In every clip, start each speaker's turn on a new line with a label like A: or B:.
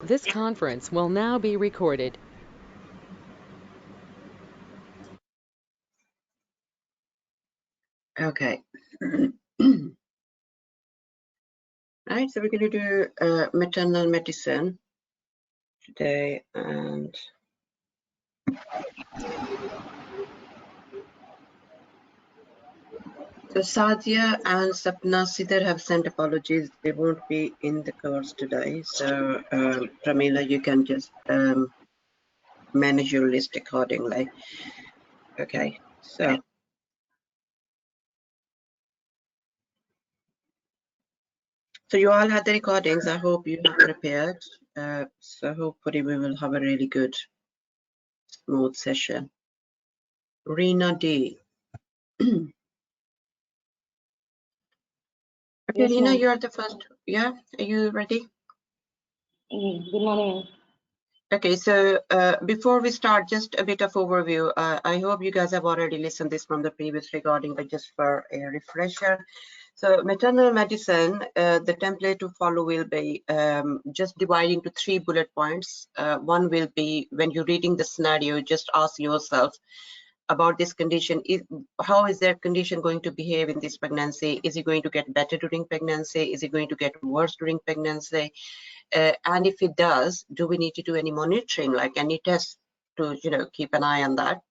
A: This conference will now be recorded.
B: Okay. Right, so we're going to do maternal medicine today, and so Sadia and Sapna Sidhar have sent apologies. They won't be in the course today. So Pramila, you can just manage your list accordingly. Okay, so you all had the recordings. I hope you have prepared. So hopefully we will have a really good, smooth session. Rina D. Okay,
C: Yes,
B: Rina,
C: ma'am.
B: you are the first. Yeah, are you ready?
C: Good morning.
B: Okay, so before we start, just a bit of overview. I hope you guys have already listened this from the previous recording, but just for a refresher. So maternal medicine, the template to follow will be just dividing to 3 bullet points. One will be when you're reading the scenario, just ask yourself about this condition. How is that condition going to behave in this pregnancy? Is it going to get better during pregnancy? Is it going to get worse during pregnancy? And if it does, do we need to do any monitoring, like any tests to keep an eye on that,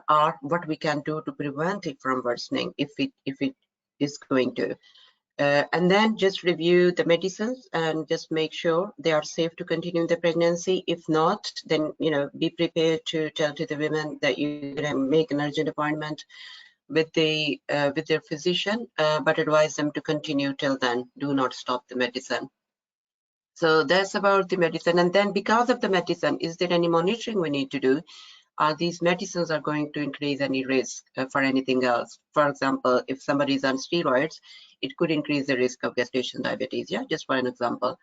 B: or what we can do to prevent it from worsening if it is going to, and then just review the medicines and just make sure they are safe to continue the pregnancy. If not, then be prepared to tell to the women that you're going to make an urgent appointment with their physician, but advise them to continue till then. Do not stop the medicine. So that's about the medicine. And then because of the medicine, is there any monitoring we need to do? Are these medicines are going to increase any risk for anything else? For example, if somebody is on steroids, it could increase the risk of gestation diabetes. Yeah, just for an example.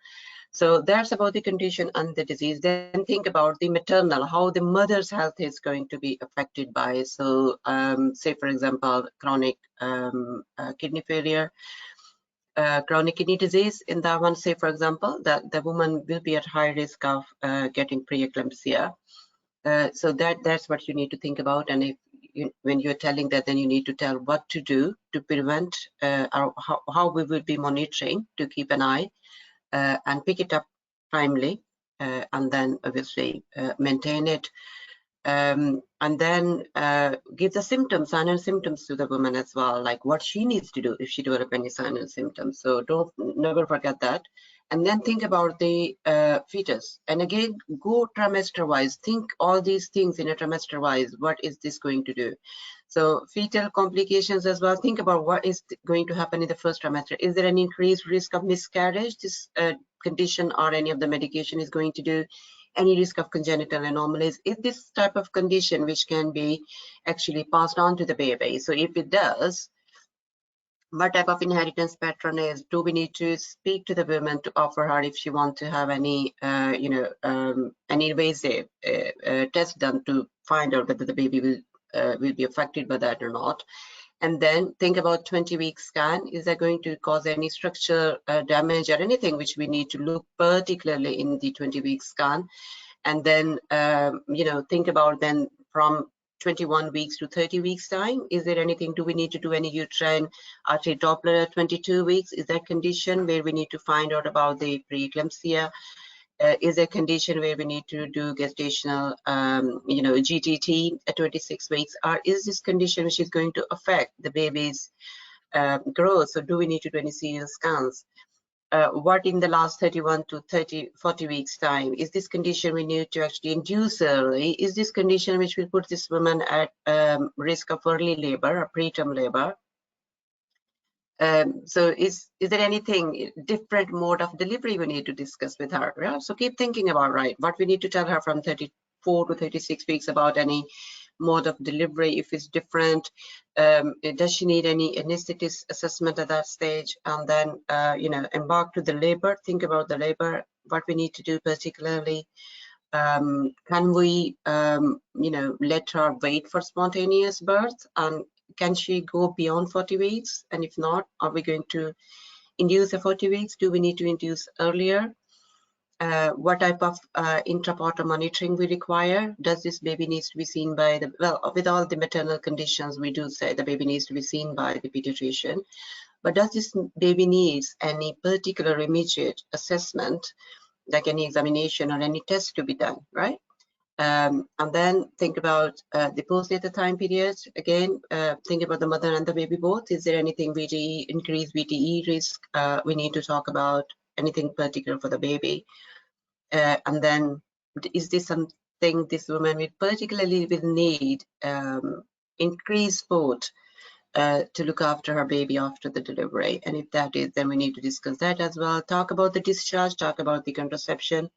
B: So that's about the condition and the disease. Then think about the maternal, how the mother's health is going to be affected by. So say, for example, chronic kidney failure, chronic kidney disease. In that one, say for example, that the woman will be at high risk of getting preeclampsia. So that's what you need to think about. And if when you're telling that, then you need to tell what to do to prevent, or how we will be monitoring to keep an eye and pick it up timely, and then obviously maintain it. And then give the symptoms, sign and symptoms to the woman as well, like what she needs to do if she develops any sign and symptoms. So don't never forget that. And then think about the fetus. And again, go trimester wise. Think all these things in a trimester wise. What is this going to do? So fetal complications as well. Think about what is going to happen in the first trimester. Is there an increased risk of miscarriage this condition or any of the medication is going to do? Any risk of congenital anomalies? Is this type of condition which can be actually passed on to the baby? So if it does, what type of inheritance pattern is? Do we need to speak to the woman to offer her if she wants to have any any invasive test done to find out whether the baby will be affected by that or not? And then think about 20-week scan. Is that going to cause any structure damage or anything which we need to look particularly in the 20-week scan? And then think about then from 21 weeks to 30 weeks time, is there anything, do we need to do any uterine artery Doppler at 22 weeks? Is that condition where we need to find out about the preeclampsia? Is a condition where we need to do gestational GTT at 26 weeks? Or is this condition which is going to affect the baby's growth? So do we need to do any serial scans? What in the last 31 to 40 weeks time, is this condition we need to actually induce early? Is this condition which will put this woman at risk of early labor or preterm labor? So is there anything different mode of delivery we need to discuss with her? Yeah? So keep thinking about, right, what we need to tell her from 34 to 36 weeks about any mode of delivery, if it's different. Does she need any anesthetist assessment at that stage? And then embark to the labor. Think about the labor, what we need to do particularly. Can we let her wait for spontaneous birth, and can she go beyond 40 weeks? And if not, are we going to induce a 40 weeks? Do we need to induce earlier? what type of intrapartum monitoring we require. Does this baby needs to be seen by the, well, with all the maternal conditions, we do say the baby needs to be seen by the pediatrician, but does this baby needs any particular immediate assessment, like any examination or any test to be done, right? And then think about the postnatal time periods. Again, think about the mother and the baby both. Is there anything VTE, increased VTE risk we need to talk about? Anything particular for the baby? And then, is this something this woman with particularly will need increased support to look after her baby after the delivery? And if that is, then we need to discuss that as well. Talk about the discharge, talk about the contraception.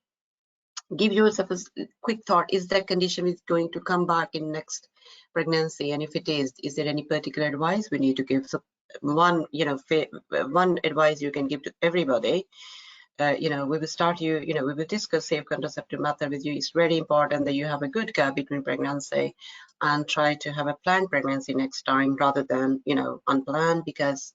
B: Give yourself a quick thought, is that condition is going to come back in next pregnancy? And if it is there any particular advice we need to give? So one, one advice you can give to everybody, we will start we will discuss safe contraceptive method with you. It's very important that you have a good gap between pregnancy and try to have a planned pregnancy next time rather than, unplanned, because,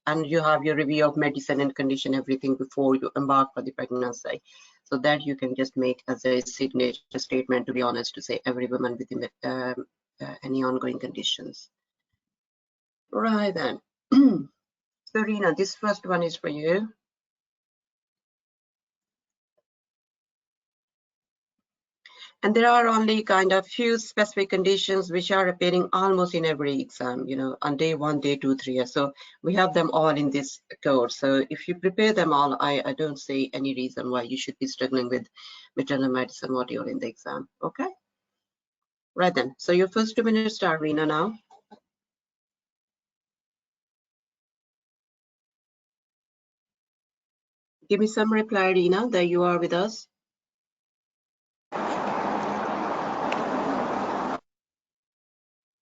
B: and you have your review of medicine and condition, everything before you embark for the pregnancy. So that you can just make as a signature statement, to be honest, to say every woman within any ongoing conditions. Right then. So Rina, this first one is for you. And there are only kind of few specific conditions which are appearing almost in every exam, on day 1, day 2, 3. So we have them all in this course. So if you prepare them all, I don't see any reason why you should be struggling with maternal medicine module in the exam. Okay. Right then. So your first 2 minutes start, Rina, now. Give me some reply, Rina, that you are with us.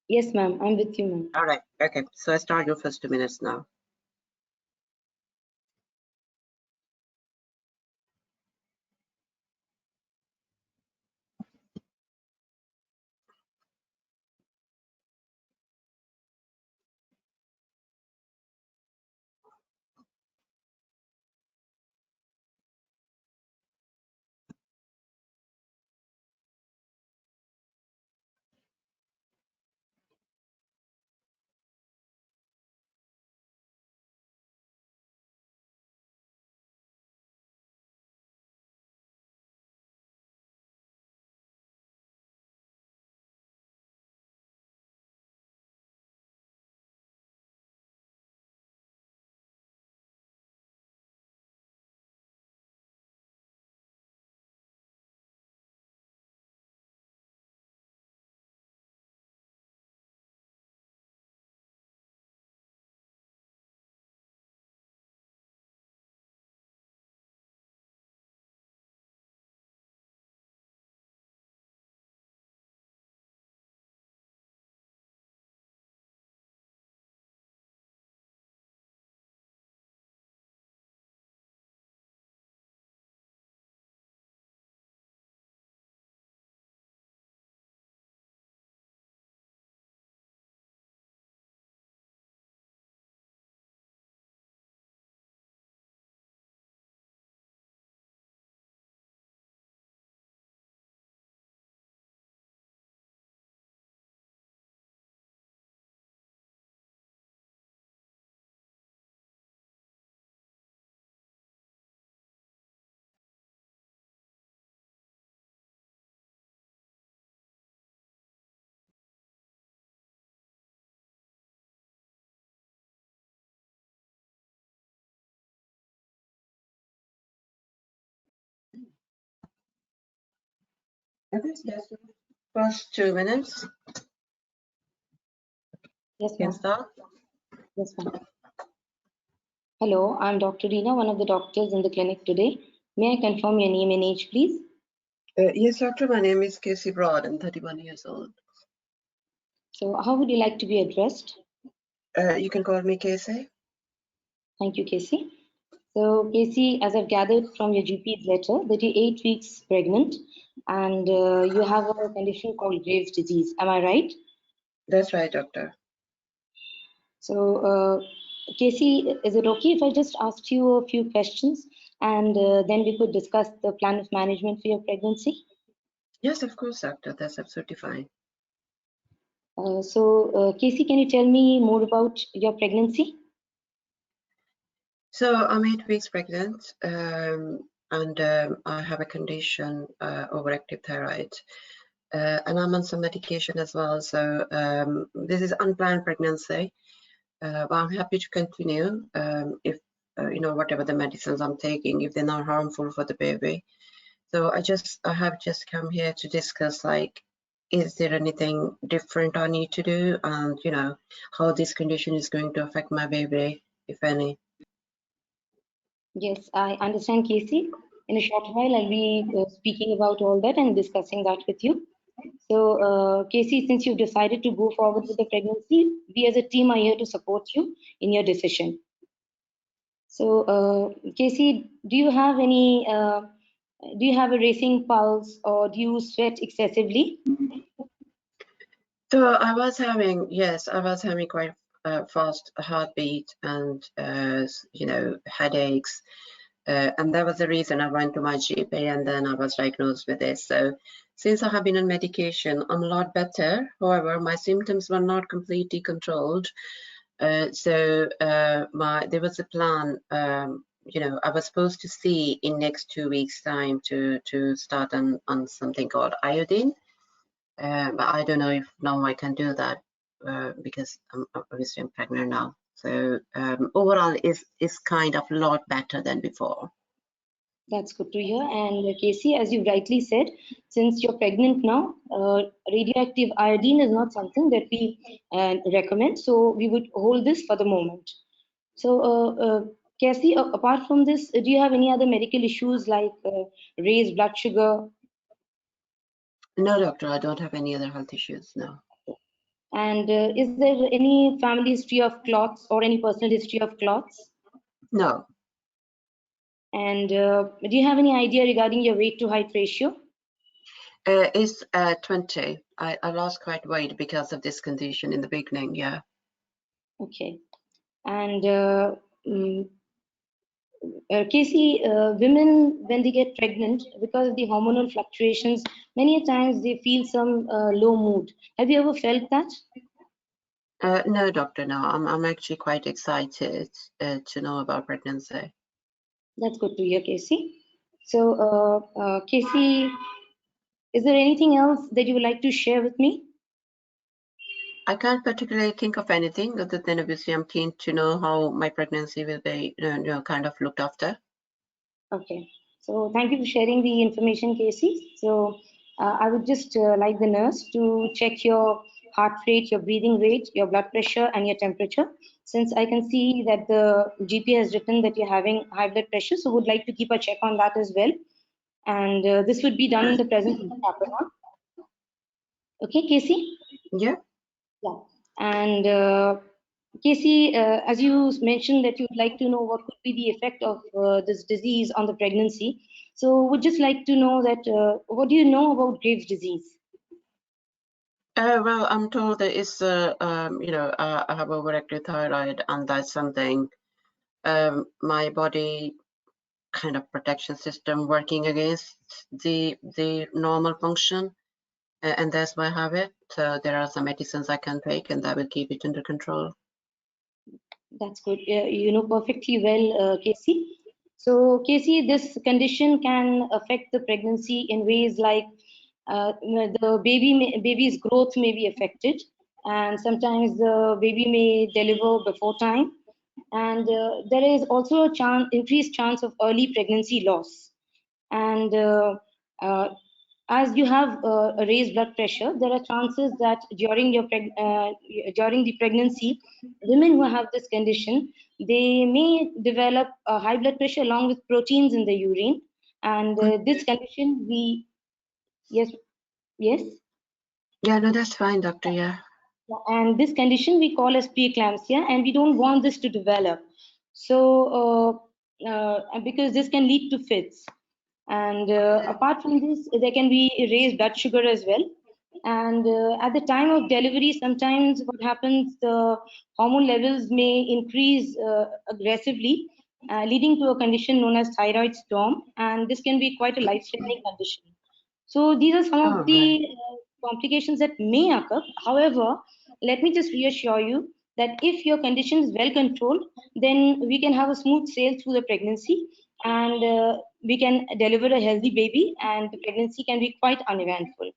C: Yes, ma'am. I'm with you, ma'am.
B: All right. Okay. So I start your first 2 minutes now. Okay, that's the first 2 minutes.
C: Yes,
B: Can
C: ma'am.
B: start.
C: Yes, ma'am. Hello, I'm Dr. Rina, one of the doctors in the clinic today. May I confirm your name and age, please?
B: Yes, doctor. My name is Casey Broad. I'm 31 years old.
C: So how would you like to be addressed?
B: You can call me Casey.
C: Thank you, Casey. So, Casey, as I've gathered from your GP's letter, that you're 8 weeks pregnant and you have a condition called Graves' disease. Am I right?
B: That's right, doctor.
C: So, Casey, is it okay if I just ask you a few questions and then we could discuss the plan of management for your pregnancy.
B: Yes, of course, doctor. That's absolutely fine.
C: Casey, can you tell me more about your pregnancy?
B: So I'm 8 weeks pregnant, and I have a condition, overactive thyroid, and I'm on some medication as well. So this is unplanned pregnancy, but I'm happy to continue if whatever the medicines I'm taking, if they're not harmful for the baby. So I have just come here to discuss, like, is there anything different I need to do, and how this condition is going to affect my baby, if any.
C: Yes, I understand, Casey. In a short while, I'll be speaking about all that and discussing that with you. So, Casey, since you've decided to go forward with the pregnancy, we as a team are here to support you in your decision. So, Casey, do you have a racing pulse, or do you sweat excessively?
B: So I was having quite a fast heartbeat and headaches, and that was the reason I went to my GP, and then I was diagnosed with this. So since I have been on medication, I'm a lot better. However, my symptoms were not completely controlled. There was a plan. I was supposed to see in next 2 weeks' time to start on something called iodine. But I don't know if now I can do that because obviously I'm pregnant now. So overall, is kind of a lot better than before.
C: That's good to hear. And Casey, as you rightly said, since you're pregnant now, radioactive iodine is not something that we recommend. So we would hold this for the moment. So, Casey, apart from this, do you have any other medical issues like raised blood sugar?
B: No, doctor, I don't have any other health issues. No.
C: And is there any family history of clots or any personal history of clots?
B: No.
C: And do you have any idea regarding your weight to height ratio?
B: It's 20. I lost quite weight because of this condition in the beginning. Yeah.
C: Okay. And mm, Casey, women, when they get pregnant, because of the hormonal fluctuations, many a times they feel some low mood. Have you ever felt that?
B: No, doctor, no. I'm actually quite excited to know about pregnancy.
C: That's good to hear, Casey. So, Casey, is there anything else that you would like to share with me?
B: I can't particularly think of anything other than obviously I'm keen to know how my pregnancy will be, kind of looked after.
C: Okay. So, thank you for sharing the information, Casey. So, I would just like the nurse to check your heart rate, your breathing rate, your blood pressure, and your temperature. Since I can see that the GP has written that you're having high blood pressure, so would like to keep a check on that as well. And this would be done in the presence of the chaperone. Okay, Casey?
B: Yeah.
C: Yeah. And Casey, as you mentioned that you'd like to know what could be the effect of this disease on the pregnancy. So would just like to know that what do you know about Graves' disease?
B: Well, I'm told that it's I have overactive thyroid, and that's something my body kind of protection system working against the normal function, and that's why I have it. So there are some medicines I can take, and that will keep it under control.
C: That's good. You know perfectly well, Casey. So, Casey, this condition can affect the pregnancy in ways like the baby's growth may be affected, and sometimes the baby may deliver before time, and there is also a increased chance of early pregnancy loss. And uh, as you have a raised blood pressure, there are chances that during the pregnancy, women who have this condition, they may develop a high blood pressure along with proteins in the urine. And this condition, yes, yes.
B: Yeah, no, that's fine, doctor. Yeah.
C: And this condition we call as preeclampsia, and we don't want this to develop. So, because this can lead to fits. And apart from this, there can be raised blood sugar as well. And at the time of delivery, sometimes what happens, the hormone levels may increase aggressively. leading to a condition known as thyroid storm, and this can be quite a life-threatening condition. So these are some
B: Oh,
C: of the complications that may occur. However, let me just reassure you that if your condition is well controlled, then we can have a smooth sail through the pregnancy, and we can deliver a healthy baby, and the pregnancy can be quite uneventful.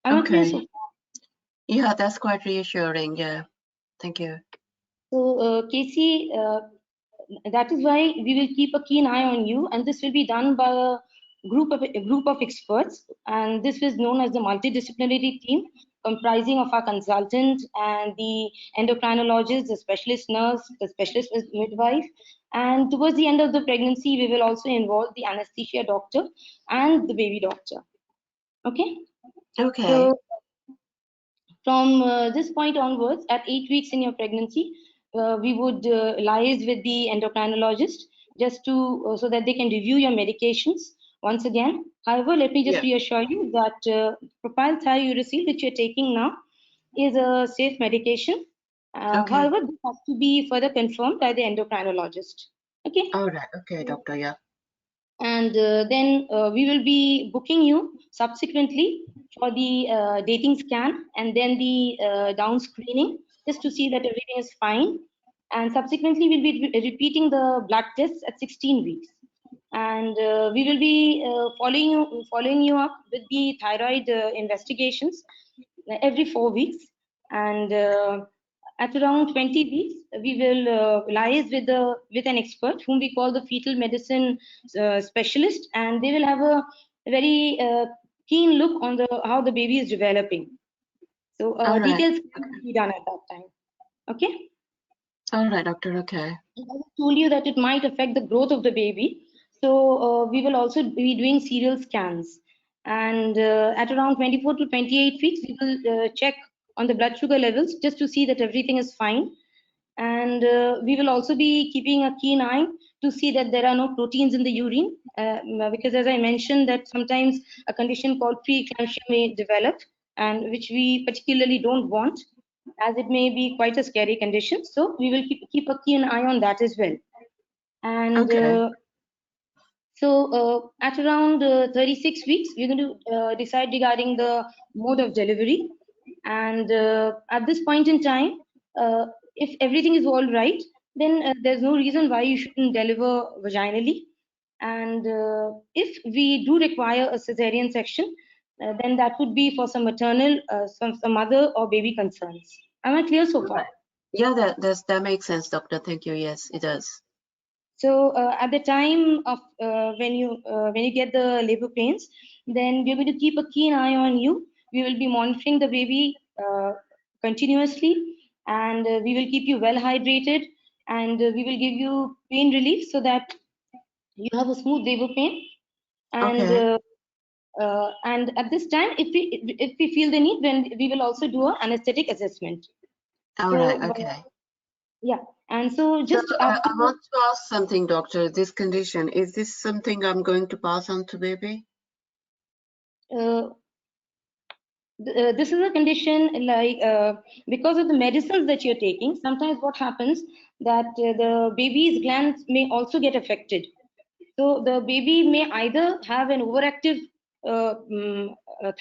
C: Am I clear so
B: okay.
C: far?
B: Yeah, that's quite reassuring. Yeah, thank you.
C: So, Casey, that is why we will keep a keen eye on you, and this will be done by a group of experts, and this is known as the multidisciplinary team, comprising of our consultant and the endocrinologist, the specialist nurse, the specialist midwife, and towards the end of the pregnancy, we will also involve the anesthesia doctor and the baby doctor. Okay,
B: Okay.
C: so from this point onwards, at 8 weeks in your pregnancy, we would liaise with the endocrinologist just to so that they can review your medications once again. However, let me just
B: Yeah.
C: reassure you that propyl thiouracil, which you're taking now, is a safe medication.
B: Okay.
C: However, this has to be further confirmed by the endocrinologist. Okay.
B: All right. Okay, doctor. Yeah.
C: And then we will be booking you subsequently for the dating scan and then the down screening just to see that everything is fine, and subsequently we'll be repeating the blood tests at 16 weeks, and we will be following you up with the thyroid investigations every 4 weeks, and at around 20 weeks we will liaise with an expert whom we call the fetal medicine specialist, and they will have a very keen look on the how the baby is developing. So
B: All right.
C: details can be done at that time. Okay.
B: All right, doctor. Okay.
C: I told you that it might affect the growth of the baby. So we will also be doing serial scans. And at around 24 to 28 weeks, we will check on the blood sugar levels just to see that everything is fine. And we will also be keeping a keen eye to see that there are no proteins in the urine, because as I mentioned that sometimes a condition called preeclampsia may develop, and which we particularly don't want, as it may be quite a scary condition. So we will keep a keen eye on that as well. And
B: Okay.
C: so at around 36 weeks, we're going to decide regarding the mode of delivery. And at this point in time, if everything is all right, then there's no reason why you shouldn't deliver vaginally. And if we do require a cesarean section, then that would be for some maternal, some mother or baby concerns. Am I clear so
B: All
C: far?
B: right. Yeah, that makes sense, doctor. Thank you. Yes, it does.
C: So at the time of when you get the labor pains, then we're going to keep a keen eye on you. We will be monitoring the baby continuously, and we will keep you well hydrated, and we will give you pain relief so that you have a smooth labor pain. And
B: Okay.
C: and at this time, if we feel the need, then we will also do an anesthetic assessment.
B: All right.
C: So
B: Okay.
C: yeah, and so
B: So
C: just after
B: I want to ask something, doctor. This condition, is this something I'm going to pass on to baby?
C: uh, this is a condition like because of the medicines that you're taking, sometimes what happens that the baby's glands may also get affected. So the baby may either have an overactive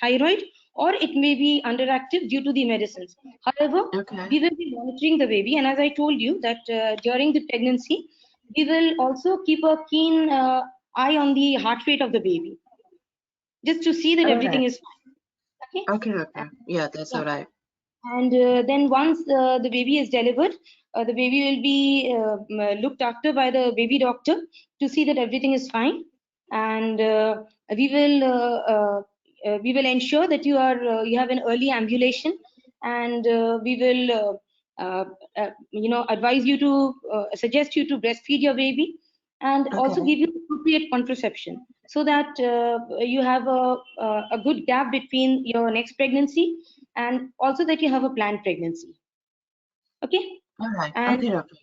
C: thyroid, or it may be underactive due to the medicines. However,
B: Okay.
C: we will be monitoring the baby, and as I told you that during the pregnancy, we will also keep a keen eye on the heart rate of the baby, just to see that
B: All
C: everything
B: right.
C: is fine. Okay.
B: Okay. Okay. Yeah, that's
C: Yeah.
B: all right.
C: And then once the baby is delivered, the baby will be looked after by the baby doctor to see that everything is fine, and we will uh, uh, we will ensure that you have an early ambulation, and we will advise you to suggest you to breastfeed your baby, and also
B: Okay.
C: give you appropriate contraception so that you have a good gap between your next pregnancy, and also that you have a planned pregnancy. Okay.
B: All right.
C: And
B: Okay, doctor.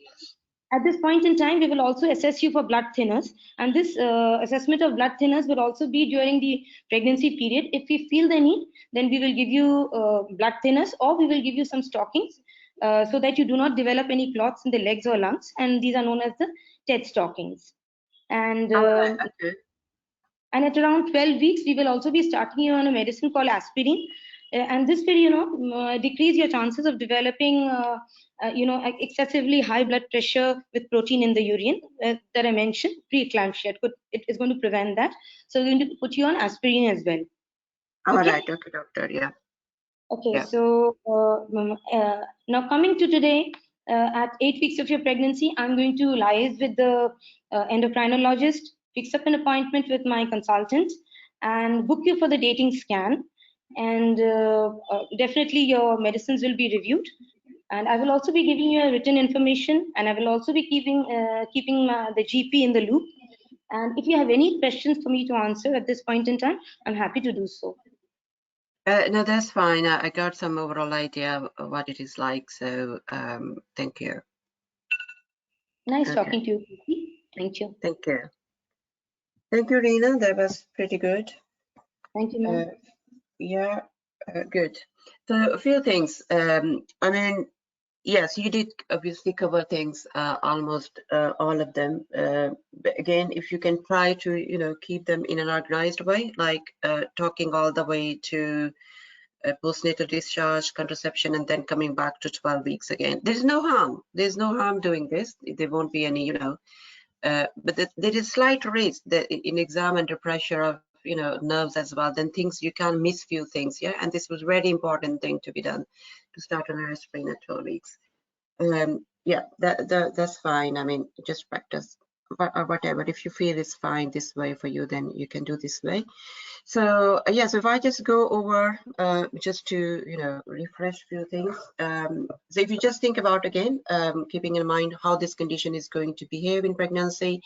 C: at this point in time, we will also assess you for blood thinners, and this assessment of blood thinners will also be during the pregnancy period. If we feel the need, then we will give you blood thinners, or we will give you some stockings so that you do not develop any clots in the legs or lungs, and these are known as the TED stockings. And
B: All right, okay.
C: and at around 12 weeks, we will also be starting you on a medicine called aspirin. And this will, decrease your chances of developing, excessively high blood pressure with protein in the urine that I mentioned, preeclampsia. It is going to prevent that. So we're going to put you on aspirin as well.
B: All
C: Okay.
B: right, okay, doctor, yeah.
C: Okay,
B: Yeah.
C: so now coming to today, at 8 weeks of your pregnancy, I'm going to liaise with the endocrinologist, fix up an appointment with my consultant, and book you for the dating scan. And definitely your medicines will be reviewed. And I will also be giving you a written information, and I will also be keeping the GP in the loop. And if you have any questions for me to answer at this point in time, I'm happy to do so.
B: No, that's fine. I got some overall idea of what it is like. So thank you.
C: Nice
B: Okay.
C: talking to you, Preeti. Thank you.
B: Thank you. Thank you, Rina. That was pretty good.
C: Thank you, ma'am.
B: Yeah, good. So a few things. I mean, yes, you did obviously cover things, almost all of them. But again, if you can try to, keep them in an organized way, like talking all the way to postnatal discharge, contraception, and then coming back to 12 weeks again. There's no harm. There's no harm doing this. There won't be any, but there is slight risk that in exam under pressure of, nerves as well, then things you can miss few things, yeah. And this was very important thing to be done, to start on aspirin at 12 weeks. Yeah, that's fine. I mean, just practice or whatever. If you feel it's fine this way for you, then you can do this way. So yeah, so if I just go over just to refresh a few things. So if you just think about again, keeping in mind how this condition is going to behave in pregnancy,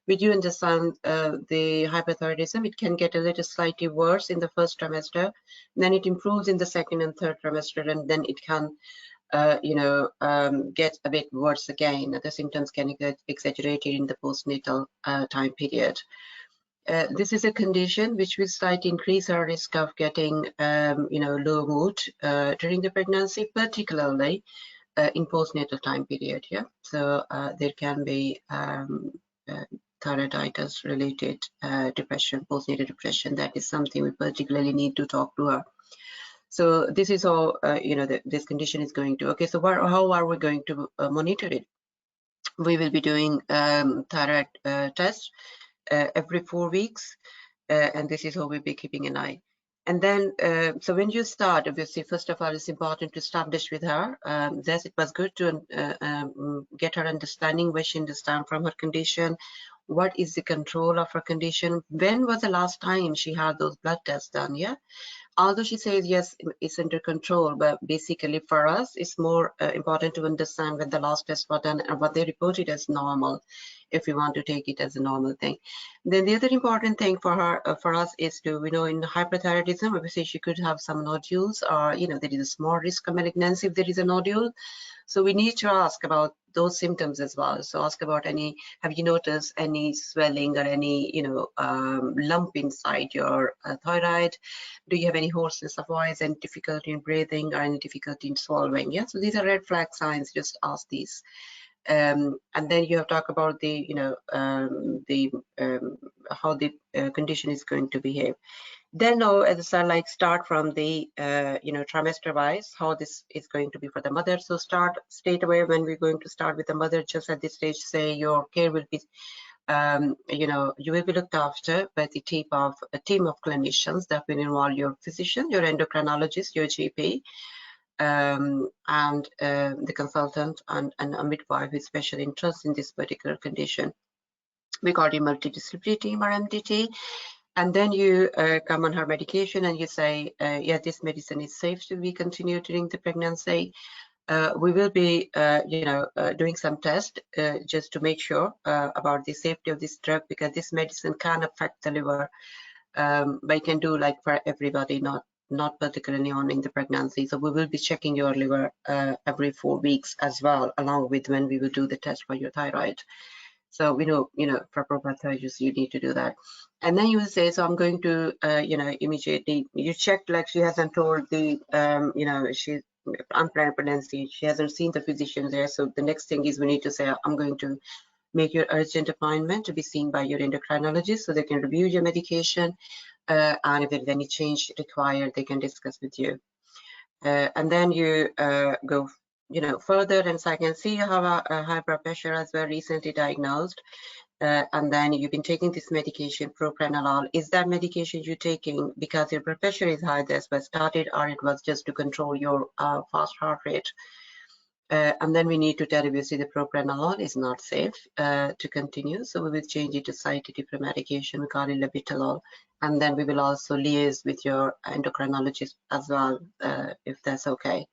B: we do understand the hypothyroidism. It can get a little slightly worse in the first trimester, then it improves in the second and third trimester, and then it can get a bit worse again. The symptoms can get exaggerated in the postnatal time period. This is a condition which will slightly increase our risk of getting, low mood during the pregnancy, particularly in postnatal time period. Yeah, so there can be thyroiditis related depression, postnatal depression. That is something we particularly need to talk to her. So this is how this condition is going to. Okay, so how are we going to monitor it? We will be doing thyroid tests every 4 weeks, and this is how we'll be keeping an eye. And then, so when you start, obviously, first of all, it's important to establish with her. Yes, it was good to get her understanding, where she understands from her condition, what is the control of her condition, when was the last time she had those blood tests done, yeah? Although she says, yes, it's under control, but basically for us, it's more important to understand when the last tests were done and what they reported as normal, if we want to take it as a normal thing. Then the other important thing for her, for us, is to, in hyperthyroidism, obviously she could have some nodules, or, there is a small risk of malignancy if there is a nodule. So we need to ask about those symptoms as well. So ask about have you noticed any swelling or any, lump inside your thyroid? Do you have any hoarseness of voice, and difficulty in breathing, or any difficulty in swallowing? Yeah, so these are red flag signs. Just ask these. And then you have to talk about the, how the condition is going to behave. Then now, as I said, like start from the, trimester wise, how this is going to be for the mother. So start straight away when we're going to start with the mother, just at this stage, say your care will be, you will be looked after by the team of clinicians that will involve your physician, your endocrinologist, your GP, and the consultant, and a midwife with special interest in this particular condition. We call it multidisciplinary team, or MDT. And then you come on her medication and you say, yeah, this medicine is safe to be continued during the pregnancy. We will be, doing some tests just to make sure about the safety of this drug, because this medicine can affect the liver, but it can do like for everybody, not particularly on in the pregnancy. So we will be checking your liver every 4 weeks as well, along with when we will do the test for your thyroid. So we know, for proper thyroid, you need to do that. And then you will say, so I'm going to, immediately, you check, like she hasn't told the, she's unplanned pregnancy, she hasn't seen the physician there. So the next thing is we need to say, I'm going to make your urgent appointment to be seen by your endocrinologist so they can review your medication, and if there's any change required, they can discuss with you. And then you go further, and so I can see you have a high blood pressure as well, recently diagnosed. And then you've been taking this medication, propranolol. Is that medication you're taking because your blood pressure is high, that's why started, or it was just to control your fast heart rate? And then we need to tell you, obviously, the propranolol is not safe to continue, so we will change it to slightly different medication. We call it labetalol, and then we will also liaise with your endocrinologist as well, if that's okay.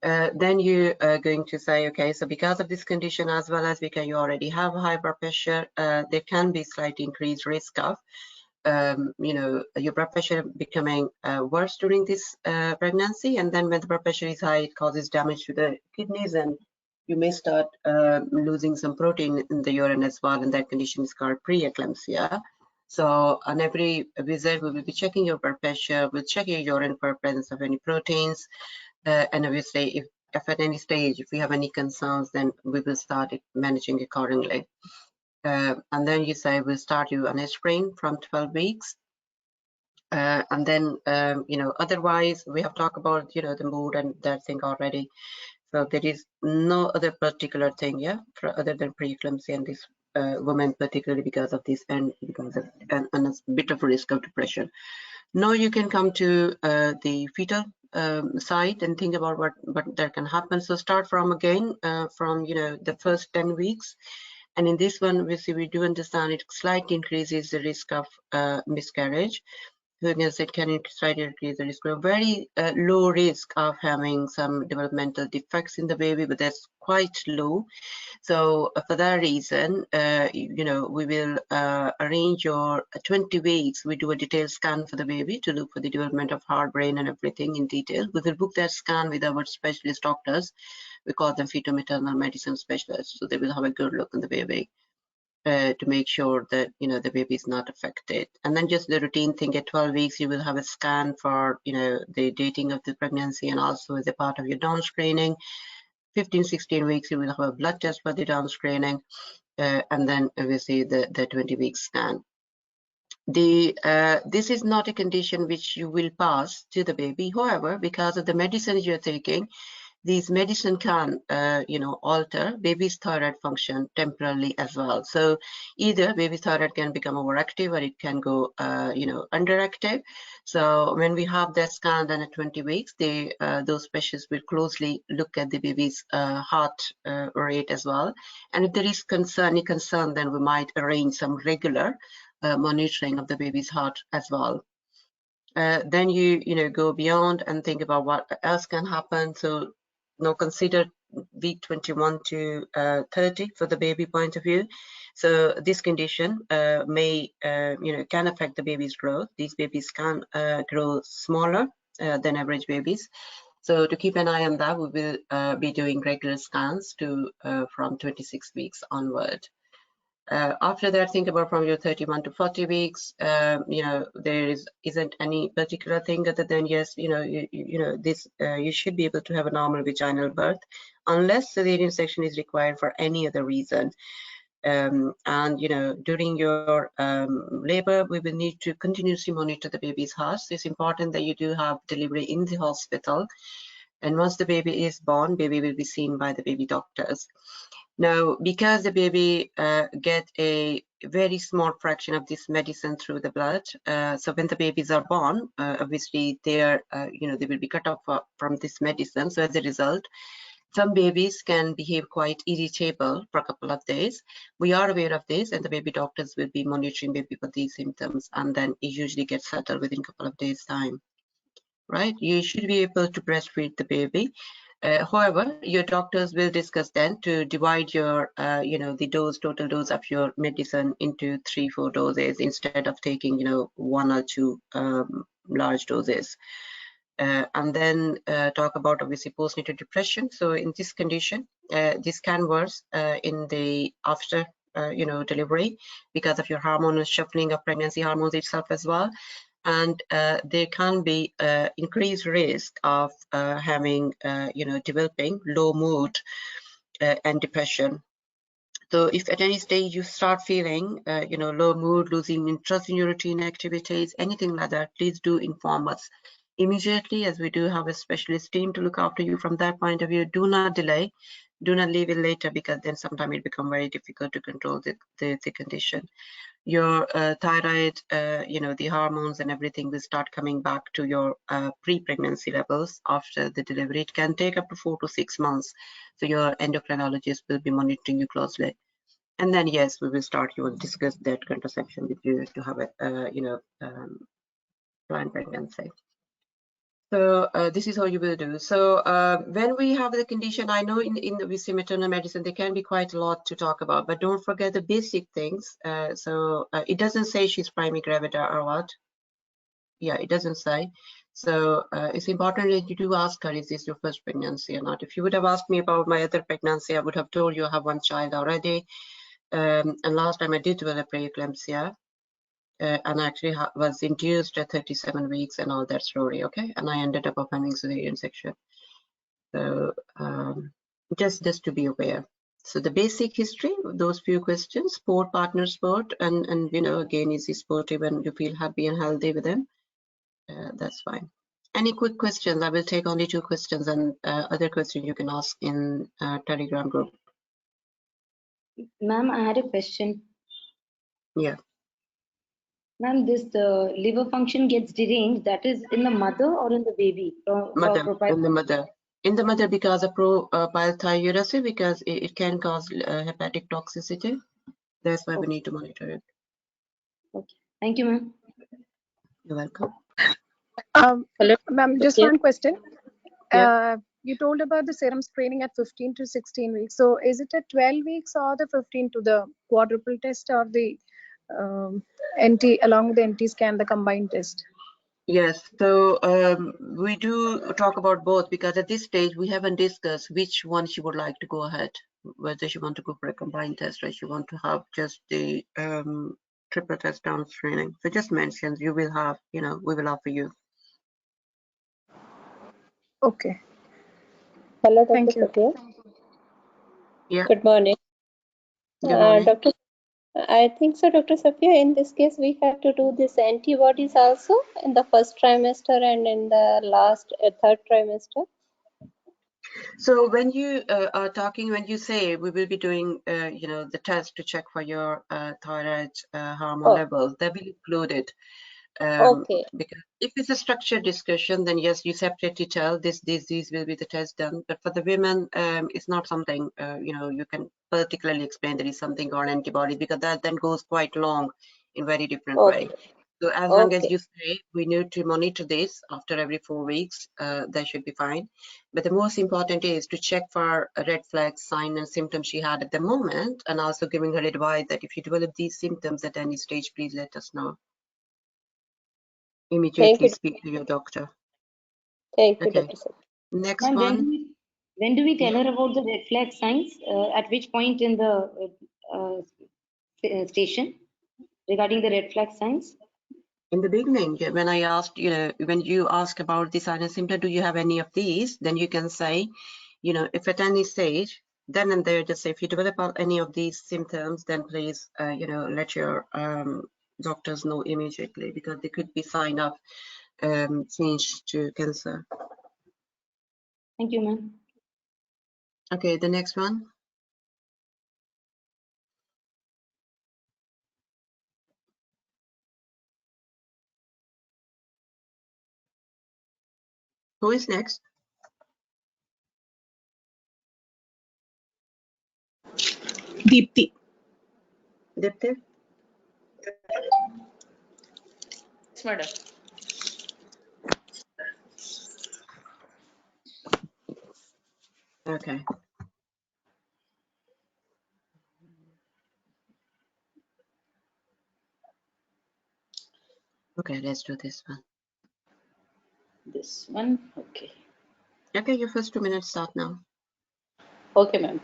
B: Then you are going to say, okay, so because of this condition, as well as because you already have high blood pressure, there can be slightly increased risk of your blood pressure becoming worse during this pregnancy. And then when the blood pressure is high, it causes damage to the kidneys, and you may start losing some protein in the urine as well, and that condition is called preeclampsia. So on every visit, we will be checking your blood pressure, we'll check your urine for presence of any proteins, and obviously if at any stage, if we have any concerns, then we will start managing accordingly. And then you say we'll start you on aspirin from 12 weeks. And then, otherwise we have talked about, the mood and that thing already. So there is no other particular thing, other than preeclampsia and this woman, particularly because of this and because of and a bit of risk of depression. Now you can come to the fetal side and think about what that can happen. So start from again from the first 10 weeks. And in this one, we do understand it slightly increases the risk of miscarriage. Because it can slightly increase the risk of very low risk of having some developmental defects in the baby, but that's quite low. So for that reason, we will arrange your 20 weeks. We do a detailed scan for the baby to look for the development of heart, brain, and everything in detail. We will book that scan with our specialist doctors. We call them fetal-maternal medicine specialists. So they will have a good look on the baby to make sure that the baby is not affected. And then just the routine thing, at 12 weeks you will have a scan for the dating of the pregnancy, and also as a part of your down screening. 15-16 weeks you will have a blood test for the down screening, and then obviously the 20-week scan. This is not a condition which you will pass to the baby. However, because of the medicines you're taking, these medicine can alter baby's thyroid function temporarily as well. So either baby's thyroid can become overactive, or it can go underactive. So when we have that scan done at 20 weeks, those specialists will closely look at the baby's heart rate as well. And if there is any concern, then we might arrange some regular monitoring of the baby's heart as well. Then you go beyond and think about what else can happen. So consider week 21 to 30 for the baby point of view. So this condition may can affect the baby's growth. These babies can grow smaller than average babies. So to keep an eye on that, we will be doing regular scans from 26 weeks onward. After that, think about from your 31 to 40 weeks. There isn't any particular thing other than yes, you should be able to have a normal vaginal birth, unless cesarean section is required for any other reason. And during your labor, we will need to continuously monitor the baby's heart. So it's important that you do have delivery in the hospital. And once the baby is born, baby will be seen by the baby doctors. Now, because the baby get a very small fraction of this medicine through the blood, so when the babies are born, obviously they will be cut off from this medicine. So as a result, some babies can behave quite irritable for a couple of days. We are aware of this, and the baby doctors will be monitoring baby for these symptoms, and then it usually gets settled within a couple of days' time. Right? You should be able to breastfeed the baby. However, your doctors will discuss then to divide your, the total dose of your medicine into 3-4 doses instead of taking, 1 or 2 large doses. And then talk about obviously postnatal depression. So in this condition, this can worse in the after delivery because of your hormonal shuffling of pregnancy hormones itself as well. And there can be increased risk of having, developing low mood and depression. So if at any stage you start feeling, low mood, losing interest in your routine activities, anything like that, please do inform us immediately, as we do have a specialist team to look after you from that point of view. Do not delay, do not leave it later, because then sometimes it becomes very difficult to control the condition. Your thyroid, the hormones and everything will start coming back to your pre-pregnancy levels after the delivery. It can take up to 4 to 6 months. So your endocrinologist will be monitoring you closely. And then, yes, we will start, you will discuss that contraception with you to have a, planned pregnancy. So this is how you will do. So when we have the condition, I know in the maternal medicine, there can be quite a lot to talk about, but don't forget the basic things. It doesn't say she's primary gravida or what. Yeah, it doesn't say. So it's important that you do ask her, is this your first pregnancy or not? If you would have asked me about my other pregnancy, I would have told you I have one child already. And last time I did develop preeclampsia. And actually was induced at 37 weeks and all that story, okay? And I ended up having cesarean section. So just to be aware. So the basic history, those few questions, sport, partner sport, and again, is he sportive and you feel happy and healthy with him? That's fine. Any quick questions? I will take only 2 questions, and other questions you can ask in Telegram group.
C: Ma'am, I had a question.
B: Yeah.
C: Ma'am, the liver function gets deranged, that is in the mother or in the baby?
B: In the mother, because of parathyroidism, because it can cause hepatic toxicity. That's why we need to monitor it.
C: Okay. Thank you, ma'am.
B: You're welcome.
D: Ma'am, just one question.
B: Yeah.
D: You told about the serum screening at 15 to 16 weeks. So is it at 12 weeks or the 15 to the quadruple test, or the NT along with the NT scan, the combined test?
B: Yes, so we do talk about both, because at this stage we haven't discussed which one she would like to go ahead, whether she want to go for a combined test or she want to have just the triple test down screening. So just mentions you will have, we will offer you.
D: Okay.
E: Hello, Dr.
D: Thank you.
E: Sathya.
B: Yeah.
E: Good morning.
B: Good morning.
E: Dr. I think so, Dr. Sathya, in this case, we have to do this antibodies also in the first trimester and in the last third trimester.
B: So when you are talking, when you say we will be doing, the test to check for your thyroid hormone levels, that will include it.
E: Okay.
B: Because if it's a structured discussion, then yes, you separately tell these will be the test done. But for the women, it's not something you can particularly explain there is something called antibodies, because that then goes quite long in very different way. So as long as you say we need to monitor this after every 4 weeks, that should be fine. But the most important is to check for red flags, signs and symptoms she had at the moment, and also giving her advice that if you develop these symptoms at any stage, please let us know. Immediately speak to your doctor.
E: Thank you, Dr. Sathya.
B: Next one.
C: When do we tell her about the red flag signs? At which point in the station regarding the red flag signs?
B: In the beginning, when I asked, when you ask about the sign and symptom, do you have any of these? Then you can say, if at any stage, then and there, just say, if you develop any of these symptoms, then please, let your doctors know immediately, because they could be sign of change to cancer.
C: Thank you, ma'am.
B: Okay, the next one. Who is next?
D: Deepthi.
B: Dipti?
F: Yes, madam.
B: Okay. Okay, let's do this one.
F: This one, okay.
B: Okay, your first 2 minutes start now.
F: Okay, ma'am.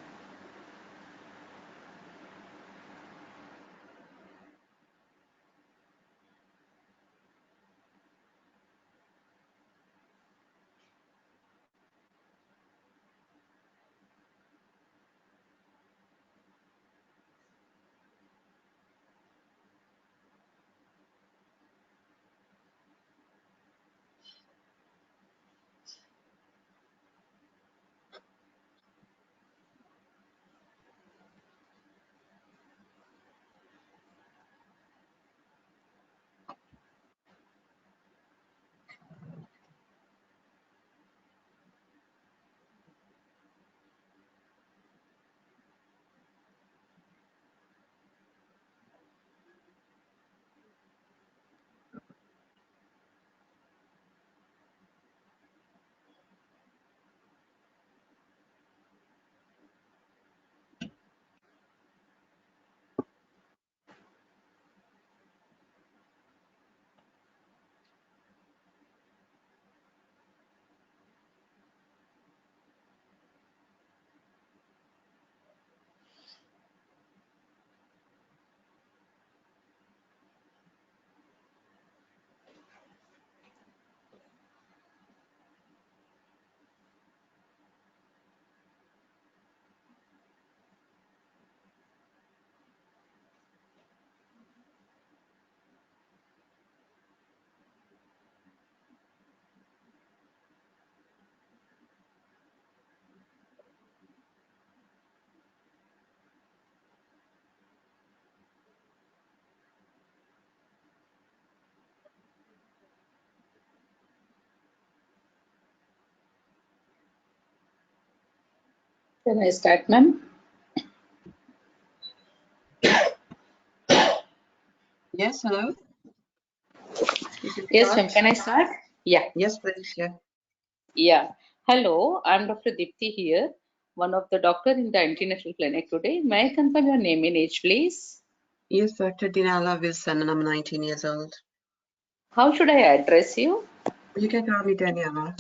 F: Can I start, ma'am?
B: Yes, hello. You can
F: Yes, ma'am.
B: start.
F: Can I start? Yeah.
B: Yes, please. Yeah.
F: Yeah. Hello, I'm Dr. Dipti here, one of the doctor in the international clinic today. May I confirm your name and age, please?
B: Yes, Dr. Dinala Wilson, and I'm 19 years old.
F: How should I address you?
B: You can call me Daniela.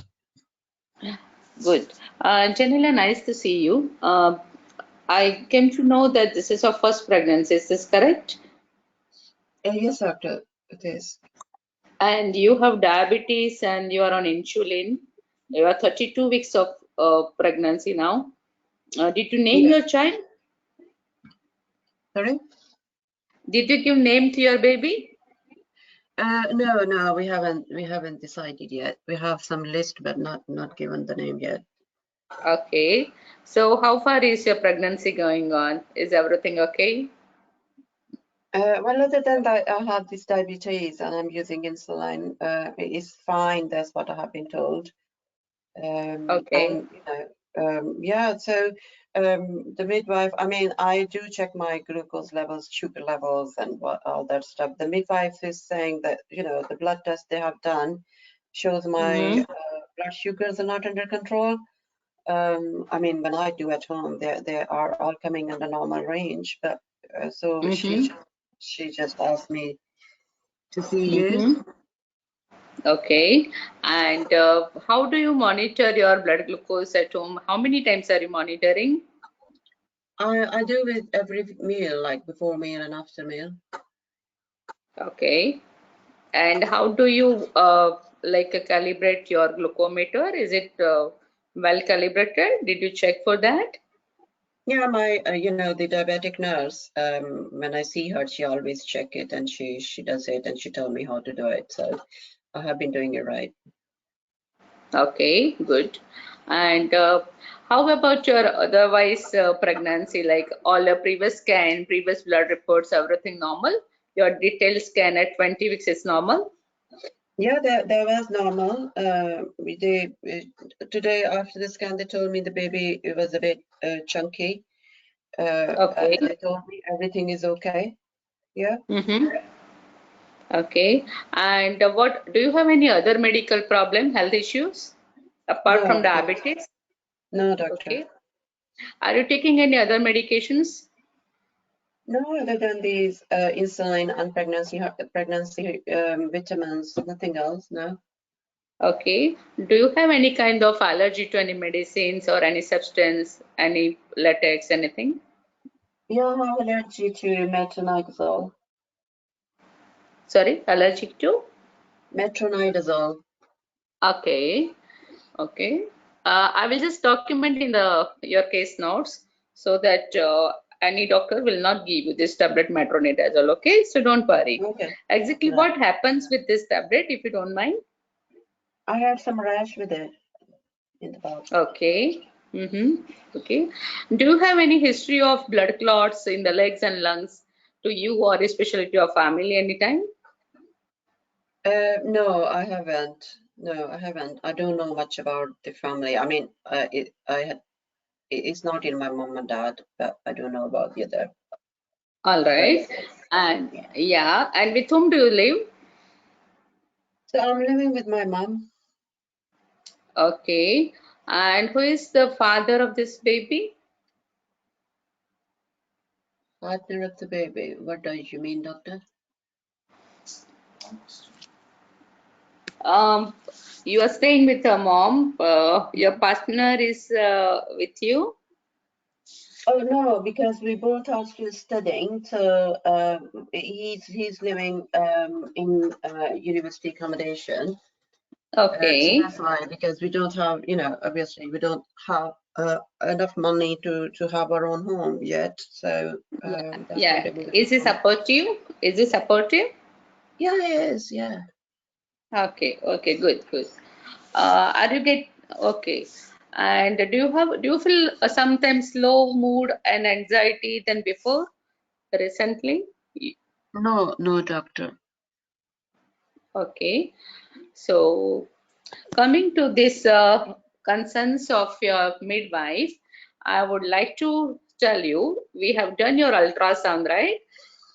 F: Good. Janila, nice to see you. I came to know that this is your first pregnancy. Is this correct?
B: Yes, doctor, it is.
F: And you have diabetes and you are on insulin. You are 32 weeks of pregnancy now. Did you name
B: Yeah.
F: your child?
B: Sorry?
F: Did you give name to your baby?
B: No, we haven't decided yet. We have some list, but not given the name yet.
F: Okay. So how far is your pregnancy going on? Is everything okay?
B: Well, other than that, I have this diabetes and I'm using insulin. It's fine. That's what I have been told.
F: Okay.
B: And yeah. So the midwife. I mean, I do check my glucose levels, sugar levels, and all that stuff. The midwife is saying that the blood test they have done shows my blood sugars are not under control. I mean, when I do at home, they are all coming in the normal range. But so she just asked me to see you.
F: Okay. And how do you monitor your blood glucose at home? How many times are you monitoring?
B: I do it every meal, like before meal and after meal.
F: Okay. And how do you like calibrate your glucometer? Is it well calibrated? Did you check for that?
B: Yeah, my the diabetic nurse. When I see her, she always check it, and she does it, and she told me how to do it. So I have been doing it right.
F: Okay, good. And how about your otherwise pregnancy, like all the previous scan, previous blood reports, everything normal? Your detailed scan at 20 weeks is normal?
B: Yeah, that was normal. Today after the scan, they told me the baby it was a bit chunky.
F: Okay.
B: They told me everything is okay. Yeah.
F: Okay. And what do you have any other medical problem, health issues apart
B: No,
F: from diabetes?
B: no, doctor.
F: Okay. Are you taking any other medications?
B: No, other than these insulin and pregnancy vitamins, nothing else. No.
F: Okay. Do you have any kind of allergy to any medicines or any substance, any latex, anything?
B: Yeah, I have allergy to metronidazole.
F: Sorry, allergic to?
B: Metronidazole.
F: Okay. Okay. I will just document in your case notes so that any doctor will not give you this tablet metronidazole. Okay, so don't worry.
B: Okay.
F: Exactly
B: No.
F: what happens with this tablet, if you don't mind?
B: I had some rash with it in the past.
F: Okay. Okay. Do you have any history of blood clots in the legs and lungs to you or especially to your family anytime?
B: No, I haven't. No, I haven't. I don't know much about the family. I mean, it's not in my mom and dad, but I don't know about the other
F: All right.
B: relatives.
F: And
B: Yeah.
F: yeah, and with whom do you live?
B: So I'm living with my mom,
F: Okay. And who is the father of this baby?
B: partner of the baby. What do you mean, doctor?
F: Um, you are staying with your mom. Your partner is with you.
B: Oh no, because we both are still studying. So he's living in university accommodation. So
F: Okay.
B: that's why, because we don't have, obviously we don't have enough money to have our own home yet. So
F: Yeah.
B: that's why
F: Yeah.
B: we're living
F: Is he
B: with mom.
F: supportive? Is he supportive?
B: Yeah, he is. Yeah.
F: Okay. Okay. Good. Good. Are you get okay? And do you feel sometimes low mood and anxiety than before recently?
B: No, no, doctor.
F: Okay. So coming to this concerns of your midwife, I would like to tell you, we have done your ultrasound, right?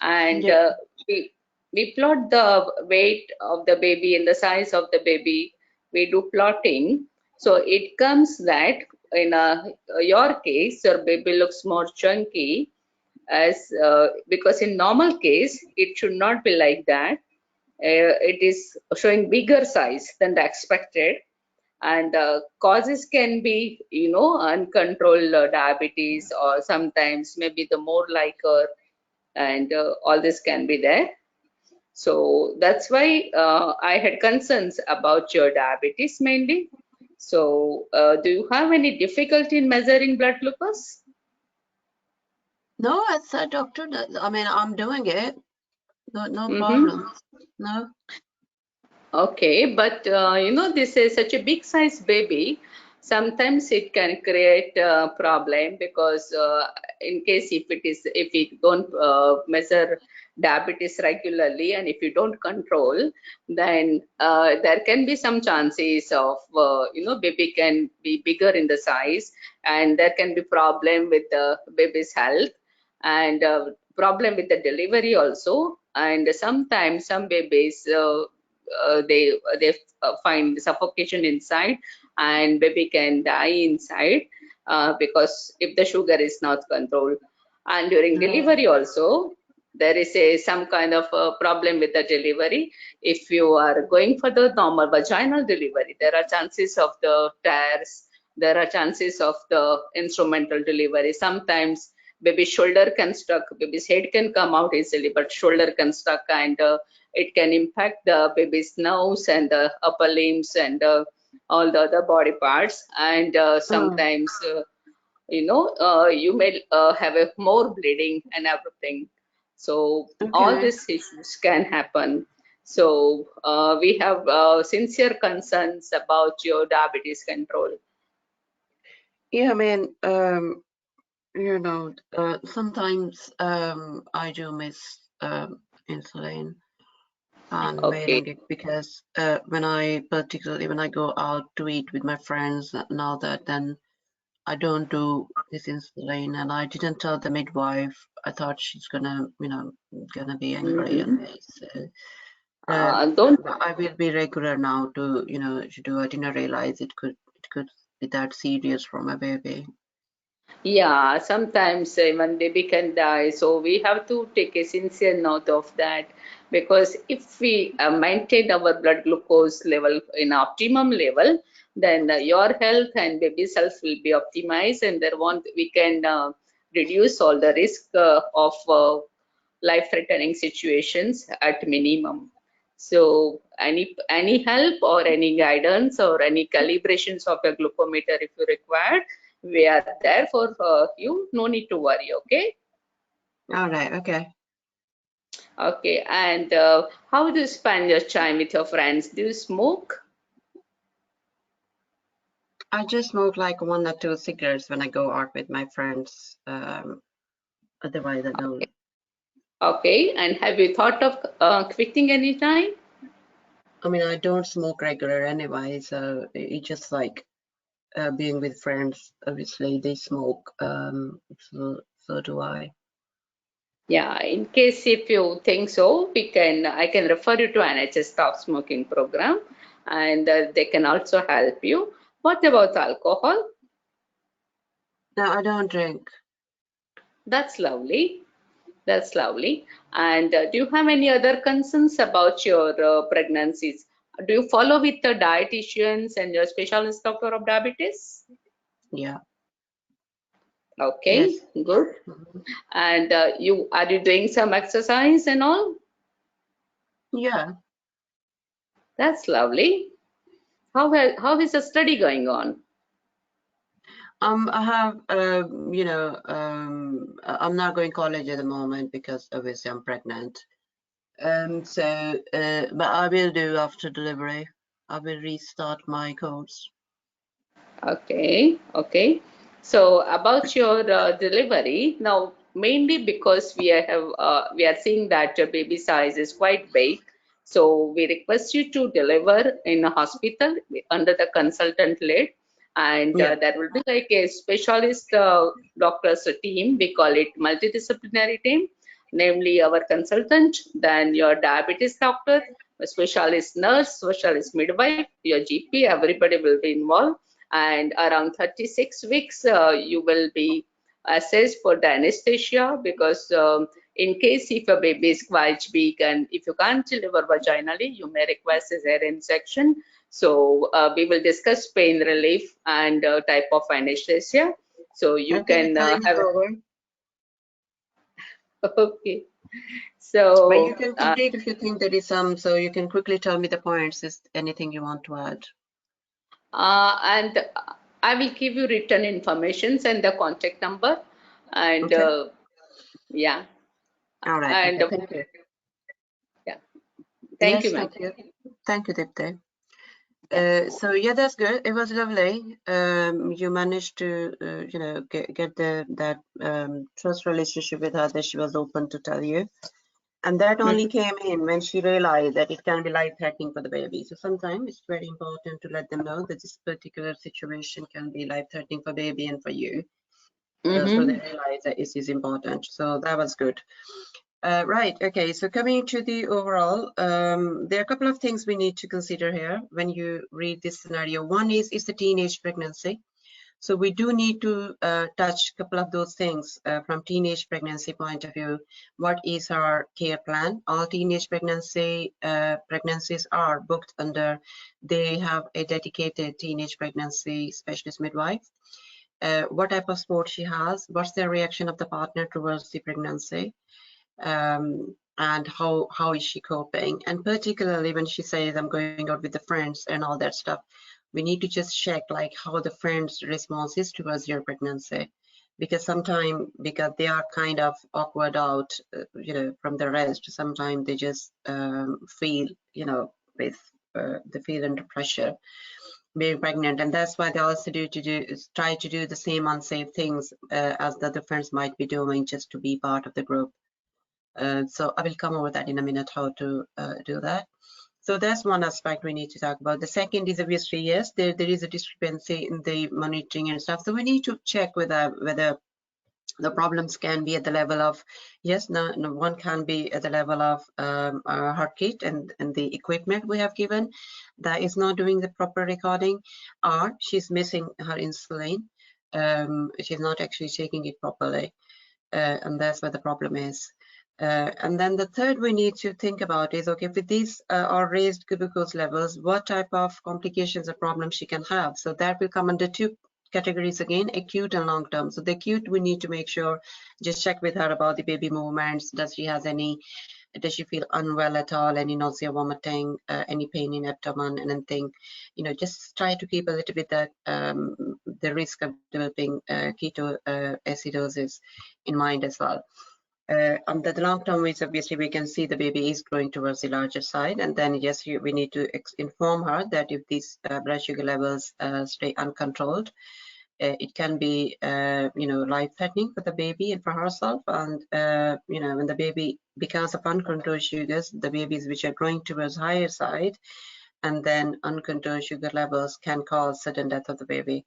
F: And
B: Yeah.
F: we plot the weight of the baby and the size of the baby. We do plotting. So it comes that in your case, your baby looks more chunky as because in normal case, it should not be like that. It is showing bigger size than the expected, and causes can be, uncontrolled diabetes, or sometimes maybe the more liquor, and all this can be there. So that's why I had concerns about your diabetes mainly. So do you have any difficulty in measuring blood glucose?
B: No, I said, doctor, I mean, I'm doing it. No
F: Mm-hmm.
B: problem. No.
F: Okay, but this is such a big size baby. Sometimes it can create a problem because in case if we don't measure diabetes regularly, and if you don't control, then there can be some chances of baby can be bigger in the size, and there can be problem with the baby's health, and problem with the delivery also. And sometimes some babies they find suffocation inside, and baby can die inside because if the sugar is not controlled. And during
B: Okay.
F: delivery also, there is some kind of a problem with the delivery. If you are going for the normal vaginal delivery, there are chances of the tears, there are chances of the instrumental delivery. Sometimes baby's shoulder can stuck, baby's head can come out easily, but shoulder can stuck, and it can impact the baby's nose and the upper limbs and all the other body parts. And
B: Oh,
F: sometimes you may have a more bleeding and everything. So all
B: okay.
F: these issues can happen. So we have sincere concerns about your diabetes control.
B: Yeah, I mean, sometimes I do miss insulin and
F: Okay.
B: mailing it because particularly when I go out to eat with my friends and all that, then I don't do this insulin, and I didn't tell the midwife. I thought she's gonna be angry at
F: Mhm.
B: me. So, uh,
F: Don't.
B: but I will be regular now to do. I didn't realize it could be that serious for my baby.
F: Yeah, sometimes even baby can die, so we have to take a sincere note of that, because if we maintain our blood glucose level in optimum level, then your health and baby's health will be optimized, and there won't we can reduce all the risk of life-threatening situations at minimum. So any help or any guidance or any calibrations of a glucometer if you require, we are there for you. No need to worry. Okay.
B: All right, okay.
F: Okay. And how do you spend your time with your friends? Do you smoke?
B: I just smoke like 1 or 2 cigarettes when I go out with my friends. Otherwise, I don't.
F: Okay. And have you thought of quitting any time?
B: I mean, I don't smoke regular anyway, so it's just like being with friends. Obviously, they smoke. So do I.
F: Yeah, in case if you think so, I can refer you to NHS Stop Smoking program, and they can also help you. What about alcohol?
B: No, I don't drink.
F: That's lovely. That's lovely. And do you have any other concerns about your pregnancies? Do you follow with the dietitians and your specialist doctor of diabetes?
B: Yeah.
F: Okay,
B: Yes.
F: good.
B: Mhm.
F: And you doing some exercise and all?
B: Yeah.
F: That's lovely. How is the study going on?
B: I have, I'm not going college at the moment because obviously I'm pregnant. But I will do after delivery. I will restart my course.
F: Okay, okay. So about your delivery now, mainly because we are seeing that your baby size is quite big, so we request you to deliver in a hospital under the consultant lead, and
B: Yeah.
F: there will be like a specialist doctors team. We call it multidisciplinary team, namely our consultant, then your diabetes doctor, a specialist nurse, specialist midwife, your GP, everybody will be involved. And around 36 weeks, you will be assessed for the anesthesia, because in case if a baby is quite big and if you can't deliver vaginally, you may require cesarean section. So we will discuss pain relief and type of anesthesia. So you
B: Okay, the
F: can
B: time is
F: have
B: over.
F: okay.
B: But you
F: So
B: can complete if you think there is some, so you can quickly tell me the points. Is anything you want to add?
F: and I will give you written informations and the contact number, and
B: Okay.
F: yeah,
B: All right.
F: and
B: Okay. Thank you.
F: yeah. Thank you,
B: Yes,
F: ma'am.
B: thank you. Thank you, Dipti.
F: Yeah.
B: So yeah, that's good. It was lovely. You managed to, get that trust relationship with her that she was open to tell you. And that only
F: Mhm.
B: came in when she realized that it can be life-threatening for the baby. So sometimes it's very important to let them know that this particular situation can be life-threatening for baby and for you. So they realize that it is important. So that was good. Right. Okay. So coming to the overall, there are a couple of things we need to consider here when you read this scenario. One is the teenage pregnancy. So we do need to touch a couple of those things from teenage pregnancy point of view. What is our care plan? All teenage pregnancies are booked under, they have a dedicated teenage pregnancy specialist midwife. What type of support she has, what's the reaction of the partner towards the pregnancy, and how is she coping, and particularly when she says I'm going out with the friends and all that stuff, we need to just check like how the friends response is towards your pregnancy, because sometimes because they are kind of awkward out from the rest, sometimes they just feel with they feel under pressure being pregnant, and that's why they also try to do the same unsafe things as the other friends might be doing just to be part of the group. So I will come over that in a minute, how to do that. So that's one aspect we need to talk about. The second is obviously, yes, there is a discrepancy in the monitoring and stuff. So we need to check whether the problems can be at the level of, yes, no, one can be at the level of heart kit and the equipment we have given that is not doing the proper recording, or she's missing her insulin. She's not actually taking it properly. And that's where the problem is. And then the third we need to think about is, okay, with these or raised glucose levels, what type of complications or problems she can have. So that will come under two categories again, acute and long term. So the acute, we need to make sure, just check with her about the baby movements. Does she feel unwell at all, any nausea, vomiting, any pain in abdomen, anything, just try to keep a little bit that the risk of developing ketoacidosis in mind as well. On the long term is obviously we can see the baby is growing towards the larger side, and then yes, we need to inform her that if these blood sugar levels stay uncontrolled, it can be life-threatening for the baby and for herself. And when the baby, because of uncontrolled sugars, the babies which are growing towards higher side, and then uncontrolled sugar levels can cause sudden death of the baby.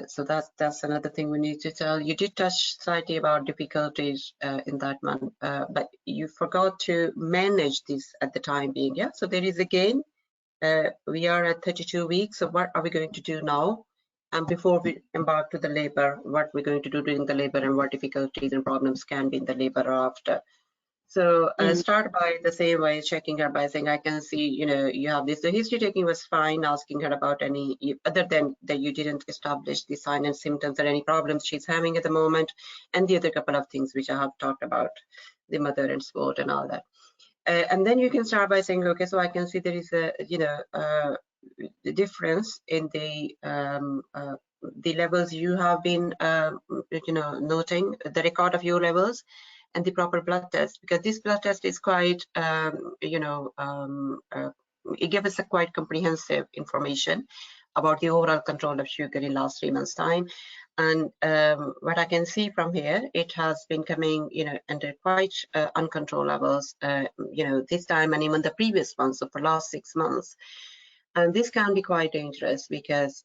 B: So that's another thing we need to tell. You did touch slightly about difficulties in that one, but you forgot to manage this at the time being. Yeah. So there is again, we are at 32 weeks. So what are we going to do now? And before we embark to the labor, what we're going to do during the labor and what difficulties and problems can be in the labor or after. So start by the same way, checking her by saying, I can see, you have this. The history taking was fine, asking her about any, other than that you didn't establish the sign and symptoms or any problems she's having at the moment. And the other couple of things which I have talked about, the mother and sport and all that. And then you can start by saying, okay, so I can see there is a, the difference in the levels you have been, noting, the record of your levels and the proper blood test, because this blood test is quite, it gives us a quite comprehensive information about the overall control of sugar in last 3 months time. And what I can see from here, it has been coming, under quite uncontrolled levels, this time and even the previous ones, so for last 6 months. And this can be quite dangerous because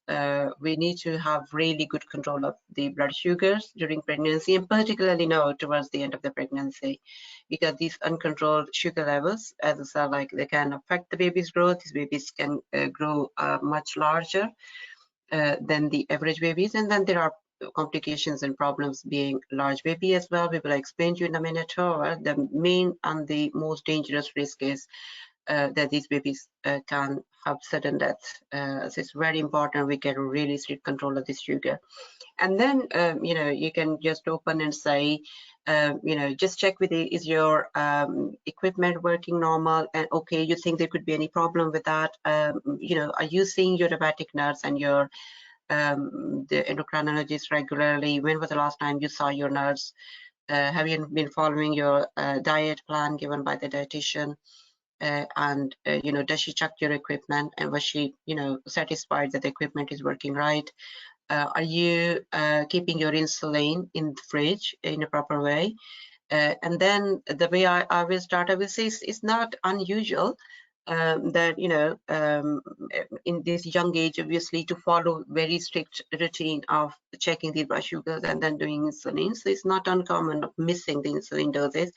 B: we need to have really good control of the blood sugars during pregnancy, and particularly now towards the end of the pregnancy, because these uncontrolled sugar levels, as I said, like they can affect the baby's growth. These babies can grow much larger than the average babies, and then there are complications and problems being large baby as well. We will explain to you in a minute. However, the main and the most dangerous risk is that these babies can have sudden death. So it's very important we get really strict control of this sugar. And then, you can just open and say, just check with it, is your equipment working normal? And okay, you think there could be any problem with that? Are you seeing your diabetic nurse and your the endocrinologist regularly? When was the last time you saw your nurse? Have you been following your diet plan given by the dietitian? Does she check your equipment, and was she satisfied that the equipment is working right? Are you keeping your insulin in the fridge in a proper way? And then the way I will start, I will say it's not unusual that in this young age, obviously, to follow very strict routine of checking the blood sugars and then doing insulin. So it's not uncommon of missing the insulin doses,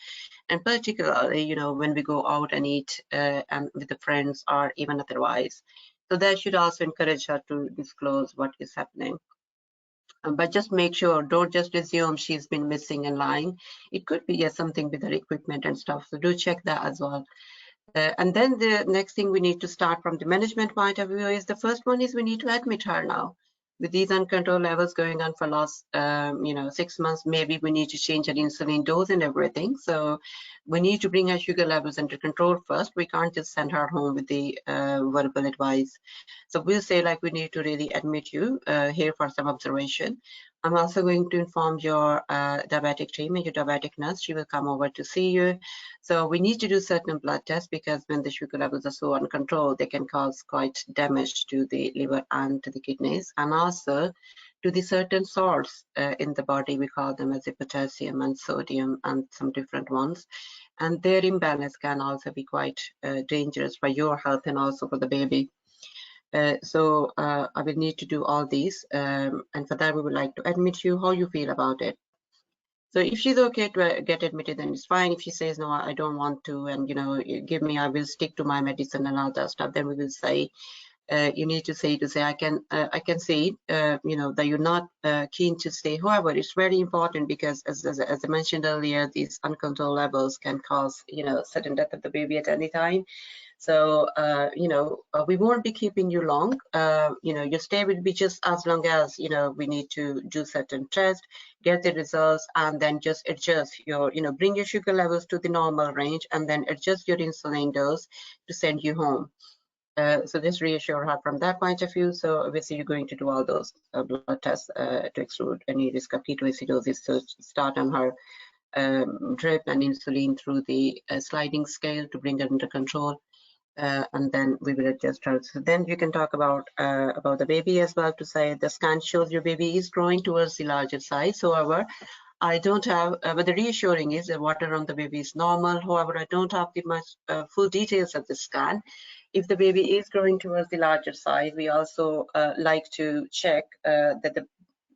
B: and particularly when we go out and eat and with the friends or even otherwise. So that should also encourage her to disclose what is happening. But just make sure, don't just assume she's been missing and lying. It could be something with her equipment and stuff, so do check that as well. And then the next thing we need to start from the management point of view is, the first one is we need to admit her now. With these uncontrolled levels going on for last 6 months, maybe we need to change her insulin dose and everything. So we need to bring her sugar levels under control first. We can't just send her home with the verbal advice. So we'll say, like, we need to really admit you here for some observation. I'm also going to inform your diabetic team and your diabetic nurse. She will come over to see you. So we need to do certain blood tests, because when the sugar levels are so uncontrolled, they can cause quite damage to the liver and to the kidneys, and also to the certain salts in the body. We call them as the potassium and sodium and some different ones. And their imbalance can also be quite dangerous for your health and also for the baby. So I will need to do all these, and for that we would like to admit you. How you feel about it? So if she's okay to get admitted, then it's fine. If she says no, I don't want to, and give me, I will stick to my medicine and all that stuff, then we will say you need to say I can see that you're not keen to stay. However, it's very important, because as I mentioned earlier, these uncontrolled levels can cause sudden death of the baby at any time. So, we won't be keeping you long. Your stay will be just as long as, we need to do certain tests, get the results, and then just adjust your, bring your sugar levels to the normal range, and then adjust your insulin dose to send you home. So just reassure her from that point of view. So obviously you're going to do all those blood tests to exclude any risk of ketoacidosis. So start on her drip and insulin through the sliding scale to bring it under control. And then we will adjust her. So then you can talk about the baby as well, to say the scan shows your baby is growing towards the larger size. However, I don't have, but the reassuring is the water on the baby is normal. However, I don't have the much full details of the scan. If the baby is growing towards the larger size, we also like to check that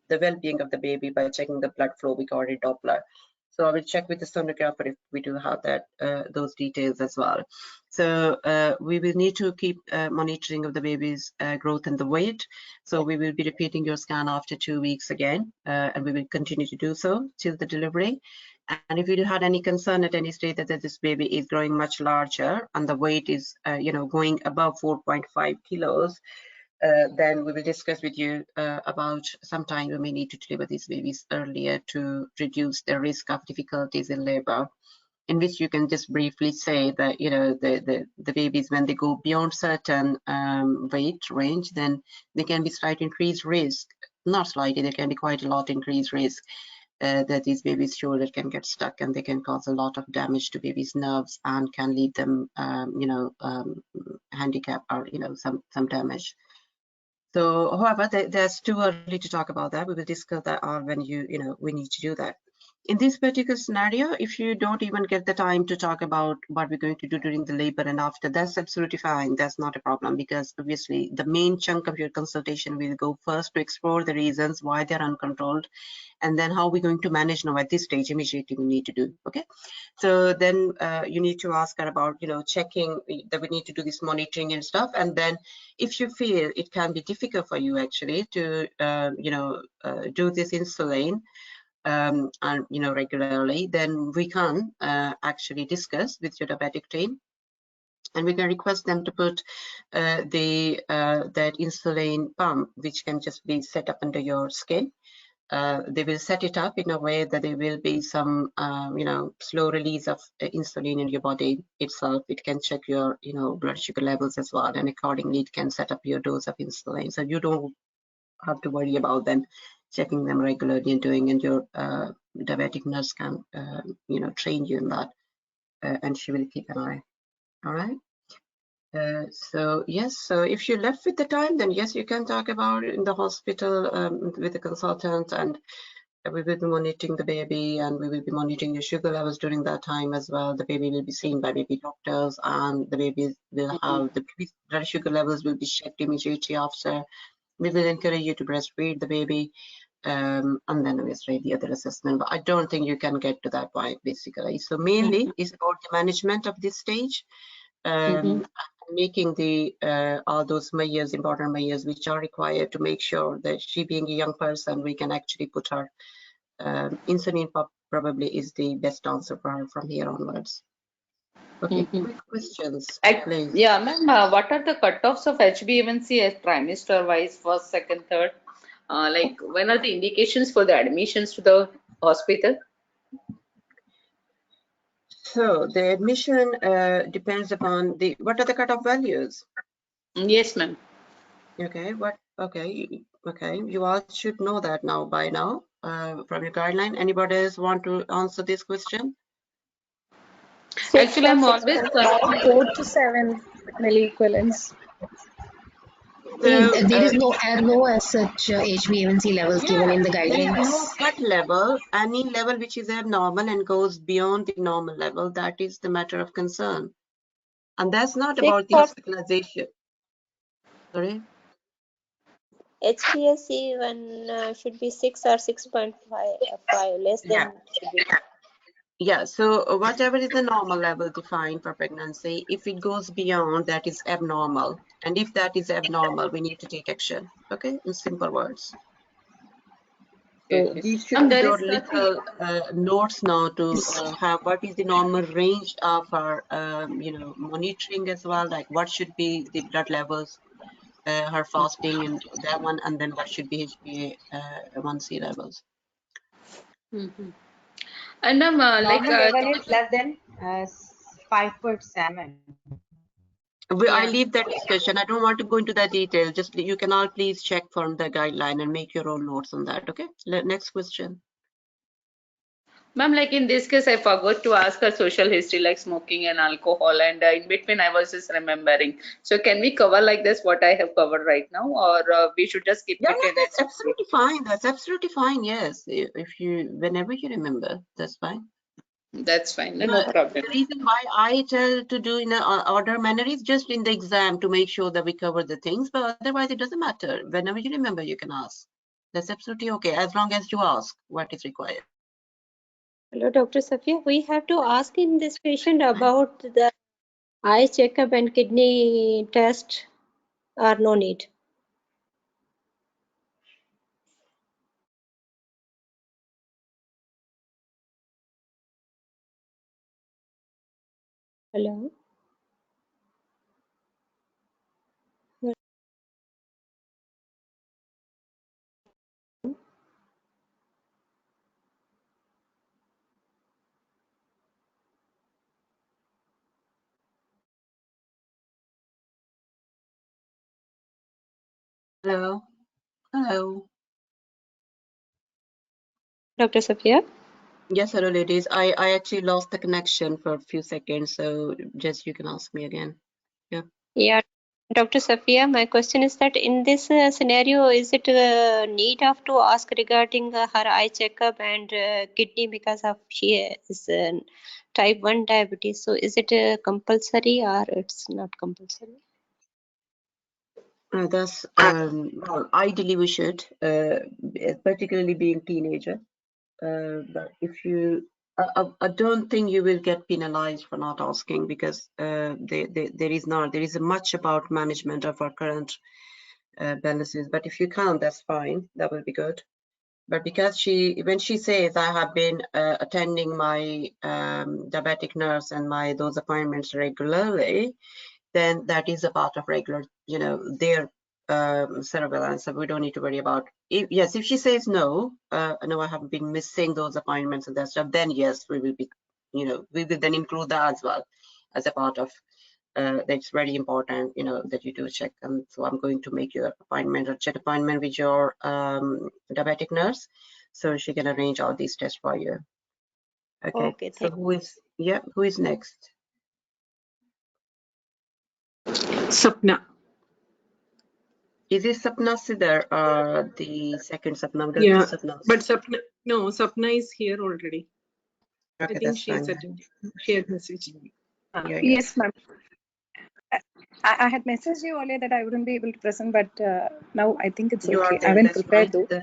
B: the well-being of the baby by checking the blood flow. We call it Doppler. So I will check with the sonographer if we do have that those details as well. So we will need to keep monitoring of the baby's growth and the weight. So we will be repeating your scan after 2 weeks again, and we will continue to do so till the delivery. And if you had any concern at any stage that this baby is growing much larger and the weight is, going above 4.5 kilos, then we will discuss with you about sometime we may need to deliver these babies earlier to reduce the risk of difficulties in labor, in which you can just briefly say that the babies, when they go beyond certain weight range, then they can be slight increased risk, not slightly, there can be quite a lot increased risk that these babies' shoulders can get stuck, and they can cause a lot of damage to babies' nerves and can lead them handicap or some damage. So, however, that's too early to talk about that. We will discuss that when we need to do that. In this particular scenario, if you don't even get the time to talk about what we're going to do during the labor and after, that's absolutely fine. That's not a problem, because obviously the main chunk of your consultation will go first to explore the reasons why they're uncontrolled, and then how we're going to manage now at this stage immediately we need to do. Okay, so then you need to ask her about, you know, checking that we need to do this monitoring and stuff. And then if you feel it can be difficult for you actually to do this insulin and regularly, then we can actually discuss with your diabetic team, and we can request them to put that insulin pump, which can just be set up under your skin. They will set it up in a way that there will be some slow release of insulin in your body itself. It can check your blood sugar levels as well, and accordingly it can set up your dose of insulin, so you don't have to worry about them checking them regularly and doing, and your diabetic nurse can train you in that, and she will keep an eye. All right. So yes, so if you're left with the time, then yes, you can talk about it in the hospital with the consultant, and we will be monitoring the baby, and we will be monitoring your sugar levels during that time as well. The baby will be seen by baby doctors, and the baby will have the baby's blood sugar levels will be checked immediately after. We will encourage you to breastfeed the baby, and then obviously the other assessment. But I don't think you can get to that point basically. So mainly it's about the management of this stage, making the all those measures, important measures which are required to make sure that she, being a young person, we can actually put her insulin pump probably is the best answer for her from here onwards. Okay, quick questions, please.
F: Yeah, ma'am, what are the cutoffs of HbA1c as trimester wise, first, second, third? Like, when are the indications for the admissions to the hospital?
B: So the admission depends upon the, what are the cutoff values?
F: Yes, ma'am.
B: Okay, okay, you all should know that now by now from your guideline. Anybody else want to answer this question?
F: Actually, I'm always
D: 4 to 7 milliequivalents.
B: So,
G: there is no as such HbA1c levels given in the
B: there
G: guidelines.
B: is no cut level. Any level which is abnormal and goes beyond the normal level, that is the matter of concern. And that's not about the hospitalization. Sorry?
E: HbA1c should be 6 or 6.5, less than should be.
B: Yeah, so whatever is the normal level defined for pregnancy, if it goes beyond, that is abnormal. And if that is abnormal, we need to take action. Okay, in simple words. So these should be your little notes now to have what is the normal range of our, monitoring as well, like what should be the blood levels, her fasting and that one, and then what should be HbA1c levels.
F: And ma'am,
H: Normal level is less than 5.7.
B: I leave that discussion. I don't want to go into that detail. Just you can all please check from the guideline and make your own notes on that. Okay. Next question.
F: ma'am, like in this case, I forgot to ask her social history like smoking and alcohol, and in between I was just remembering. So can we cover like this what I have covered right now, or we should just keep
B: Yeah,
F: it?
B: that's absolutely fine. That's absolutely fine. Yes, if you whenever you remember, that's fine.
F: That's fine. No problem.
B: The reason why I tell to do in an order manner is just in the exam to make sure that we cover the things, but otherwise it doesn't matter. Whenever you remember, you can ask. That's absolutely okay, as long as you ask what is required.
E: Hello, Dr. Safia. We have to ask in this patient about the eye checkup and kidney test, or no need? Hello.
B: Hello. Hello.
E: Dr. Safia?
B: Yes, hello, ladies. I actually lost the connection for a few seconds, so just you can ask me again. Yeah.
E: Yeah. Dr. Safia, my question is that in this scenario, is it need of to ask regarding her eye checkup and kidney because of she is type 1 diabetes? So is it compulsory or it's not compulsory?
B: That's well, ideally we should, particularly being teenager. But if you, I don't think you will get penalized for not asking, because there is much about management of our current balances. But if you can't, that's fine. That will be good. But because when she says I have been attending my diabetic nurse and those appointments regularly, then that is a part of regular, their surveillance. So we don't need to worry about. Yes, if she says no, no, I have been missing those appointments and that stuff, then yes, we will be, we will then include that as well as a part of. That's very important, that you do check. And so I'm going to make your appointment or check appointment with your diabetic nurse, so she can arrange all these tests for you. Okay. So who is next?
I: Sapna.
B: Is it Sapna Sidar or the second Sapna? Because
I: Yeah,
B: two Sapnas.
I: but Sapna is here already.
B: Okay,
I: I think
B: that's
I: she has
B: fine.
I: attended. She had messaged me.
B: Yeah.
D: Yes, ma'am. I had messaged you earlier that I wouldn't be able to present, but now I think it's
B: You
D: okay.
B: are
D: I
B: there.
D: haven't
B: That's
D: prepared
B: fine.
D: though.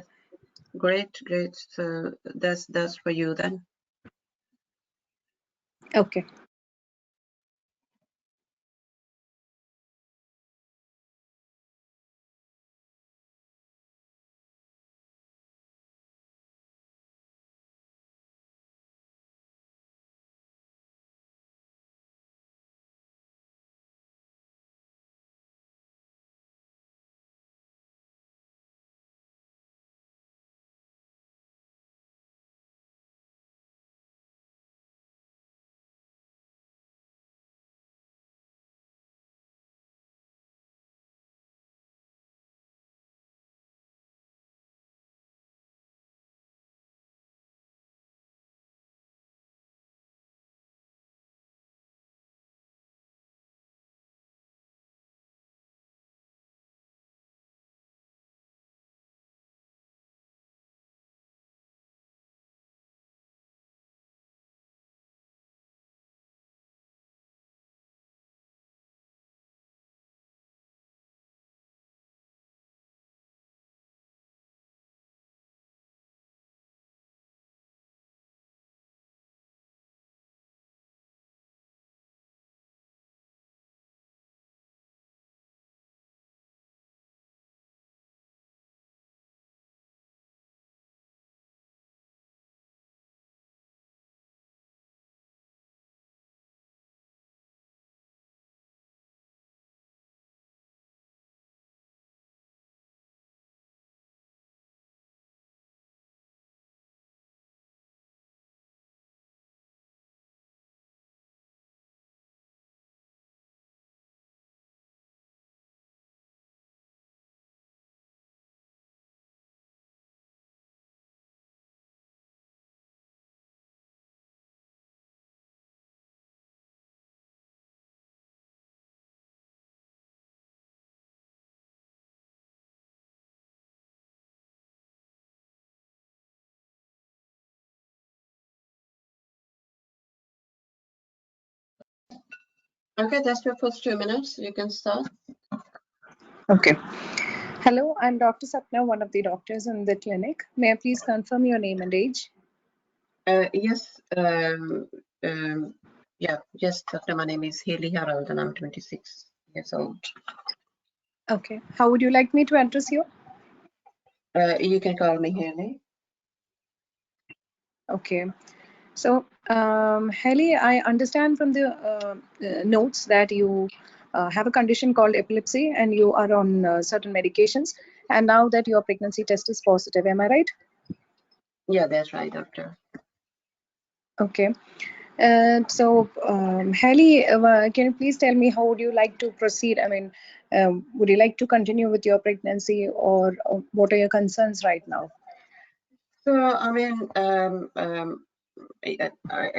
B: Great. So that's for you then.
D: Okay.
B: Okay, that's your first 2 minutes. You can start.
D: Okay. Hello, I'm Dr. Sapna, one of the doctors in the clinic. May I please confirm your name and age?
B: Yes. Yes, Dr. My name is Haley Harold and I'm 26 years old.
D: Okay. How would you like me to address you?
B: You can call me Haley.
D: Okay. So, Haley, I understand from the notes that you have a condition called epilepsy and you are on certain medications, and now that your pregnancy test is positive. Am I right?
B: Yeah, that's right, doctor.
D: Okay. So, Haley, can you please tell me how would you like to proceed? I mean, would you like to continue with your pregnancy, or what are your concerns right now?
B: So, I mean, I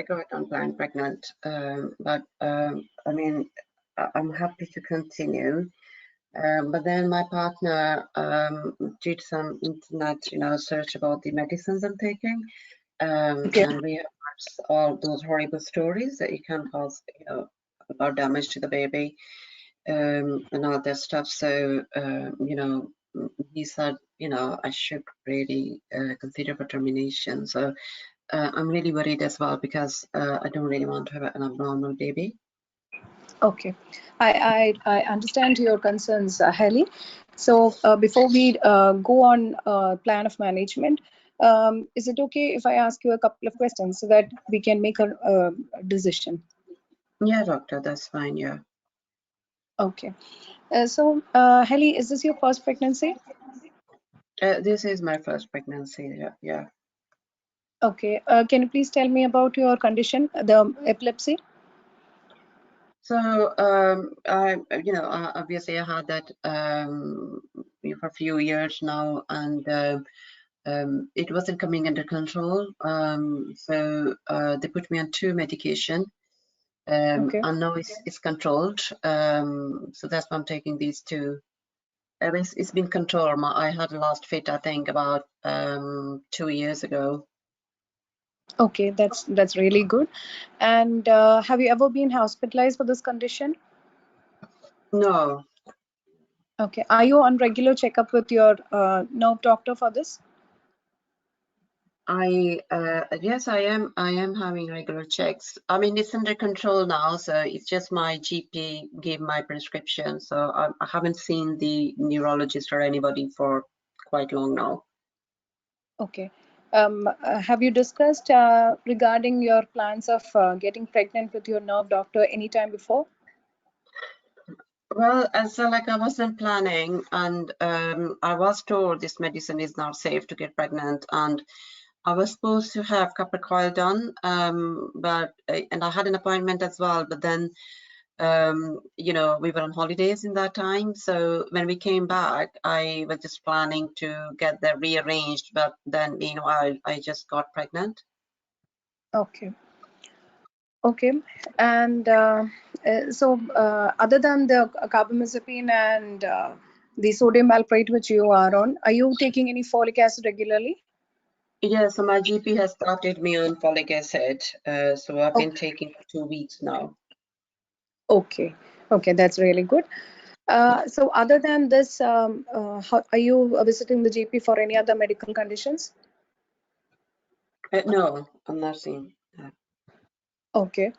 B: got unplanned pregnant, but I mean, I'm happy to continue. But then my partner did some internet, search about the medicines I'm taking,
D: Okay.
B: and we have heard all those horrible stories that it can cause, about damage to the baby, and all that stuff. So, he said, I should really consider for termination. So I'm really worried as well because I don't really want to have an abnormal baby.
D: Okay, I understand your concerns, Haley. So before we go on plan of management, is it okay if I ask you a couple of questions so that we can make a decision?
B: Yeah, doctor, that's fine. Yeah.
D: Okay. So Haley, is this your first pregnancy?
B: This is my first pregnancy. Yeah. Yeah.
D: Okay. Can you please tell me about your condition, the epilepsy?
B: So, obviously I had that for a few years now, and it wasn't coming under control. So they put me on 2 medication,
D: Okay.
B: and now it's controlled. So that's why I'm taking these 2. It's been controlled. I had last fit, I think, about 2 years ago.
D: Okay, that's really good. And have you ever been hospitalized for this condition?
B: No,
D: Okay. Are you on regular checkup with your nerve doctor for this?
B: yes, I am. I am having regular checks. I mean, it's under control now, so it's just my GP gave my prescription. So I haven't seen the neurologist or anybody for quite long now.
D: Okay. Have you discussed regarding your plans of getting pregnant with your nerve doctor anytime before?
B: Well, so like I wasn't planning, and I was told this medicine is not safe to get pregnant, and I was supposed to have copper coil done, but and I had an appointment as well, but then we were on holidays in that time. So when we came back, I was just planning to get that rearranged, but then meanwhile, I just got pregnant.
D: Okay. Okay. And so other than the carbamazepine and the sodium valproate which you are on, are you taking any folic acid regularly?
B: Yeah, so my GP has started me on folic acid. So I've been
D: Okay.
B: taking for 2 weeks now.
D: Okay. Okay, that's really good. So other than this, are you visiting the GP for any other medical conditions?
B: No, I'm not seeing.
D: Okay.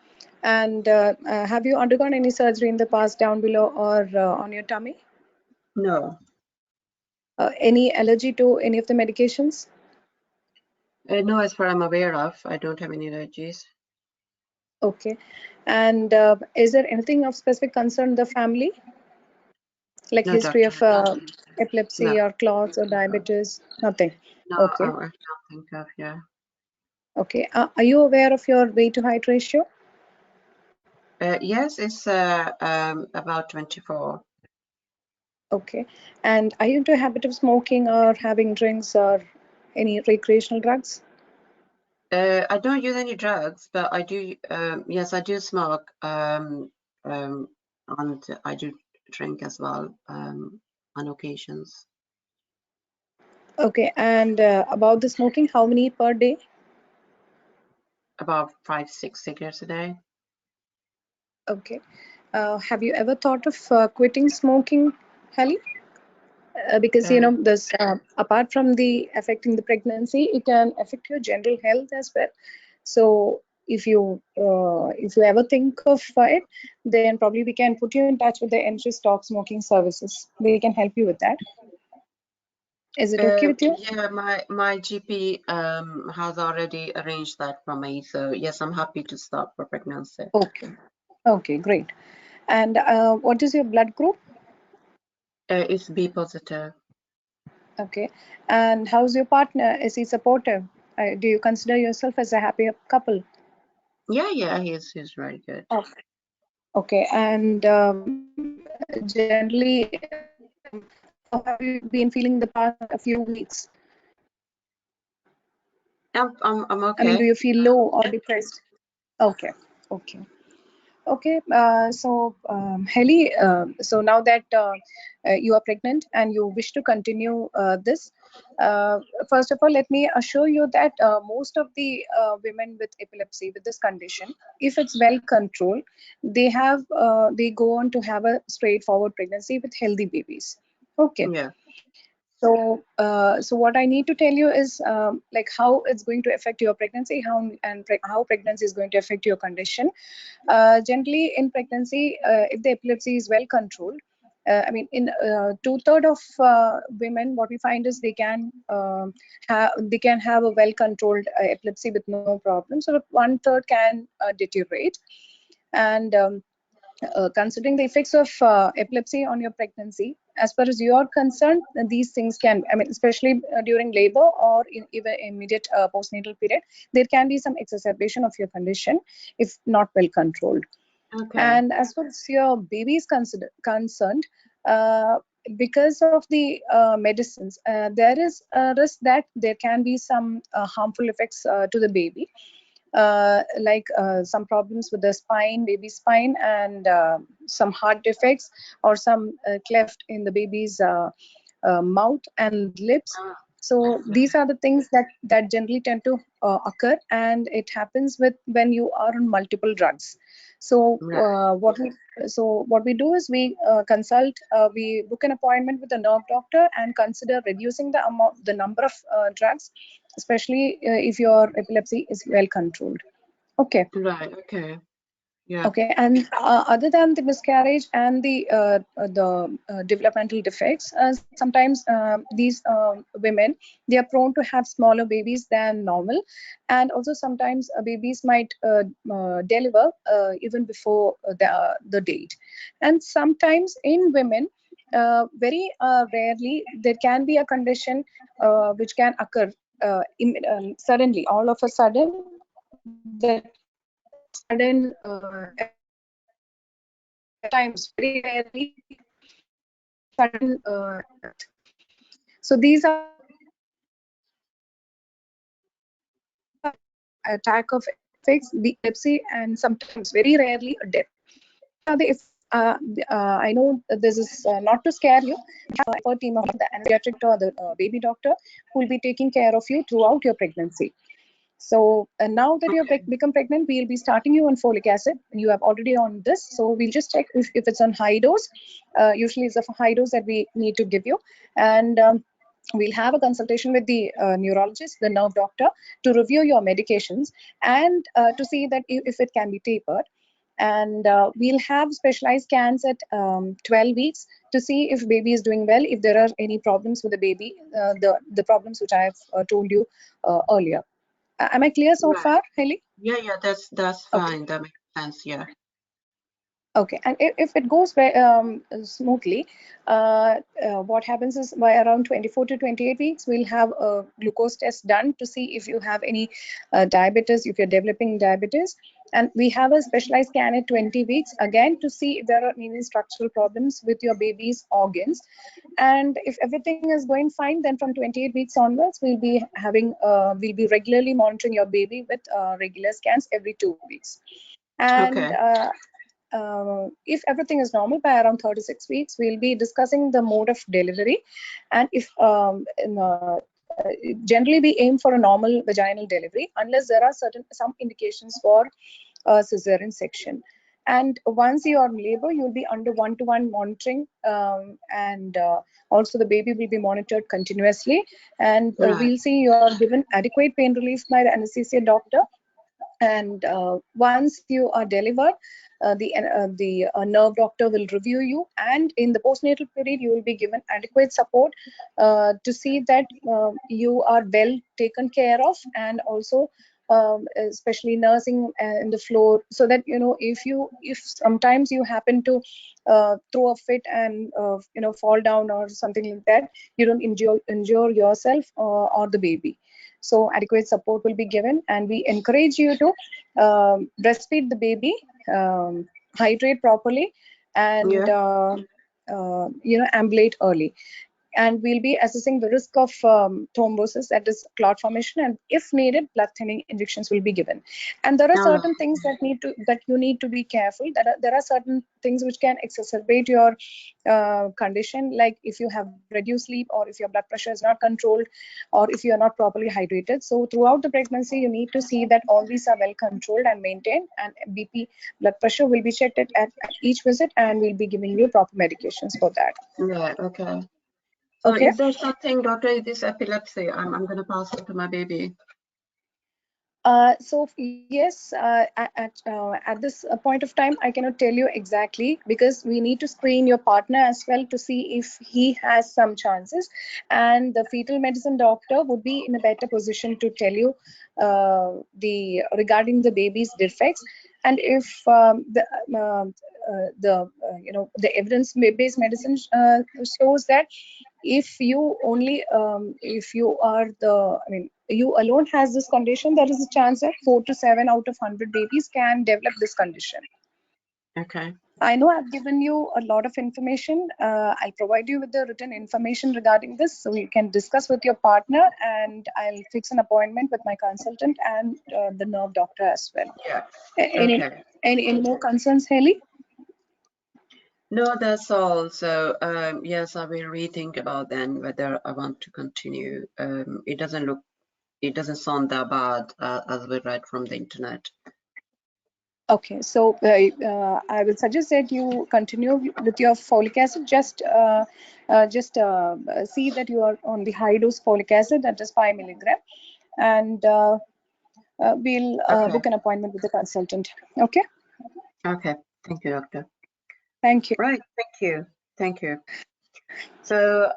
D: And have you undergone any surgery in the past down below or on your tummy?
B: No,
D: Any allergy to any of the medications?
B: no, as far I'm aware of, I don't have any allergies.
D: Okay. And is there anything of specific concern in the family, like
B: No,
D: history
B: doctor,
D: of
B: no,
D: epilepsy or clots or diabetes? Nothing.
B: no, I
D: Okay.
B: don't think of, yeah.
D: Okay. Are you aware of your weight to height ratio?
B: Yes, it's about 24.
D: Okay. And are you into a habit of smoking or having drinks or any recreational drugs?
B: I don't use any drugs, but I do, yes, I do smoke, and I do drink as well, on occasions.
D: Okay. And about the smoking, how many per day?
B: About 5, 6 cigarettes a day.
D: Okay. Have you ever thought of quitting smoking, Hallie? Because this apart from the affecting the pregnancy, it can affect your general health as well. So if you ever think of it, then probably we can put you in touch with the Entry Stop Smoking Services. We can help you with that. Is it okay with you?
B: Yeah, my GP has already arranged that for me. So yes, I'm happy to stop for pregnancy.
D: Okay. Okay, great. And what is your blood group?
B: It's B positive.
D: Okay. And how's your partner? Is he supportive? Do you consider yourself as a happy couple?
B: Yeah, he's very good.
D: Okay. Okay. And generally, how have you been feeling the past few weeks?
B: I'm
D: I mean, do
B: okay.
D: you feel low or depressed? Okay. Okay. Okay, so Heli, so now that you are pregnant and you wish to continue this, uh, first of all, let me assure you that most of the women with epilepsy, with this condition, if it's well controlled, they go on to have a straightforward pregnancy with healthy babies. Okay.
B: Yeah.
D: So, so what I need to tell you is like how it's going to affect your pregnancy, how pregnancy is going to affect your condition. Generally, in pregnancy, if the epilepsy is well controlled, I mean, in two-thirds of women, what we find is they can have a well-controlled epilepsy with no problem. So one-third can deteriorate, and considering the effects of epilepsy on your pregnancy, as far as you are concerned, these things can, I mean, especially during labor or in even immediate postnatal period, there can be some exacerbation of your condition if not well controlled.
B: Okay.
D: And as far as your baby is concerned, uh, because of the medicines, there is a risk that there can be some harmful effects to the baby, like some problems with the spine, baby spine, and some heart defects or some cleft in the baby's mouth and lips.
B: Ah,
D: So
B: okay.
D: these are the things that generally tend to occur, and it happens when you are on multiple drugs. So
B: Right.
D: what we do is we book an appointment with a nerve doctor and consider reducing the number of drugs, especially if your epilepsy is well controlled. Okay.
B: Right. Okay. Yeah.
D: Okay, and other than the miscarriage and the developmental defects, sometimes these women, they are prone to have smaller babies than normal, and also sometimes babies might deliver even before the date, and sometimes in women, very rarely there can be a condition which can occur suddenly, all of a sudden, that sudden epilepsy, and at times very rarely sudden death. So these are the attack of effects, the epilepsy, and sometimes very rarely a death. These are the effects. I know this is not to scare you. We have an expert team of the anesthesiatric or the baby doctor who will be taking care of you throughout your pregnancy. So now that you've
B: Okay.
D: become pregnant, we'll be starting you on folic acid. You have already on this, so we'll just check if it's on high dose. Usually it's a high dose that we need to give you, and we'll have a consultation with the neurologist, the nerve doctor, to review your medications and to see that if it can be tapered. And we'll have specialized scans at 12 weeks to see if baby is doing well, if there are any problems with the baby, the problems which I have told you earlier. Am I clear so
B: Right.
D: far, Haley?
B: Yeah. Yeah. That's
D: Okay.
B: fine. That makes sense. Yeah.
D: Okay, and if it goes very smoothly, what happens is by around 24 to 28 weeks, we'll have a glucose test done to see if you have any diabetes, if you're developing diabetes. And we have a specialized scan at 20 weeks, again, to see if there are any structural problems with your baby's organs. And if everything is going fine, then from 28 weeks onwards, we'll be regularly monitoring your baby with regular scans every 2 weeks. And
B: Okay.
D: if everything is normal, by around 36 weeks, we'll be discussing the mode of delivery. And if generally we aim for a normal vaginal delivery, unless there are some indications for cesarean section. And once you are in labor, you'll be under one-to-one monitoring, and also the baby will be monitored continuously. And
B: Right.
D: we'll see you are given adequate pain relief by the anesthesia doctor. And once you are delivered, the nerve doctor will review you, and in the postnatal period you will be given adequate support to see that you are well taken care of, and also especially nursing in the floor, so that if sometimes you happen to throw a fit and fall down or something like that, you don't injure yourself or the baby. So adequate support will be given, and we encourage you to breastfeed the baby, hydrate properly, and
B: Yeah.
D: ambulate early. and we'll be assessing the risk of thrombosis, that is clot formation, and if needed, blood thinning injections will be given. And there are certain things that you need to be careful. There are certain things which can exacerbate your condition, like if you have reduced sleep, or if your blood pressure is not controlled, or if you are not properly hydrated. So throughout the pregnancy, you need to see that all these are well controlled and maintained, and BP, blood pressure, will be checked at each visit, and we'll be giving you proper medications for that.
B: Yeah, okay. So
D: Okay.
B: is there something, doctor, is this epilepsy? I'm going to pass it to my baby.
D: So yes, at this point of time, I cannot tell you exactly, because we need to screen your partner as well to see if he has some chances, and the fetal medicine doctor would be in a better position to tell you regarding the baby's defects, and if the evidence-based medicine shows that if you only if you are you alone has this condition, there is a chance that 4 to 7 out of 100 babies can develop this condition.
B: Okay.
D: I know I've given you a lot of information. I'll provide you with the written information regarding this, so you can discuss with your partner, and I'll fix an appointment with my consultant and the nerve doctor as well.
B: Yeah.
D: Okay. Any more concerns, Haley?
B: No, that's all. So yes, I will rethink about then whether I want to continue. It doesn't sound that bad as we read from the internet.
D: Okay, so I will suggest that you continue with your folic acid. Just see that you are on the high dose folic acid, that is 5 milligram, and we'll book an appointment with the consultant. Okay.
B: Okay. Thank you, doctor.
D: Thank you.
B: Right. Thank you. So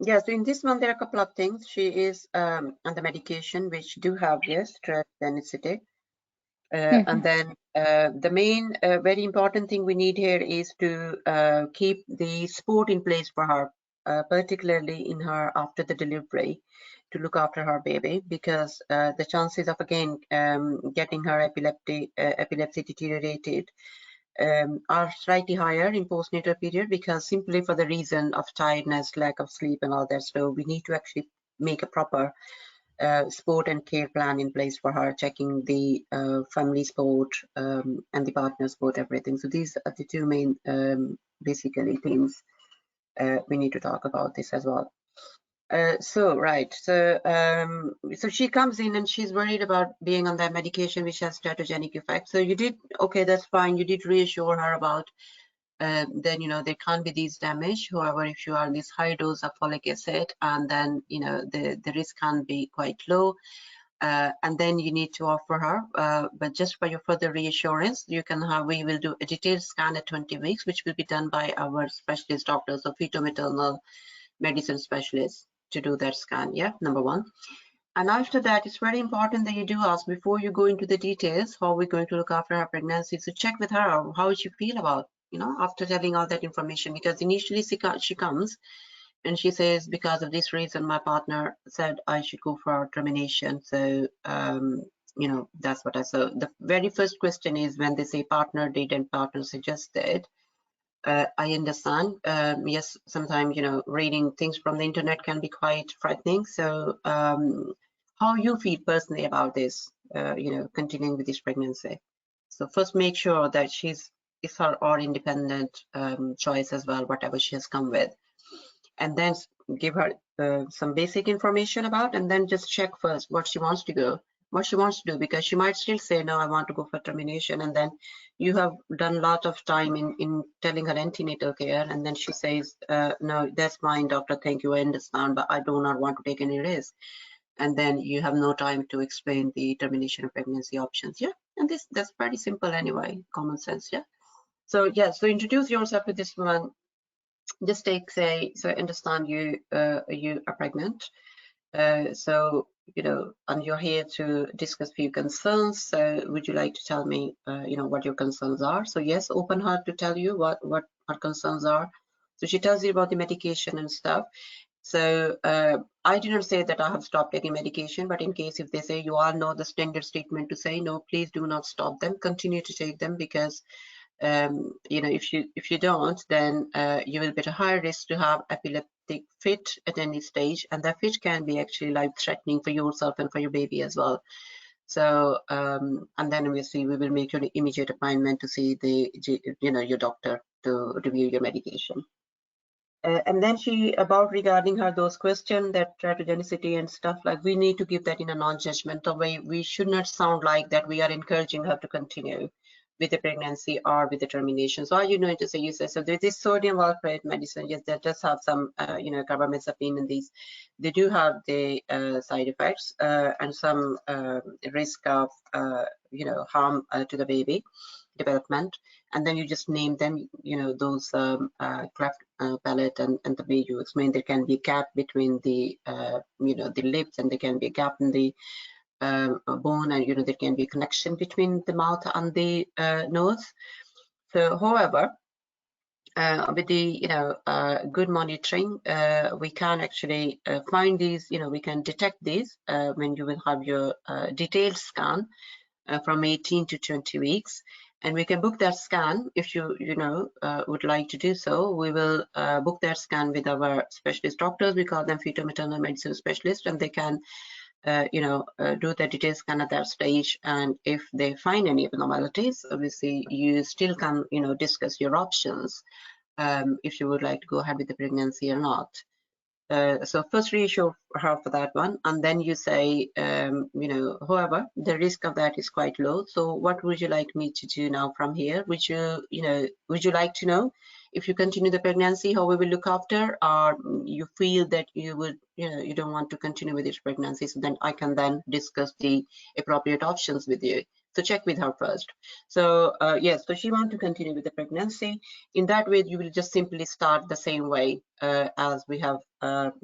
B: yeah, so in this one there are a couple of things. She is on the medication which do have, yes, stress density. And then the main very important thing we need here is to keep the support in place for her, particularly in her after the delivery, to look after her baby, because the chances of again getting her epilepsy deteriorated are slightly higher in postnatal period, because simply for the reason of tiredness, lack of sleep and all that. So we need to actually make a proper support and care plan in place for her, checking the family support and the partner support, everything. So these are the two main basically things we need to talk about this as well. So she comes in and she's worried about being on that medication which has teratogenic effect. So you did, okay, that's fine, you did reassure her about then there can't be these damage. However, if you are in this high dose of folic acid, and then the risk can be quite low, and then you need to offer her, but just for your further reassurance, we will do a detailed scan at 20 weeks, which will be done by our specialist doctors, so fetal-maternal medicine specialists, to do that scan. Yeah, number one. And after that, it's very important that you do ask, before you go into the details, how we're going to look after her pregnancy. So check with her how she feel about, after telling all that information, because initially she comes and she says, because of this reason, my partner said I should go for termination. So, that's what I saw. The very first question is when they say partner did and partner suggested. I understand. Yes, sometimes, reading things from the internet can be quite frightening. So how you feel personally about this, continuing with this pregnancy? So first make sure that it's her independent choice as well, whatever she has come with. And then give her some basic information about, and then just check first what she wants to do, because she might still say, no, I want to go for termination. And then you have done a lot of time in telling her antenatal care, and then she says, no, that's fine, doctor, thank you, I understand, but I do not want to take any risk. And then you have no time to explain the termination of pregnancy options. Yeah, and that's pretty simple anyway, common sense. Yeah. So yeah, so introduce yourself with this one. Just take, say, so I understand you are pregnant, so and you're here to discuss few concerns. So would you like to tell me what your concerns are? So yes, open heart to tell you what her concerns are. So she tells you about the medication and stuff. So I didn't say that I have stopped taking medication, but in case if they say, you all know the standard statement to say, no, please do not stop them, continue to take them, because if you don't, then you will be at a higher risk to have fit at any stage, and that fit can be actually life-threatening for yourself and for your baby as well. So, and then obviously we will make your immediate appointment to see your doctor to review your medication. And then regarding her those questions, that teratogenicity and stuff, like, we need to give that in a non-judgmental way. We should not sound like that we are encouraging her to continue with the pregnancy or with the termination. So are you going to say, you say, so there is sodium valproate medicine, yes, that does have some, carbamazepine in these. They do have the side effects and some risk of, harm to the baby development. And then you just name them, those cleft palate and the way you explain, there can be a gap between the, the lips, and there can be a gap in the bone, and there can be a connection between the mouth and the nose. So, however, with the good monitoring, we can actually find these. We can detect these when you will have your detailed scan from 18 to 20 weeks. And we can book that scan if you would like to do so. We will book that scan with our specialist doctors. We call them fetal-maternal medicine specialists, and they can do the detailed scan at that stage. And if they find any abnormalities, obviously you still can discuss your options if you would like to go ahead with the pregnancy or not. So first reassure her for that one, and then you say, however, the risk of that is quite low. So what would you like me to do now from here? Would you like to know if you continue the pregnancy, how we will look after, or you feel that you would, you don't want to continue with this pregnancy? So then I can then discuss the appropriate options with you. So check with her first. So yes, so she wants to continue with the pregnancy. In that way, you will just simply start the same way as we have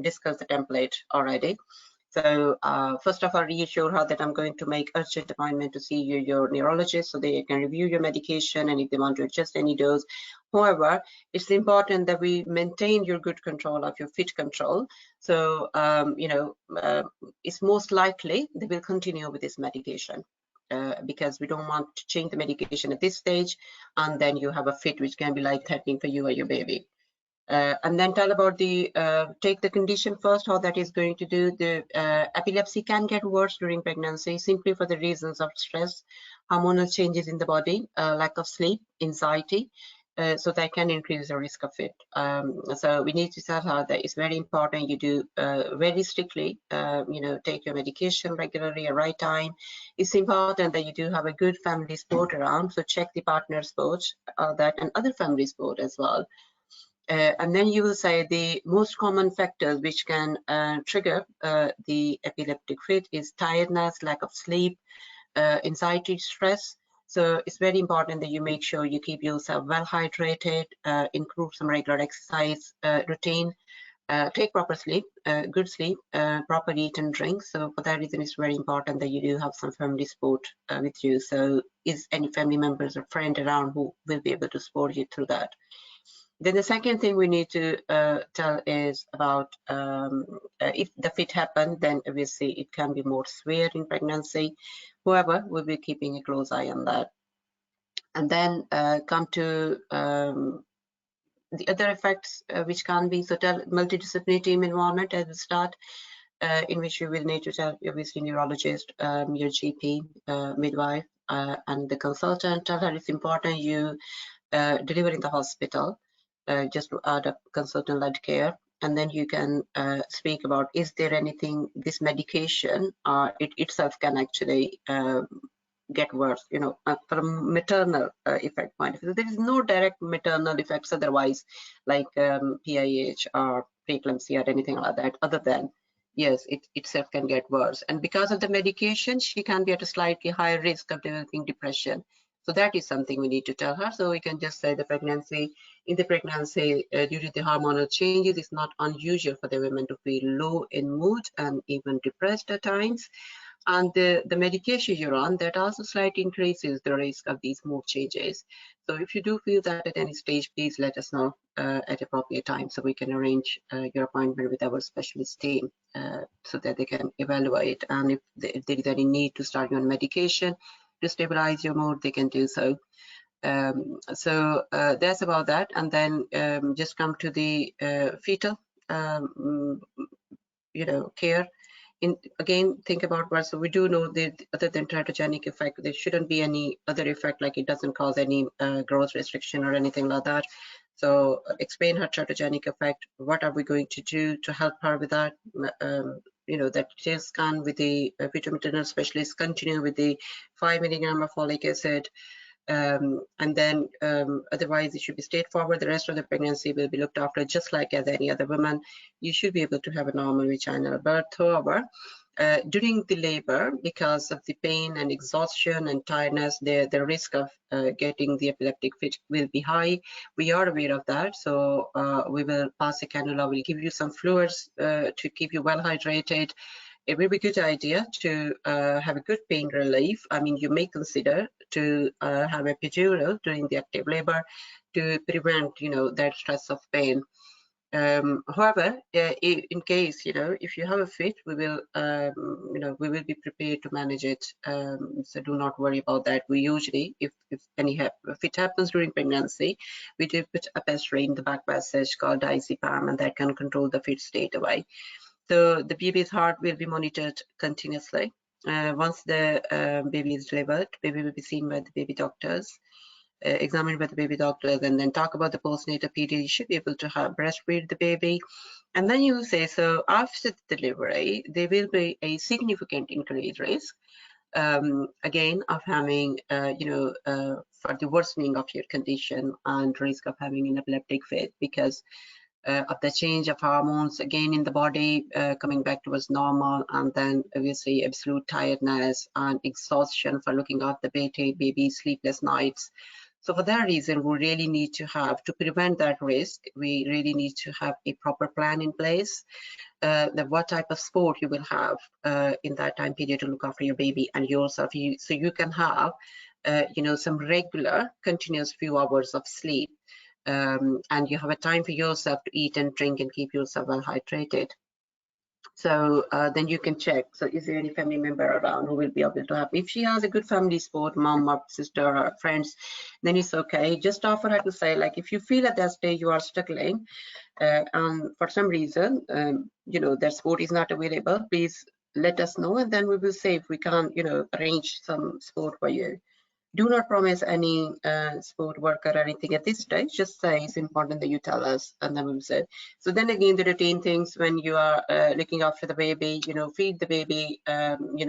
B: discussed the template already. So first of all, reassure her that I'm going to make urgent appointment to see your neurologist so they can review your medication and if they want to adjust any dose. However, it's important that we maintain your good control of your fit control. So, it's most likely they will continue with this medication. Because we don't want to change the medication at this stage, and then you have a fit which can be life-threatening for you or your baby. And then tell about the take the condition first, how that is going to do. The epilepsy can get worse during pregnancy simply for the reasons of stress, hormonal changes in the body, lack of sleep, anxiety. So that can increase the risk of it. So we need to tell her that it's very important you do very strictly, take your medication regularly at right time. It's important that you do have a good family support around. So check the partner support, that and other family support as well. And then you will say the most common factors which can trigger the epileptic fit is tiredness, lack of sleep, anxiety, stress. So it's very important that you make sure you keep yourself well hydrated, include some regular exercise routine, take proper sleep, good sleep, proper eat and drink. So for that reason, it's very important that you do have some family support with you. So is any family members or friend around who will be able to support you through that. Then the second thing we need to tell is about if the fit happened, then obviously it can be more severe in pregnancy. However, we'll be keeping a close eye on that. And then come to the other effects which can be, so tell multidisciplinary team involvement as we start, in which you will need to tell obviously neurologist, your GP, midwife, and the consultant. Tell her it's important you deliver in the hospital. Just to add up consultant-led care, and then you can speak about, is there anything, this medication it itself can actually get worse, from maternal effect point of view. There is no direct maternal effects otherwise, like PIH or preeclampsia or anything like that, other than, yes, it itself can get worse. And because of the medication, she can be at a slightly higher risk of developing depression. So that is something we need to tell her. So we can just say the pregnancy, due to the hormonal changes, it's not unusual for the women to feel low in mood and even depressed at times. And the medication you're on, that also slightly increases the risk of these mood changes. So if you do feel that at any stage, please let us know at appropriate time so we can arrange your appointment with our specialist team so that they can evaluate. And if there is any need to start you on medication to stabilize your mood, they can do so. So that's about that. And then just come to the fetal care. Again, think about what, so we do know that other than teratogenic effect, there shouldn't be any other effect, like it doesn't cause any growth restriction or anything like that. So explain her teratogenic effect. What are we going to do to help her with that? That detailed scan with the pituitary specialist, continue with the 5 milligram of folic acid. And then otherwise it should be straightforward. The rest of the pregnancy will be looked after just like as any other woman. You should be able to have a normal vaginal birth. However, during the labor, because of the pain and exhaustion and tiredness, the risk of getting the epileptic fit will be high. We are aware of that, so we will pass a cannula. We'll give you some fluids to keep you well hydrated. It will be a good idea to have a good pain relief. I mean, you may consider to have a epidural during the active labor to prevent, that stress of pain. However, in case, if you have a fit, we will, we will be prepared to manage it. So do not worry about that. We usually, if any fit happens during pregnancy, we do put a pessary in the back passage called diazepam, and that can control the fit state away. So the baby's heart will be monitored continuously. Once the baby is delivered, baby will be seen by the baby doctors, examined by the baby doctors, and then talk about the postnatal period. You should be able to breastfeed the baby. And then you will say, so after the delivery, there will be a significant increased risk, again, of having, for the worsening of your condition and risk of having an epileptic fit, because of the change of hormones again in the body coming back towards normal, and then obviously absolute tiredness and exhaustion for looking after the baby, sleepless nights. So for that reason, we really need to have, to prevent that risk, we really need to have a proper plan in place, what type of sport you will have in that time period to look after your baby and yourself, so you can have some regular continuous few hours of sleep. And you have a time for yourself to eat and drink and keep yourself well hydrated. So then you can check, so is there any family member around who will be able to help? If she has a good family support, mom or sister or friends, then it's okay. Just offer her to say, like, if you feel at that stage you are struggling and for some reason that sport is not available, please let us know, and then we will see if we can arrange some sport for you. Do not promise any sport work or anything at this stage. Just say it's important that you tell us, and then we'll say. So then again, the routine things when you are looking after the baby, feed the baby,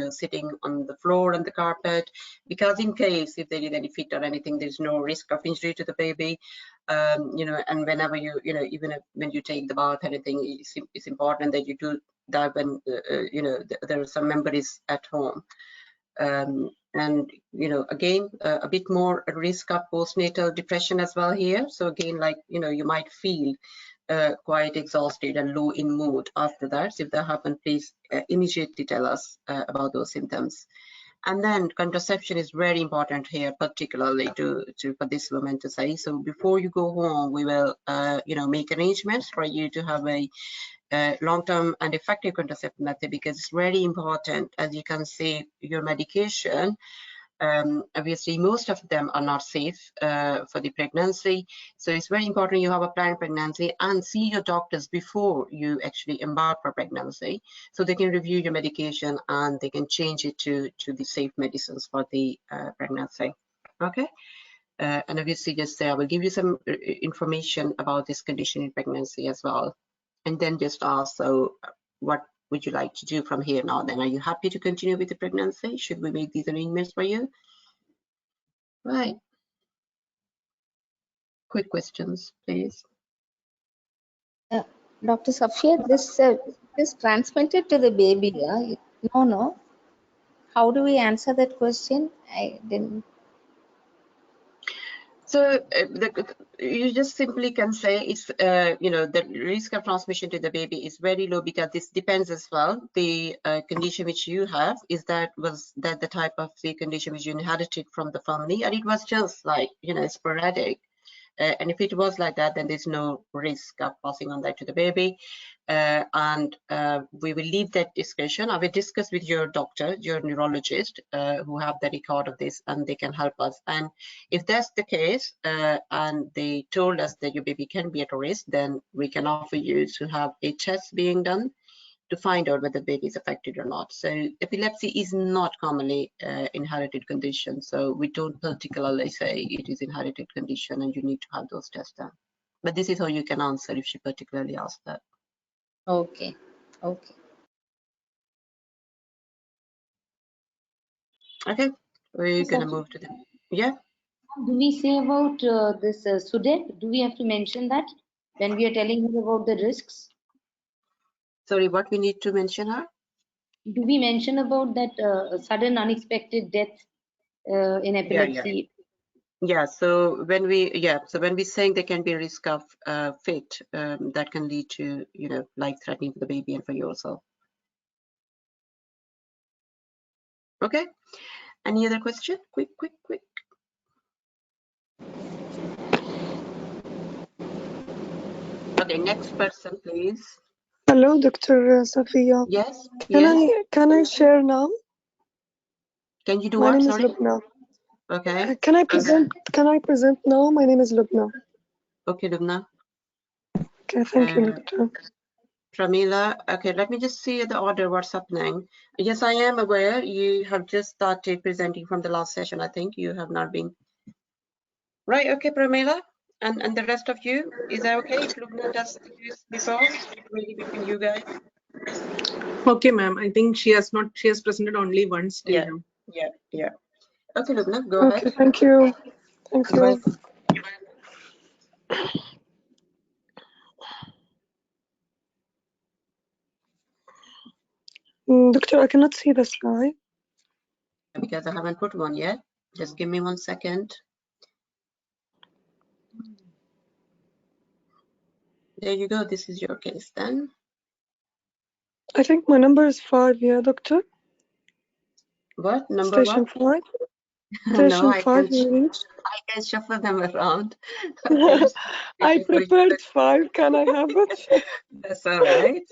B: sitting on the floor and the carpet, because in case if there is any fit or anything, there's no risk of injury to the baby. And whenever even when you take the bath, anything, it's important that you do that when there are some members at home. And again, a bit more risk of postnatal depression as well here. So again, like you might feel quite exhausted and low in mood after that. So if that happens, please immediately tell us about those symptoms. And then contraception is very important here, particularly for this woman to say. So before you go home, we will make arrangements for you to have a long-term and effective contraceptive method, because it's very important. As you can see, your medication, obviously most of them are not safe for the pregnancy, so it's very important you have a planned pregnancy and see your doctors before you actually embark for pregnancy, so they can review your medication and they can change it to the safe medicines for the pregnancy. Okay. And obviously just say I will give you some information about this condition in pregnancy as well. And then just ask, so what would you like to do from here now? Then are you happy to continue with the pregnancy? Should we make these arrangements for you? Right. Quick questions, please.
J: Dr. Safia, this is transmitted to the baby. No. How do we answer that question? I didn't.
B: So you just simply can say it's the risk of transmission to the baby is very low, because this depends as well. The condition which you have, was that the type of the condition which you inherited from the family, and it was just like sporadic. And if it was like that, then there's no risk of passing on that to the baby. and we will leave that discussion. I will discuss with your doctor, your neurologist, who have the record of this, and they can help us. And if that's the case, and they told us that your baby can be at risk, then we can offer you to have a test being done to find out whether the baby is affected or not. So epilepsy is not commonly inherited condition. So we don't particularly say it is inherited condition and you need to have those tests done. But this is how you can answer if she particularly asks that.
J: Okay. Okay.
B: Okay, we're
C: Yes,
B: gonna
C: sir.
B: move to the, yeah.
C: Do we say about this SUDEP? Do we have to mention that when we are telling her about the risks?
B: Sorry, what we need to mention her?
C: Do we mention about that sudden unexpected death in epilepsy?
B: Yeah, so when we're saying there can be a risk of fate, that can lead to, you know, life-threatening for the baby and for yourself. Okay, any other question? Quick. Okay, next person, please.
K: Hello, Dr. Safia.
B: Yes.
K: Can I share now?
B: Can you do
K: My
B: what?
K: name is
B: Sorry.
K: Lubna.
B: Okay.
K: Can I present now? My name is Lubna.
B: Okay, Lubna.
K: Okay, thank you, Doctor.
B: Pramila, okay, let me just see the order, what's happening. Yes, I am aware you have just started presenting from the last session. I think you have not been. Right, okay, Pramila, and the rest of you, is that okay if Lubna does this before, really between you guys?
I: Okay, ma'am. I think she has presented only once till now.
B: Yeah. Okay, Lubna, go
K: Okay,
B: ahead.
K: thank you. Thank
B: You're
K: you.
B: welcome.
K: Doctor, I cannot see the slide.
B: Because I haven't put one yet. Just give me 1 second. There you go. This is your case then.
K: I think my number is 5, yeah, Doctor?
B: What? Number
K: Station
B: what?
K: 5?
B: No,
K: Station 5 you reached?
B: I can shuffle them around. Okay.
K: I prepared 5. Can I have it?
B: That's all right.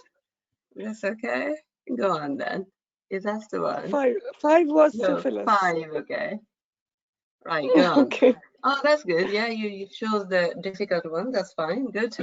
B: That's okay. Go on then. If that's the one.
K: 5 was
B: No,
K: syphilis.
B: 5, okay. Right, go on.
K: Okay.
B: Oh, that's good. Yeah, you chose the difficult one. That's fine. Good.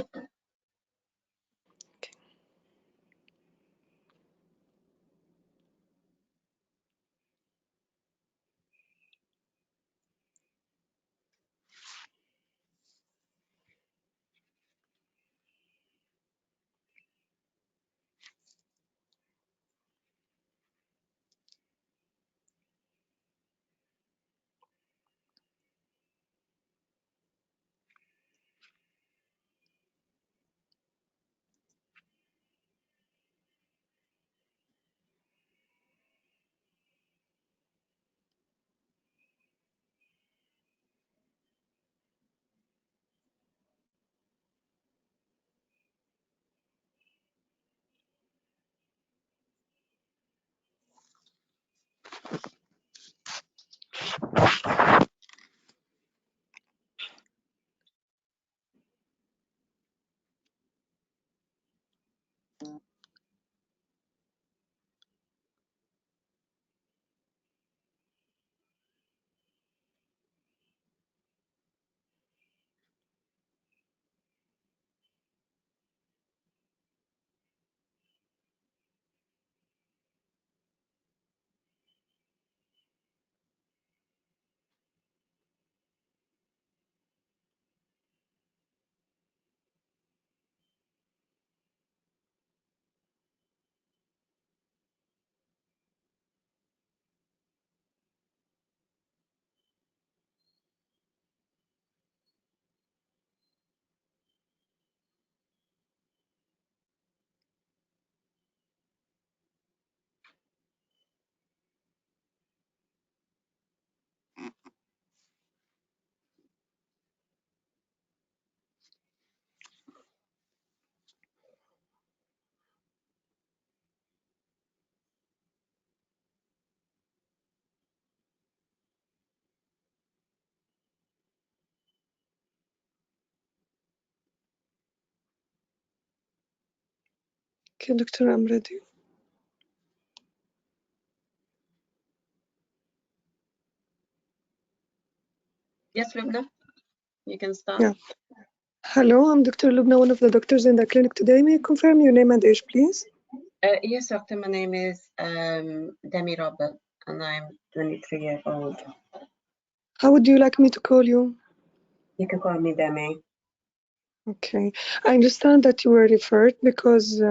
K: Okay, doctor, I'm ready.
B: Yes, Lubna, you can start.
K: Yeah. Hello, I'm Dr. Lubna, one of the doctors in the clinic today. May you confirm your name and age, please?
B: Yes, doctor, my name is Demi Robert, and I'm 23 years old.
K: How would you like me to call you?
B: You can call me Demi.
K: Okay, I understand that you were referred because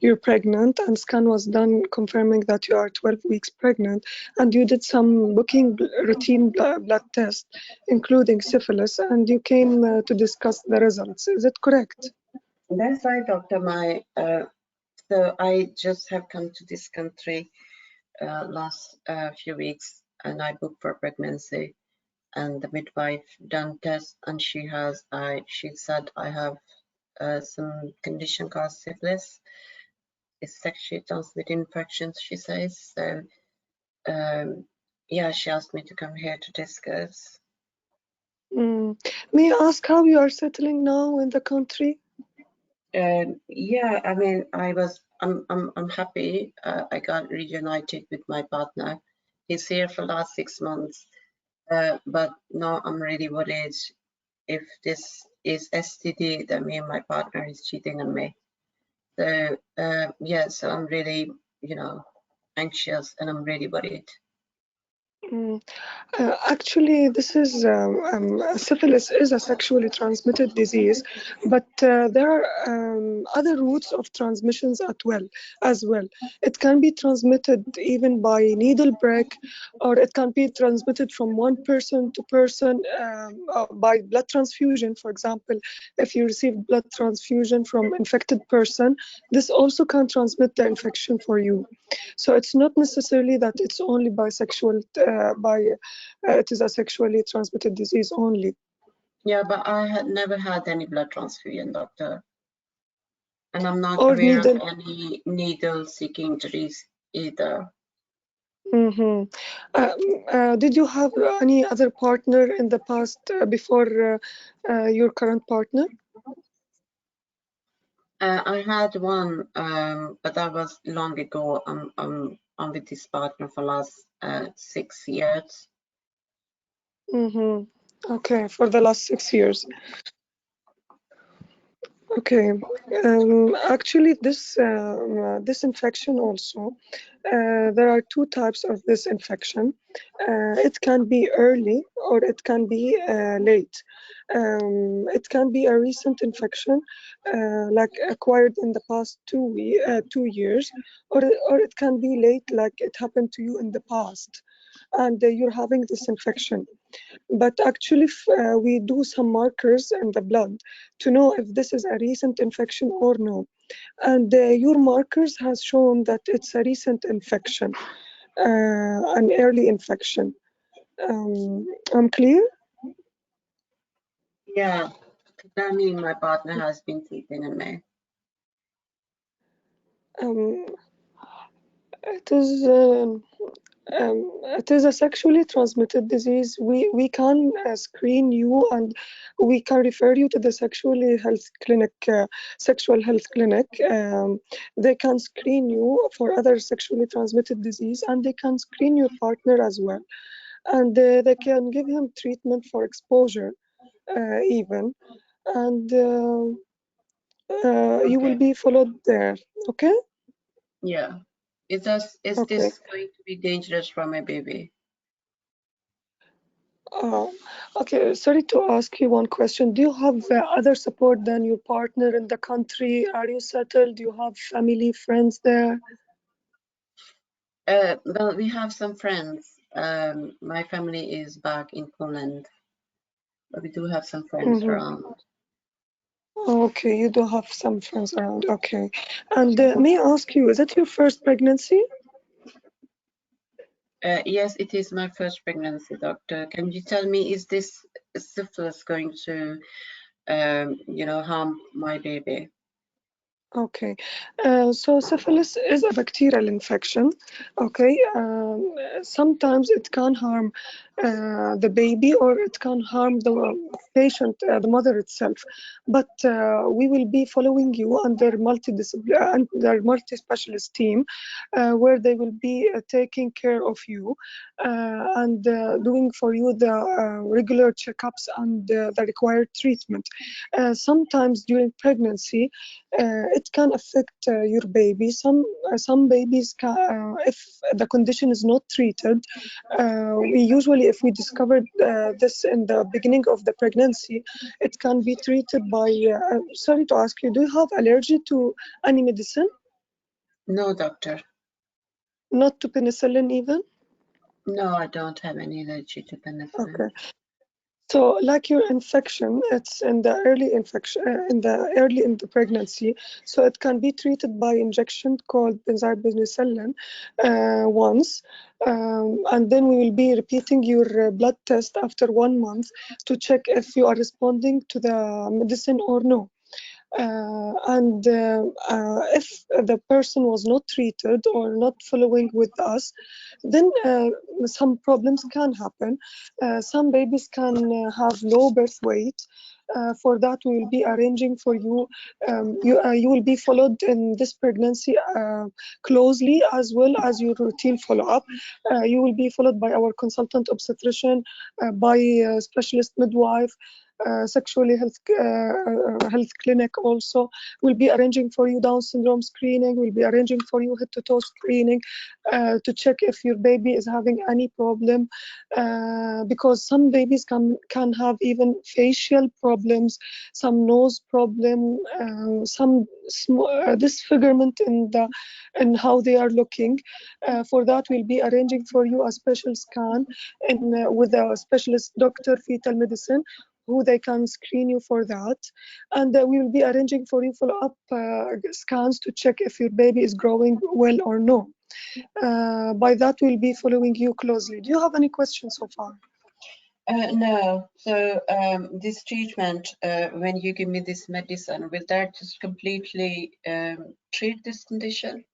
K: you're pregnant and scan was done confirming that you are 12 weeks pregnant, and you did some routine blood test, including syphilis, and you came to discuss the results. Is it correct?
B: That's right, doctor. So I just have come to this country last few weeks, and I booked for pregnancy, and the midwife done test, and she said I have some condition called syphilis. It's sexually transmitted infections, she says. So yeah, she asked me to come here to discuss.
K: May I ask how you are settling now in the country?
B: Yeah, I mean, I'm happy. I got reunited with my partner. He's here for the last 6 months, but now I'm really worried if this is STD, that me and my partner is cheating on me. So yeah, so I'm really, anxious, and I'm really worried.
K: Actually, this is syphilis is a sexually transmitted disease, but there are other routes of transmissions as well. It can be transmitted even by needle prick, or it can be transmitted from one person to person by blood transfusion. For example, if you receive blood transfusion from infected person, this also can transmit the infection for you. So it's not necessarily that it's only by it is a sexually transmitted disease only.
B: Yeah, but I had never had any blood transfusion, doctor. And I'm not
K: Or
B: aware
K: needle.
B: of any needle-seeking injuries either.
K: Did you have any other partner in the past before your current partner?
B: I had one, but that was long ago. I'm with this partner for last 6 years.
K: Okay, for the last 6 years. Okay, actually, this infection also, there are two types of this infection. It can be early or it can be late. It can be a recent infection, like acquired in the past 2 years, or it can be late, like it happened to you in the past, and you're having this infection. But actually, we do some markers in the blood to know if this is a recent infection or no. And your markers has shown that it's a recent infection, an early infection. I'm clear?
B: Yeah, I mean, my partner has been cheating on me.
K: It is a sexually transmitted disease. We can screen you, and we can refer you to the sexual health clinic. They can screen you for other sexually transmitted disease, and they can screen your partner as well. And they can give him treatment for exposure, even, and you will be followed there. Okay.
B: Yeah. Is this
K: Okay.
B: going to be dangerous for my baby?
K: Okay, sorry to ask you one question. Do you have other support than your partner in the country? Are you settled? Do you have family, friends there?
B: Well, we have some friends. My family is back in Poland, but we do have some friends around.
K: Okay, you do have some friends around. Okay. And may I ask you, is that your first pregnancy?
B: Yes, it is my first pregnancy, doctor. Can you tell me, is this syphilis going to, harm my baby?
K: Okay, so syphilis is a bacterial infection. Okay, sometimes it can harm the baby or it can harm the patient, the mother itself. But we will be following you under multi-specialist team, where they will be taking care of you and doing for you the regular checkups and the required treatment. Sometimes during pregnancy, it can affect your baby. Some babies can, if the condition is not treated, we usually, if we discovered this in the beginning of the pregnancy, it can be treated by. Sorry to ask you, do you have allergy to any medicine?
B: No, doctor.
K: Not to penicillin even?
B: No, I don't have any allergy to penicillin.
K: Okay. So, like your infection, it's in the early infection, in the pregnancy. So it can be treated by injection called benzapenicillin once, and then we will be repeating your blood test after 1 month to check if you are responding to the medicine or no. And if the person was not treated or not following with us, then some problems can happen. Some babies can have low birth weight. For that, we will be arranging for you. You will be followed in this pregnancy closely, as well as your routine follow-up. You will be followed by our consultant obstetrician, by specialist midwife, sexually health clinic also. We'll be arranging for you Down syndrome screening. We'll be arranging for you head to toe screening to check if your baby is having any problem, because some babies can have even facial problems, some nose problem, some disfigurement in how they are looking. For that, we'll be arranging for you a special scan with a specialist doctor, fetal medicine, who they can screen you for that. And we will be arranging for you follow-up scans to check if your baby is growing well or no. By that, we'll be following you closely. Do you have any questions so far?
B: No. So this treatment, when you give me this medicine, will that just completely treat this condition?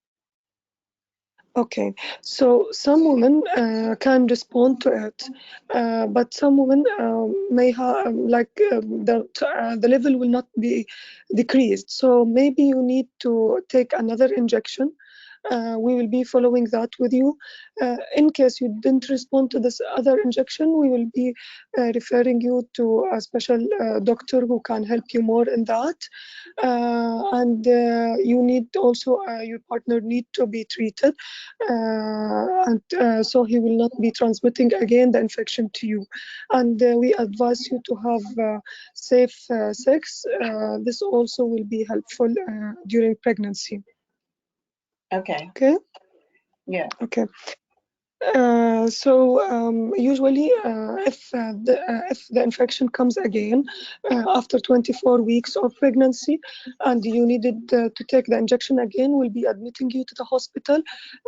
K: Okay, so some women can respond to it, but some women may have the level will not be decreased. So maybe you need to take another injection. We will be following that with you. In case you didn't respond to this other injection, we will be referring you to a special doctor who can help you more in that. And you need also, your partner need to be treated, and so he will not be transmitting again the infection to you. And we advise you to have safe sex. This also will be helpful during pregnancy.
B: Okay.
K: Okay.
B: Yeah.
K: Okay. So usually, if the infection comes again after 24 weeks of pregnancy, and you needed to take the injection again, we'll be admitting you to the hospital.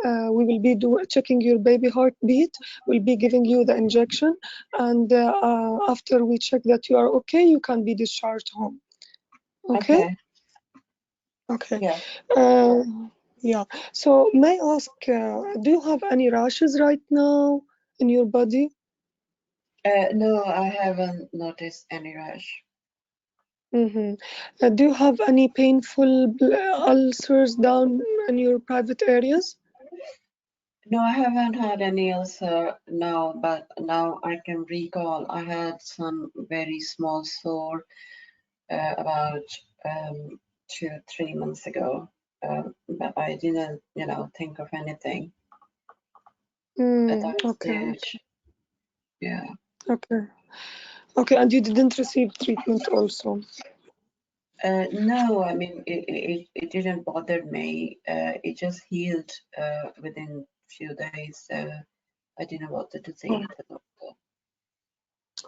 K: We will be checking your baby heartbeat. We'll be giving you the injection, and after we check that you are okay, you can be discharged home. Okay. Okay.
B: Yeah.
K: Yeah. So may I ask, do you have any rashes right now in your body?
B: No, I haven't noticed any rash.
K: Mm-hmm. Do you have any painful ulcers down in your private areas?
B: No, I haven't had any ulcer now, but now I can recall I had some very small sore about 2-3 months ago, but I didn't, think of anything at that
K: Okay.
B: stage. Yeah.
K: Okay. Okay. And you didn't receive treatment also?
B: No, I mean, it didn't bother me. It just healed within few days. So I didn't want to see the doctor.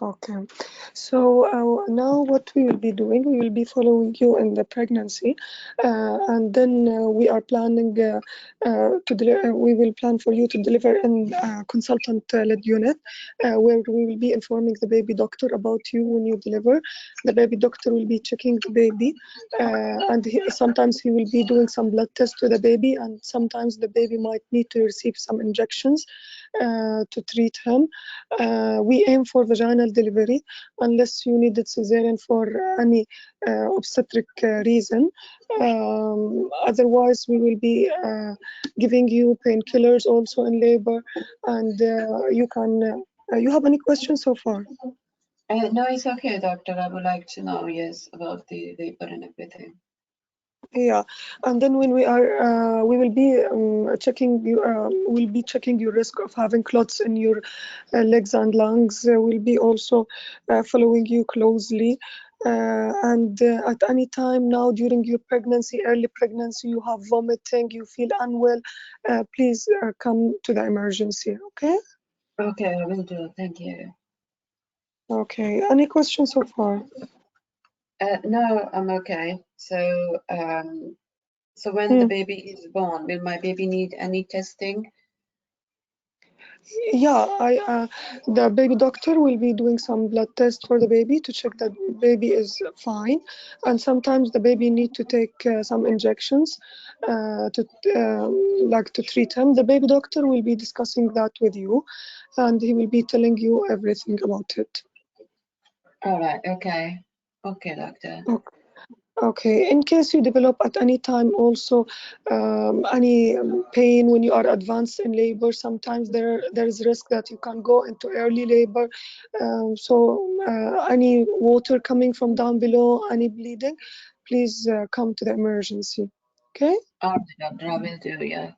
K: Okay, so now what we will be doing, we will be following you in the pregnancy, and then we are planning we will plan for you to deliver in a consultant-led unit, where we will be informing the baby doctor about you when you deliver. The baby doctor will be checking the baby, and sometimes he will be doing some blood tests to the baby, and sometimes the baby might need to receive some injections to treat him. We aim for vaginal delivery unless you needed cesarean for any obstetric reason. Otherwise, we will be giving you painkillers also in labor, and you can. You have any questions so far?
B: No, it's okay, doctor. I would like to know, yes, about the labor and everything.
K: Yeah, and then when we are, we will be checking you. We'll be checking your risk of having clots in your legs and lungs. We'll be also following you closely. And at any time now during your pregnancy, early pregnancy, you have vomiting, you feel unwell, please come to the emergency. Okay.
B: Okay, I will do. Thank you.
K: Okay. Any questions so far?
B: No, I'm okay. So, so when the baby is born, will my baby need any testing?
K: Yeah, the baby doctor will be doing some blood tests for the baby to check that baby is fine, and sometimes the baby need to take some injections to like to treat him. The baby doctor will be discussing that with you, and he will be telling you everything about it.
B: All right. Okay. Okay, doctor.
K: Okay, in case you develop at any time also any pain when you are advanced in labor, sometimes there is risk that you can go into early labor. So any water coming from down below, any bleeding, please come to the emergency. Okay?
B: All right, doctor, I will do, yeah.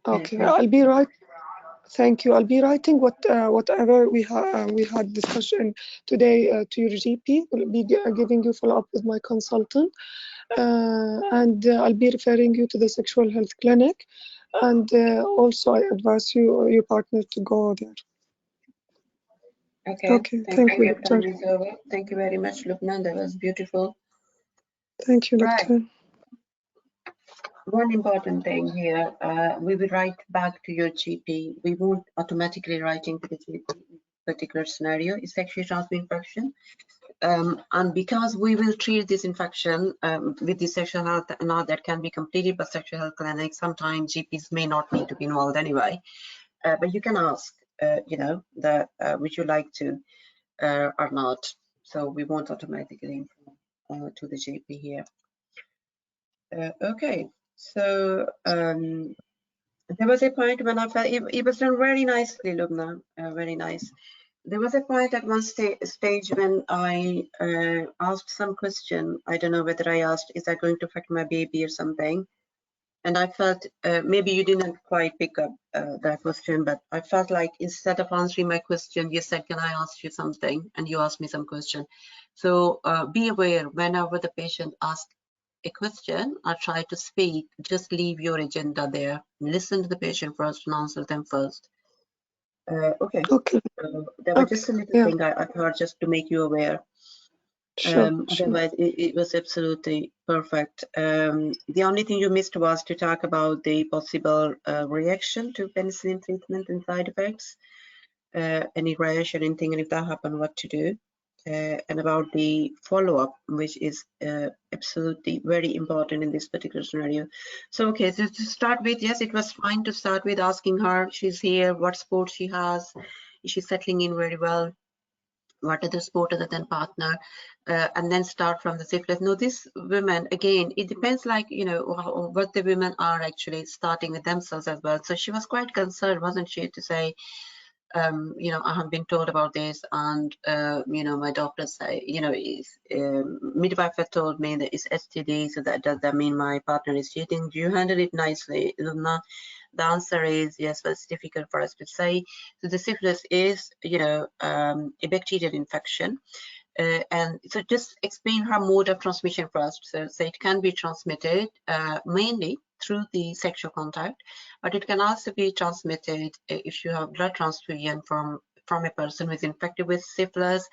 K: Okay, I'll be right. Thank you. I'll be writing whatever we had discussion today to your GP. We'll be giving you follow up with my consultant, and I'll be referring you to the sexual health clinic, and also I advise you or your partner to go there.
B: Okay.
K: Thank you,
B: Time
K: doctor.
B: is over. Thank you very much, Lubna. That was beautiful.
K: Thank you, doctor.
B: Right. One important thing here, we will write back to your GP. We won't automatically write into the GP particular scenario. It's sexually transmitted infection. And because we will treat this infection with the sexual health and all that can be completed by sexual health clinics, sometimes GPs may not need to be involved anyway. But you can ask, you know, that would you like to or not. So we won't automatically inform to the GP here. Okay, so there was a point when I felt it was done very nicely, Lubna, very nice. There was a point at one stage when I asked some question. I don't know whether I asked, is that going to affect my baby or something? And I felt maybe you didn't quite pick up that question, but I felt like instead of answering my question, you said, can I ask you something? And you asked me some question. So be aware whenever the patient asks a question or try to speak, just leave your agenda there. Listen to the patient first and answer them first. Okay. There was just a little thing I thought just to make you aware. Otherwise, it was absolutely perfect. The only thing you missed was to talk about the possible reaction to penicillin treatment and side effects, any rash or anything, and if that happened, what to do. And about the follow-up, which is absolutely very important in this particular scenario. So, okay, so to start with, yes, it was fine to start with asking her, she's here, what sport she has, is she settling in very well, what other sport other than partner, and then start from the syphilis. No, these women, again, it depends, like, you know, what the women are actually starting with themselves as well. So she was quite concerned, wasn't she, to say, you know, I have been told about this, and you know, my doctor say, you know, midwife had told me that it's STD, so does that mean my partner is cheating? Do you handle it nicely, Lubna? The answer is yes, but it's difficult for us to say. So the syphilis is, you know, a bacterial infection. And so just explain her mode of transmission first. So it can be transmitted mainly through the sexual contact, but it can also be transmitted if you have blood transfusion from from a person who is infected with syphilis,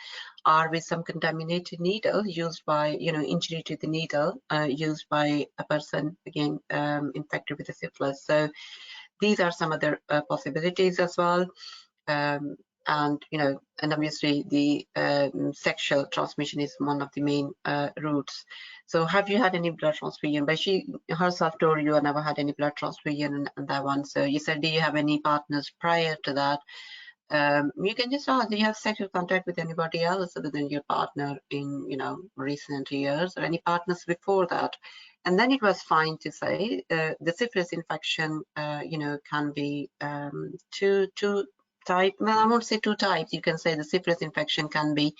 B: or with some contaminated needle used by, injury to the needle used by a person, again, infected with the syphilis. So these are some other possibilities as well. And obviously the sexual transmission is one of the main routes. So have you had any blood transfusion? But she herself told you I never had any blood transfusion and that one. So you said, do you have any partners prior to that? You can just ask, do you have sexual contact with anybody else other than your partner in, recent years, or any partners before that? And then it was fine to say the syphilis infection, can be two type. Well, I won't say two types. You can say the syphilis infection can be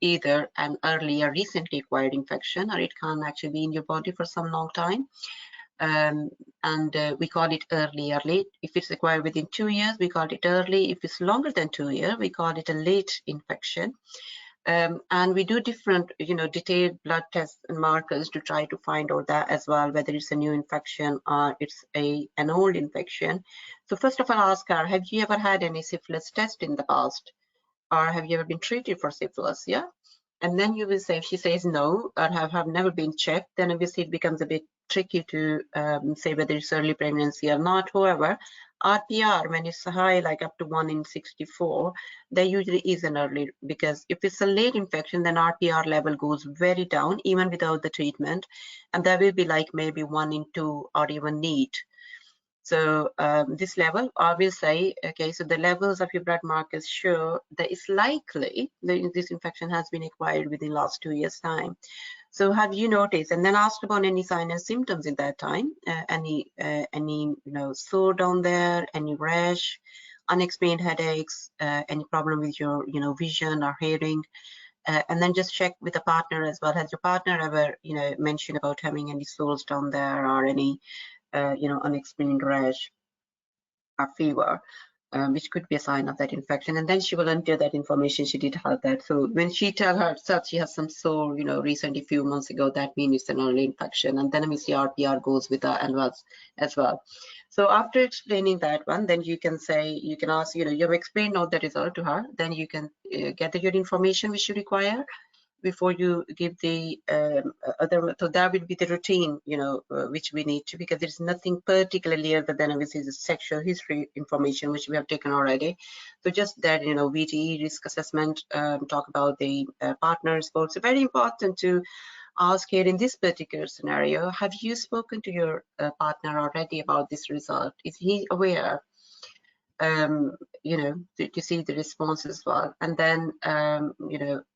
B: either an early or recently acquired infection, or it can actually be in your body for some long time. And we call it early or late. If it's acquired within 2 years, we call it early. If it's longer than 2 years, we call it a late infection. And we do different, detailed blood tests and markers to try to find out that as well, whether it's a new infection or it's an old infection. So first of all, ask her, have you ever had any syphilis test in the past? Or have you ever been treated for syphilis? Yeah. And then you will say, if she says no, or have never been checked, then obviously it becomes a bit tricky to say whether it's early pregnancy or not. However, RPR, when it's high, like up to 1 in 64, there usually is an early, because if it's a late infection, then RPR level goes very down, even without the treatment. And there will be like maybe 1 in 2 or even NEAT. So this level, I will say, okay, so the levels of your blood markers show that it's likely that this infection has been acquired within the last 2 years' time. So have you noticed? And then asked about any signs and symptoms in that time, any sore down there, any rash, unexplained headaches, any problem with your vision or hearing. And then just check with the partner as well. Has your partner ever mentioned about having any sores down there, or any unexplained rash or fever, which could be a sign of that infection? And then she will enter that information. She did have that. So when she tell herself she has some sore, recently, few months ago, that means it's an early infection. And then obviously RPR goes with that as well. So after explaining that one, then you can say, you can ask, you've explained all the result to her. Then you can gather your information which you require before you give the other. So that will be the routine, which we need to, because there's nothing particularly other than obviously the sexual history information, which we have taken already. So just that, VTE risk assessment, talk about the partners. So very important to ask here in this particular scenario, have you spoken to your partner already about this result? Is he aware? To see the response as well. And then,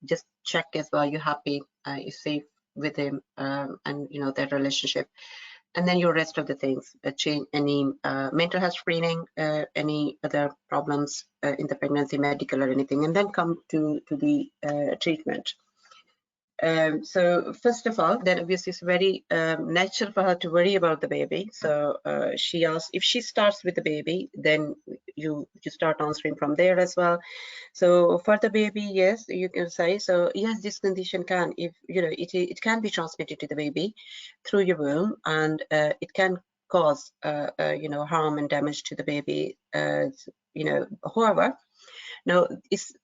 B: just check as well, you're happy, you're safe with him, and, that relationship. And then your rest of the things, change any mental health screening, any other problems in the pregnancy, medical or anything, and then come to the treatment. So first of all, then obviously it's very natural for her to worry about the baby. So she asks, if she starts with the baby, then you start answering from there as well. So for the baby, yes, you can say, so yes, this condition can, if it can be transmitted to the baby through your womb, and it can cause harm and damage to the baby. However, now,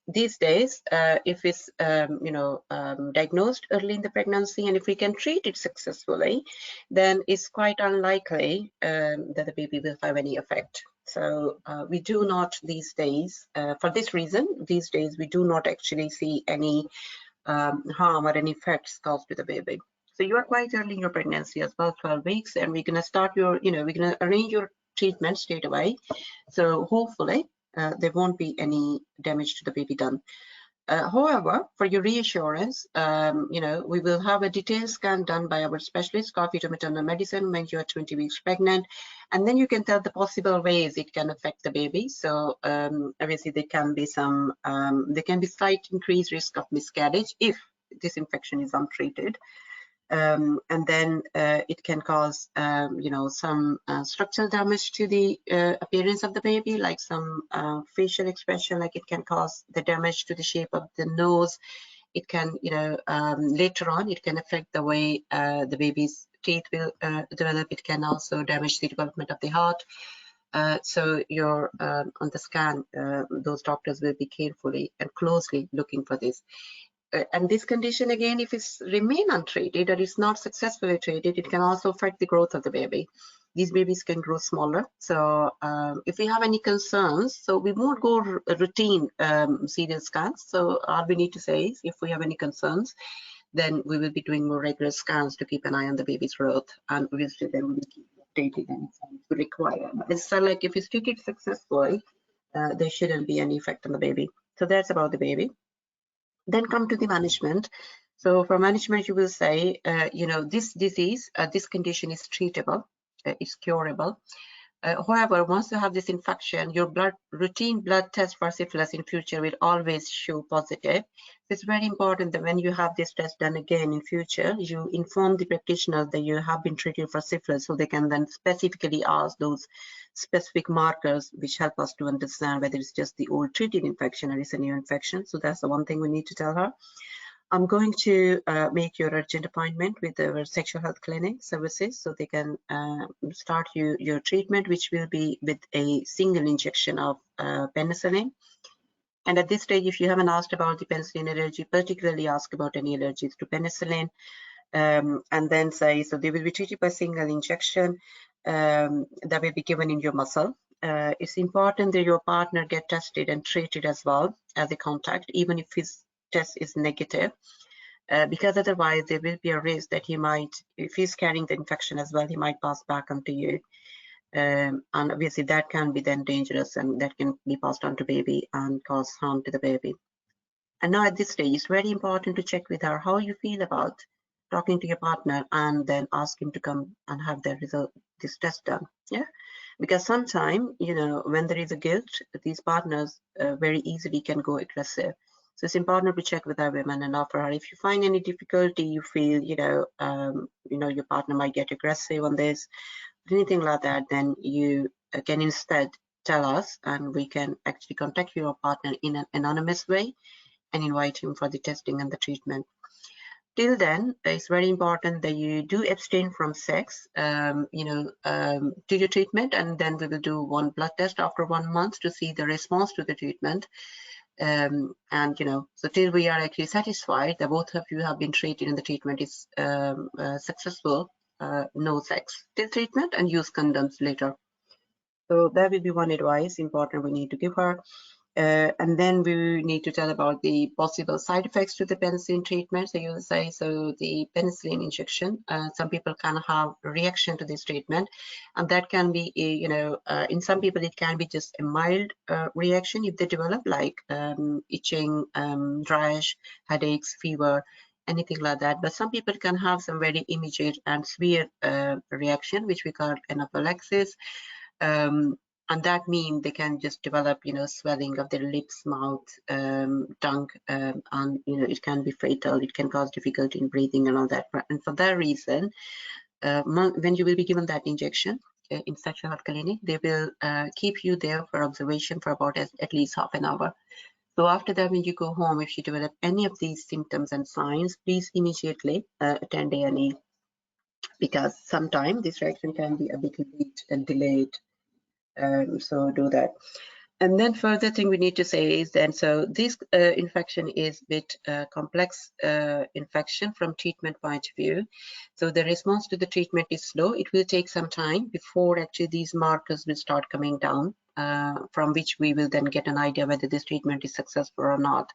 B: these days, if it's diagnosed early in the pregnancy, and if we can treat it successfully, then it's quite unlikely that the baby will have any effect. So we do not these days, for this reason, these days we do not actually see any harm or any effects caused to the baby. So you are quite early in your pregnancy as well, 12 weeks, and we're gonna start your, we're gonna arrange your treatment straight away. So hopefully there won't be any damage to the baby done. However, for your reassurance, we will have a detailed scan done by our specialist, fetal-maternal medicine, when you are 20 weeks pregnant, and then you can tell the possible ways it can affect the baby. So obviously there can be slight increased risk of miscarriage if this infection is untreated. And then it can cause, some structural damage to the appearance of the baby, like some facial expression, like it can cause the damage to the shape of the nose. It can, later on, it can affect the way the baby's teeth will develop. It can also damage the development of the heart. So you're on the scan, those doctors will be carefully and closely looking for this. And this condition, again, if it's remain untreated or it's not successfully treated, it can also affect the growth of the baby. These babies can grow smaller. So if we have any concerns, so we won't go routine serial scans. So all we need to say is if we have any concerns, then we will be doing more regular scans to keep an eye on the baby's growth. And obviously then we will keep updated and if we require. But it's like if it's treated successfully, there shouldn't be any effect on the baby. So that's about the baby. Then come to the management. So for management, you will say, this disease, this condition is treatable, it's curable. However, once you have this infection, your routine blood test for syphilis in future will always show positive. It's very important that when you have this test done again in future, you inform the practitioner that you have been treated for syphilis, so they can then specifically ask those specific markers which help us to understand whether it's just the old treated infection or it's a new infection. So that's the one thing we need to tell her. I'm going to make your urgent appointment with our sexual health clinic services so they can start your treatment, which will be with a single injection of penicillin. And at this stage, if you haven't asked about the penicillin allergy, particularly ask about any allergies to penicillin, and then say, so they will be treated by single injection that will be given in your muscle. It's important that your partner get tested and treated as well as a contact, even if his test is negative, because otherwise there will be a risk that he might, if he's carrying the infection as well, he might pass back onto you. And obviously that can be then dangerous and that can be passed on to baby and cause harm to the baby. And now at this stage, it's very important to check with her how you feel about talking to your partner and then ask him to come and have the result, this test done. Yeah, because sometimes, when there is a guilt, these partners very easily can go aggressive. So it's important to check with our women and offer her, if you find any difficulty, you feel, your partner might get aggressive on this, anything like that, then you can instead tell us and we can actually contact your partner in an anonymous way and invite him for the testing and the treatment. Till then, it's very important that you do abstain from sex, to your treatment, and then we will do one blood test after 1 month to see the response to the treatment. So till we are actually satisfied that both of you have been treated and the treatment is successful, no sex till treatment and use condoms later. So that will be one advice important we need to give her. And then we need to tell about the possible side effects to the penicillin treatment. So you'll say, so the penicillin injection, some people can have a reaction to this treatment, and that can be, in some people it can be just a mild reaction if they develop, like itching, rash, headaches, fever, anything like that. But some people can have some very immediate and severe reaction, which we call anaphylaxis. And that means they can just develop, swelling of their lips, mouth, tongue, and it can be fatal. It can cause difficulty in breathing and all that. And for that reason, when you will be given that injection in sexual health clinic, they will keep you there for observation for about at least half an hour. So after that, when you go home, if you develop any of these symptoms and signs, please immediately attend A&E, because sometimes this reaction can be a little bit delayed. So do that. And then further thing we need to say is then, so this infection is a bit complex infection from treatment point of view. So the response to the treatment is slow. It will take some time before actually these markers will start coming down, from which we will then get an idea whether this treatment is successful or not.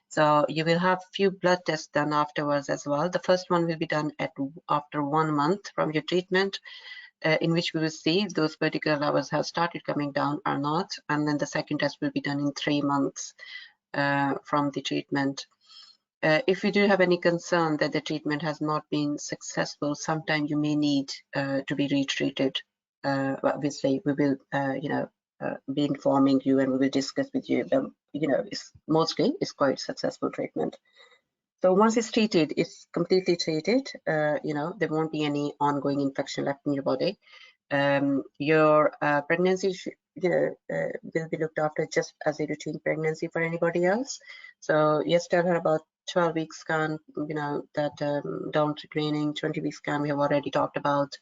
B: So you will have few blood tests done afterwards as well. The first one will be done after 1 month from your treatment, in which we will see if those particular levels have started coming down or not. And then the second test will be done in 3 months from the treatment. If you do have any concern that the treatment has not been successful, sometimes you may need to be retreated. Obviously, we will, be informing you and we will discuss with you. It's quite successful treatment. So once it's treated, it's completely treated. There won't be any ongoing infection left in your body. Your pregnancy, will be looked after just as a routine pregnancy for anybody else. So yes, tell her about 12-week scan, that down to training, 20-week scan we have already talked about.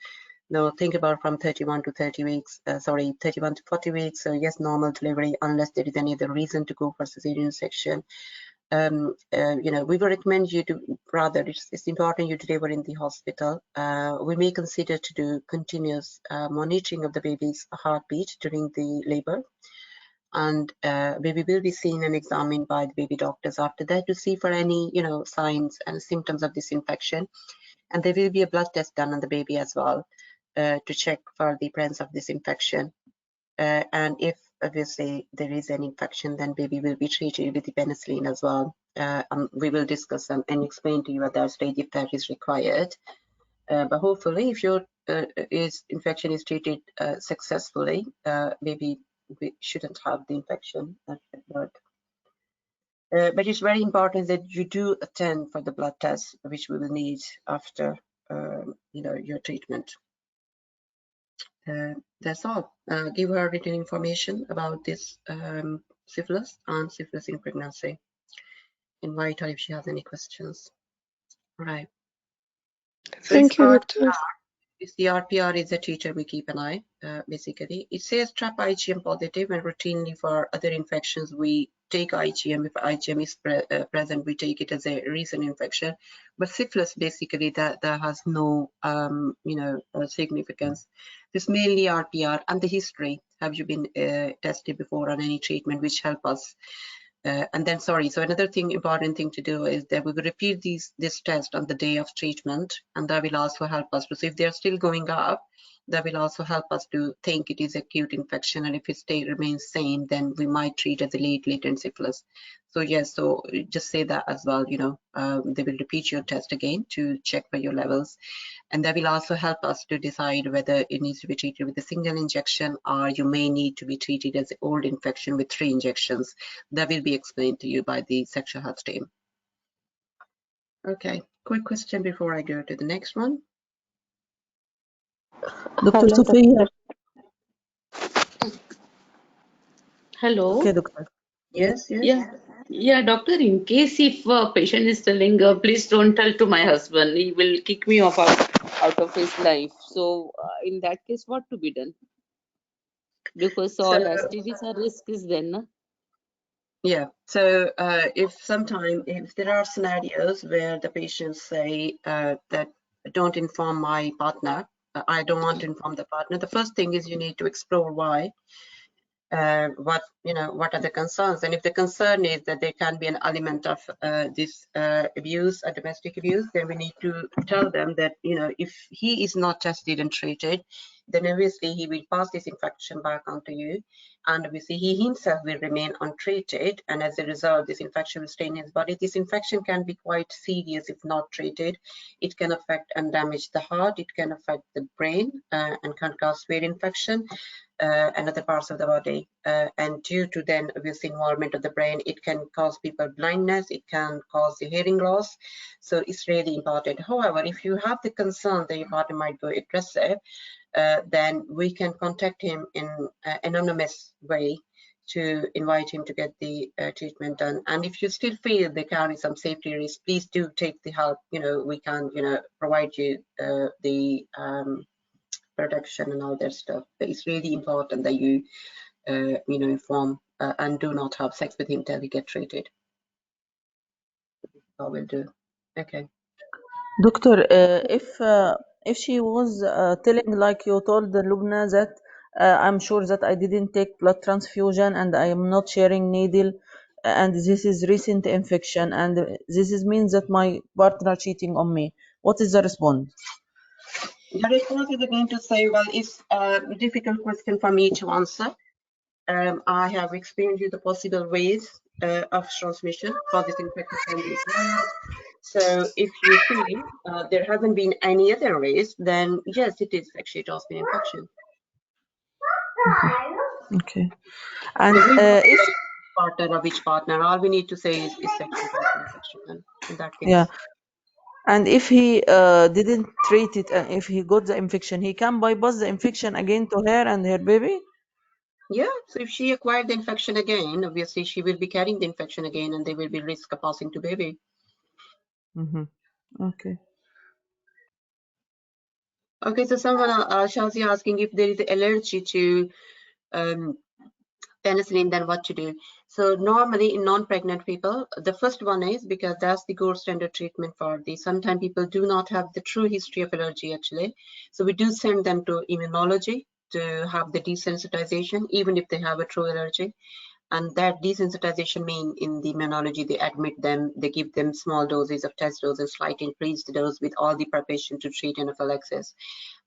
B: No, think about from 31 to 30 weeks, 31 to 40 weeks. So yes, normal delivery, unless there is any other reason to go for cesarean section. We will recommend you to, rather, it's important you deliver in the hospital. We may consider to do continuous monitoring of the baby's heartbeat during the labor. And baby will be seen and examined by the baby doctors after that to see for any, signs and symptoms of this infection. And there will be a blood test done on the baby as well to check for the presence of this infection. And if obviously there is an infection, then baby will be treated with the penicillin as well. We will discuss and explain to you at that stage if that is required. But hopefully, if your infection is treated successfully, maybe we shouldn't have the infection at birth. But it's very important that you do attend for the blood test, which we will need after your treatment. That's all. Give her written information about this syphilis and syphilis in pregnancy. Invite her if she has any questions. All right. So
K: Thank you, Doctor.
B: If the RPR is a teacher, we keep an eye, basically. It says trap IgM positive, and routinely for other infections, we take IgM. If IgM is present, we take it as a recent infection. But syphilis, basically, that has no, significance. This mainly RPR and the history. Have you been tested before on any treatment, which help us? And then, so another important thing to do is that we will repeat this test on the day of treatment, and that will also help us to see if they're still going up. That will also help us to think it is acute infection, and if it remains same, then we might treat as a latent syphilis. So yes, so just say that as well. They will repeat your test again to check for your levels. And that will also help us to decide whether it needs to be treated with a single injection, or you may need to be treated as an old infection with 3 injections. That will be explained to you by the sexual health team. Okay, quick question before I go to the next one.
L: Dr. Sophia.
F: Hello.
L: Okay, doctor.
B: Yes.
F: Yeah, doctor, in case if a patient is telling, please don't tell to my husband, he will kick me off out of his life. So in that case, what to be done? Because all STDs are risks then, na?
B: Yeah, so if there are scenarios where the patients say that don't inform my partner, I don't want to inform the partner, the first thing is you need to explore why. What are the concerns, and if the concern is that there can be an element of this abuse or domestic abuse, then we need to tell them that if he is not tested and treated, then obviously he will pass this infection back onto you, and obviously he himself will remain untreated, and as a result this infection will stay in his body. This infection can be quite serious if not treated. It can affect and damage the heart, it can affect the brain, and can cause severe infection and other parts of the body, and due to then obviously involvement of the brain, it can cause people blindness, it can cause the hearing loss. So it's really important. However, if you have the concern that your partner might go aggressive, then we can contact him in an anonymous way to invite him to get the treatment done. And if you still feel there can be some safety risk, please do take the help. We can provide you the protection and all that stuff. But it's really important that you inform and do not have sex with him till he get treated. I will do. Okay.
L: Doctor, if she was telling, like you told Lubna, that I'm sure that I didn't take blood transfusion and I am not sharing needle, and this is recent infection, and this means that my partner cheating on me, what is the response?
B: The response is again to say, well, it's a difficult question for me to answer. I have explained you the possible ways of transmission for this infection can be acquired. So if you feel there hasn't been any other ways, then yes, it is sexually transmitted infection.
L: Okay. And
B: So
L: if
B: partner or which partner, all we need to say is sexually transmitted infection in that case.
L: yeah, and if he didn't treat it, and if he got the infection, he can bypass the infection again to her and her baby?
B: Yeah, so if she acquired the infection again, obviously she will be carrying the infection again, and there will be risk of passing to baby.
L: Okay.
B: Okay, so someone, Shazi, asking if there is allergy to penicillin, then what to do. So normally in non-pregnant people, the first one is because that's the gold standard treatment for these. Sometimes people do not have the true history of allergy actually. So we do send them to immunology to have the desensitization, even if they have a true allergy. And that desensitization mean in the immunology, they admit them, they give them small doses of test doses, slight increased dose with all the preparation to treat anaphylaxis.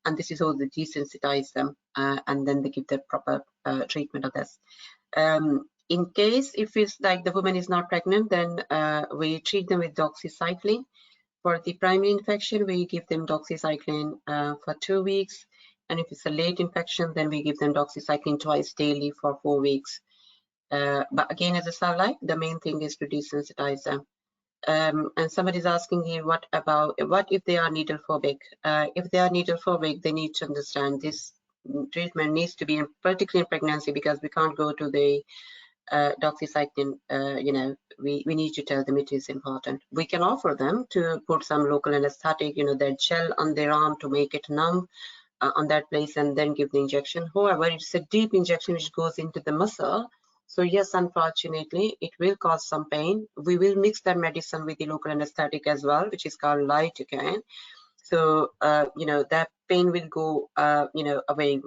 B: And this is how they desensitize them, and then they give the proper treatment of this. In case if it's like the woman is not pregnant, then we treat them with doxycycline. For the primary infection, we give them doxycycline for 2 weeks. And if it's a late infection, then we give them doxycycline twice daily for 4 weeks. But again, as a sunlight, the main thing is to desensitize them. And somebody's asking here, what if they are needle phobic? If they are needle phobic, they need to understand this treatment needs to be particularly in pregnancy, because we can't go to the doxycycline. We need to tell them it is important. We can offer them to put some local anesthetic, that gel on their arm to make it numb on that place, and then give the injection. However, it's a deep injection which goes into the muscle. So yes, unfortunately, it will cause some pain. We will mix that medicine with the local anesthetic as well, which is called lidocaine. So, that pain will go, away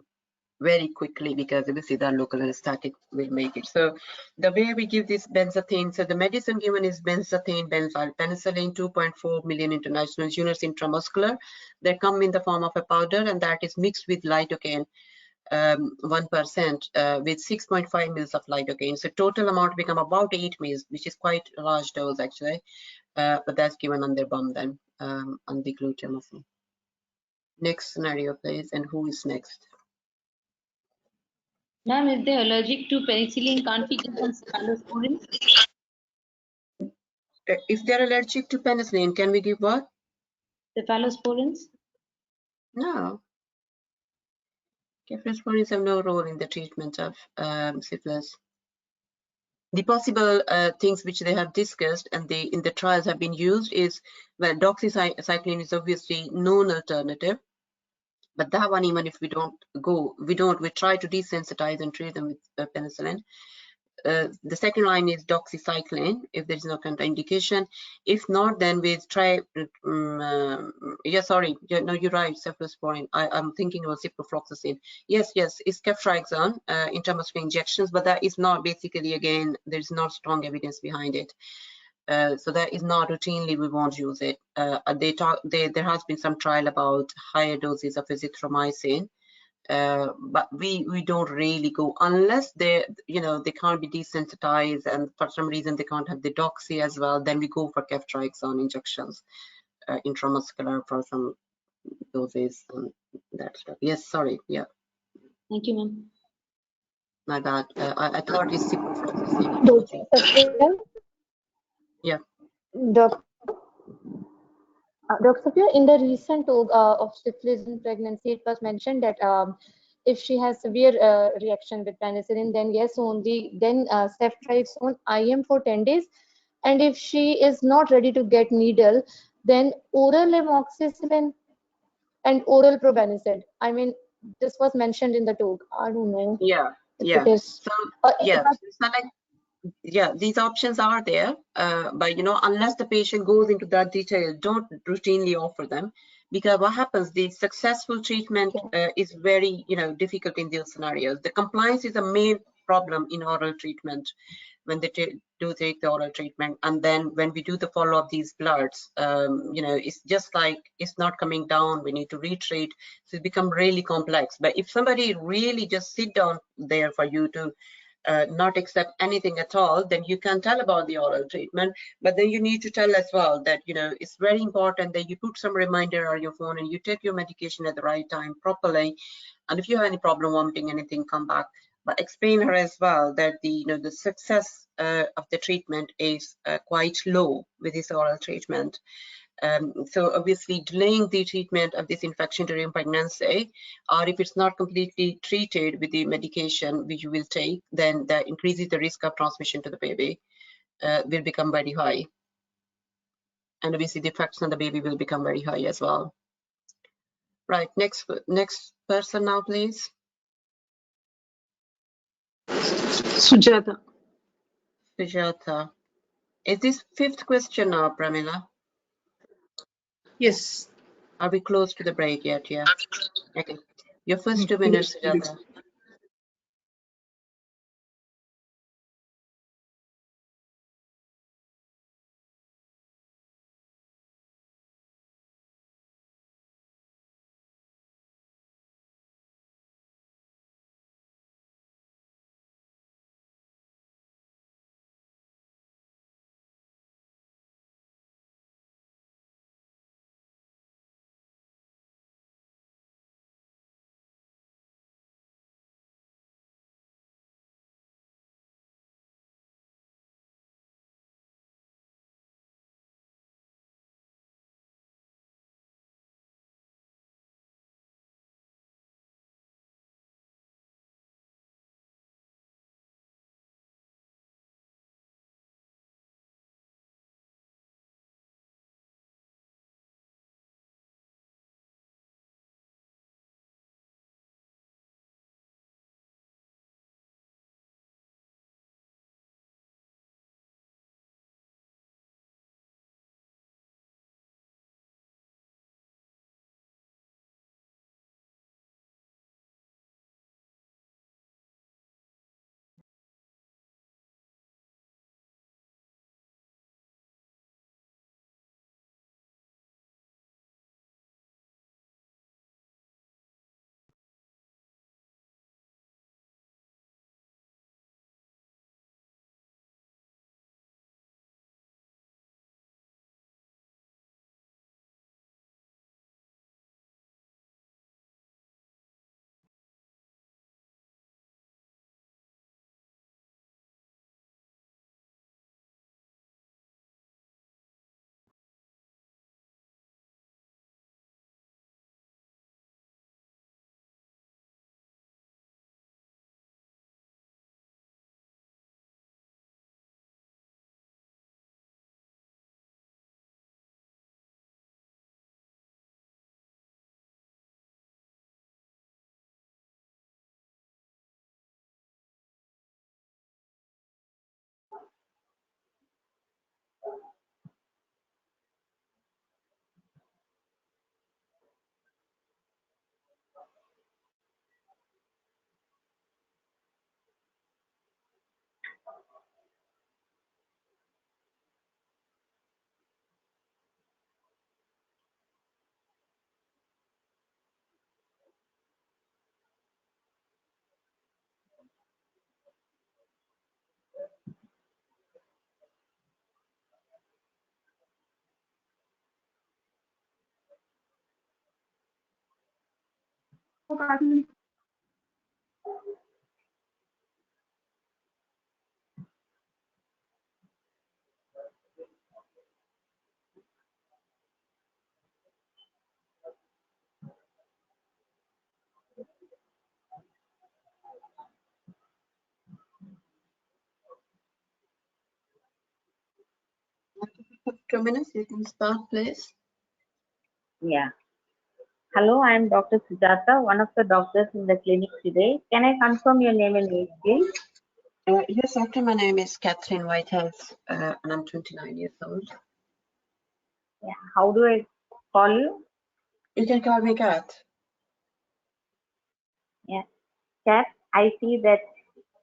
B: very quickly, because obviously the local anesthetic will make it. So the way we give this benzathine, so the medicine given is benzathine, benzyl penicillin, 2.4 million international units intramuscular. They come in the form of a powder, and that is mixed with lidocaine, 1% with 6.5 mils of lidocaine. So total amount become about 8 mils, which is quite a large dose actually, but that's given on their bum then, on the gluteal muscle. Next scenario, please, and who is next?
C: Ma'am, if they're allergic to penicillin, can't we give them cephalosporin?
B: If they're allergic to penicillin, can we give what?
C: Cephalosporins?
B: No. Cephalosporins have no role in the treatment of syphilis. The possible things which they have discussed and in the trials have been used is, well, doxycycline is obviously known alternative, but that one, even if we try to desensitize and treat them with penicillin. The second line is doxycycline if there is no contraindication. If not, then we try. You're right, cephalosporin. I'm thinking about ciprofloxacin. Yes, it's ceftriaxone intramuscular injections, but that is not basically, again, there's not strong evidence behind it. So that is not routinely we won't use it. There has been some trial about higher doses of azithromycin. But we don't really go unless they can't be desensitized, and for some reason they can't have the doxy as well, then we go for ceftriaxone injections intramuscular for some doses and that stuff. Yes, sorry. Yeah,
C: Thank you, ma'am.
B: my bad. I thought it's ciprofloxacin. Yeah.
J: Dr. Sophia, in the recent talk of syphilis in pregnancy, it was mentioned that if she has severe reaction with penicillin, then yes, only then ceftriaxone IM for 10 days. And if she is not ready to get needle, then oral amoxicillin and oral probenecid. I mean, this was mentioned in the talk. I don't know.
B: Yeah.
J: It is.
B: So yeah, these options are there, but unless the patient goes into that detail, don't routinely offer them, because what happens, the successful treatment is very difficult in those scenarios. The compliance is a main problem in oral treatment when they do take the oral treatment, and then when we do the follow-up these bloods, it's just like it's not coming down, we need to retreat, so it become really complex. But if somebody really just sit down there for you to not accept anything at all, then you can tell about the oral treatment, but then you need to tell as well that it's very important that you put some reminder on your phone and you take your medication at the right time properly, and if you have any problem vomiting anything, come back. But explain her as well that the success of the treatment is quite low with this oral treatment. So obviously delaying the treatment of this infection during pregnancy, or if it's not completely treated with the medication which you will take, then that increases the risk of transmission to the baby, will become very high. And obviously the effects on the baby will become very high as well. Right, next person now, please.
I: Sujata.
B: Sujata. Is this 5th question now, Pramila?
I: Yes.
B: Are we close to the break yet? Yeah. Okay. Your first 2
I: Yes,
B: minutes,
I: please.
B: Sujata. For 2 minutes, you can start, please.
M: Yeah. Hello, I am Dr. Sujata, one of the doctors in the clinic today. Can I confirm your name and age, please?
B: Yes, doctor. My name is Catherine Whitehouse, and I'm 29 years old.
M: Yeah. How do I call you?
B: You can call me Kat.
M: Yeah. Kat, I see that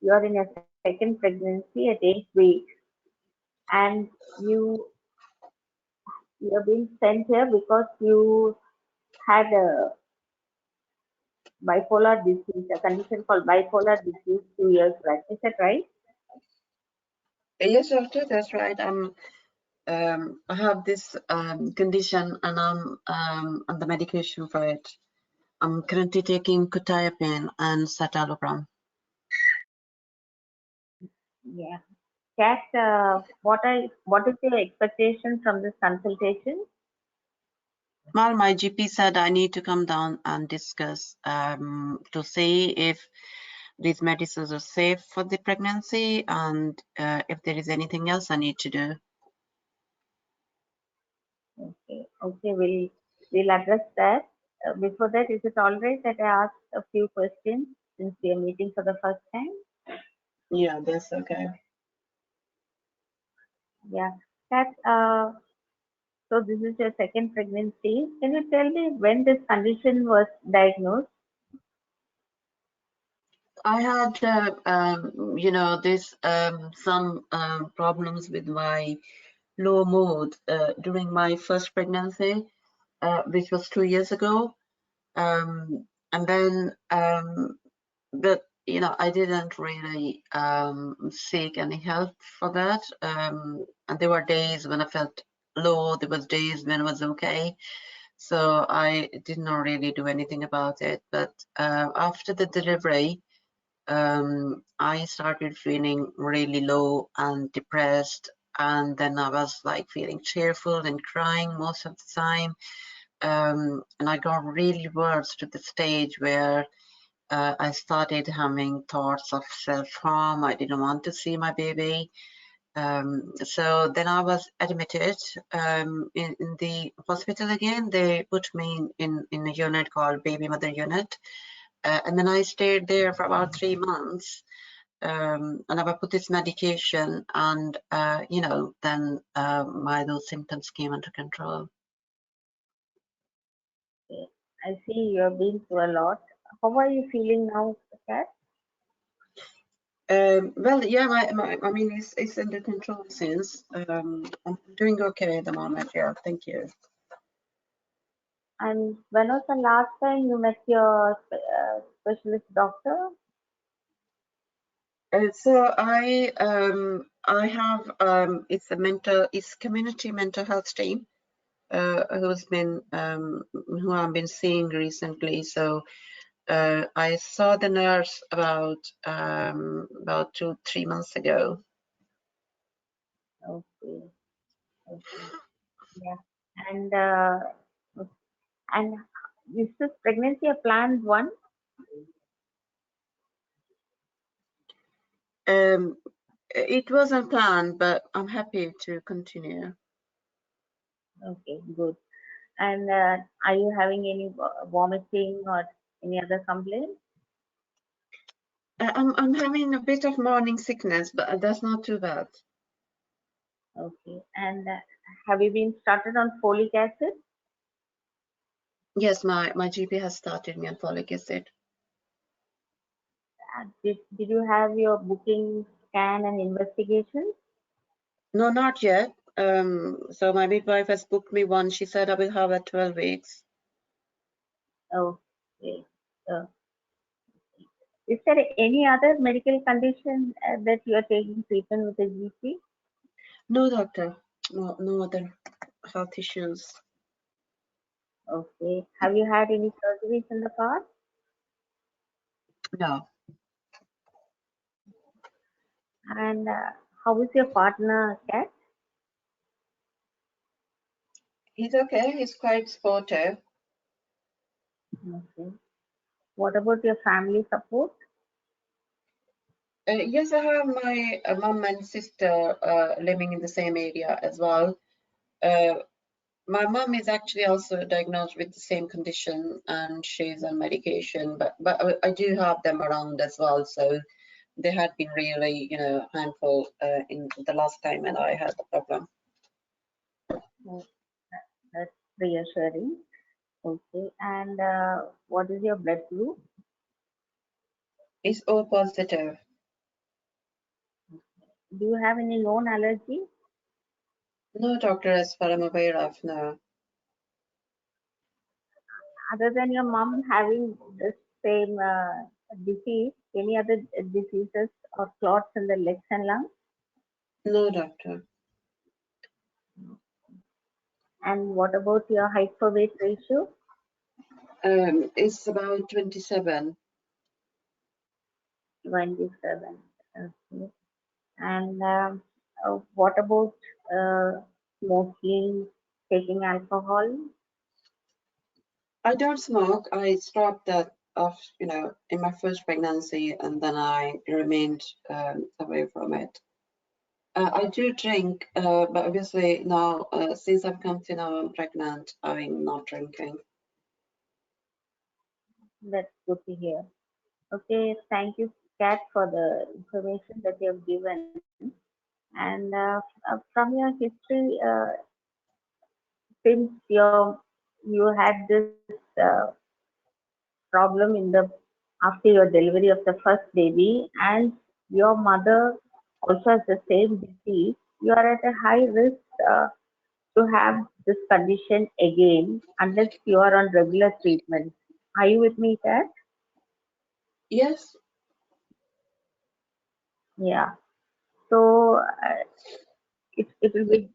M: you are in your second pregnancy at 8 weeks, and you're being sent here because you had a bipolar disease, a condition called bipolar disease 2 years back. Is that right?
B: Yes, doctor. That's right. I have this condition, and I'm on the medication for it. I'm currently taking quetiapine and citalopram.
M: Yeah. Kat, what is your expectation from this consultation?
B: Well, my GP said I need to come down and discuss to see if these medicines are safe for the pregnancy and if there is anything else I need to do.
M: Okay, we'll address that. before that, is it all right that I ask a few questions since we are meeting for the first time?
B: Yeah, that's okay.
M: Yeah. That, so this is your second pregnancy. Can you tell me when this condition was diagnosed?
B: I had, this some problems with my low mood during my first pregnancy, which was 2 years ago. And then, but I didn't really seek any help for that. And there were days when I felt low. There was days when I was okay. So I did not really do anything about it. But after the delivery, I started feeling really low and depressed, and then I was like feeling cheerful and crying most of the time. And I got really worse to the stage where I started having thoughts of self-harm. I didn't want to see my baby. So then I was admitted in the hospital again. They put me in a unit called baby mother unit. And then I stayed there for about 3 months. And I was put this medication, and then those symptoms came under control.
M: Okay. I see you have been through a lot. How are you feeling now, Kat?
B: Well, yeah, I mean, it's under control since. I'm doing okay at the moment. Yeah, thank you.
M: And when was the last time you met your specialist doctor?
B: So I have it's community mental health team who I've been seeing recently. So I saw the nurse about 2-3 months ago.
M: Okay. Okay. Yeah. And is this pregnancy a planned one?
B: It wasn't planned, but I'm happy to continue.
M: Okay, good. And are you having any vomiting or any other complaint?
B: I'm having a bit of morning sickness, but that's not too bad.
M: Okay. And have you been started on folic acid?
B: Yes, my GP has started me on folic acid.
M: Did you have your booking, scan, and investigation?
B: No, not yet. So my midwife has booked me one. She said I will have at 12 weeks.
M: Okay. Is there any other medical condition that you are taking treatment with a GP?
B: No, doctor. No other health issues.
M: Okay. Have you had any surgeries in the past?
B: No.
M: And how is your partner, Kat?
B: He's okay. He's quite sportive.
M: Okay. What about your family support?
B: Yes, I have my mom and sister living in the same area as well. My mom is actually also diagnosed with the same condition, and she's on medication. But I do have them around as well. So they had been really, handful in the last time when I had the problem.
M: Oh, that's reassuring. Okay. And what is your blood group?
B: It's O positive.
M: Do you have any known allergy?
B: No, doctor, as far I'm aware of, no.
M: Other than your mom having the same disease, any other diseases or clots in the legs and lungs?
B: No, doctor.
M: And what about your height for weight ratio?
B: It's about 27.
M: 27. Okay. And what about smoking, taking alcohol?
B: I don't smoke. I stopped that off, in my first pregnancy, and then I remained away from it. I do drink, but obviously now, since I've come to know I'm pregnant, I'm not drinking.
M: That's good to hear. Okay, thank you, Kat, for the information that you have given. And from your history, since you had this problem in the after your delivery of the first baby, and your mother also has the same disease, you are at a high risk to have this condition again unless you are on regular treatment. Are you with me, Kat?
B: Yes.
M: Yeah. So it will be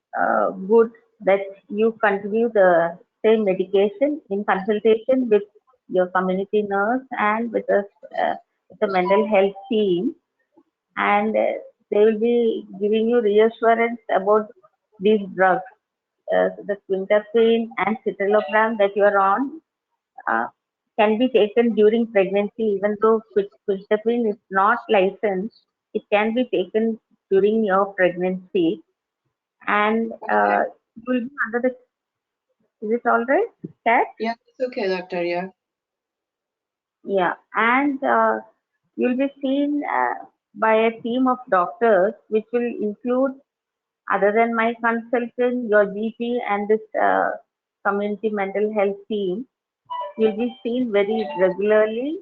M: good that you continue the same medication in consultation with your community nurse and with the mental health team, and they will be giving you reassurance about these drugs, the quintaprine and citalopram that you are on. Uh, can be taken during pregnancy, even though quintaprine is not licensed, it can be taken during your pregnancy, and
B: Okay.
M: you will be under the. Is it all right, Kat?
B: Yeah, it's okay, doctor. Yeah.
M: Yeah, and you'll be seen by a team of doctors, which will include, other than my consultant, your GP, and this community mental health team. You'll be seen very regularly,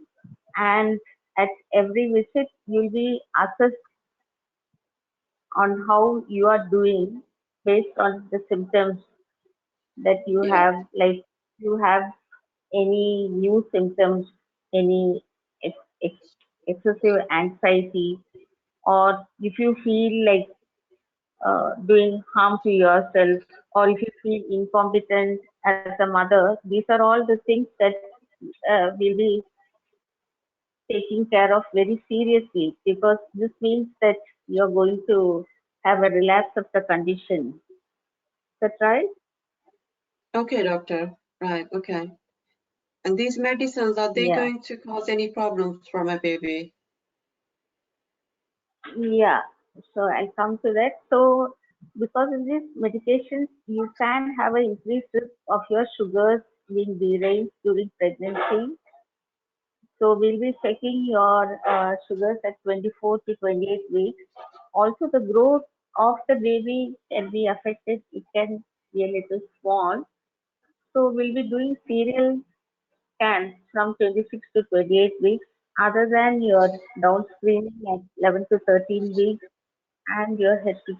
M: and at every visit, you'll be assessed on how you are doing based on the symptoms that you
B: Yeah.
M: have, like you have any new symptoms, any excessive anxiety, or if you feel like doing harm to yourself, or if you feel incompetent as a mother, these are all the things that will be taken care of very seriously, because this means that you're going to have a relapse of the condition. Is that right?
B: Okay, doctor. Right. Okay. And these medicines, are they
M: Yeah.
B: going to cause any problems for my baby?
M: Yeah, so I'll come to that. So, because of these medications, you can have an increased risk of your sugars being deranged during pregnancy. So, we'll be checking your sugars at 24 to 28 weeks. Also, the growth of the baby can be affected. It can be a little small. So, we'll be doing serial scans from 26 to 28 weeks, other than your down screening at 11 to 13 weeks and your head to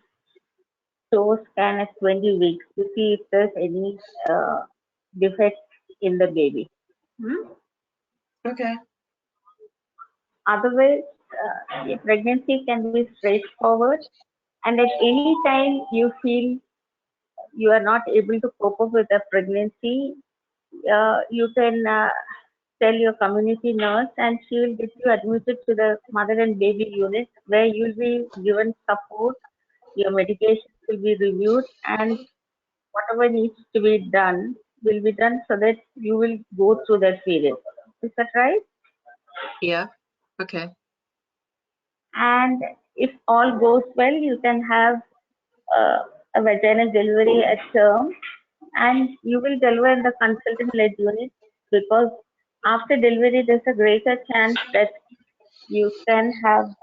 M: toe scan at 20 weeks to see if there's any uh, defect in the baby. Hmm?
B: Okay.
M: Otherwise, pregnancy can be straightforward, and at any time you feel you are not able to cope up with the pregnancy, you can tell your community nurse, and she will get you admitted to the mother and baby unit, where you'll be given support. Your medications will be reviewed, and whatever needs to be done will be done so that you will go through that period. Is that right?
B: Yeah. Okay.
M: And if all goes well, you can have uh, a vaginal delivery at term, and you will deliver in the consultant-led unit, because after delivery there's a greater chance that you can have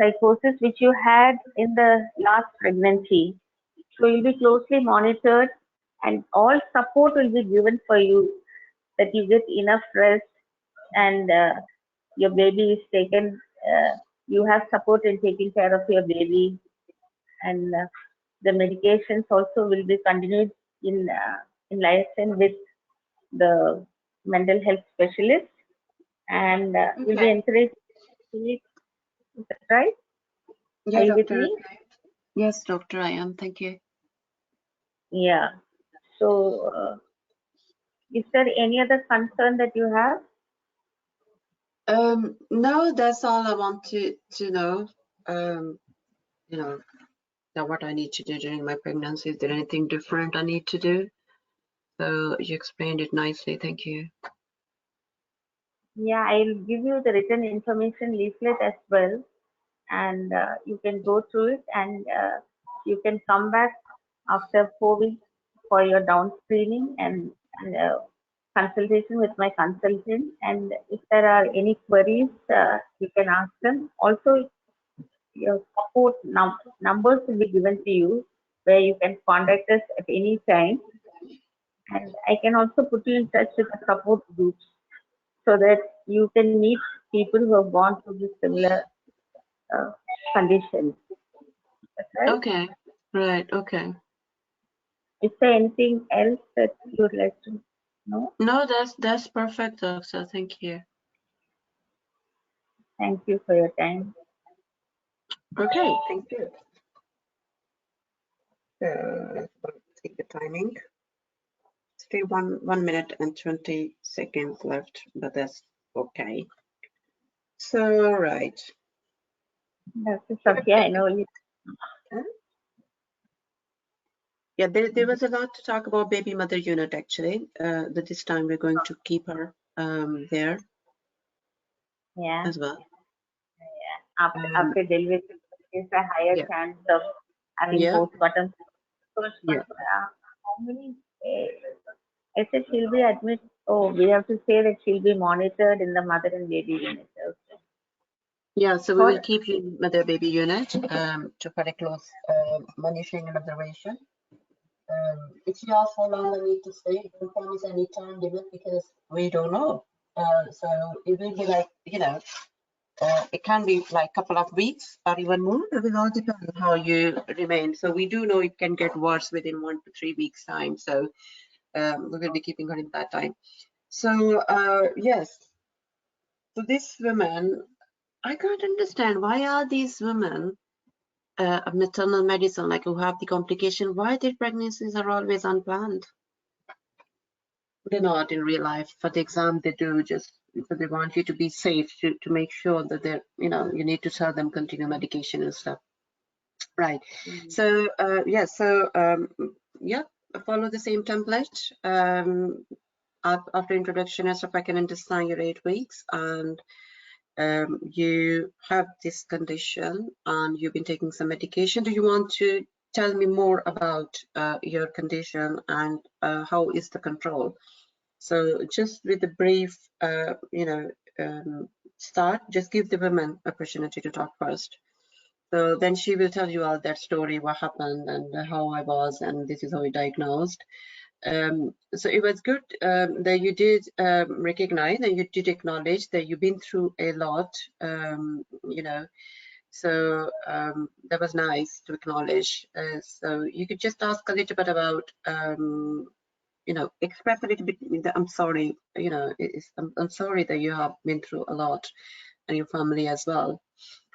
M: psychosis which you had in the last pregnancy. So you'll be closely monitored, and all support will be given for you, that you get enough rest, and your baby is taken, you have support in taking care of your baby, and the medications also will be continued in liaison with the mental health specialist, and will be
B: Okay.
M: encouraged to take. Is that right? Are
B: Yeah,
M: you with
B: doctor.
M: me?
B: Okay. Yes, doctor, I am. Thank you.
M: Yeah. So, is there any other concern that you have?
B: No, that's all I want to know. Um, you know, that what I need to do during my pregnancy. Is there anything different I need to do? So you explained it nicely. Thank you.
M: Yeah, I'll give you the written information leaflet as well, and you can go through it, and you can come back after 4 weeks for your down screening, and consultation with my consultant, and if there are any queries, you can ask them. Also, your support numbers will be given to you where you can contact us at any time, and I can also put you in touch with the support groups so that you can meet people who have gone through this similar uh, conditions. Right?
B: Okay, right, okay.
M: Is there anything else that you would like to know?
B: No, that's perfect, doctor. Thank you.
M: Thank you for your time.
B: Okay, thank you. Take the timing. Still 1 minute and 20 seconds left, but that's okay. So, right.
M: Dr. Safia, I know you.
B: Yeah, there was a lot to talk about baby mother unit actually. But this time we're going to keep her there
M: Yeah.
B: as well.
M: Yeah. After delivery, there's a higher
B: Yeah.
M: chance of having
B: Yeah.
M: postpartum.
B: Yeah.
M: How many? I said she'll be admitted. Oh, we have to say that she'll be monitored in the mother and baby unit also.
B: Yeah, so we will keep you in mother baby unit to for a close monitoring and observation. If you ask how long I need to stay, don't promise any time limit because we don't know. So it will be like, it can be like a couple of weeks or even more. It will all depend on how you remain. So we do know it can get worse within 1 to 3 weeks time. So we will be keeping her in that time. So yes, so this woman, I can't understand why are these women of maternal medicine, like who have the complication, why their pregnancies are always unplanned? They're not in real life. For the exam, they do just so they want you to be safe to make sure that they're, you need to tell them continue medication and stuff. Right. So yeah, so yeah, follow the same template. After introduction and stuff, I can understand your 8 weeks and you have this condition and you've been taking some medication. Do you want to tell me more about your condition and how is the control? So just with a brief, start, just give the women opportunity to talk first. So then she will tell you all that story, what happened and how I was, and this is how we diagnosed. So it was good that you did recognize and you did acknowledge that you've been through a lot, so that was nice to acknowledge. So you could just ask a little bit about, express a little bit that I'm sorry, I'm sorry that you have been through a lot and your family as well.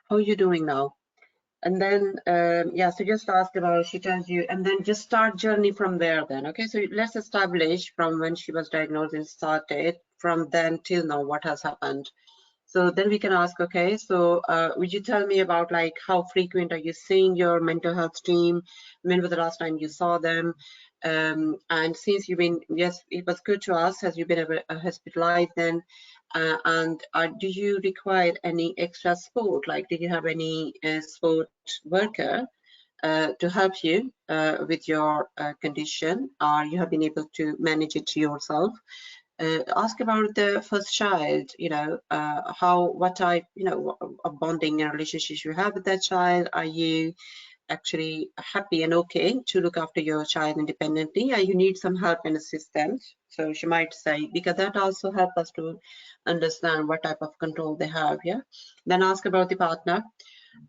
B: How are you doing now? And then, yeah, so just ask about, she tells you, and then just start journey from there then, okay? So let's establish from when she was diagnosed and started, from then till now, what has happened. So then we can ask, okay, so would you tell me about like how frequent are you seeing your mental health team? When was the last time you saw them? And since you've been, yes, it was good to us, has you been hospitalized then? And do you require any extra support? Like, did you have any support worker to help you with your condition, or you have been able to manage it yourself? Ask about the first child, what type, of bonding and relationships you have with that child. Are you actually happy and okay to look after your child independently, or you need some help and assistance? So she might say, because that also helps us to understand what type of control they have. Yeah. Then ask about the partner.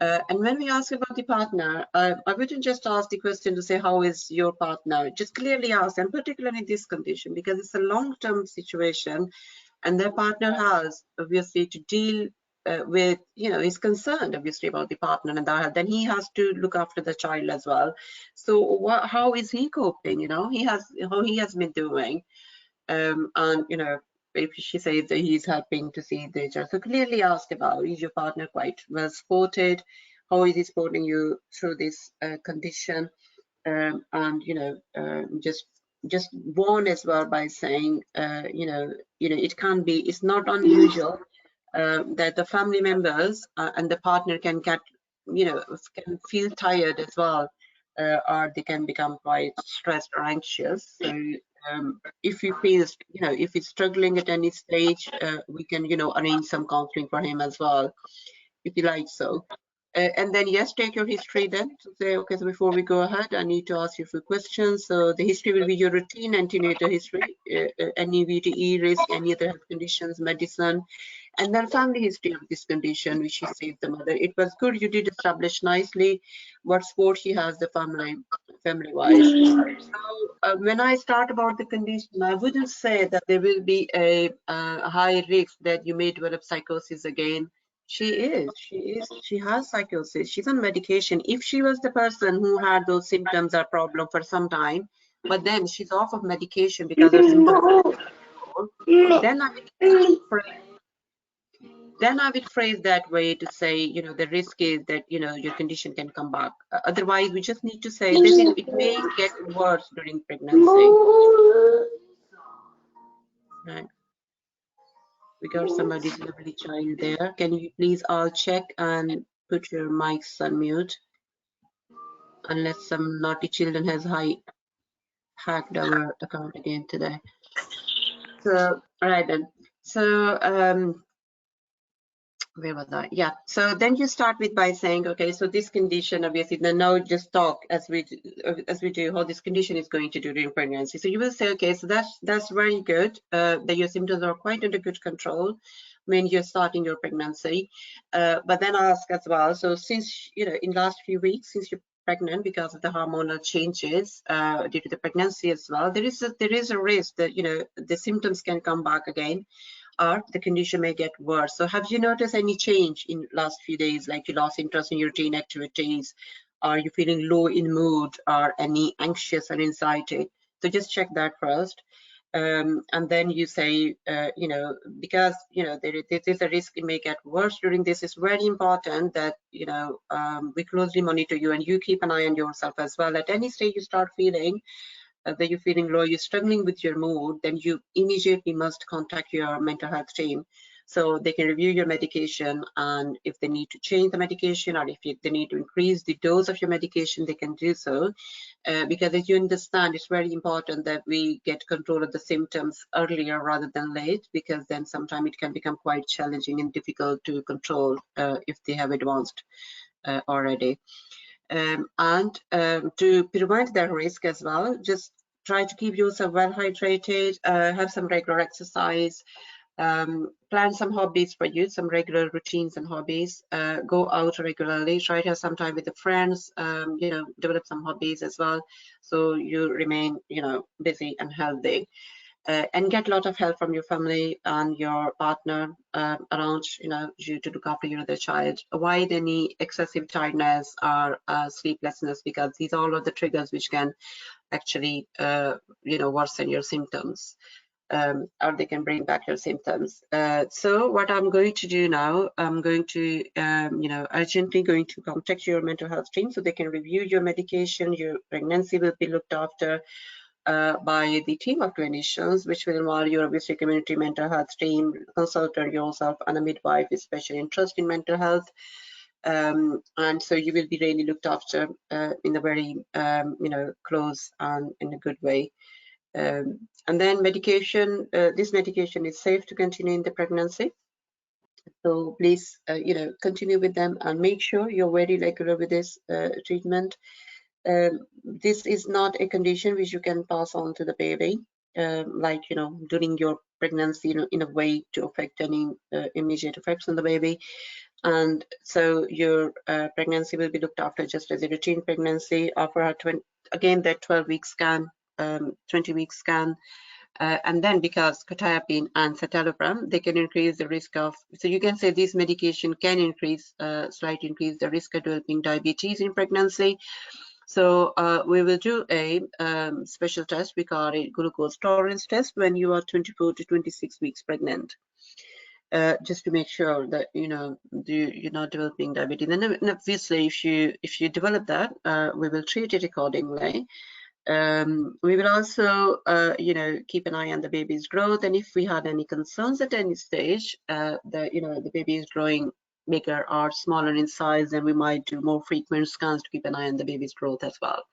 B: And when we ask about the partner, I wouldn't just ask the question to say, how is your partner? Just clearly ask, and particularly in this condition, because it's a long-term situation and their partner has obviously to deal with, is concerned obviously about the partner and that, then he has to look after the child as well. So how is he coping? How he has been doing. And if she says that he's helping to see the child, so clearly ask about, is your partner quite well supported? How is he supporting you through this condition? And just warn as well by saying, it can be, it's not unusual that the family members and the partner can get, can feel tired as well, or they can become quite stressed or anxious. So if you feel, if he's struggling at any stage, we can, arrange some counseling for him as well, if you like so. And then, yes, take your history then to say, okay, so before we go ahead, I need to ask you a few questions. So the history will be your routine antenatal history, any VTE risk, any other health conditions, medicine, and then family history of this condition, which she says the mother. It was good. You did establish nicely what support she has, the family-wise. So when I start about the condition, I wouldn't say that there will be a high risk that you may develop psychosis again. She has psychosis. She's on medication. If she was the person who had those symptoms or problem for some time, but then she's off of medication because her symptoms are under control, then I would phrase that way to say, the risk is that, your condition can come back. Otherwise, we just need to say this is, it may get worse during pregnancy. Right. We got somebody's lovely child there. Can you please all check and put your mics on mute? Unless some naughty children has hacked our account again today. So, all right then. So, where was I? Yeah. So then you start with by saying, okay, so this condition, obviously, then now just talk as we do how this condition is going to do during pregnancy. So you will say, okay, so that's very good. That your symptoms are quite under good control when you're starting your pregnancy. But then ask as well. So since in last few weeks, since you're pregnant, because of the hormonal changes due to the pregnancy as well, there is a risk that the symptoms can come back again, or the condition may get worse. So have you noticed any change in last few days, like you lost interest in your routine activities? Are you feeling low in mood or any anxious or anxiety? So just check that first. And then you say, because, there is a risk it may get worse during this, it's very important that, we closely monitor you and you keep an eye on yourself as well. At any stage you start feeling that you're feeling low, you're struggling with your mood, then you immediately must contact your mental health team so they can review your medication, and if they need to change the medication or if they need to increase the dose of your medication, they can do so. Because as you understand, it's very important that we get control of the symptoms earlier rather than late, because then sometimes it can become quite challenging and difficult to control if they have advanced already. And to prevent that risk as well, just try to keep yourself well hydrated, have some regular exercise, plan some hobbies for you, some regular routines and hobbies, go out regularly, try to have some time with the friends, develop some hobbies as well, so you remain, busy and healthy. And get a lot of help from your family and your partner around, you to look after your other child. Avoid any excessive tiredness or sleeplessness, because these are all of the triggers which can actually, worsen your symptoms, or they can bring back your symptoms. So what I'm going to do now, I'm going to, urgently going to contact your mental health team so they can review your medication. Your pregnancy will be looked after by the team of clinicians, which will involve your obviously community mental health team, consultant yourself, and a midwife with special interest in mental health. And so you will be really looked after in a very, close and in a good way. And then medication, this medication is safe to continue in the pregnancy. So please, continue with them and make sure you're very regular with this treatment. This is not a condition which you can pass on to the baby, like, during your pregnancy, in a way to affect any immediate effects on the baby. And so your pregnancy will be looked after just as a routine pregnancy. Offer her again that 12-week scan, 20-week scan. And then because quetiapine and citalopram, they can increase the risk of, so you can say this medication can increase, slightly increase the risk of developing diabetes in pregnancy. So we will do a special test, we call it glucose tolerance test, when you are 24 to 26 weeks pregnant, just to make sure that you're not developing diabetes. And obviously, if you develop that, we will treat it accordingly. We will also, keep an eye on the baby's growth, and if we had any concerns at any stage that the baby is growing bigger or smaller in size, then we might do more frequent scans to keep an eye on the baby's growth as well.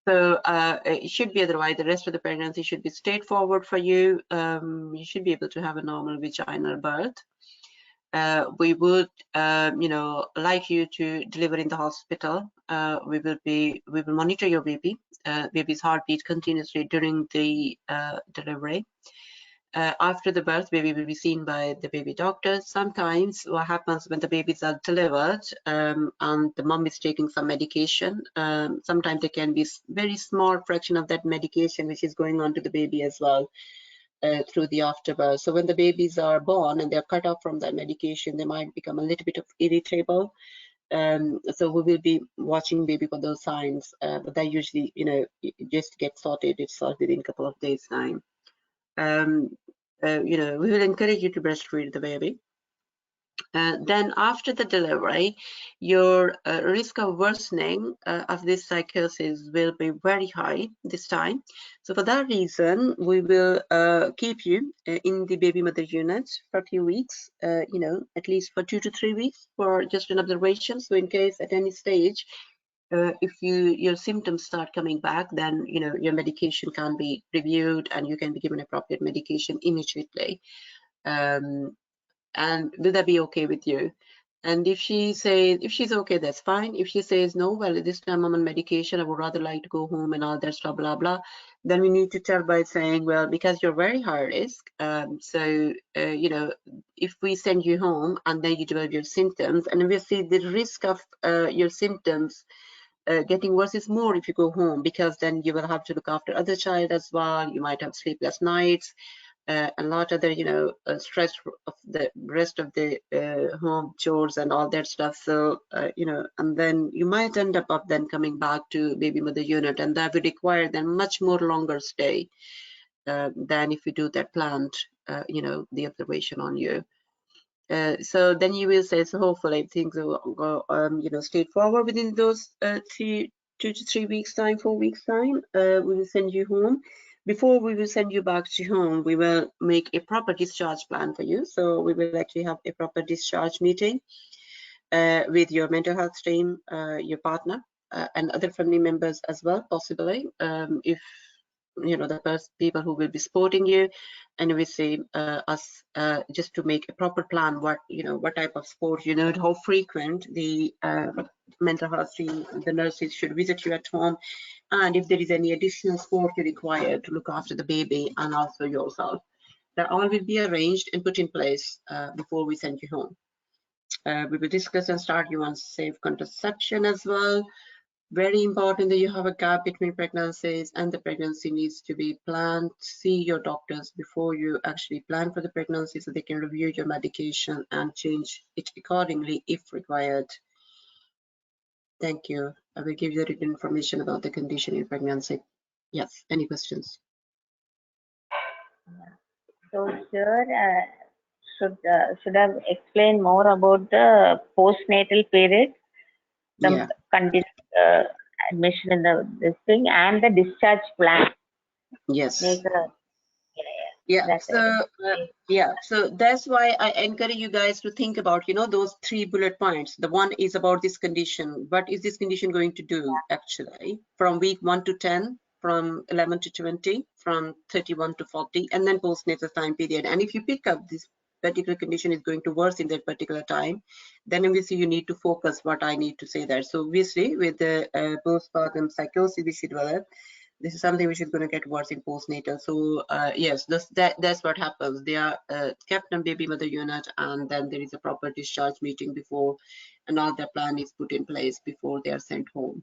B: So it should be otherwise. The rest of the pregnancy should be straightforward for you. You should be able to have a normal vaginal birth. We would, like you to deliver in the hospital. We will monitor your baby's heartbeat continuously during the delivery. After the birth, baby will be seen by the baby doctor. Sometimes what happens when the babies are delivered and the mom is taking some medication, sometimes there can be very small fraction of that medication which is going on to the baby as well through the afterbirth. So when the babies are born and they're cut off from that medication, they might become a little bit of irritable. So we will be watching baby for those signs, but that usually, just get sorted. It's solved within a couple of days' time. We will encourage you to breastfeed the baby. Then after the delivery, your risk of worsening of this psychosis will be very high this time. So for that reason, we will keep you in the baby mother unit for a few weeks, at least for 2 to 3 weeks for just an observation. So in case at any stage, if your symptoms start coming back, then your medication can be reviewed and you can be given appropriate medication immediately. And will that be okay with you? And if she's okay, that's fine. If she says no, well, this time I'm on medication, I would rather like to go home and all that stuff, blah blah, then we need to tell by saying, well, because you're very high risk, if we send you home and then you develop your symptoms, and we see the risk of your symptoms getting worse is more if you go home, because then you will have to look after other child as well. You might have sleepless nights, a lot other, stress of the rest of the home chores and all that stuff. So, and then you might end up then coming back to baby mother unit, and that would require then much more longer stay than if you do that planned, the observation on you. So then you will say, so hopefully things will go, straightforward within those 2 to 3 weeks time, 4 weeks time. We will send you home. Before we will send you back to home, we will make a proper discharge plan for you. So we will actually have a proper discharge meeting with your mental health team, your partner, and other family members as well, possibly, if the people who will be supporting you, and we say us just to make a proper plan what type of support you need, how frequent the mental health team, the nurses should visit you at home, and if there is any additional support you require to look after the baby and also yourself. That all will be arranged and put in place before we send you home. We will discuss and start you on safe contraception as well. Very important that you have a gap between pregnancies, and the pregnancy needs to be planned. See your doctors before you actually plan for the pregnancy so they can review your medication and change it accordingly if required. Thank you. I will give you written information about the condition in pregnancy. Yes, any questions?
M: So here should have explained more about the postnatal period, the admission in this thing, and the discharge plan.
B: Yes. So that's why I encourage you guys to think about those 3 bullet points. The one is about this condition. What is this condition going to do actually from week 1 to 10, from 11 to 20, from 31 to 40, and then postnatal time period. And if you pick up this particular condition is going to worsen in that particular time, then obviously you need to focus what I need to say there. So obviously with the postpartum psychosis which develop, this is something which is going to get worse in postnatal. So yes, that's what happens. They are kept on baby mother unit, and then there is a proper discharge meeting before, and all their plan is put in place before they are sent home.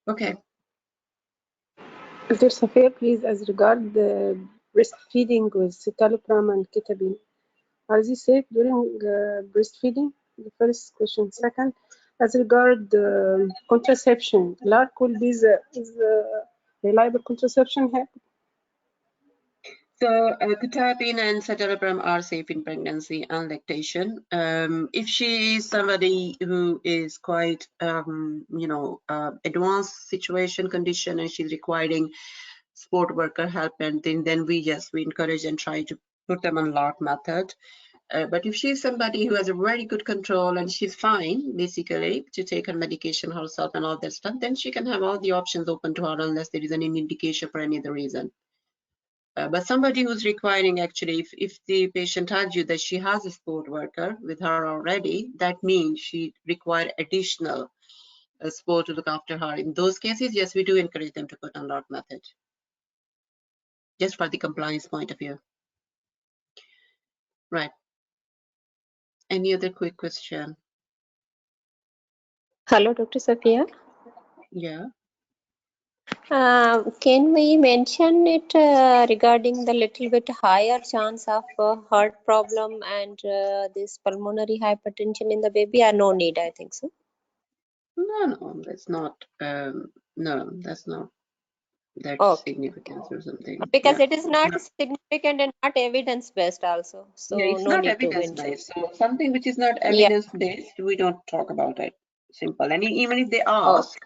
B: Okay.
N: Dr. Safia, please, as regard the breastfeeding with citalopram and ketamine, are they safe during breastfeeding? The first question. Second, as regard contraception, LARC will be the reliable contraception here?
B: So ketamine and citalopram are safe in pregnancy and lactation. If she is somebody who is quite, advanced situation condition and she's requiring support worker help, and then we encourage and try to put them on LARC method. But if she's somebody who has a very good control and she's fine, basically, to take her medication herself and all that stuff, then she can have all the options open to her unless there is any indication for any other reason. But somebody who's requiring, actually, if the patient tells you that she has a support worker with her already, that means she require additional support to look after her. In those cases, yes, we do encourage them to put on LOT method, just for the compliance point of view. Right. Any other quick question?
E: Hello, Dr. Sophia.
B: Yeah.
E: Can we mention it regarding the little bit higher chance of heart problem and this pulmonary hypertension in the baby? Or no need, I think so.
B: No, that's not. No, that's not that
E: Okay.
B: significance or something.
E: Because
B: Yeah.
E: it is not significant and not evidence based also,
B: Yeah,
E: so
B: it's
E: no
B: not
E: need to
B: evidence
E: mention.
B: based. So something which is not
E: Yeah.
B: evidence based, we don't talk about it. Simple. And even if they
E: Okay.
B: ask,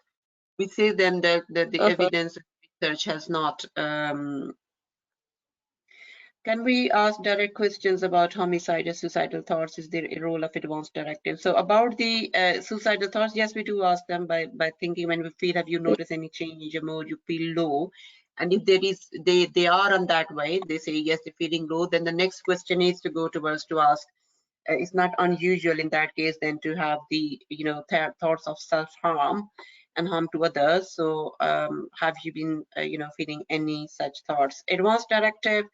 B: we say them that the evidence research has not. Can we ask direct questions about homicide or suicidal thoughts? Is there a role of advanced directive? So about the suicidal thoughts, yes, we do ask them by thinking when we feel, have you noticed any change in your mood? You feel low, and if there is, they are on that way. They say yes, they're feeling low. Then the next question needs to go towards to ask. It's not unusual in that case then to have the thoughts of self-harm and harm to others. So have you been feeling any such thoughts? Advanced directive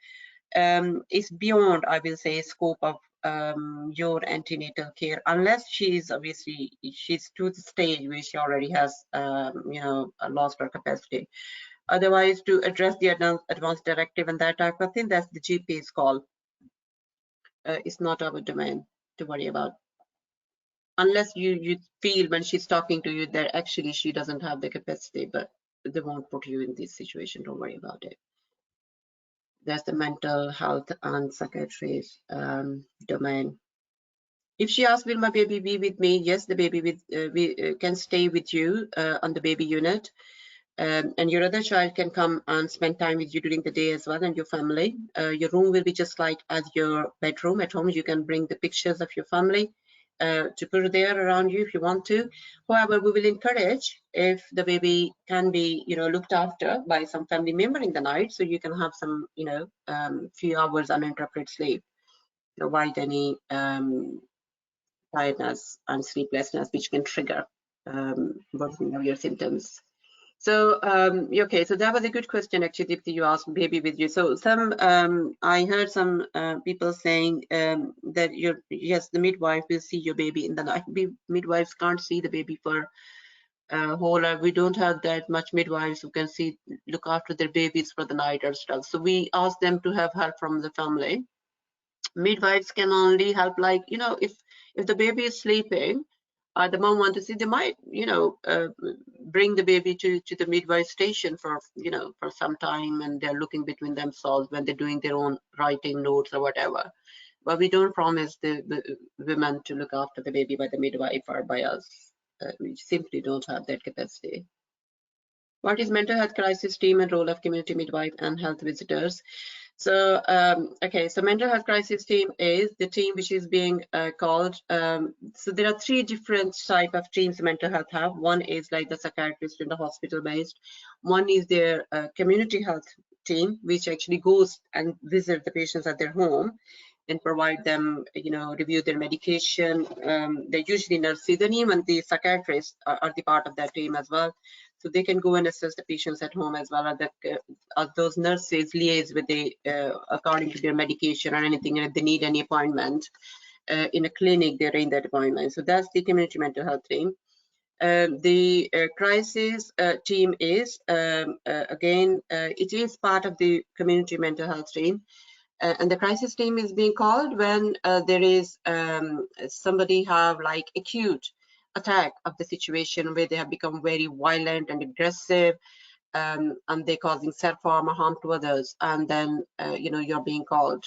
B: is beyond, I will say, scope of your antenatal care, unless she's obviously she's to the stage where she already has lost her capacity. Otherwise, to address the advanced directive and that type of thing, that's the GP's call. It's not our domain to worry about, unless you feel when she's talking to you that actually she doesn't have the capacity, but they won't put you in this situation. Don't worry about it. That's the mental health and psychiatry's domain. If she asks, will my baby be with me? Yes, the baby can stay with you on the baby unit. And your other child can come and spend time with you during the day as well, and your family. Your room will be just like as your bedroom at home. You can bring the pictures of your family to put there around you if you want to. However, we will encourage if the baby can be, looked after by some family member in the night, so you can have some, few hours uninterrupted sleep, avoid any tiredness and sleeplessness, which can trigger worsening of your symptoms. So okay, so that was a good question actually, if you asked baby with you. So some I heard some people saying that yes, the midwife will see your baby in the night. Midwives can't see the baby for whole life. We don't have that much midwives who can look after their babies for the night or stuff. So we ask them to have help from the family. Midwives can only help, like, if the baby is sleeping, the mom wants to see, they might bring the baby to the midwife station for for some time, and they're looking between themselves when they're doing their own writing notes or whatever. But we don't promise the women to look after the baby by the midwife or by us. We simply don't have that capacity. What is mental health crisis team and role of community midwife and health visitors? So, okay, so mental health crisis team is the team which is being called. So there are three different type of teams mental health have. One is like the psychiatrist in the hospital based. One is their community health team, which actually goes and visit the patients at their home and provide them, review their medication. They're usually nurses, and even the psychiatrists are the part of that team as well. So they can go and assess the patients at home as well. Those nurses liaise with the according to their medication or anything, and if they need any appointment in a clinic, they arrange that appointment. So that's the community mental health team. The crisis team is again, it is part of the community mental health team. And the crisis team is being called when there is somebody have like acute attack of the situation where they have become very violent and aggressive, and they're causing self-harm or harm to others, and then you're being called.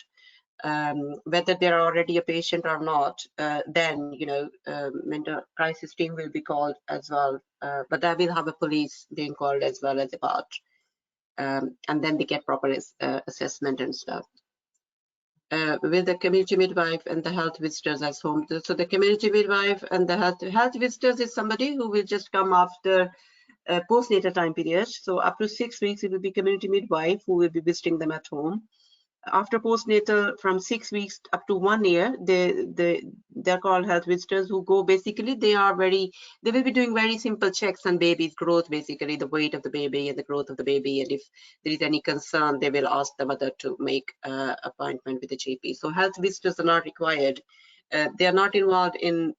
B: Whether they're already a patient or not, then mental crisis team will be called as well, but that will have a police being called as well as a part, and then they get proper assessment and stuff. with the community midwife and the health visitors as home. So the community midwife and the health visitors is somebody who will just come after postnatal time period. So up to 6 weeks, it will be community midwife who will be visiting them at home. After postnatal, from 6 weeks up to 1 year, they're called health visitors who go basically, they will be doing very simple checks on baby's growth, basically the weight of the baby and the growth of the baby. And if there is any concern, they will ask the mother to make appointment with the GP. So health visitors are not required. They are not involved during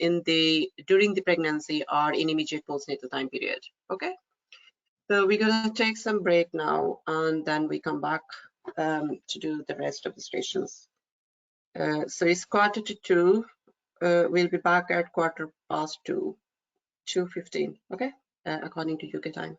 B: the pregnancy or in immediate postnatal time period. Okay. So we're gonna take some break now, and then we come back to do the rest of the stations. So it's 1:45. We'll be back at 2:15, 2:15, okay? According to UK time.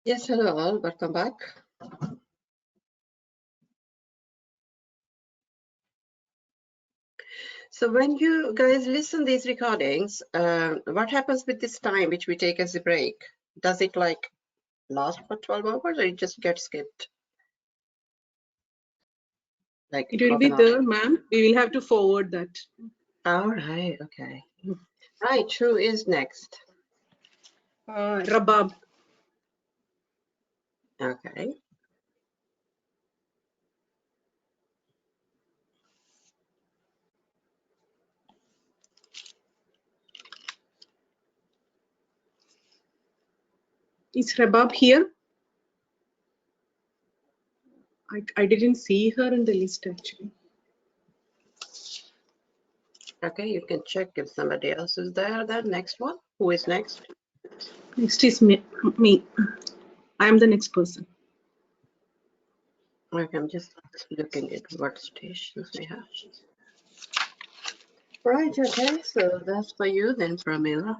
B: Yes, hello all, welcome back. So when you guys listen these recordings, what happens with this time which we take as a break? Does it like last for 12 hours or it just gets skipped? Like
I: It will be there, ma'am. We will have to forward that.
B: All right, okay. Right, who is next?
I: Rabab.
B: Okay.
I: Is Rabab here? I didn't see her in the list actually.
B: Okay, you can check if somebody else is there. Then next one. Who is next?
I: Next is me. I am the next person.
B: Okay, I'm just looking at what stations we have. Right, okay, so that's for you then, Pramila.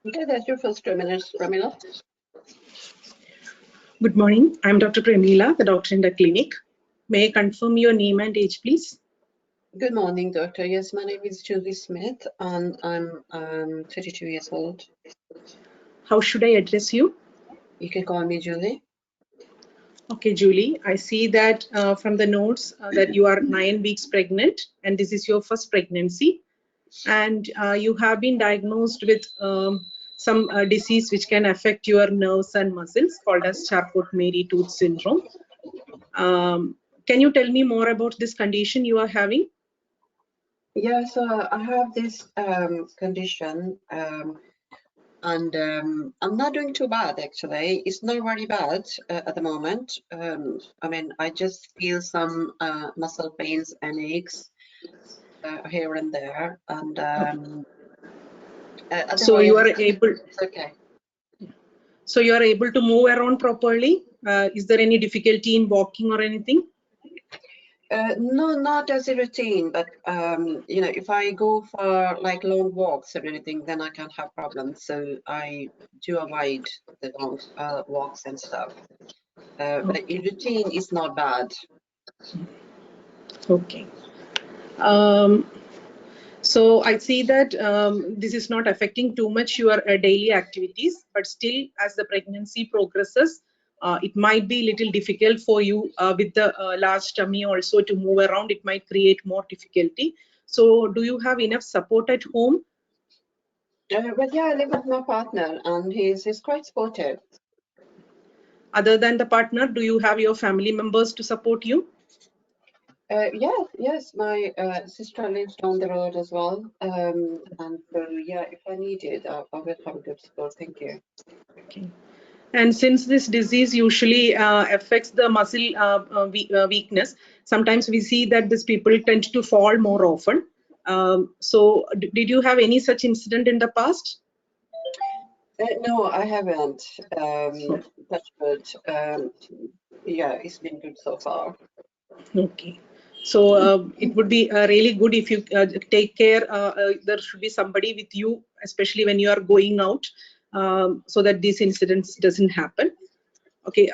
B: Okay, that's your first 2 minutes, Pramila.
I: Good morning. I'm Dr. Pramila, the doctor in the clinic. May I confirm your name and age, please?
B: Good morning, doctor. Yes, my name is Julie Smith, and I'm 32 years old.
I: How should I address you?
B: You can call me Julie.
I: Okay, Julie, I see that from the notes that you are 9 weeks pregnant and this is your first pregnancy, and you have been diagnosed with some disease which can affect your nerves and muscles called as Charcot-Marie-Tooth syndrome. Can you tell me more about this condition you are having?
B: Yeah, so I have this condition, and I'm not doing too bad actually. It's not very bad at the moment. I mean, I just feel some muscle pains and aches here and there, and
I: so you are
B: otherwise
I: able.
B: it's okay.
I: So you are able to move around properly. Is there any difficulty in walking or anything?
B: No, not as a routine, but you know, if I go for like long walks or anything, then I can have problems. So I do avoid the long walks and stuff. But in routine is not bad.
I: Okay. So I see that this is not affecting too much your daily activities, but still as the pregnancy progresses, it might be little difficult for you with the large tummy also to move around. It might create more difficulty. So do you have enough support at home?
B: Well, yeah, I live with my partner and he's quite supportive.
I: Other than the partner, do you have your family members to support you?
B: Yes, my sister lives down the road as well. And so, yeah, if I need it, I will have good support. Thank you.
I: Okay. And since this disease usually affects the muscle weakness, sometimes we see that these people tend to fall more often. So did you have any such incident in the past?
B: No, I haven't. Touch wood. Yeah, it's been good so far.
I: Okay. So it would be really good if you take care. There should be somebody with you, especially when you are going out, so that these incidents doesn't happen. Okay.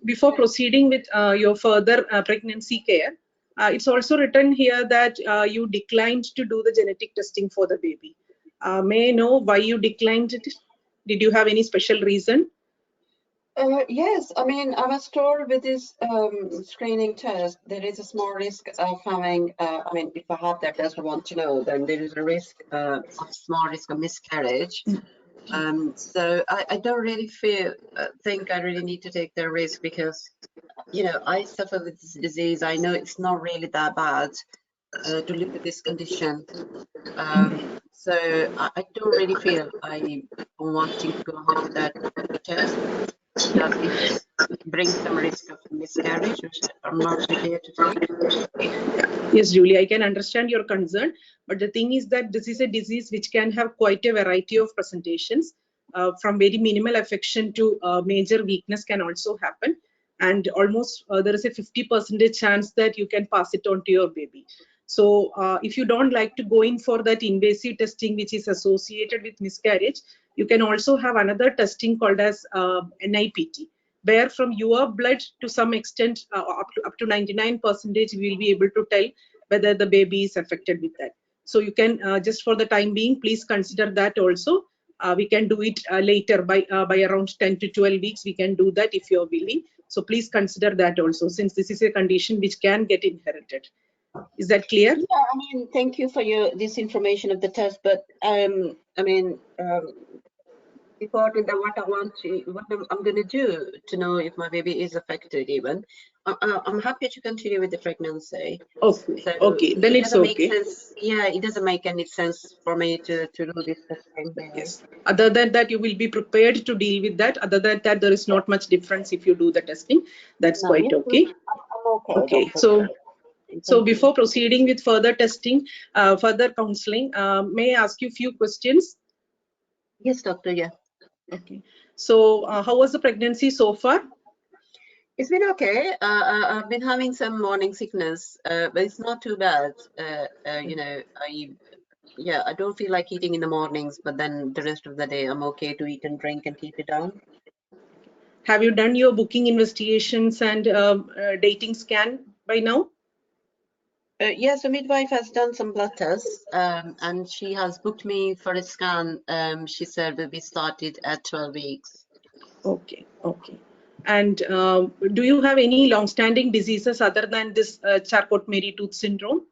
I: Before proceeding with your further pregnancy care, it's also written here that you declined to do the genetic testing for the baby. May I know why you declined it? Did you have any special reason?
B: Yes, I mean, I was told with this screening test, there is a small risk of having, I mean, if I have that test, I want to know, then there is a risk, a small risk of miscarriage. So I don't really think I really need to take the risk because, you know, I suffer with this disease. I know it's not really that bad to live with this condition. So I don't really feel I'm wanting to go ahead with that test because it brings some risk of miscarriage, which I'm not prepared to take.
I: Yes, Julie, I can understand your concern, but the thing is that this is a disease which can have quite a variety of presentations. From very minimal affection to major weakness can also happen, and almost there is a 50% chance that you can pass it on to your baby. So if you don't like to go in for that invasive testing which is associated with miscarriage, you can also have another testing called as NIPT, where from your blood to some extent up to 99% we will be able to tell whether the baby is affected with that. So you can just for the time being, please consider that also. We can do it later by around 10 to 12 weeks. We can do that if you're willing. So please consider that also, since this is a condition which can get inherited. Is that clear?
B: Yeah, I mean, thank you for this information of the test, but I mean, important that what I'm going to do to know if my baby is affected even. I'm happy to continue with the pregnancy.
I: Okay,
B: so
I: okay, then
B: it
I: it's
B: doesn't make
I: okay.
B: sense. Yeah, it doesn't make any sense for me to do this testing really.
I: Yes. Other than that, you will be prepared to deal with that. Other than that, there is not much difference if you do the testing. That's
B: No,
I: quite
B: yes,
I: okay.
B: I'm okay.
I: Okay,
B: Doctor.
I: so before proceeding with further testing, further counseling, may I ask you a few questions?
B: Yes, doctor. Yeah.
I: Okay. So how was the pregnancy so far?
B: It's been okay. I've been having some morning sickness, but it's not too bad. You know, I don't feel like eating in the mornings, but then the rest of the day I'm okay to eat and drink and keep it down.
I: Have you done your booking investigations and dating scan by now?
B: Yes, the midwife has done some blood tests, and she has booked me for a scan. She said will be started at 12 weeks.
I: Okay, okay. And do you have any long-standing diseases other than this Charcot-Marie-Tooth syndrome?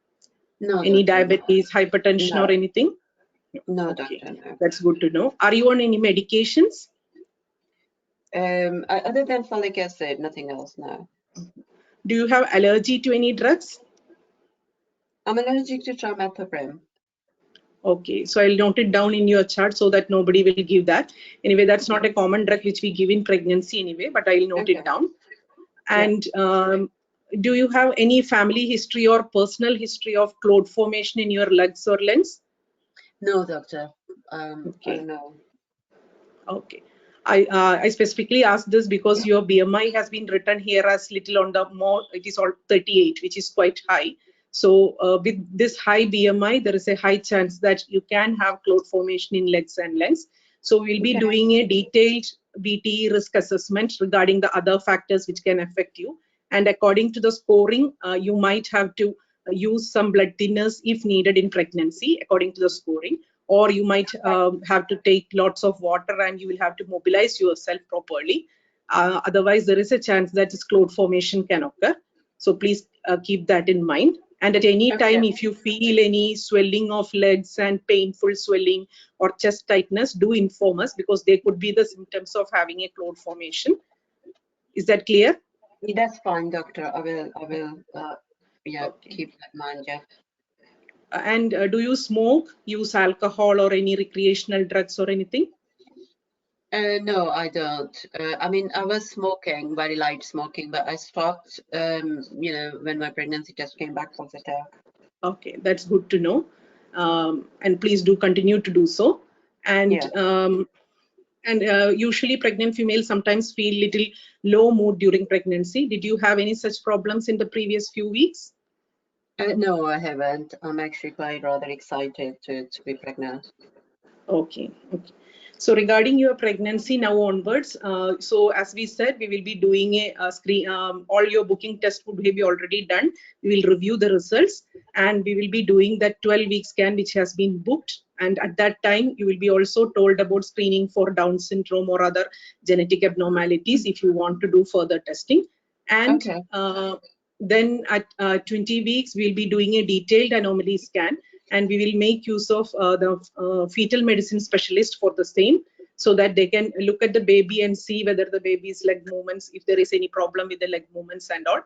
B: No,
I: any
B: doctor,
I: diabetes, hypertension,
B: no.
I: or anything?
B: No,
I: okay.
B: doctor, no.
I: That's good to know. Are you on any medications?
B: Other than folic acid, nothing else, no.
I: Do you have allergy to any drugs?
B: I'm allergic to trimethoprim.
I: Okay, so I'll note it down in your chart so that nobody will give that. Anyway, that's not a common drug which we give in pregnancy anyway, but I'll note it down. And do you have any family history or personal history of clot formation in your legs or limbs?
B: No, doctor.
I: Okay.
B: No.
I: Okay. I specifically asked this because your BMI has been written here as little on the more, it is all 38, which is quite high. So with this high BMI, there is a high chance that you can have clot formation in legs and limbs. So we'll be doing a detailed VTE risk assessment regarding the other factors which can affect you. And according to the scoring, you might have to use some blood thinners if needed in pregnancy according to the scoring, or you might have to take lots of water and you will have to mobilize yourself properly. Otherwise, there is a chance that this clot formation can occur. So please keep that in mind. And at any time, if you feel any swelling of legs and painful swelling or chest tightness, do inform us, because they could be the symptoms of having a clot formation. Is that clear?
B: That's fine, doctor. I will keep that in mind, yeah.
I: And do you smoke, use alcohol or any recreational drugs or anything?
B: No, I don't. I mean, I was smoking, very light smoking, but I stopped, when my pregnancy test came back positive.
I: Okay, that's good to know. And please do continue to do so. And usually pregnant females sometimes feel little low mood during pregnancy. Did you have any such problems in the previous few weeks?
B: No, I haven't. I'm actually quite rather excited to be pregnant.
I: Okay. So regarding your pregnancy now onwards, so as we said, we will be doing a screen, all your booking tests would be already done. We will review the results and we will be doing that 12-week scan which has been booked. And at that time, you will be also told about screening for Down syndrome or other genetic abnormalities if you want to do further testing. And then at 20 weeks, we'll be doing a detailed anomaly scan, and we will make use of the fetal medicine specialist for the same, so that they can look at the baby and see whether the baby's leg movements, if there is any problem with the leg movements and all,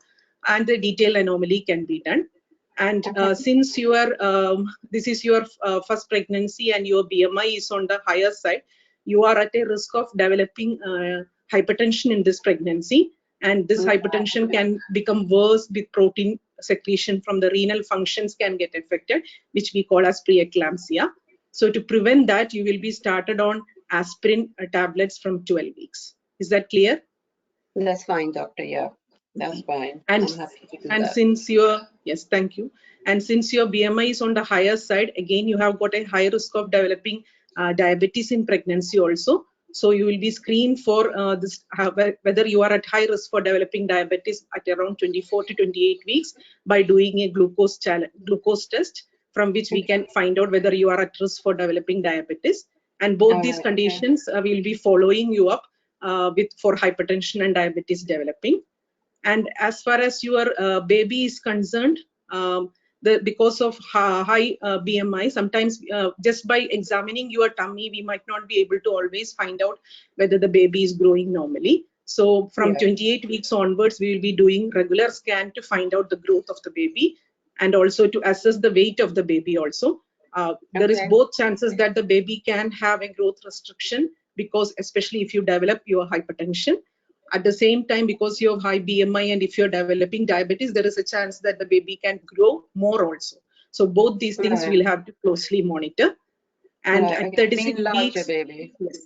I: and the detailed anomaly can be done. And since you are, this is your first pregnancy and your BMI is on the higher side, you are at a risk of developing hypertension in this pregnancy. And this hypertension can become worse with protein secretion from the renal functions can get affected, which we call as preeclampsia. So to prevent that, you will be started on aspirin tablets from 12 weeks. Is that clear?
B: That's fine, doctor. Yeah, that's fine.
I: And,
B: I'm happy to do that.
I: Since your, yes, thank you. And since your BMI is on the higher side, again, you have got a high risk of developing diabetes in pregnancy also. So you will be screened for this, whether you are at high risk for developing diabetes at around 24 to 28 weeks by doing a glucose test, from which we can find out whether you are at risk for developing diabetes. And both these conditions we will be following you up for hypertension and diabetes developing. And as far as your baby is concerned, because of high BMI, sometimes just by examining your tummy, we might not be able to always find out whether the baby is growing normally. So from 28 weeks onwards, we will be doing regular scan to find out the growth of the baby, and also to assess the weight of the baby also. There is both chances that the baby can have a growth restriction, because especially if you develop your hypertension. At the same time, because you have high BMI and if you're developing diabetes, there is a chance that the baby can grow more also. So both these things we'll have to closely monitor. And at 36 weeks,
B: baby.
I: Yes.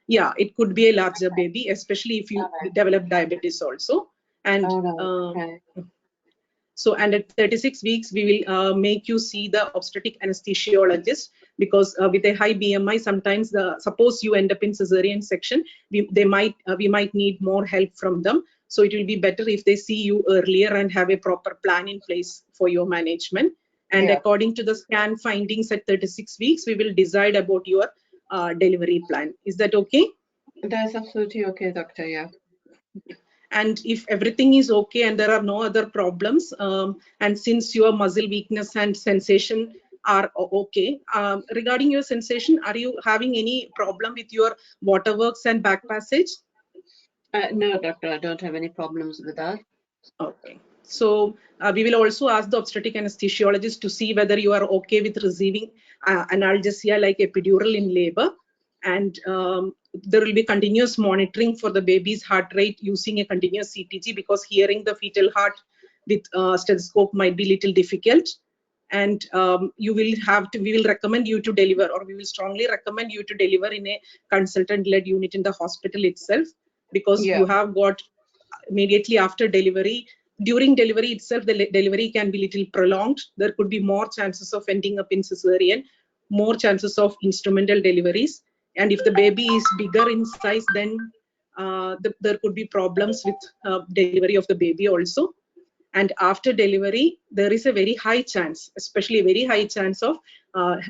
I: Yeah, it could be a larger baby, especially if you develop diabetes also. And so, and at 36 weeks, we will make you see the obstetric anesthesiologist, because with a high BMI, sometimes suppose you end up in cesarean section, we might need more help from them. So it will be better if they see you earlier and have a proper plan in place for your management. And according to the scan findings at 36 weeks, we will decide about your delivery plan. Is that okay?
B: That's absolutely okay, doctor. Yeah.
I: And if everything is okay and there are no other problems, and since your muscle weakness and sensation are okay, regarding your sensation, are you having any problem with your waterworks and back passage?
B: No, doctor, I don't have any problems with that.
I: Okay. So we will also ask the obstetric anesthesiologist to see whether you are okay with receiving analgesia like epidural in labor. And there will be continuous monitoring for the baby's heart rate using a continuous CTG, because hearing the fetal heart with stethoscope might be little difficult. And you will have to, we will recommend you to deliver, or we will strongly recommend you to deliver in a consultant-led unit in the hospital itself, because you have got immediately after delivery, during delivery itself, the delivery can be little prolonged. There could be more chances of ending up in cesarean, more chances of instrumental deliveries. And if the baby is bigger in size, then there could be problems with delivery of the baby also. And after delivery, there is a very high chance, especially a very high chance of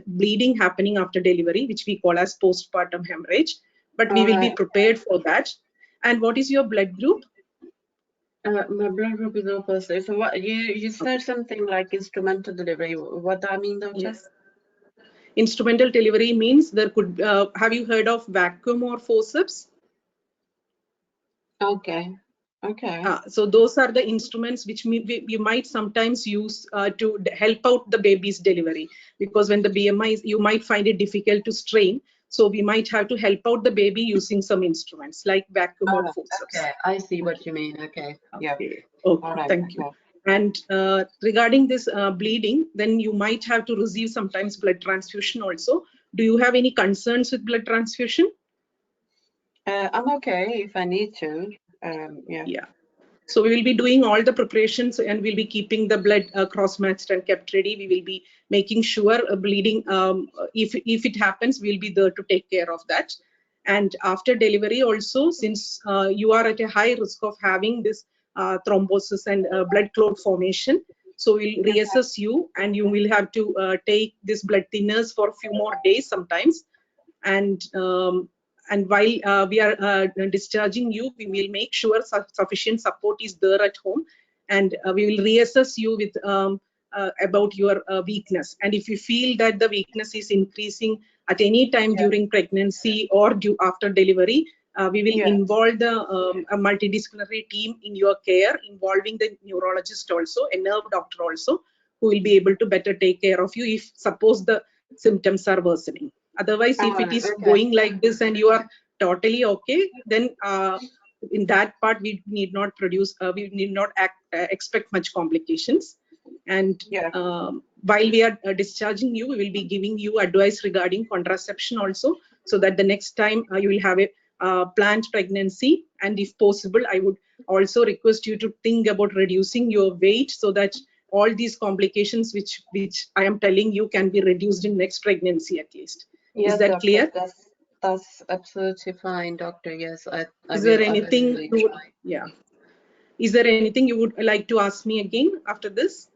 I: bleeding happening after delivery, which we call as postpartum hemorrhage. But we will be prepared for that. And what is your blood group?
B: My blood group is O positive. So what you said something like instrumental delivery. What do I mean, doctor?
I: Yes. Instrumental delivery means there could. Have you heard of vacuum or forceps?
B: Okay. Okay.
I: So those are the instruments which you might sometimes use to help out the baby's delivery, because when the BMI is, you might find it difficult to strain. So we might have to help out the baby using some instruments like vacuum or forceps.
B: Okay, I see what you mean. Okay. Yeah.
I: Okay.
B: Right.
I: Thank you. And regarding this bleeding, then you might have to receive sometimes blood transfusion also. Do you have any concerns with blood transfusion?
B: I'm okay if I need to.
I: Yeah. So we will be doing all the preparations, and we'll be keeping the blood cross-matched and kept ready. We will be making sure bleeding, if it happens, we'll be there to take care of that. And after delivery also, since you are at a high risk of having this thrombosis and blood clot formation, so we'll reassess you, and you will have to take this blood thinners for a few more days sometimes. And while we are discharging you, we will make sure sufficient support is there at home, and we will reassess you with about your weakness. And if you feel that the weakness is increasing at any time during pregnancy or after delivery, we will involve the a multidisciplinary team in your care, involving the neurologist also, a nerve doctor also, who will be able to better take care of you if suppose the symptoms are worsening. Otherwise, if it is going like this and you are totally okay, then in that part we need not expect much complications. And while we are discharging you, we will be giving you advice regarding contraception also, so that the next time you will have a planned pregnancy. And if possible, I would also request you to think about reducing your weight, so that all these complications which I am telling you can be reduced in next pregnancy at least.
B: Yes,
I: is that
B: doctor,
I: clear?
B: That's absolutely fine, doctor. Yes, I
I: is there
B: will,
I: anything is there anything you would like to ask me again after this?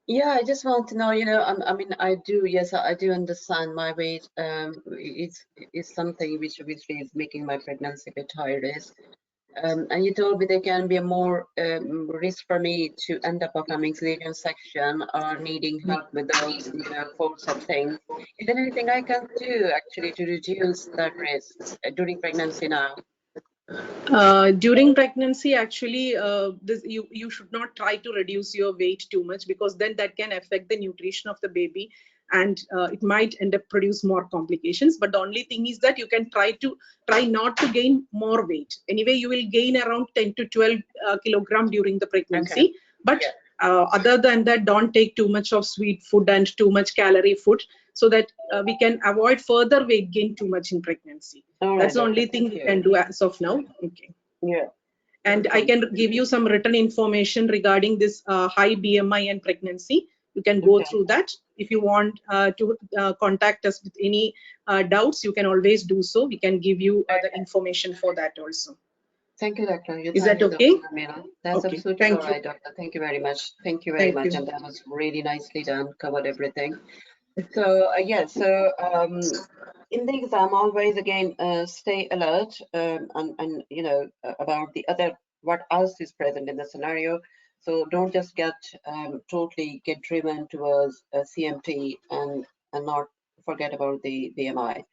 B: Yeah, I just want to know, I mean, I do understand my weight is something which obviously is making my pregnancy a bit high risk. And you told me there can be a more risk for me to end up becoming cesarean section or needing help with those, forceps things. Is there anything I can do actually to reduce that risk during pregnancy now?
I: During pregnancy, actually, you should not try to reduce your weight too much, because then that can affect the nutrition of the baby, and it might end up produce more complications. But the only thing is that you can try not to gain more weight. Anyway, you will gain around 10 to 12 kilogram during the pregnancy. But other than that, don't take too much of sweet food and too much calorie food, so that we can avoid further weight gain too much in pregnancy. That's the only thing we can do as of now. Okay.
B: Yeah.
I: And I can give you some written information regarding this high BMI and pregnancy. You can go through that. If you want to contact us with any doubts, you can always do so. We can give you the information for that also.
B: Thank you, doctor.
I: Is that okay?
B: That's
I: okay.
B: absolutely all right, doctor. Thank you very much. Thank you very much. And that was really nicely done, covered everything. So, in the exam, always again stay alert and about the other, what else is present in the scenario. So don't just totally get driven towards CMT and not forget about the BMI.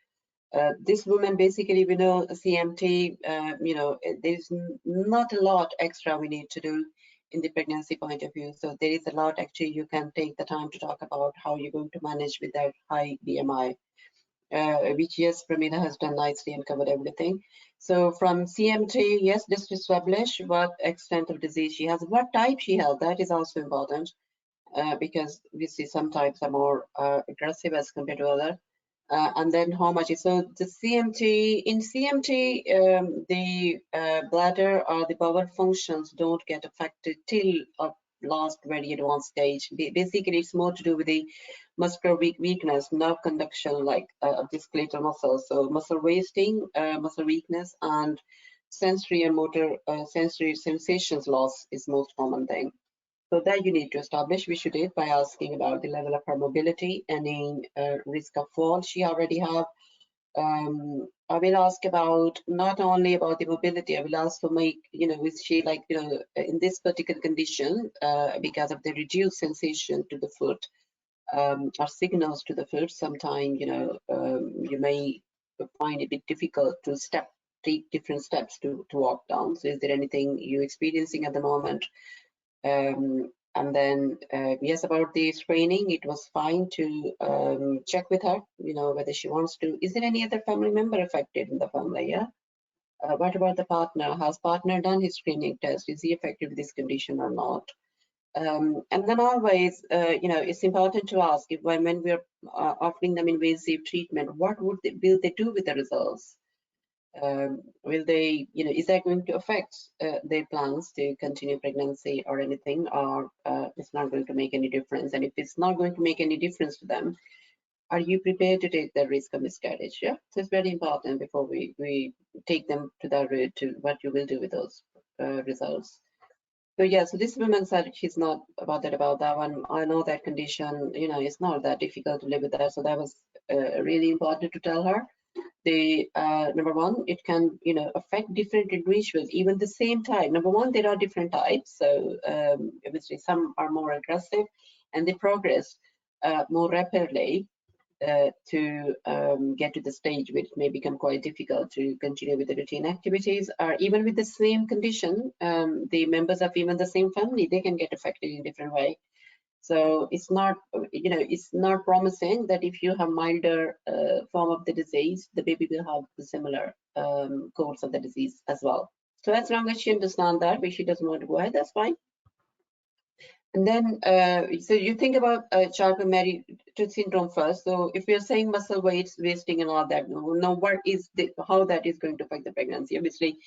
B: This woman basically, we know CMT, there's not a lot extra we need to do in the pregnancy point of view. So there is a lot actually you can take the time to talk about how you're going to manage with that high BMI, which yes, Pramila has done nicely and covered everything. So from CMT, yes, just to establish what extent of disease she has, what type she has, that is also important, because we see some types are more aggressive as compared to other. And then how much is, so the CMT, in CMT, the bladder or the bowel functions don't get affected till a last very advanced stage. Basically, it's more to do with the muscular weakness, nerve conduction, like of the skeletal muscles. So muscle wasting, muscle weakness, and sensory and motor sensory sensations loss is most common thing. So that you need to establish, which you did by asking about the level of her mobility, any risk of fall she already have. I will ask about not only about the mobility, I will also make, is she like, in this particular condition, because of the reduced sensation to the foot, or signals to the foot, sometimes, you may find it a bit difficult to take different steps to walk down. So is there anything you're experiencing at the moment? And then, yes, about the screening, it was fine to check with her, whether she wants to. Is there any other family member affected in the family? Yeah. What about the partner? Has partner done his screening test? Is he affected with this condition or not? And then always, it's important to ask if when we're offering them invasive treatment, what will they do with the results? Will they, is that going to affect their plans to continue pregnancy or anything, or it's not going to make any difference? And if it's not going to make any difference to them, are you prepared to take the risk of miscarriage? Yeah, so it's very important before we take them to that route to what you will do with those results. So yeah, so this woman said she's not bothered about that one. I know that condition, it's not that difficult to live with that. So that was really important to tell her. The number one, it can affect different individuals, even the same type. Number one, there are different types, so obviously some are more aggressive and they progress more rapidly to get to the stage where it may become quite difficult to continue with the routine activities, or even with the same condition, the members of even the same family, they can get affected in a different way. So it's not, it's not promising that if you have milder form of the disease, the baby will have the similar course of the disease as well. So as long as she understands that, but she doesn't want to go ahead, that's fine. And then, so you think about Charcot-Marie Tooth syndrome first. So if you're saying muscle wasting and all that, now what is how that is going to affect the pregnancy? Obviously,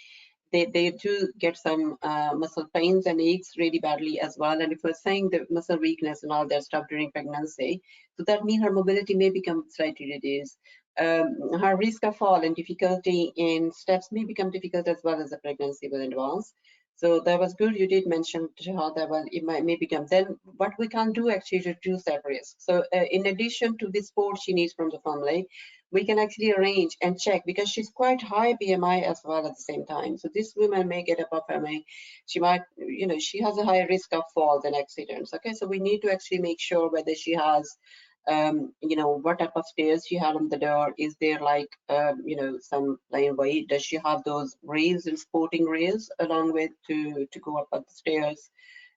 B: they do get some muscle pains and aches really badly as well. And if we're saying the muscle weakness and all that stuff during pregnancy, so that means her mobility may become slightly reduced. Her risk of fall and difficulty in steps may become difficult as well as the pregnancy will advance. So that was good. You did mention how that well, it may become. Then what we can do actually to reduce that risk. So in addition to the support she needs from the family, we can actually arrange and check, because she's quite high BMI as well at the same time. So this woman may get above BMI. She might, she has a higher risk of falls and accidents. Okay, so we need to actually make sure whether she has, what type of stairs she had on the door. Is there like, some plain way? Does she have those rails and sporting rails along with to go up the stairs?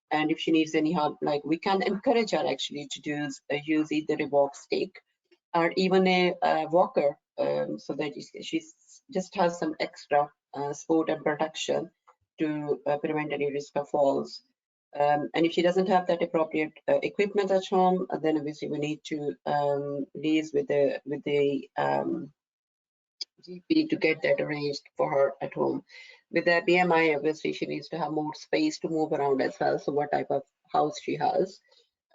B: And if she needs any help, like we can encourage her actually to use either a walk stick or even a walker, so that she just has some extra support and protection to prevent any risk of falls. And if she doesn't have that appropriate equipment at home, then obviously we need to liaise with the GP to get that arranged for her at home. With the BMI, obviously she needs to have more space to move around as well. So what type of house she has,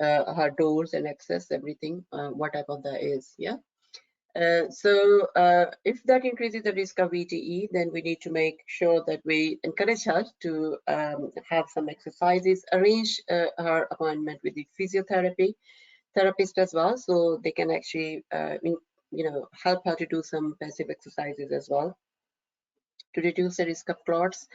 B: her doors and access, everything, what type of that is, yeah. So if that increases the risk of VTE, then we need to make sure that we encourage her to have some exercises, arrange her appointment with the physiotherapy therapist as well, so they can actually help her to do some passive exercises as well to reduce the risk of clots.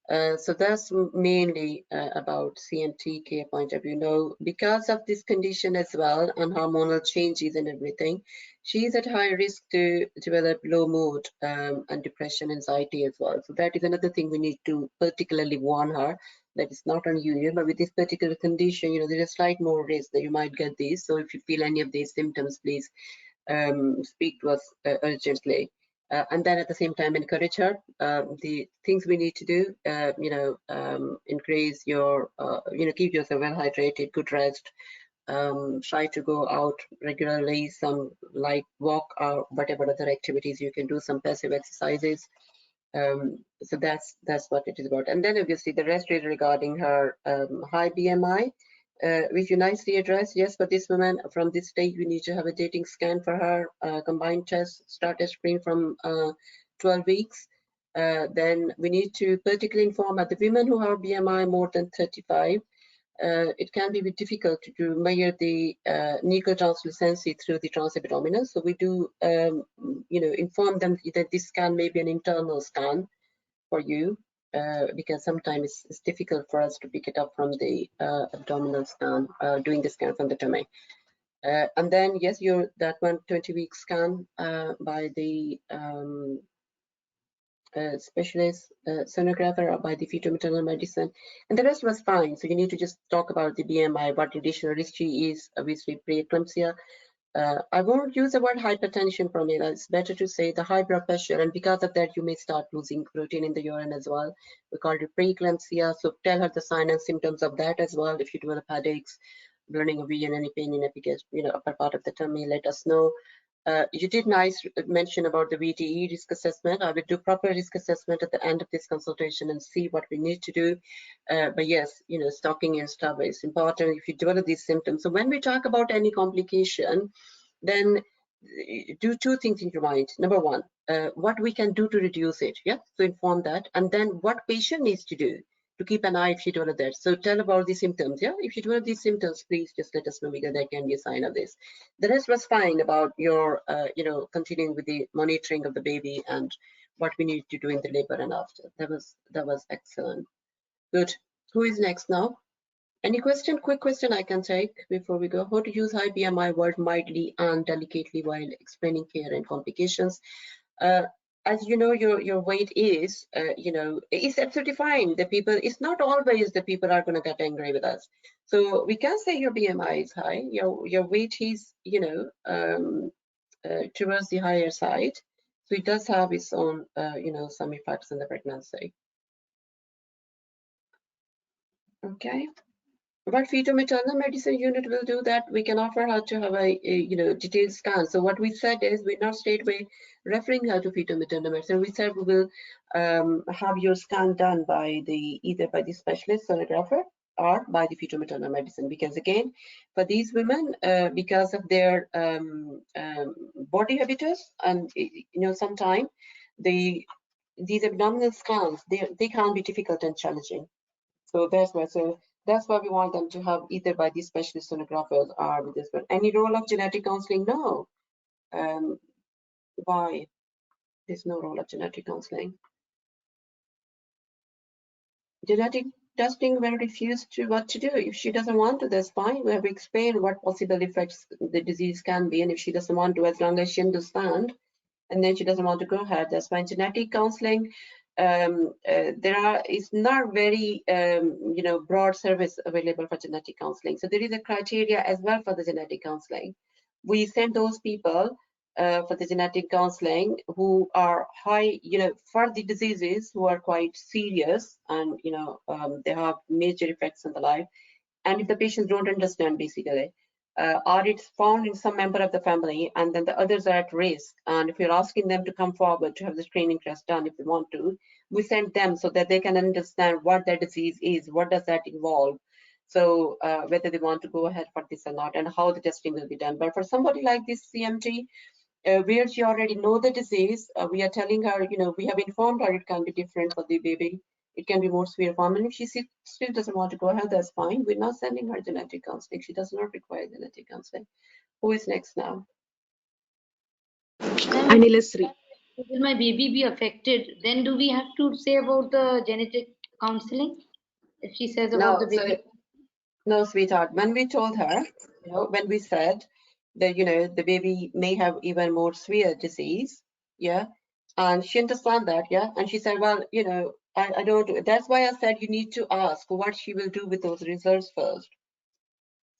B: So that's mainly about CMT care point of view. Because of this condition as well and hormonal changes and everything, she is at high risk to develop low mood and depression, anxiety as well. So that is another thing we need to particularly warn her, that it's not unusual, but with this particular condition, there's a slight more risk that you might get these. So if you feel any of these symptoms, please speak to us urgently. And then at the same time encourage her. The things we need to do, increase your, keep yourself well hydrated, good rest, try to go out regularly, some light walk or whatever other activities you can do, some passive exercises. So that's what it is about. And then obviously the rest is regarding her high BMI, which you nicely addressed. Yes, for this woman, from this stage, we need to have a dating scan for her, combined test, start a screen from 12 weeks. Then we need to particularly inform the women who have BMI more than 35. it can be a bit difficult to measure the nucleotranslucency through the transabdominal. So we do, inform them that this scan may be an internal scan for you, because sometimes it's difficult for us to pick it up from the abdominal scan, doing the scan from the tummy. And then, yes, that 20-week scan by the specialist sonographer or by the fetal-maternal medicine, and the rest was fine. So you need to just talk about the BMI, what additional risk she is, obviously preeclampsia. I won't use the word hypertension, Pramila. It's better to say the high blood pressure, and because of that, you may start losing protein in the urine as well. We call it preeclampsia. So tell her the signs and symptoms of that as well. If you develop headaches, burning of vision, any pain in the upper part of the tummy, let us know. You did nice mention about the VTE risk assessment. I will do proper risk assessment at the end of this consultation and see what we need to do. But yes, stocking and stuff is important if you develop these symptoms. So when we talk about any complication, then do two things in your mind. Number one, what we can do to reduce it. Yeah, so inform that, and then what patient needs to do to keep an eye if you develop that. So tell about the symptoms. Yeah, if you develop these symptoms, please just let us know, because that can be a sign of this. The rest was fine about your, continuing with the monitoring of the baby and what we need to do in the labor and after. That was excellent. Good. Who is next now? Any question? Quick question I can take before we go. How to use high BMI word mildly and delicately while explaining care and complications. As you know, your weight is, it's absolutely fine. The people, it's not always the people are going to get angry with us. So we can say your BMI is high, your weight is, towards the higher side. So it does have its own, some effects in the pregnancy. Okay. What fetal-maternal medicine unit will do that, we can offer her to have a detailed scan. So what we said is we're not straight away referring her to fetal-maternal medicine. We said we will have your scan done by either by the specialist sonographer or by the fetal-maternal medicine, because again, for these women, because of their body habitus, and sometimes these abdominal scans, they can be difficult and challenging. So that's why we want them to have either by these specialist sonographers or with this one. Any role of genetic counseling? No. Why? There's no role of genetic counseling. Genetic testing will refuse to what to do. If she doesn't want to, that's fine. We have explained what possible effects the disease can be, and if she doesn't want to, as long as she understands, and then she doesn't want to go ahead, that's fine. Genetic counseling, it's not very broad service available for genetic counseling. So there is a criteria as well for the genetic counseling. We send those people for the genetic counseling who are high, for the diseases who are quite serious, and they have major effects on the life. And if the patients don't understand, basically, or it's found in some member of the family, and then the others are at risk, and if you're asking them to come forward to have the screening test done, if they want to, we send them so that they can understand what their disease is, what does that involve, so whether they want to go ahead for this or not, and how the testing will be done. But for somebody like this CMT, where she already know the disease, we are telling her, we have informed her it can be different for the baby. It can be more severe form, and if she still doesn't want to go ahead, that's fine. We're not sending her genetic counseling. She does not require genetic counseling. Who is next now?
I: Anniversary.
C: Will my baby be affected? Then do we have to say about the genetic counseling? If she says about the baby.
B: No, sweetheart. When we told her, when we said that, the baby may have even more severe disease, yeah, and she understand that, yeah, and she said, well, I don't do it. That's why I said you need to ask what she will do with those results first.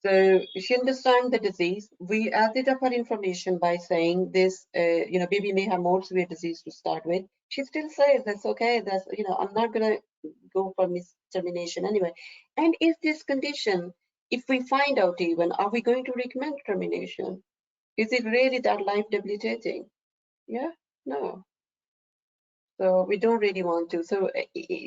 B: So she understands the disease. We added up her information by saying this, baby may have more severe disease to start with. She still says that's okay. That's, I'm not going to go for termination anyway. And is this condition, if we find out even, are we going to recommend termination? Is it really that life debilitating? Yeah, no. So we don't really want to. So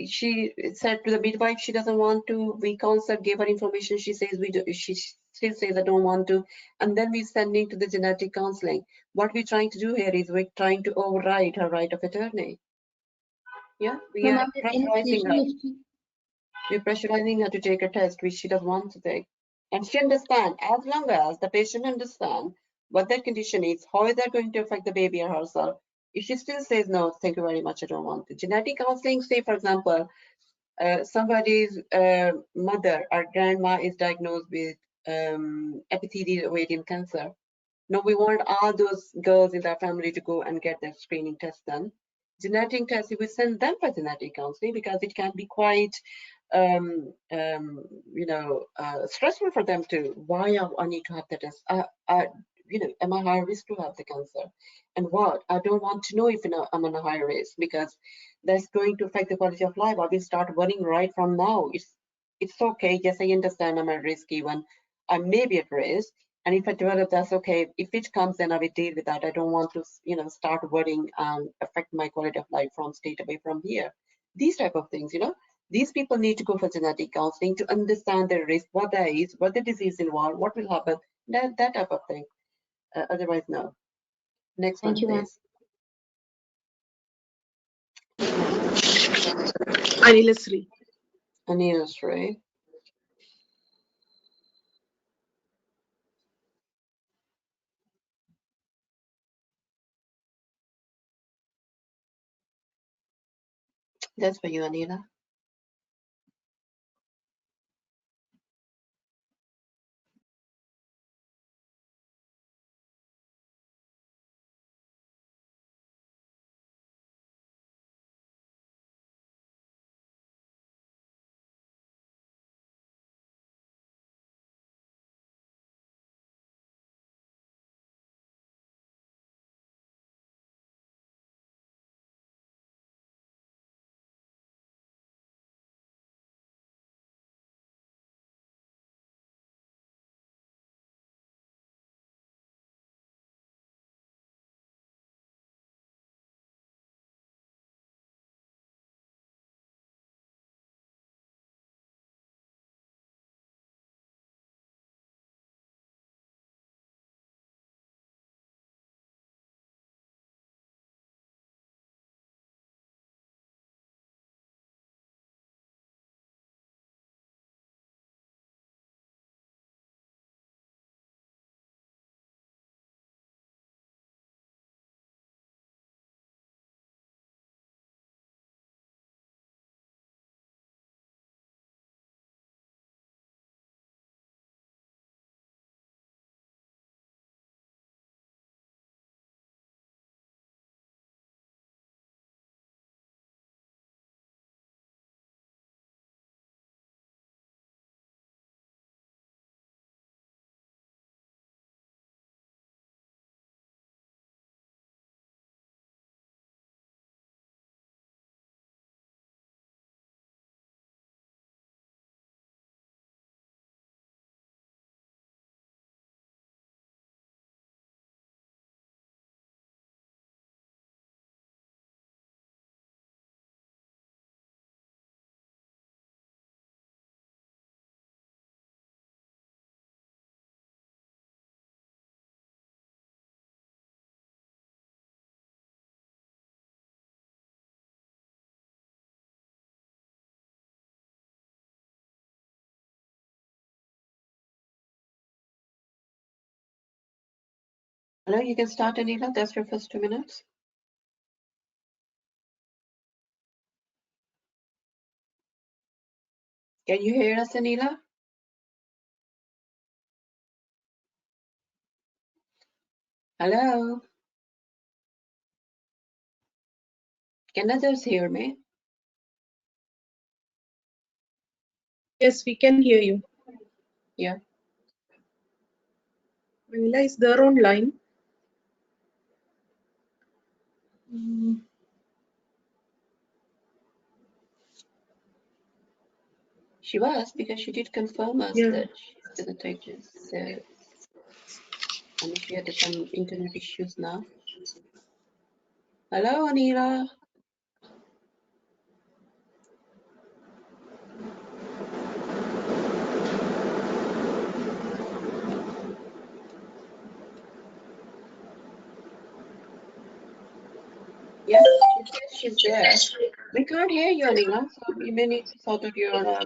B: she said to the midwife she doesn't want to. We concept gave her information. She says we do. She still says I don't want to. And then we're sending to the genetic counseling. What we're trying to do here is we're trying to override her right of attorney. Yeah, we are pressurizing her. We're pressurizing her to take a test which she doesn't want to take. And she understands, as long as the patient understands what that condition is, how is that going to affect the baby or herself. If she still says, no, thank you very much, I don't want to. Genetic counseling, say, for example, somebody's mother or grandma is diagnosed with epithelial ovarian cancer. Now we want all those girls in their family to go and get their screening test done. Genetic test, we send them for genetic counseling because it can be quite, stressful for them to. Why I need to have the test? Am I high risk to have the cancer? And what? I don't want to know if I'm on a high risk because that's going to affect the quality of life. I will start worrying right from now. It's okay. Yes, I understand I'm at risk even. I may be at risk. And if I develop, that's okay. If it comes, then I will deal with that. I don't want to, start worrying and affect my quality of life from state away from here. These type of things, these people need to go for genetic counseling to understand their risk, what that is, what the disease involved, what will happen, that type of thing. Otherwise, no. Next one,
C: Thank you, ma'am.
B: please.
I: Anniversary.
B: Anniversary. That's for you, Anila. Hello, you can start, Anila. That's your first 2 minutes. Can you hear us, Anila? Hello? Can others hear me?
I: Yes, we can hear you.
B: Yeah.
I: Manila is there online.
B: She was, because she did confirm us that she's going to take this. So, I know she had some internet issues now. Hello, Anila. Yes, she says she's there, We can't hear you, Anila, so you may need to sort out your.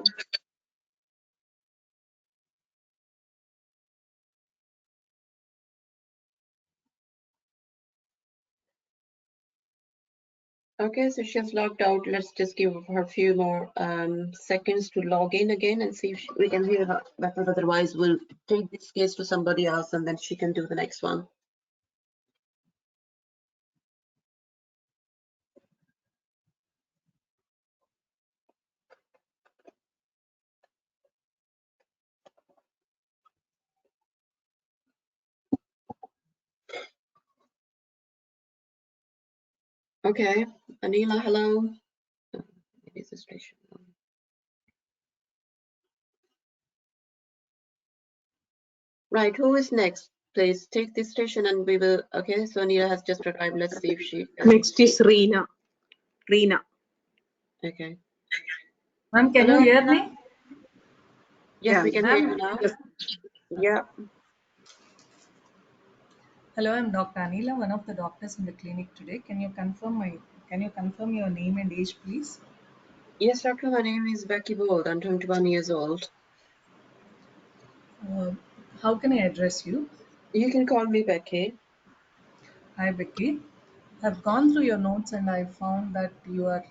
B: Okay, so she's logged out. Let's just give her a few more seconds to log in again and see if we can hear her better. Otherwise, we'll take this case to somebody else and then she can do the next one. Okay, Anila, hello. Oh, it is a station. Right, who is next? Please take this station and we will. Okay, so Anila has just arrived. Let's see if she.
I: Next is Reena.
B: Okay.
O: Ma'am, can
B: Hello,
O: you hear
B: Anila?
O: me?
B: Yes,
I: Yeah.
B: we can hear you
O: Ma'am,
B: now.
I: Yes.
B: Yeah.
O: hello, I'm Dr. Anila, one of the doctors in the clinic today. Can you confirm your name and age, please?
B: Yes, doctor. My name is Becky Bold. I'm 21 years old.
O: How can I address you?
B: You can call me Becky.
O: Hi, Becky. I've gone through your notes and I found that you are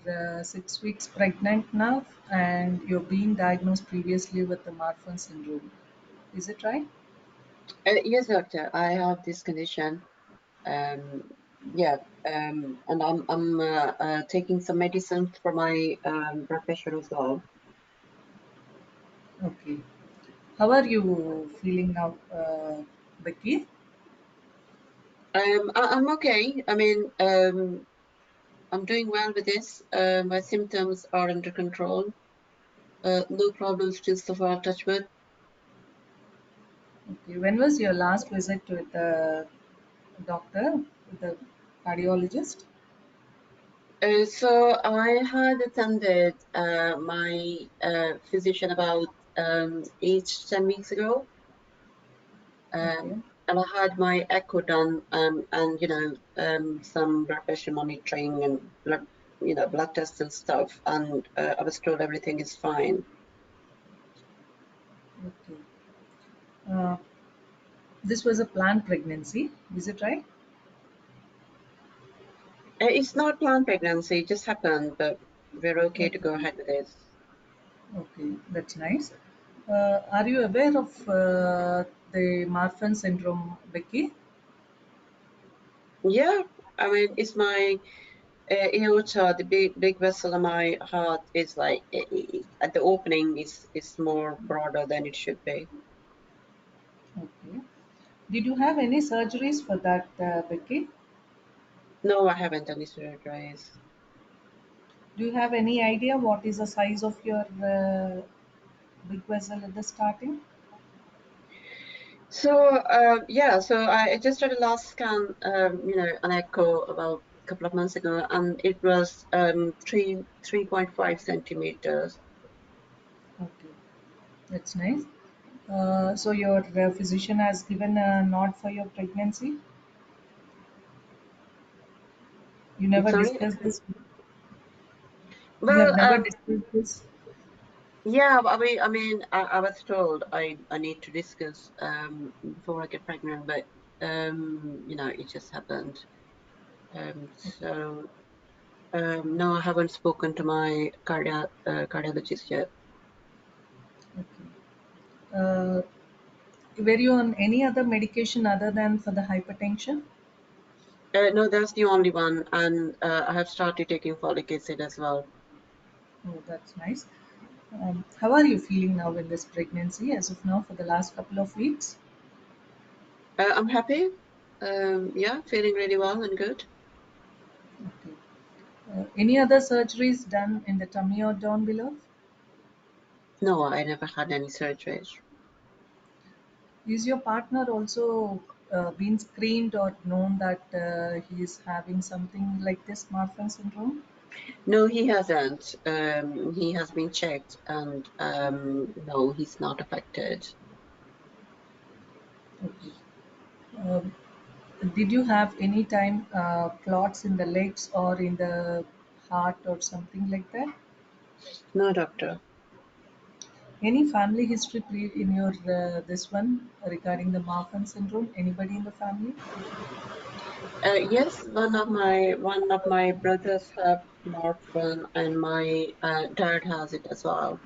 O: 6 weeks pregnant now and you're being diagnosed previously with the Marfan syndrome. Is it right?
B: Yes, doctor. I have this condition. Yeah, and I'm taking some medicine for my blood pressure as well.
O: Okay. How are you feeling now, Becky?
B: I'm okay. I mean, I'm doing well with this. My symptoms are under control. No problems still so far, touch wood.
O: Okay. When was your last visit to the doctor, the cardiologist?
B: So I had attended my physician about 8-10 weeks ago.
O: Okay.
B: And I had my echo done, and some blood pressure monitoring and blood tests and stuff, and I was told everything is fine.
O: Okay. Uh, this was a planned pregnancy, is it right?
B: It's not planned pregnancy, it just happened, but we're okay to go
O: Okay.
B: ahead with this.
O: Okay, that's nice. Are you aware of the Marfan syndrome, Becky?
B: Yeah, I mean, it's my aorta, the big vessel in my heart is like at the opening is more broader than it should be.
O: Okay. Did you have any surgeries for that, Becky?
B: No, I haven't done any surgeries.
O: Do you have any idea what is the size of your big vessel at the starting?
B: So yeah, so I just had a last scan, an echo about a couple of months ago, and it was 3.5 centimeters.
O: Okay, that's nice. So your physician has given a nod for your pregnancy? You
B: I'm
O: never
B: sorry.
O: discussed this? You have
B: Well,
O: never discussed this?
B: yeah, I was told I need to discuss before I get pregnant, but it just happened. So no, I haven't spoken to my cardiologist yet.
O: Okay. Were you on any other medication other than for the hypertension?
B: No, that's the only one, and I have started taking folic acid as well.
O: Oh, that's nice. How are you feeling now in this pregnancy as of now for the last couple of weeks?
B: I'm happy. Yeah, feeling really well and good.
O: Okay. Any other surgeries done in the tummy or down below?
B: No, I never had any surgeries.
O: Is your partner also been screened or known that he is having something like this Marfan syndrome?
B: No, he hasn't. He has been checked, and no, he's not affected.
O: Okay. Did you have any time clots in the legs or in the heart or something like that?
B: No, doctor.
O: Any family history in your this one regarding the Marfan syndrome? Anybody in the family?
B: Yes, one of my brothers have Marfan, and my dad has it as well.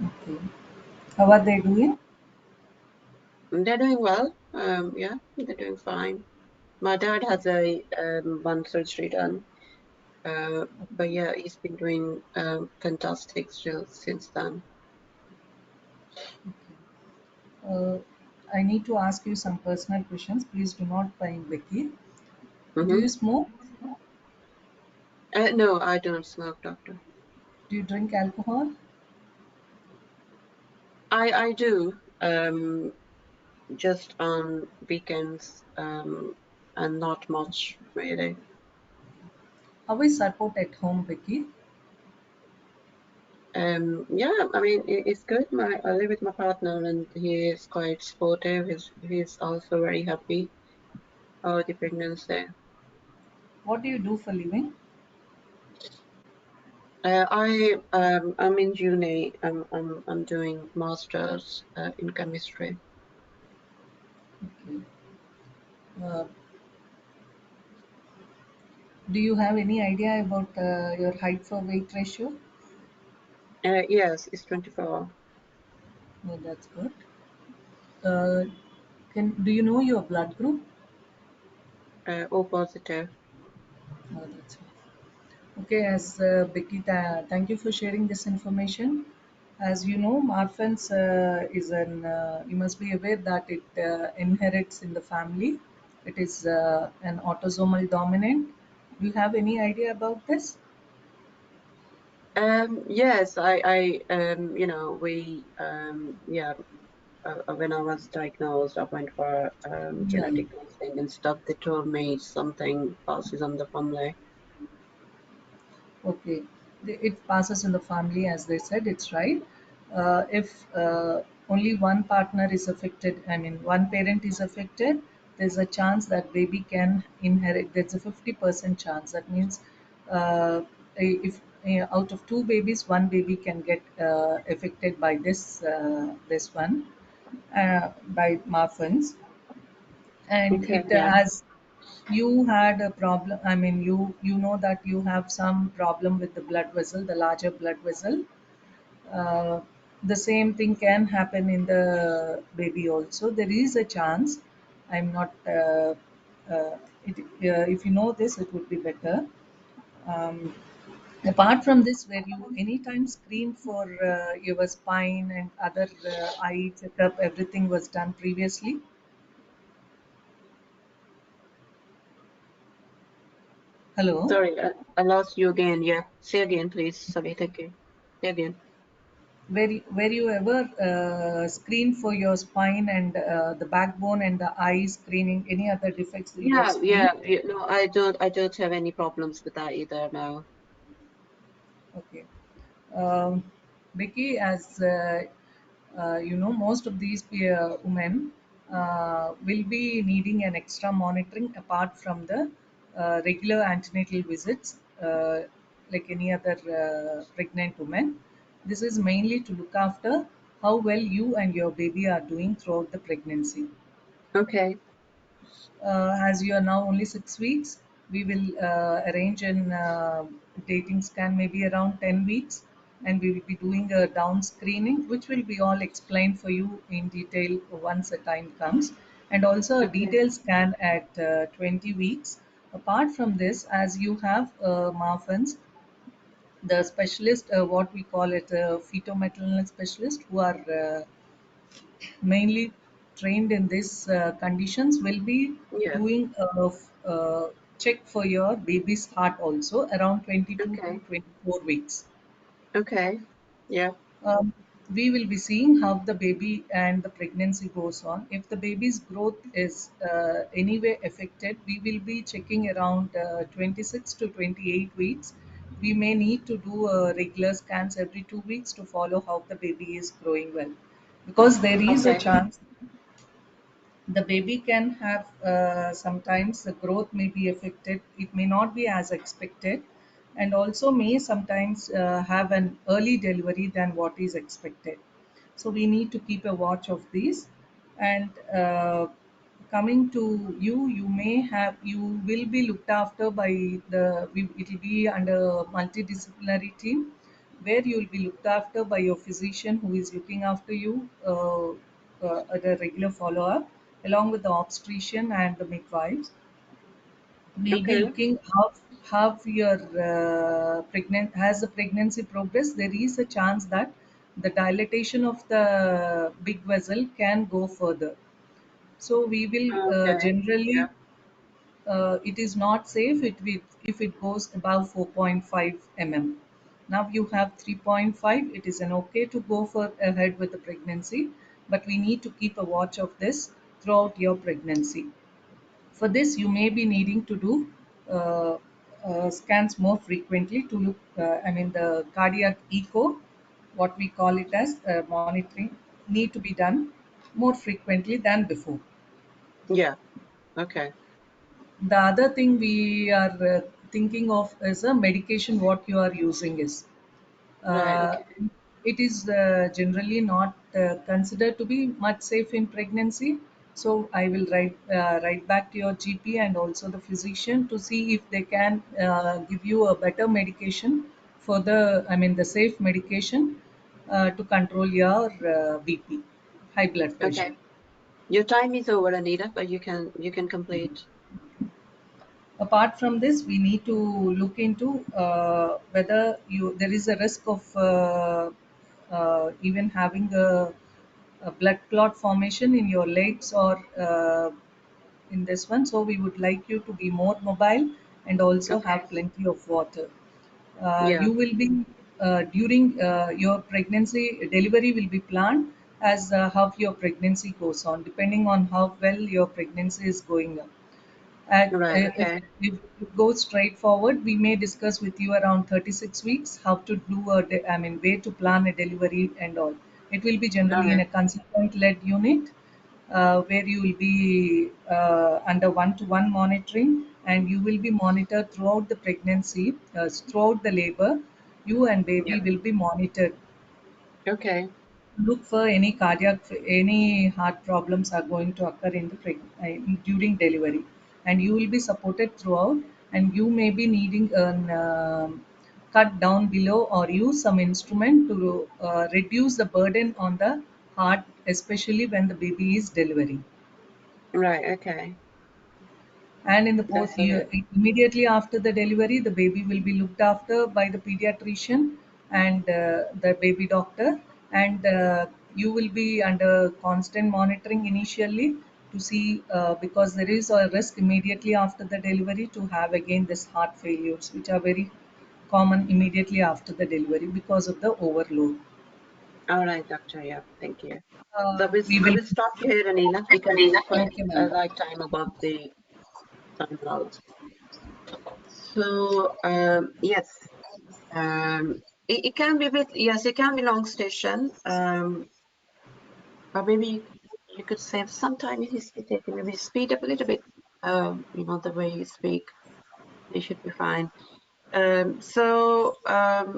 O: Okay. How are they doing?
B: They're doing well. Yeah, they're doing fine. My dad has a one surgery done, but yeah, he's been doing fantastic still since then.
O: Uh, I need to ask you some personal questions. Please do not mind, Becky. Do
B: Mm-hmm.
O: you smoke?
B: No, I don't smoke, doctor.
O: Do you drink alcohol?
B: I do, just on weekends, and not much really.
O: How is support at home, Becky?
B: Yeah, I mean, it's good. I live with my partner, and he is quite supportive. He's also very happy about the pregnancy.
O: What do you do for living?
B: I'm in uni. I'm doing masters in chemistry.
O: Okay. Uh, do you have any idea about your height for weight ratio?
B: Yes, it's 24.
O: Oh, that's good. Uh, do you know your blood group?
B: O positive.
O: Oh, that's okay. As Becky, thank you for sharing this information. As you know, Marfan's is an. You must be aware that it inherits in the family. It is an autosomal dominant. Do you have any idea about this?
B: Yes, yeah, when I was diagnosed, I went for
O: Yeah.
B: genetic counseling and stuff. They told me something passes on the family.
O: Okay, it passes in the family, as they said, it's right. If only one partner is affected, I mean, one parent is affected, there's a chance that baby can inherit. There's a 50% chance. That means if out of two babies, one baby can get affected by this one, by Marfan's, and
B: Okay,
O: it
B: yeah.
O: as you had a problem. I mean, you know that you have some problem with the blood vessel, the larger blood vessel. uh, the same thing can happen in the baby also. There is a chance. I'm not it, if you know this, it would be better. um, Apart from this, where you anytime screen for your spine and other eye checkup, everything was done previously? Hello?
B: Sorry, I lost you again. Yeah, say again, please. Sorry, thank you. Say again.
O: Were you ever screen for your spine and the backbone and the eye screening? Any other defects that you were
B: Yeah,
O: screened?
B: yeah, yeah. No, I don't have any problems with that either. No.
O: Okay. Becky, as you know, most of these women will be needing an extra monitoring apart from the regular antenatal visits, like any other pregnant woman. This is mainly to look after how well you and your baby are doing throughout the pregnancy.
B: Okay.
O: As you are now only 6 weeks, we will arrange an dating scan maybe around 10 weeks, and we will be doing a down screening, which will be all explained for you in detail once the time comes, and also a
B: Okay.
O: detailed scan at 20 weeks. Apart from this, as you have Marfan's, the specialist, what we call it, fetal-maternal specialist, who are mainly trained in these conditions, will be
B: Yeah.
O: doing a check for your baby's heart also around 22 to
B: Okay.
O: 24 weeks.
B: Okay. Yeah.
O: um, we will be seeing how the baby and the pregnancy goes on. If the baby's growth is anyway affected, we will be checking around 26 to 28 weeks. We may need to do regular scans every 2 weeks to follow how the baby is growing well, because there is a
B: Okay.
O: chance the baby can have sometimes the growth may be affected. It may not be as expected. and also may sometimes have an early delivery than what is expected. So we need to keep a watch of these. And coming to you, you will be looked after by it will be under multidisciplinary team, where you will be looked after by your physician who is looking after you at a regular follow-up, along with the obstetrician and the midwives. We'll be
B: Okay.
O: looking how your pregnant has the pregnancy progress. There is a chance that the dilatation of the big vessel can go further. So we will
B: Okay.
O: generally it is not safe if it goes above 4.5 mm. Now you have 3.5. It is an okay to go for ahead with the pregnancy, but we need to keep a watch of this throughout your pregnancy. For this, you may be needing to do scans more frequently to look, the cardiac echo, what we call it as monitoring, need to be done more frequently than before.
B: Yeah. Okay.
O: The other thing we are thinking of is a medication what you are using is.
B: Right.
O: Uh,
B: Okay.
O: it is generally not considered to be much safe in pregnancy. So I will write back to your GP and also the physician to see if they can give you a better medication for the safe medication to control your BP, high blood pressure.
B: Okay. Your time is over, Anita, but you can complete.
O: Apart from this, we need to look into whether there is a risk of even having a blood clot formation in your legs or in this one. So we would like you to be more mobile and also
B: Okay.
O: have plenty of water.
B: Yeah.
O: You will be during your pregnancy delivery will be planned as how your pregnancy goes on, depending on how well your pregnancy is going on.
B: Right.
O: If
B: Okay.
O: it goes straightforward, we may discuss with you around 36 weeks how to do way to plan a delivery and all. It will be
B: All
O: generally in
B: right.
O: a consultant-led unit where you will be under one-to-one monitoring, and you will be monitored throughout the pregnancy, throughout the labor. You and baby
B: Yeah.
O: will be monitored.
B: Okay.
O: Look for any heart problems are going to occur in the during delivery, and you will be supported throughout, and you may be needing an cut down below or use some instrument to reduce the burden on the heart, especially when the baby is delivering.
B: Right. Okay.
O: And in the
B: That's all right.
O: immediately after the delivery, the baby will be looked after by the pediatrician and the baby doctor, and you will be under constant monitoring initially to see because there is a risk immediately after the delivery to have again this heart failures, which are very common immediately after the delivery because of the overload.
B: All right, doctor. Yeah. Thank you. So
O: We
B: I
O: will.
B: will stop here, Anila, because it's quite
O: Okay,
B: a
O: ma'am.
B: like time above the time allowed. So yes, it can be yes, it can be long station. But maybe you could save some time in his speech. Maybe speed up a little bit. The way you speak, it should be fine.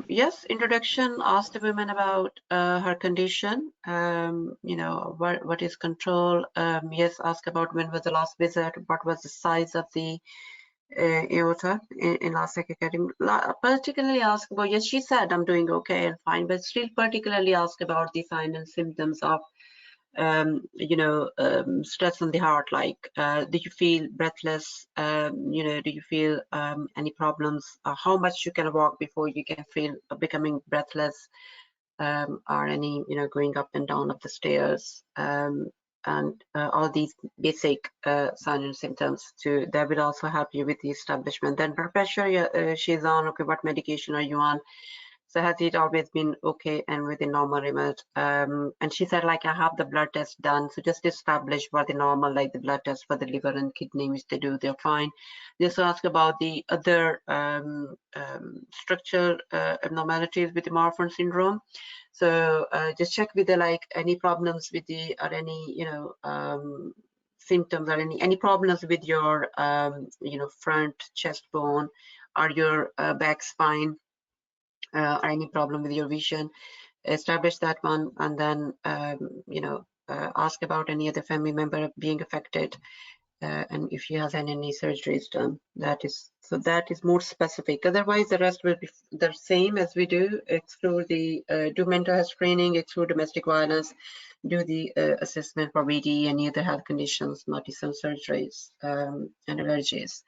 B: Yes, introduction, ask the woman about her condition, what is control. Yes, ask about when was the last visit, what was the size of the aorta in last academy. Particularly ask about, yes, she said I'm doing okay and fine, but still particularly ask about the signs and symptoms of stress on the heart, like do you feel breathless, do you feel any problems, how much you can walk before you can feel becoming breathless, or any going up and down of the stairs, and all these basic signs and symptoms that will also help you with the establishment. Then blood pressure, yeah, she's on, okay, what medication are you on? So has it always been okay and within normal limit? And she said, like, I have the blood test done. So just establish what the normal, like the blood test for the liver and kidney, which they do, they're fine. Just ask about the other structural abnormalities with the Marfan syndrome. So just check with the, like, any problems with the, or any, symptoms or any problems with your, front chest bone, are your back, spine, or any problem with your vision? Establish that one, and then ask about any other family member being affected, and if she has had any surgeries done. That is more specific. Otherwise, the rest will be the same as we do. Exclude the do mental health screening, exclude domestic violence, do the assessment for VD, any other health conditions, multi-system surgeries, and allergies.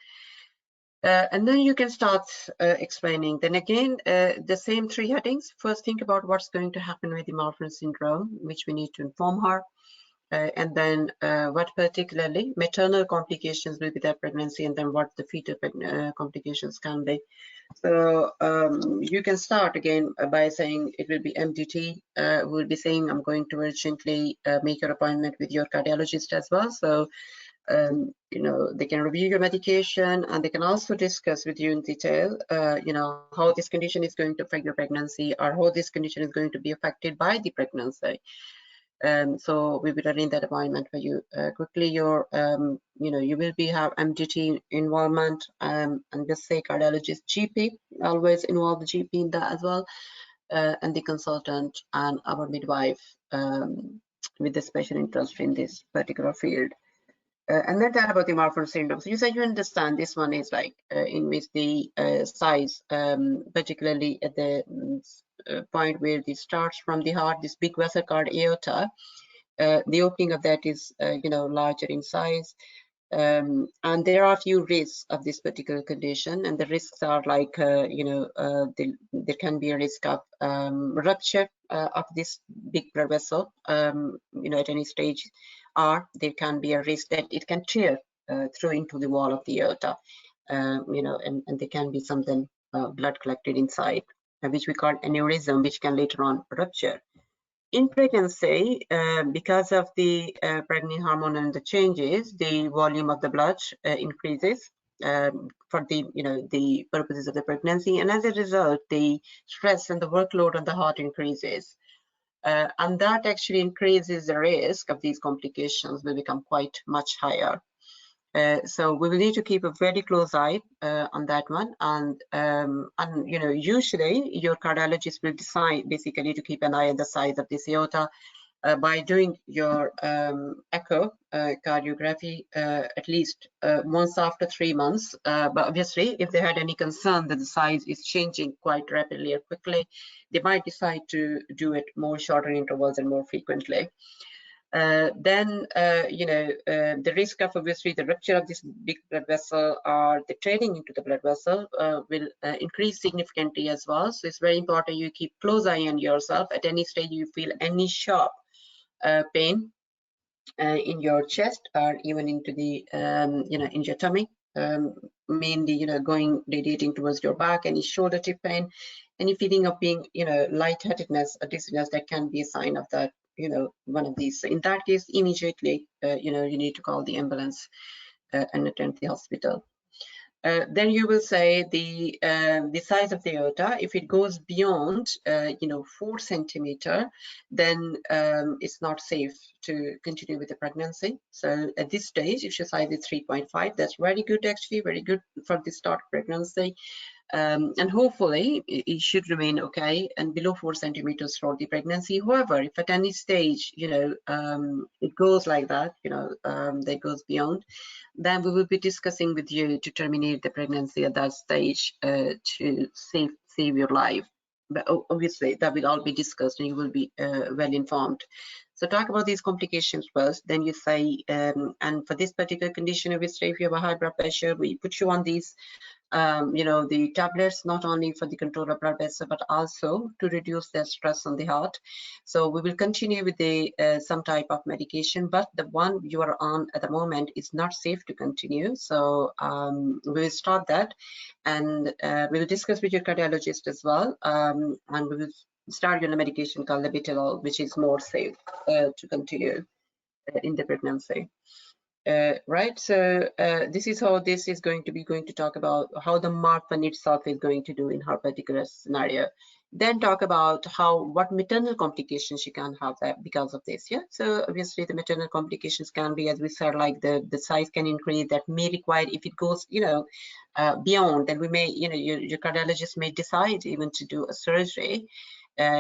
B: And then you can start explaining. Then again, the same 3 headings. First, think about what's going to happen with the Marfan syndrome, which we need to inform her. And then what particularly maternal complications will be that pregnancy, and then what the fetal complications can be. So you can start again by saying it will be MDT. We'll be saying I'm going to urgently make your appointment with your cardiologist as well. So they can review your medication, and they can also discuss with you in detail, how this condition is going to affect your pregnancy, or how this condition is going to be affected by the pregnancy. So we will arrange that appointment for you quickly. Your, you will have MDT involvement, and just say cardiologist, GP. Always involve the GP in that as well, and the consultant and our midwife with the special interest in this particular field. And then that about the Marfan syndrome. So you said you understand this one is like in which the size, particularly at the point where this starts from the heart, this big vessel called aorta, the opening of that is, larger in size. And there are a few risks of this particular condition, and the risks are like, there can be a risk of rupture of this big blood vessel, at any stage, or there can be a risk that it can tear through into the wall of the aorta, and there can be something blood collected inside, which we call aneurysm, which can later on rupture. In pregnancy, because of the pregnant hormone and the changes, the volume of the blood increases for the purposes of the pregnancy, and as a result, the stress and the workload on the heart increases, and that actually increases the risk of these complications will become quite much higher. So we will need to keep a very close eye on that one, and usually your cardiologist will decide basically to keep an eye on the size of this aorta by doing your echo cardiography at least once after 3 months. But obviously, if they had any concern that the size is changing quite rapidly or quickly, they might decide to do it more shorter intervals and more frequently. Then the risk of obviously the rupture of this big blood vessel or the training into the blood vessel will increase significantly as well. So it's very important you keep close eye on yourself. At any stage you feel any sharp pain in your chest or even into the in your tummy, mainly going radiating towards your back, any shoulder tip pain, any feeling of being lightheadedness or dizziness, that can be a sign of that, one of these. So in that case, immediately you need to call the ambulance and attend the hospital. Then you will say the size of the aorta. If it goes beyond 4 centimeter, then it's not safe to continue with the pregnancy. So at this stage, if your size is 3.5, that's very good, actually very good for the start of pregnancy. And hopefully it should remain okay and below 4 centimeters for the pregnancy. However, if at any stage it goes like that, that goes beyond, then we will be discussing with you to terminate the pregnancy at that stage to save your life. But obviously that will all be discussed and you will be well informed. So talk about these complications first, then you say, and for this particular condition, obviously if you have a high blood pressure, we put you on these the tablets, not only for the control of blood pressure, but also to reduce the stress on the heart. So we will continue with the some type of medication, but the one you are on at the moment is not safe to continue. So we will start that, and we will discuss with your cardiologist as well, and we will start you on a medication called maternal, which is more safe to continue in the pregnancy. Right, so this is how this is going to talk about how the Marfan itself is going to do in her particular scenario. Then talk about what maternal complications she can have because of this. Yeah, so obviously the maternal complications can be, as we said, like the size can increase, that may require, if it goes beyond, then we may, your cardiologist may decide even to do a surgery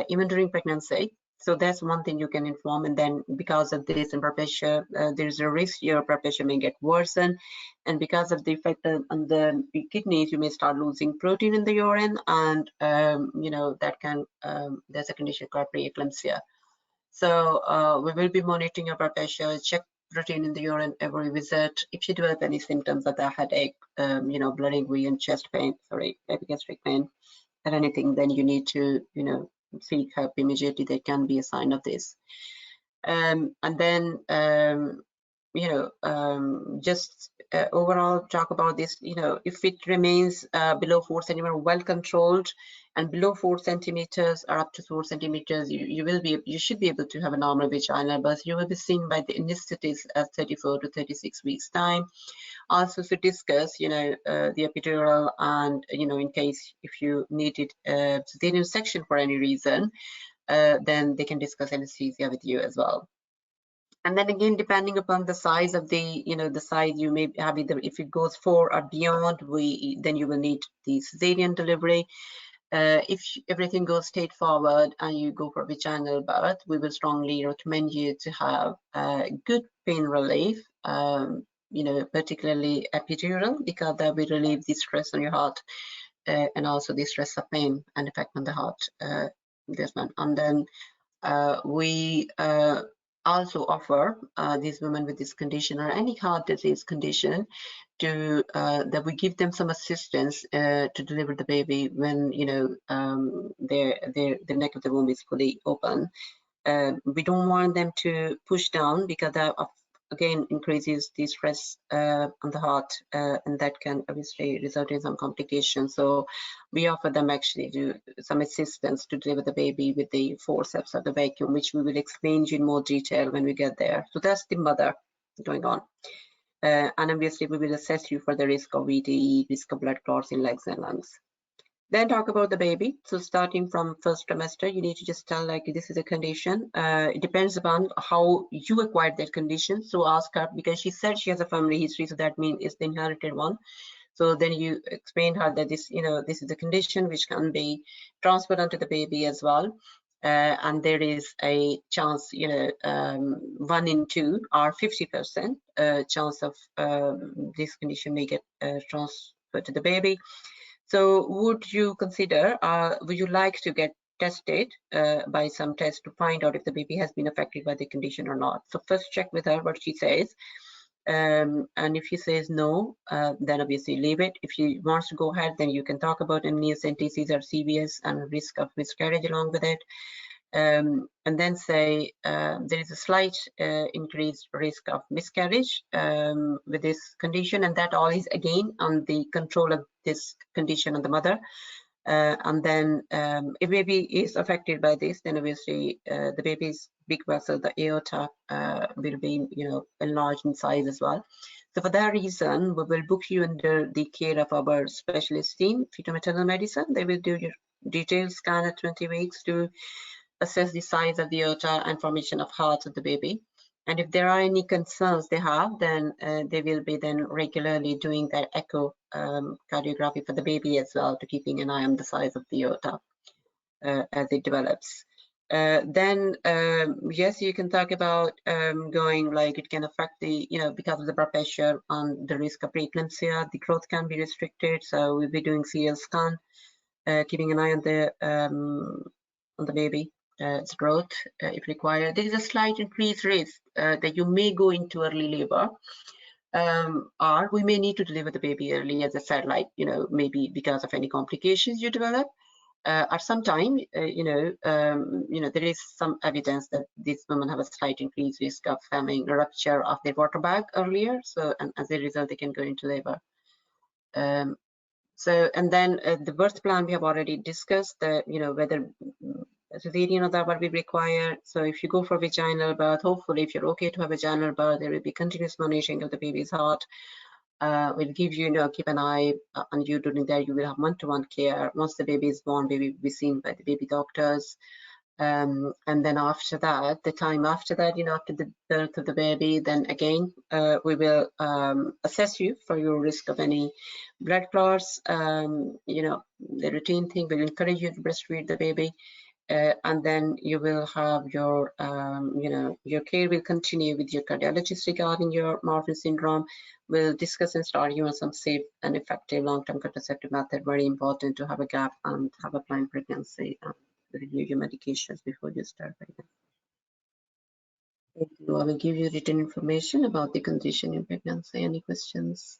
B: even during pregnancy. So that's one thing you can inform. And then because of this and blood pressure, there's a risk your blood pressure may get worsened. And because of the effect on the kidneys, you may start losing protein in the urine. And, that can, there's a condition called preeclampsia. So we will be monitoring your blood pressure, check protein in the urine every visit. If you develop any symptoms of the headache, bloody and chest pain, epigastric pain, or anything, then you need to, seek help immediately. There can be a sign of this. And then, just overall talk about this, if it remains below 4 centimeters, well controlled, and below 4 centimeters or up to 4 centimeters, you should be able to have a normal vaginal birth. You will be seen by the anesthetists at 34 to 36 weeks time. Also to discuss, the epidural, and, in case if you needed cesarean section for any reason, then they can discuss anesthesia with you as well. And then again, depending upon the size of the, the size you may have, either if it goes 4 or beyond, then you will need the cesarean delivery. If everything goes straight forward and you go for vaginal birth, we will strongly recommend you to have good pain relief, particularly epidural, because that will relieve the stress on your heart and also the stress of pain and effect on the heart. This one. And then we also offer these women with this condition or any heart disease condition that we give them some assistance to deliver the baby when the neck of the womb is fully open. We don't want them to push down, because that again increases the stress on the heart, and that can obviously result in some complications. So we offer them actually some assistance to deliver the baby with the forceps or the vacuum, which we will explain to you in more detail when we get there. So that's the mother going on. And obviously we will assess you for the risk of VTE, risk of blood clots in legs and lungs. Then talk about the baby. So starting from first trimester, you need to just tell like this is a condition. It depends upon how you acquired that condition. So ask her, because she said she has a family history, so that means it's the inherited one. So then you explain her that this is a condition which can be transferred onto the baby as well. And there is a chance, 1 in 2 or 50% chance of this condition may get transferred to the baby. So would you consider, would you like to get tested by some test to find out if the baby has been affected by the condition or not? So first check with her what she says. And if she says no, then obviously leave it. If she wants to go ahead, then you can talk about amniocentesis or CVS and risk of miscarriage along with it. And then say there is a slight increased risk of miscarriage with this condition, and that all is again on the control of this condition on the mother. And then if baby is affected by this, then obviously the baby's big vessel, the aorta, will be enlarged in size as well. So for that reason, we will book you under the care of our specialist team, fetal-maternal medicine. They will do your detailed scan at 20 weeks to assess the size of the aorta and formation of heart of the baby. And if there are any concerns they have, then they will be then regularly doing that echo cardiography for the baby as well, to keeping an eye on the size of the aorta as it develops. Then yes, you can talk about going like it can affect the, because of the blood pressure on the risk of preeclampsia, the growth can be restricted. So we'll be doing CL scan, keeping an eye on the baby. Its growth if required. There is a slight increased risk that you may go into early labor, or we may need to deliver the baby early, as I said, like, maybe because of any complications you develop, or sometime, there is some evidence that these women have a slight increased risk of having a rupture of their water bag earlier. So, and as a result, they can go into labor. So, and then the birth plan we have already discussed, whether cesarean or that what we require. So if you go for vaginal birth, hopefully if you're okay to have vaginal birth, there will be continuous monitoring of the baby's heart. We'll give you, keep an eye on you during that. You will have one-to-one care. Once the baby is born, baby will be seen by the baby doctors. And then after that, the time after that, after the birth of the baby, then again, we will assess you for your risk of any blood clots. The routine thing will encourage you to breastfeed the baby. And then you will have your, your care will continue with your cardiologist regarding your Marfan syndrome. We'll discuss and start you on some safe and effective long-term contraceptive method. Very important to have a gap and have a planned pregnancy and review your medications before you start pregnancy. Thank you. I will give you written information about the condition in pregnancy. Any questions?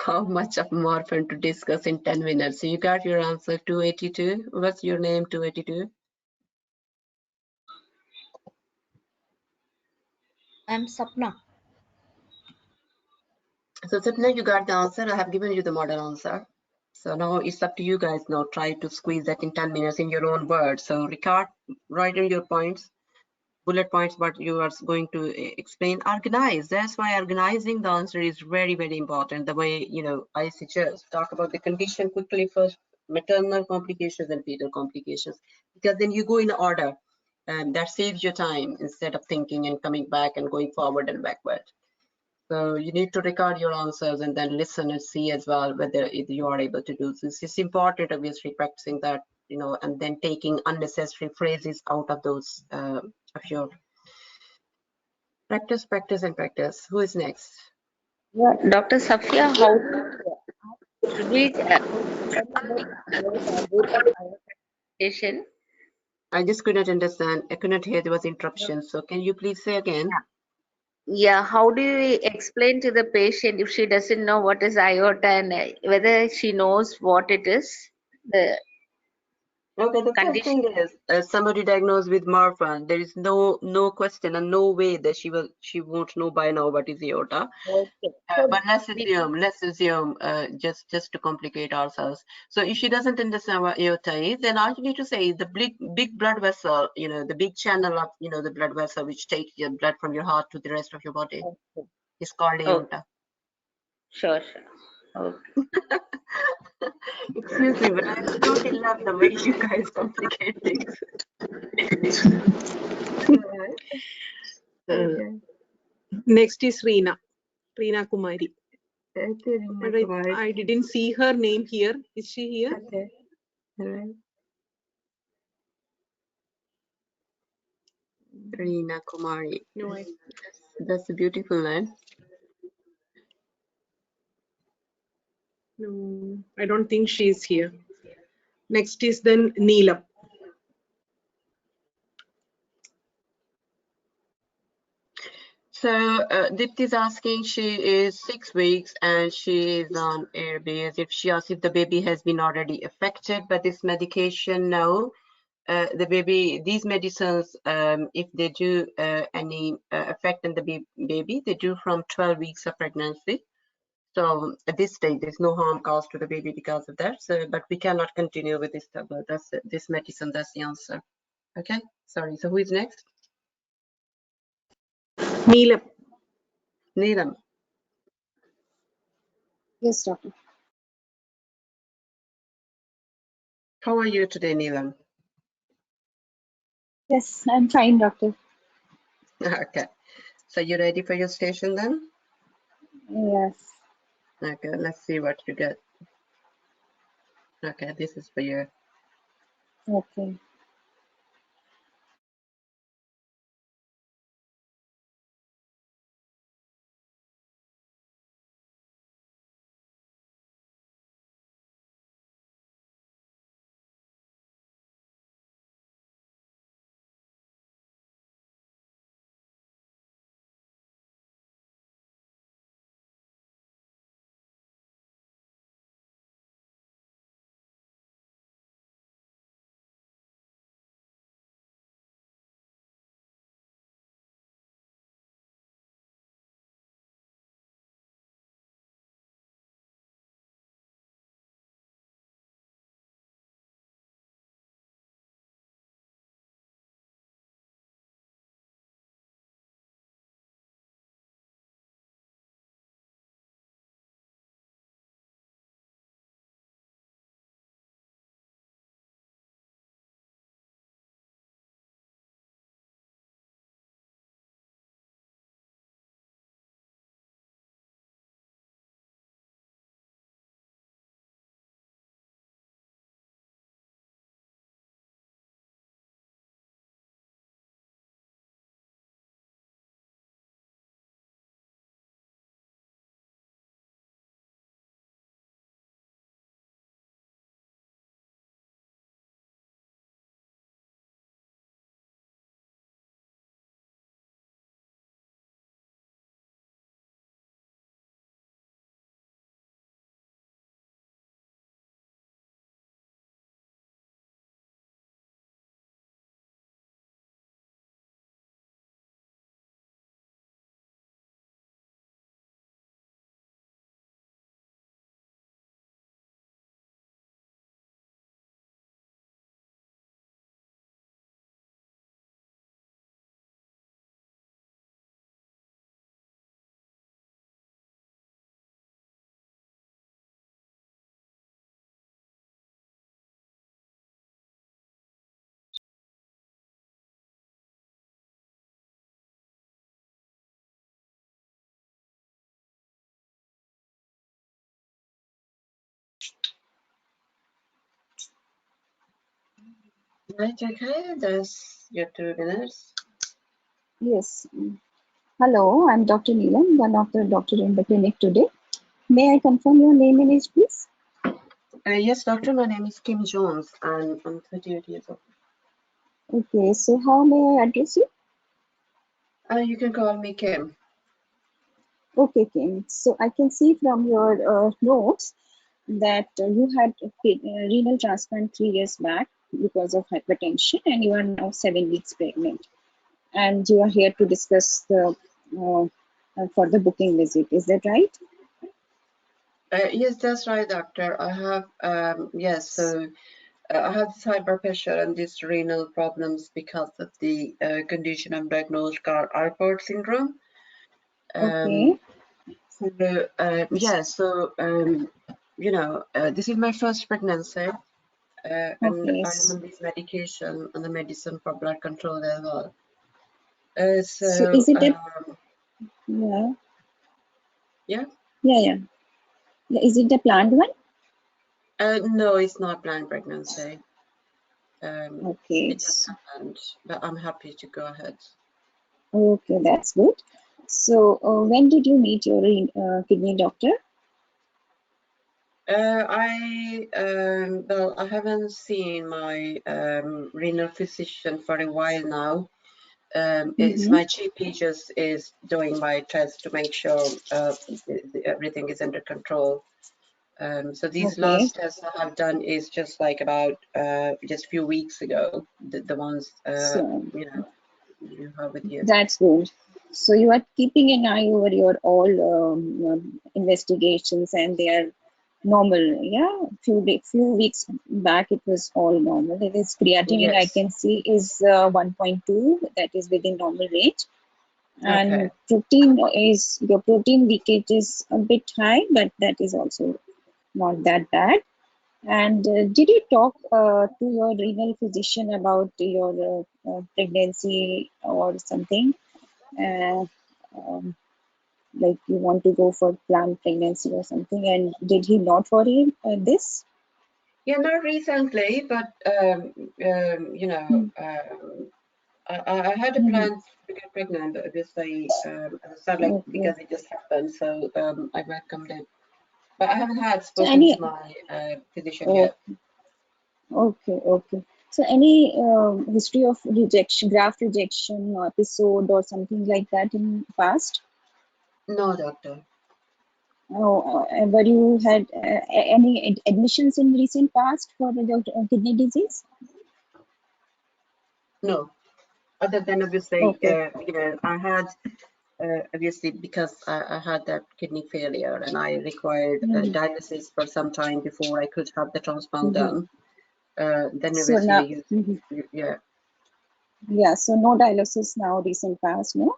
B: How much of Marfan to discuss in 10 minutes? So you got your answer, 282. What's your name, 282?
P: I'm Sapna.
B: So Sapna, you got the answer. I have given you the model answer. So now it's up to you guys now. Try to squeeze that in 10 minutes in your own words. So record, write in your points, bullet points, what you are going to explain. Organize. That's why organizing the answer is very, very important. The way, I suggest, talk about the condition quickly first, maternal complications and fetal complications, because then you go in order. And that saves your time instead of thinking and coming back and going forward and backward. So you need to record your answers and then listen and see as well whether you are able to do this. It's important, obviously, practicing that, and then taking unnecessary phrases out of those of your practice, practice, and practice. Who is next?
F: Yeah, Dr. Safia, how should we patient?
B: I just couldn't understand. I couldn't hear. There was interruption. So can you please say again?
F: Yeah, how do we explain to the patient if she doesn't know what is iota and whether she knows what it is? The
B: Okay, the first thing is somebody diagnosed with Marfan. There is no question and no way that she won't know by now what is aorta.
F: Okay.
B: But let's assume just to complicate ourselves. So if she doesn't understand what aorta is, then all you need to say is the big blood vessel, the big channel of the blood vessel which takes your blood from your heart to the rest of your body.
F: Okay.
B: It's called aorta.
F: Sure. Okay.
B: Excuse me, but I absolutely love the way you guys complicate things.
I: Next is Reena Kumari.
B: Kumari.
I: I didn't see her name here. Is she here?
B: Okay. All right. Reena Kumari.
I: No,
B: that's a beautiful name.
I: No, I don't think she is here. Next is then Neelam.
B: So Dipti is asking, she is 6 weeks and she is on airbase. If she asks if the baby has been already affected by this medication, no. The baby, these medicines, if they do any effect on the baby, they do from 12 weeks of pregnancy. So at this stage, there's no harm caused to the baby because of that. So, but we cannot continue with this tablet. That's it. This medicine. That's the answer. Okay. Sorry. So who is next?
I: Neelam.
B: Neelam.
D: Yes, doctor.
B: How are you today, Neelam?
Q: Yes, I'm fine, doctor.
B: Okay. So you ready for your station then?
Q: Yes.
B: Okay. Let's see what you get. Okay. This is for you.
Q: Okay.
B: Right, okay, there's your 2 minutes.
Q: Yes. Hello, I'm Dr. Neelam, one of the doctor in the clinic today. May I confirm your name and age, please?
B: Yes, doctor, my name is Kim Jones and I'm 38 years old.
Q: Okay, so how may I address you?
B: You can call me Kim.
Q: Okay, Kim. So I can see from your notes that you had a renal transplant 3 years back because of hypertension, and you are now 7 weeks pregnant. And you are here to discuss the for the booking visit. Is that right?
B: Yes, that's right, doctor. I have, yes, so I have this high blood pressure and these renal problems because of the condition I'm diagnosed called Alport syndrome.
Q: Okay.
B: Yeah, so, this is my first pregnancy and
Q: Okay.
B: I am on this medication and the medicine for blood control as well.
Q: So is it a
B: Yeah.
Q: yeah? Yeah. Is it a planned one?
B: No, it's not planned pregnancy.
Q: Okay.
B: It just happened, but I'm happy to go ahead.
Q: Okay, that's good. So when did you meet your kidney doctor?
B: Well, I haven't seen my renal physician for a while now. It's my GP just is doing my test to make sure everything is under control. So these
Q: Okay.
B: last tests I have done is just like about just a few weeks ago. The ones
Q: So
B: you have with you.
Q: that's good. So you are keeping an eye over your all investigations, and they are normal. Yeah, few weeks back it was all normal. It is creatinine I
B: Yes.
Q: can see is 1.2, that is within normal range. And
B: Okay.
Q: protein is, your protein leakage is a bit high, but that is also not that bad. And did you talk to your renal physician about your pregnancy or something? Uh, um, like you want to go for planned pregnancy or something? And did he not worry this?
B: Yeah, not recently, but I had a plan to get pregnant, but obviously it's not like
Q: Okay.
B: because it just happened. So I welcomed it, but I haven't had
Q: So
B: spoken
Q: any
B: to my physician yet.
Q: okay. So any history of rejection, graft rejection episode or something like that in past?
B: No, doctor.
Q: Oh, were you had any admissions in recent past for the kidney disease?
B: No, other than obviously,
Q: Okay.
B: I had obviously because I had that kidney failure and I required dialysis for some time before I could have the transplant done. Then
Q: So now,
B: obviously, yeah.
Q: yeah, so no dialysis now, recent past, no?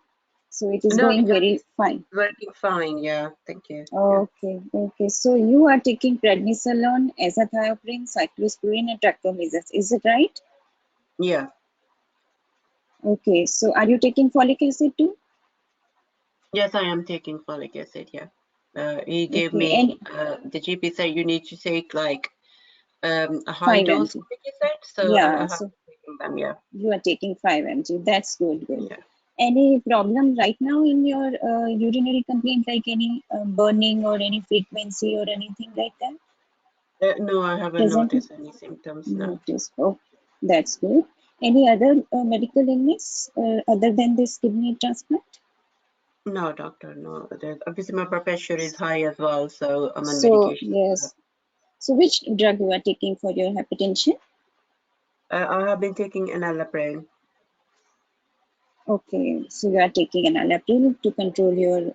Q: So it is
B: No,
Q: going
B: because
Q: very
B: it's
Q: fine.
B: working fine. Yeah, thank you.
Q: Okay. So you are taking prednisolone, azathioprine, cyclosporine, and tractomycin. Is it right?
B: Yeah.
Q: Okay. So are you taking folic acid too?
B: Yes, I am taking folic acid. Yeah. He gave
Q: Okay.
B: me
Q: And
B: the GP said you need to take like a high
Q: 5
B: dose
Q: mg.
B: folic acid. So I
Q: Yeah.
B: have
Q: So
B: taken them. Yeah.
Q: you are taking 5 mg. That's good.
B: Yeah.
Q: Any problem right now in your urinary complaint, like any burning or any frequency or anything like that?
B: No, I haven't
Q: Present?
B: noticed any symptoms. No.
Q: Notice. Oh, that's good. Any other medical illness other than this kidney transplant?
B: No, doctor. No. Obviously, my blood pressure is high as well, so I'm on
Q: So
B: medication.
Q: yes. So which drug you are taking for your hypertension?
B: I have been taking enalapril.
Q: Okay, so you are taking an enalapril to control your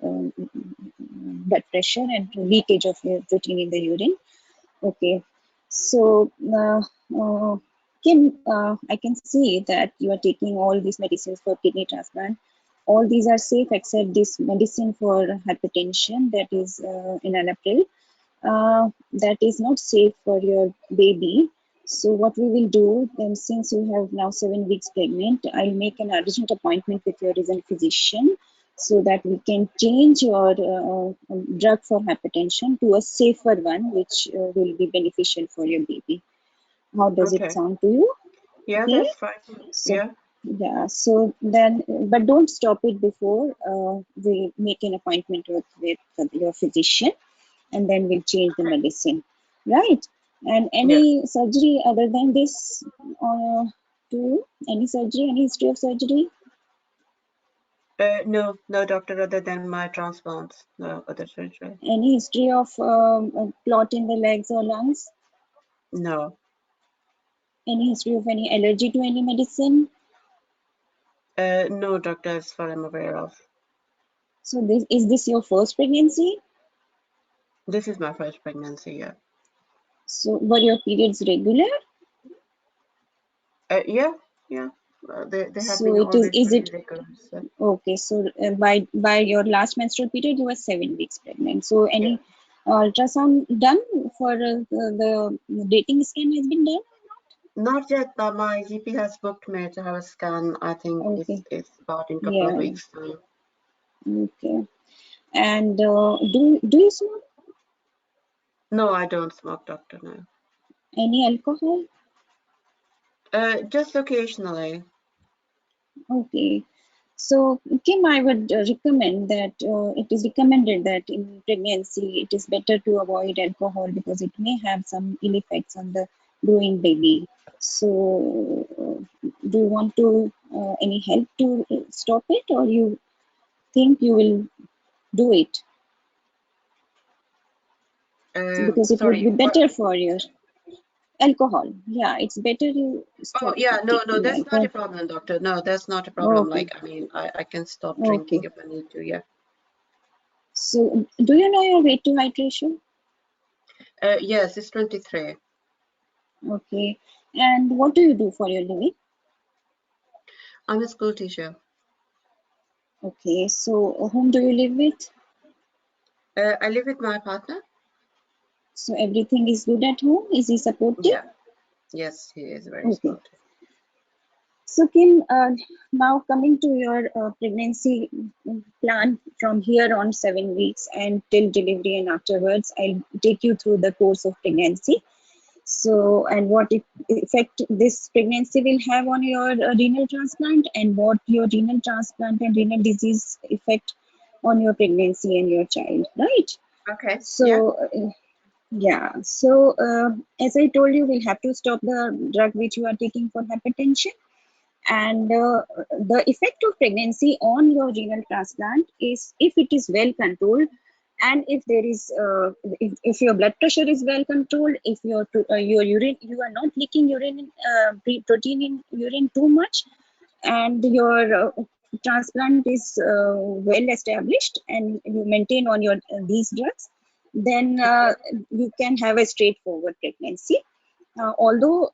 Q: blood pressure and leakage of your protein in the urine. Okay, so Kim, I can see that you are taking all these medicines for kidney transplant. All these are safe except this medicine for hypertension, that is enalapril. That is not safe for your baby. So what we will do then, since you have now 7 weeks pregnant, I'll make an urgent appointment with your regional physician so that we can change your drug for hypertension to a safer one, which will be beneficial for your baby. How does it
B: Okay.
Q: sound to you?
B: Yeah,
Q: Okay,
B: that's fine.
Q: so
B: Yeah.
Q: yeah, so then, but don't stop it before we make an appointment with your physician, and then we'll change the medicine, right? And
B: Yeah.
Q: any surgery other than this, to any surgery, any history of surgery?
B: No, no doctor other than my transplants. No other surgery.
Q: Any history of a clot in the legs or lungs?
B: No.
Q: Any history of any allergy to any medicine?
B: No doctor as far I'm aware of.
Q: So this is this your first pregnancy?
B: This is my first pregnancy, yeah.
Q: So were your periods regular?
B: Yeah, yeah. They have
Q: So
B: been
Q: it
B: always
Q: is
B: very
Q: it
B: regular. So.
Q: okay? So by your last menstrual period, you were 7 weeks pregnant. So
B: Yeah.
Q: any ultrasound done for the dating scan has been done?
B: Not yet, but my GP has booked me to have a scan. I think
Q: Okay.
B: it's about in a couple of
Q: Yeah.
B: weeks time.
Q: Okay. And do you smoke?
B: No, I don't smoke, doctor. No.
Q: Any alcohol?
B: Just occasionally.
Q: Okay. So, Kim, I would recommend that it is recommended that in pregnancy it is better to avoid alcohol because it may have some ill effects on the growing baby. So, do you want to any help to stop it, or you think you will do it? Because it would
B: Sorry.
Q: be
B: What?
Q: better for your alcohol. Yeah, it's better you
B: Oh,
Q: stop
B: yeah. No, no,
Q: taking
B: that's not a
Q: alcohol.
B: problem, doctor. No, that's not a problem.
Q: Okay,
B: Like, I mean, I can stop drinking
Q: okay.
B: if I need to. Yeah.
Q: So, do you know your weight to height ratio?
B: Yes, it's 23.
Q: Okay. And what do you do for your living?
B: I'm a school teacher.
Q: Okay. So, whom do you live with?
B: I live with my partner.
Q: So, everything is good at home? Is he supportive?
B: Yeah. Yes, he is very
Q: Okay.
B: supportive.
Q: So, Kim, now coming to your pregnancy plan from here on 7 weeks and till delivery and afterwards, I'll take you through the course of pregnancy. So, and what effect this pregnancy will have on your renal transplant, and what your renal transplant and renal disease effect on your pregnancy and your child, right?
B: Okay. Yeah.
Q: So, yeah. So, as I told you, we'll have to stop the drug which you are taking for hypertension. And the effect of pregnancy on your renal transplant is if it is well controlled, and if there is if your blood pressure is well controlled, if your urine, you are not leaking urine protein in urine too much, and your transplant is well established, and you maintain on your these drugs, then you can have a straightforward pregnancy. Although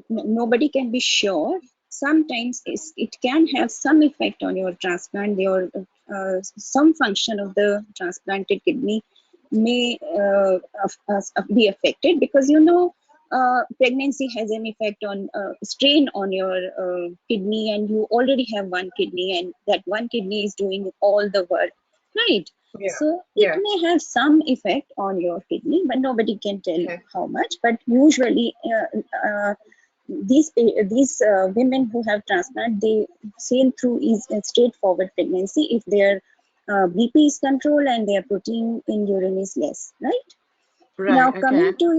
Q: nobody can be sure, sometimes it can have some effect on your transplant. Your some function of the transplanted kidney may be affected, because pregnancy has an effect on strain on your kidney, and you already have one kidney, and that one kidney is doing all the work, right?
B: Yeah.
Q: So it
B: Yeah.
Q: may have some effect on your kidney, but nobody can tell
B: Okay.
Q: how much. But usually, these women who have transplant, they sail through is a straightforward pregnancy if their BP is controlled and their protein in urine is less, right?
B: Right.
Q: Now
B: Okay.
Q: coming to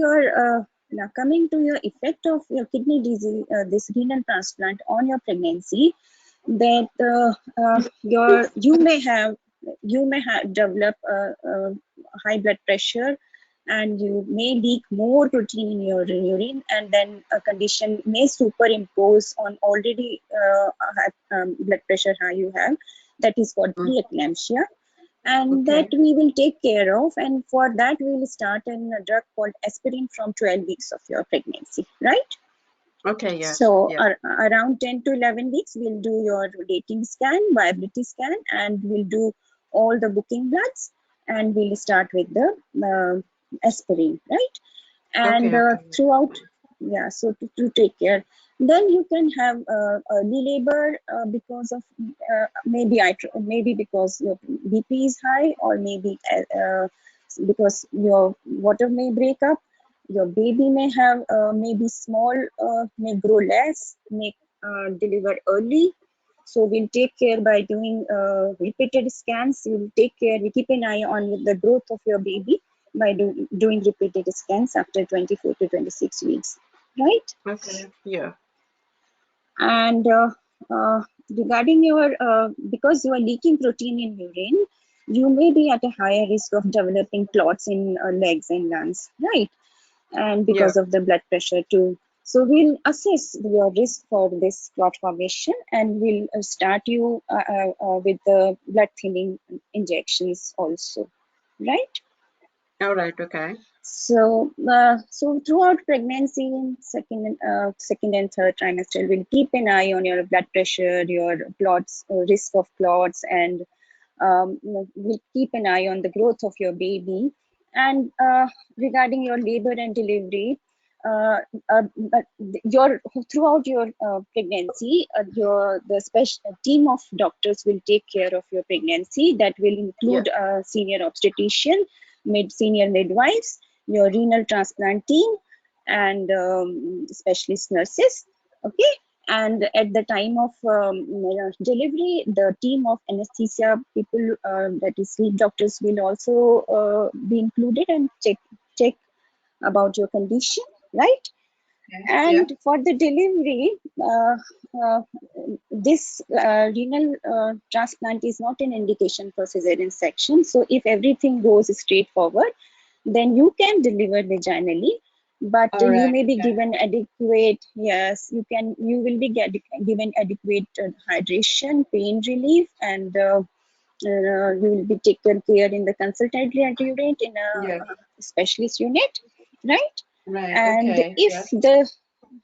Q: your effect of your kidney disease, this renal transplant on your pregnancy, that you may have developed high blood pressure, and you may leak more protein in your urine, and then a condition may superimpose on already blood pressure high you have, that is called preeclampsia, and that
B: Okay.
Q: we will take care of. And for that, we will start a drug called aspirin from 12 weeks of your pregnancy, right?
B: Okay. Yes.
Q: So
B: Yeah.
Q: around 10 to 11 weeks, we'll do your dating scan, viability scan, and we'll do all the booking bloods, and we'll start with the aspirin, right? And
B: Okay. Okay.
Q: throughout, yeah, so to take care. Then you can have early labor because of maybe because your BP is high, or maybe because your water may break up, your baby may have may be small, may grow less, may deliver early. So we'll take care by doing repeated scans. We'll take care, we keep an eye on the growth of your baby by doing repeated scans after 24 to 26 weeks, right?
B: Okay. Yeah.
Q: And regarding your, because you are leaking protein in urine, you may be at a higher risk of developing clots in legs and lungs, right? And because
B: Yeah.
Q: of the blood pressure too. So we'll assess your risk for this clot formation, and we'll start you with the blood thinning injections also, right?
B: All right. Okay.
Q: So, so throughout pregnancy, second and third trimester, we'll keep an eye on your blood pressure, your clots, risk of clots, and we'll keep an eye on the growth of your baby. And regarding your labor and delivery, your throughout your pregnancy, the special team of doctors will take care of your pregnancy. That will include a senior obstetrician, senior midwives, your renal transplant team, and specialist nurses. Okay, and at the time of delivery, the team of anesthesia people, that is sleep doctors, will also be included and check about your condition, right? And for the delivery, this renal transplant is not an indication for cesarean section. So if everything goes straightforward, then you can deliver vaginally, but you may be given adequate, yes, you will be given adequate hydration, pain relief, and you will be taken care in the consultative unit in a specialist unit, right?
B: Right.
Q: And
B: Okay.
Q: if the,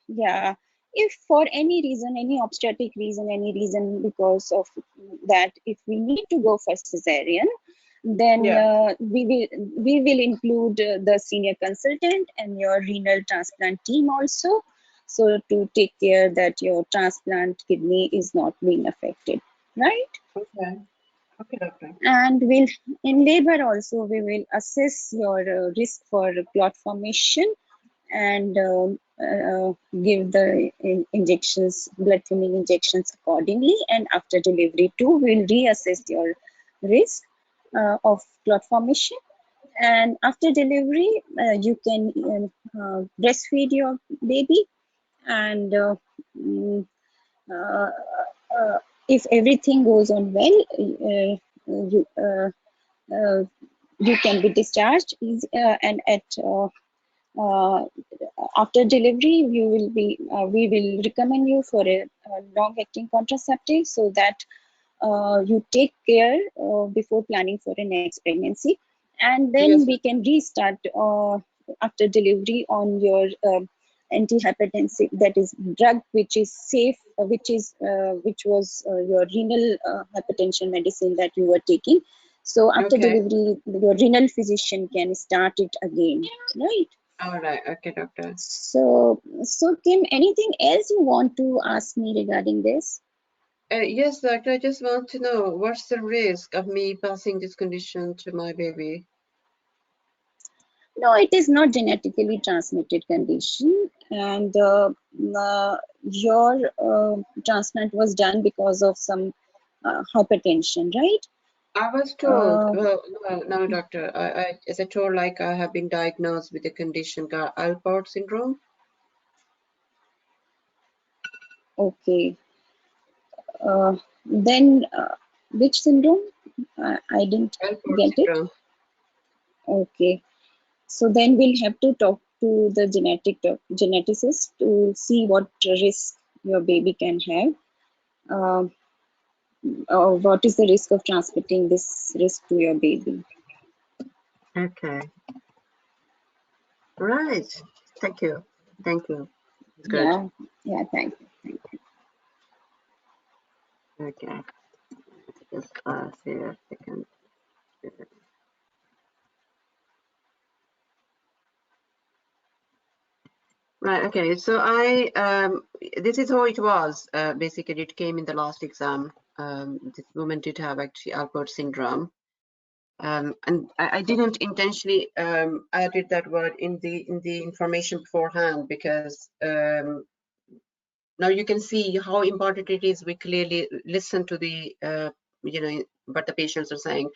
Q: yeah, if for any reason, any obstetric reason, any reason because of that, if we need to go for cesarean, then we will include the senior consultant and your renal transplant team also, so to take care that your transplant kidney is not being affected, right?
B: Okay. Okay, doctor.
Q: And we'll, in labor also, we will assess your risk for clot formation and give the injections, blood thinning injections accordingly. And after delivery too, we'll reassess your risk of clot formation. And after delivery, you can breastfeed your baby, and uh, if everything goes on well, you can be discharged and at after delivery you will be we will recommend you for a long acting contraceptive, so that you take care before planning for a next pregnancy, and then we can restart after delivery on your antihypertensive, that is drug which is safe, which was your renal hypertension medicine that you were taking. So after delivery, your renal physician can start it again, right?
B: All right. Okay, doctor.
Q: So Kim, anything else you want to ask me regarding this?
B: Yes, doctor. I just want to know what's the risk of me passing this condition to my baby?
Q: No, it is not genetically transmitted condition, and your transplant was done because of some hypertension, right?
B: I was told, well, no, doctor. As I told, like I have been diagnosed with a condition called Alport syndrome.
Q: Okay. Then which syndrome? I didn't
B: Alport
Q: get it.
B: syndrome.
Q: Okay. So then we'll have to talk to the geneticist to see what risk your baby can have. What is the risk of transmitting this risk to your baby?
B: Okay. Right. Thank you. Thank you. It's good.
Q: Yeah, thank you.
B: Okay. Just see if I can. Right. Okay. So this is how it was. Basically, it came in the last exam. This woman did have actually Alport syndrome. And I didn't intentionally added that word in the information beforehand because now you can see how important it is. We clearly listen to the you know what the patients are saying.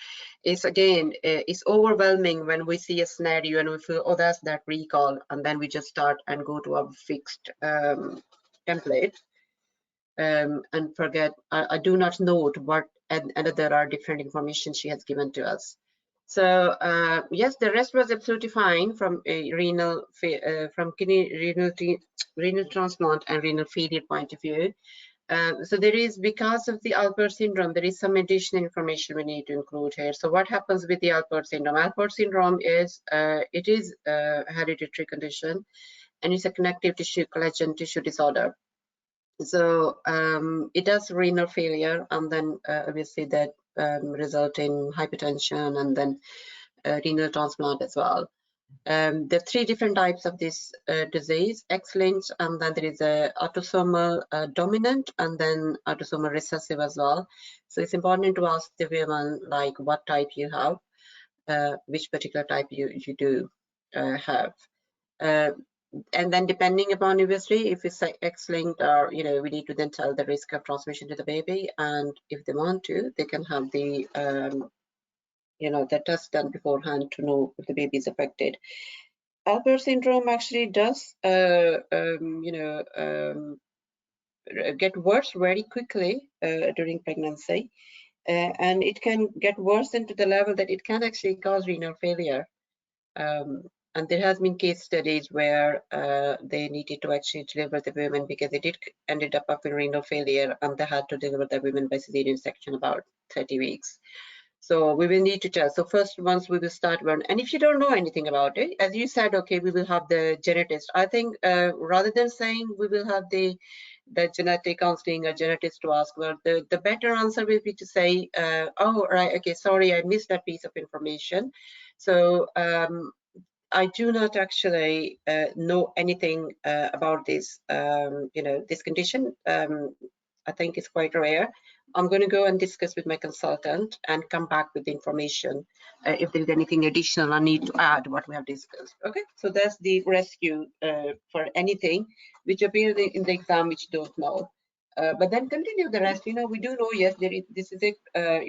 B: It's again it's overwhelming when we see a scenario and we feel, oh, that's that recall, and then we just start and go to a fixed template and forget. I do not note what and there are different information she has given to us. So yes, the rest was absolutely fine from a from kidney renal transplant and renal failure point of view. So there is, because of the Alport syndrome, there is some additional information we need to include here. So what happens with the Alport syndrome? Alport syndrome is it is a hereditary condition, and it's a connective tissue collagen tissue disorder. So it does renal failure, and then obviously that result in hypertension and then renal transplant as well. There are three different types of this disease: X-linked, and then there is a autosomal dominant, and then autosomal recessive as well. So it's important to ask the women like what type you have, which particular type you do have. And then depending upon obviously if it's X-linked, or we need to then tell the risk of transmission to the baby, and if they want to, they can have the the test done beforehand to know if the baby is affected. Alport syndrome actually does get worse very quickly during pregnancy, and it can get worse into the level that it can actually cause renal failure. And there has been case studies where they needed to actually deliver the women because they ended up in renal failure, and they had to deliver the women by cesarean section about 30 weeks. So we will need to tell. So first, once we will start one, and if you don't know anything about it, as you said, okay, we will have the genetist. I think rather than saying we will have the genetic counseling or genetist to ask, well, the better answer will be to say, oh, right, okay, sorry, I missed that piece of information. So I do not actually know anything about this, this condition. I think it's quite rare. I'm going to go and discuss with my consultant and come back with the information if there's anything additional I need to add what we have discussed. Okay, so that's the rescue for anything which appears in the exam which you don't know. But then continue the rest. We do know, yes, this is a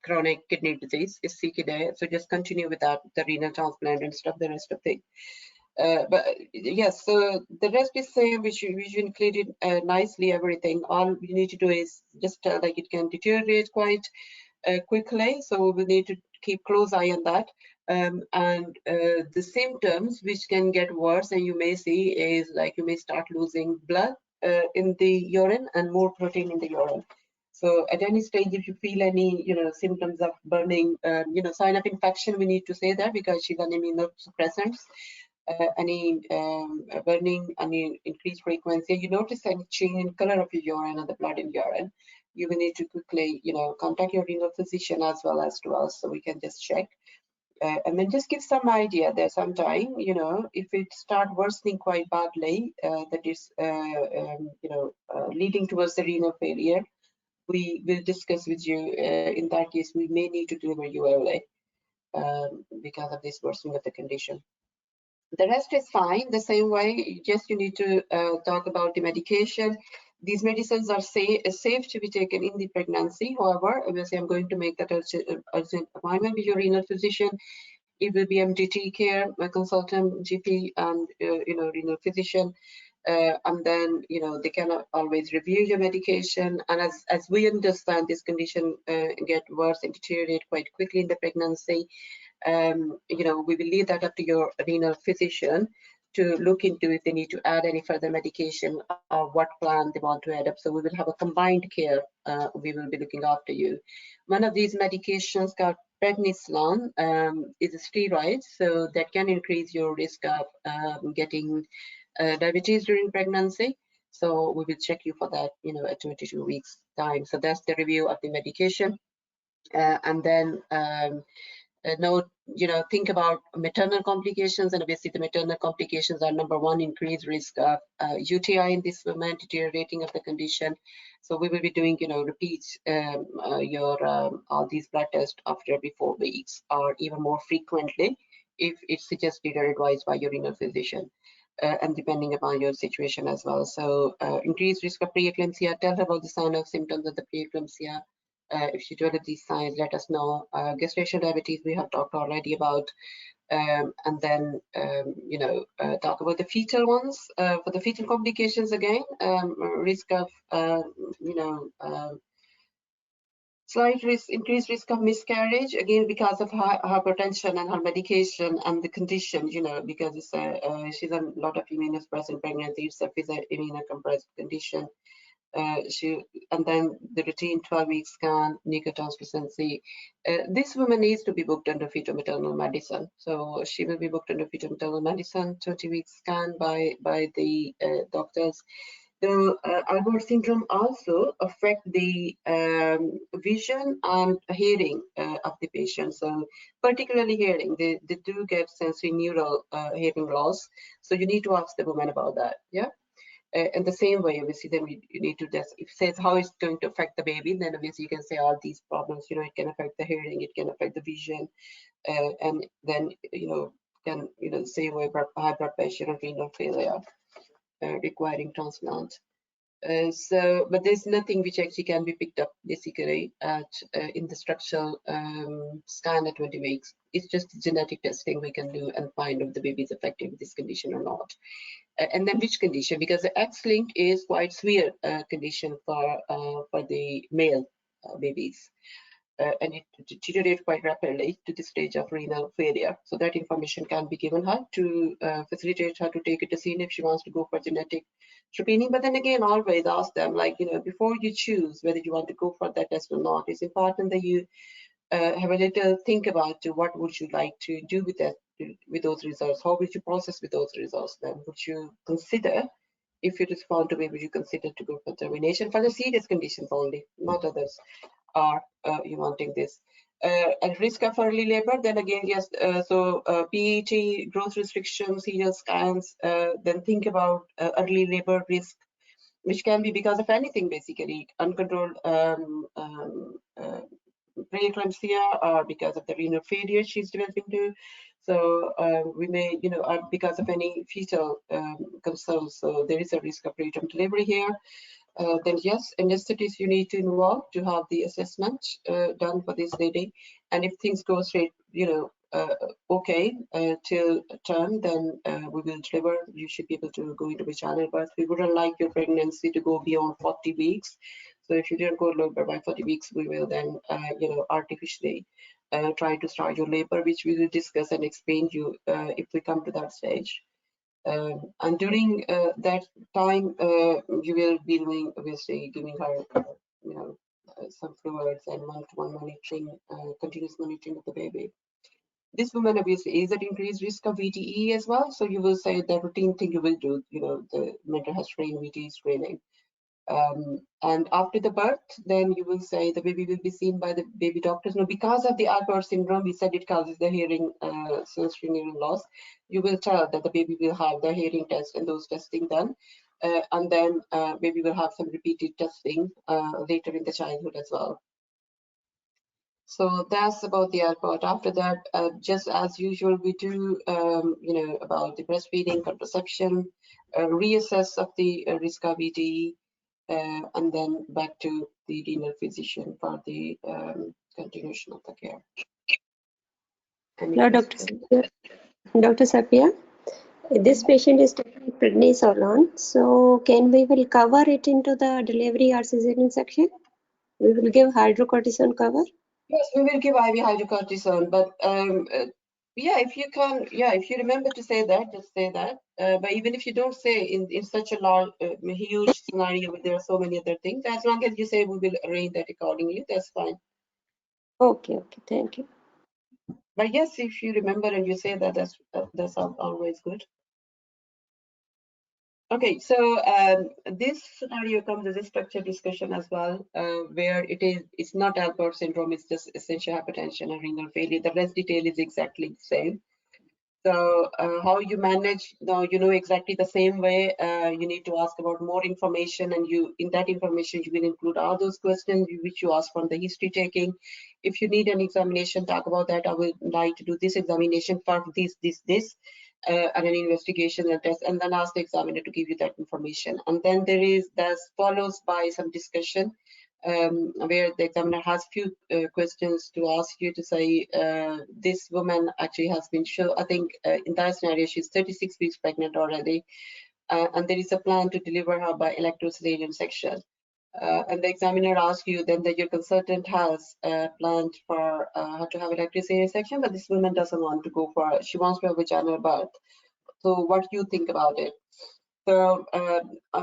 B: chronic kidney disease, is CKD. So just continue with that, the renal transplant and stuff, the rest of things. But yes, so the rest is same, which you included nicely everything. All you need to do is just like it can deteriorate quite quickly, so we need to keep close eye on that. And the symptoms which can get worse, and you may see, is like you may start losing blood in the urine and more protein in the urine. So at any stage, if you feel any symptoms of burning, sign of infection, we need to say that because she's on immunosuppressants. Any burning, any increased frequency, you notice any change in color of your urine and the blood in urine, you will need to quickly, contact your renal physician as well as to us, so we can just check. And then just give some idea there sometime, if it start worsening quite badly, that is, leading towards the renal failure, we will discuss with you. In that case, we may need to deliver you early because of this worsening of the condition. The rest is fine, the same way, just you need to talk about the medication. These medicines are safe to be taken in the pregnancy. However, obviously, I'm going to make that urgent appointment with your renal physician. It will be MDT care, my consultant, GP, and renal physician. And then they cannot always review your medication. And as we understand, this condition get worse and deteriorate quite quickly in the pregnancy. We will leave that up to your renal physician to look into if they need to add any further medication or what plan they want to add up. So we will have a combined care. We will be looking after you. One of these medications called prednisolone is a steroid, so that can increase your risk of getting diabetes during pregnancy. So we will check you for that, at 22 weeks time. So that's the review of the medication. And then note, think about maternal complications, and obviously the maternal complications are number one, increased risk of UTI in this woman, deteriorating of the condition. So we will be doing, repeats all these blood tests after every 4 weeks, or even more frequently if it's suggested or advised by your renal physician. And depending upon your situation as well. So increased risk of preeclampsia, tell her about the sign of symptoms of the preeclampsia. If you develop these signs, let us know. Gestational diabetes, we have talked already about. And then, talk about the fetal ones. For the fetal complications, again, risk of, increased risk of miscarriage, again, because of hypertension and her medication and the condition, because it's she's a lot of immunosuppressant pregnancy, it's a immunocompressed condition. And then the routine 12-week scan, nucleotranslucency. This woman needs to be booked under fetal maternal medicine. So she will be booked under fetal maternal medicine, 20-week scan by the doctors. The Alport syndrome also affect the vision and hearing of the patient. So particularly hearing, they do get sensory neural hearing loss. So you need to ask the woman about that. Yeah. In the same way, obviously, then you need to just, if it says how it's going to affect the baby, then obviously you can say all these problems, it can affect the hearing, it can affect the vision, and then, can, say high blood pressure and renal failure requiring transplant. But there's nothing which actually can be picked up basically at in the structural scan at 20 weeks. It's just genetic testing we can do and find if the baby is affected with this condition or not. And then which condition, because the X-link is quite severe condition for the male babies. And it deteriorates quite rapidly to the stage of renal failure. So that information can be given her to facilitate her to take it to see if she wants to go for genetic screening. But then again, always ask them, like, before you choose whether you want to go for that test or not, it's important that you have a little think about what would you like to do with that, with those results. How would you process with those results? Then would you consider, if you respond to it, would you consider to go for termination for the serious conditions only, not others? Are you wanting this? And risk of early labor, then again, yes, PET, growth restriction, serial scans, then think about early labor risk, which can be because of anything, basically, uncontrolled preeclampsia, or because of the renal failure she's developing to. So we may, because of any fetal concerns, so there is a risk of preterm delivery here. Then yes, anesthetists you need to involve to have the assessment done for this lady. And if things go straight, okay till term, then we will deliver. You should be able to go into vaginal birth. We wouldn't like your pregnancy to go beyond 40 weeks. So if you didn't go labor by 40 weeks, we will then, artificially try to start your labor, which we will discuss and explain to you if we come to that stage. And during that time, you will be doing, obviously, giving her, some fluids and one-to-one monitoring, continuous monitoring of the baby. This woman obviously is at increased risk of VTE as well. So you will say the routine thing you will do, the mental health screening, VTE screening. And after the birth, then you will say the baby will be seen by the baby doctors. Now, because of the Alport syndrome, we said it causes the hearing sensory neural loss. You will tell that the baby will have the hearing test and those testing done. And then baby will have some repeated testing later in the childhood as well. So that's about the Alport. After that, just as usual, we do, about the breastfeeding, contraception, reassess of the risk of VTE, and then back to the renal physician for the continuation of the care.
E: Hello, Dr. Sapia. This patient is taking prednisolone, so can we will cover it into the delivery or cesarean section? We will give hydrocortisone cover.
B: Yes, we will give IV hydrocortisone, but yeah, if you can, if you remember to say that, just say that. But even if you don't say in such a large, huge scenario where there are so many other things, as long as you say we will arrange that accordingly, that's fine.
E: Okay, thank you.
B: But yes, if you remember and you say that, that's always good. Okay, so this scenario comes as a structured discussion as well, where it's not Alport syndrome, it's just essential hypertension and renal failure. The rest detail is exactly the same. So how you manage, now you know exactly the same way. You need to ask about more information, and in that information you will include all those questions which you ask from the history taking. If you need an examination, talk about that. I would like to do this examination for this, and an investigation and test, and then ask the examiner to give you that information. And then that's follows by some discussion where the examiner has few questions to ask you to say, this woman actually has been shown, I think in that scenario, she's 36 weeks pregnant already, and there is a plan to deliver her by electrocesarean section. And the examiner asks you then that your consultant has planned for her to have electrocesarean section, but this woman doesn't want to go for, she wants to have vaginal birth. So what do you think about it? So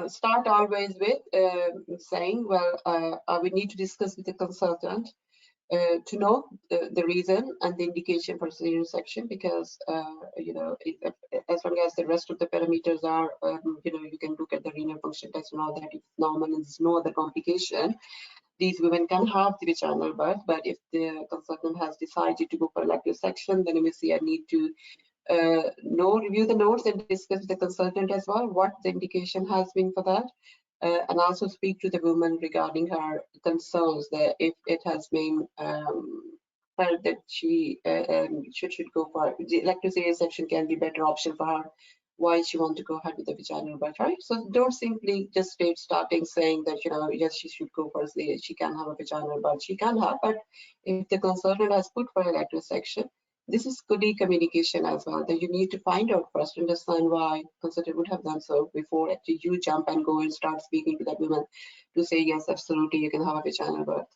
B: start always with saying, well, I would need to discuss with the consultant to know the reason and the indication for cesarean section, because you know, as long as the rest of the parameters are, you know, you can look at the renal function test and all that, it's normal and there's no other complication, these women can have the vaginal birth. But if the consultant has decided to go for elective section, then obviously I need to review the notes and discuss with the consultant as well what the indication has been for that, and also speak to the woman regarding her concerns that if it has been felt that she should go for the electrocesarean section can be a better option for her, why she want to go ahead with the vaginal birth, right? So don't simply just starting saying that, you know, yes, she should go for she can have a vaginal birth, she can have, but if the consultant has put for elective section, this is good communication as well, that you need to find out first, understand why consultant would have done so before actually you jump and go and start speaking to that woman to say, yes, absolutely, you can have a vaginal birth.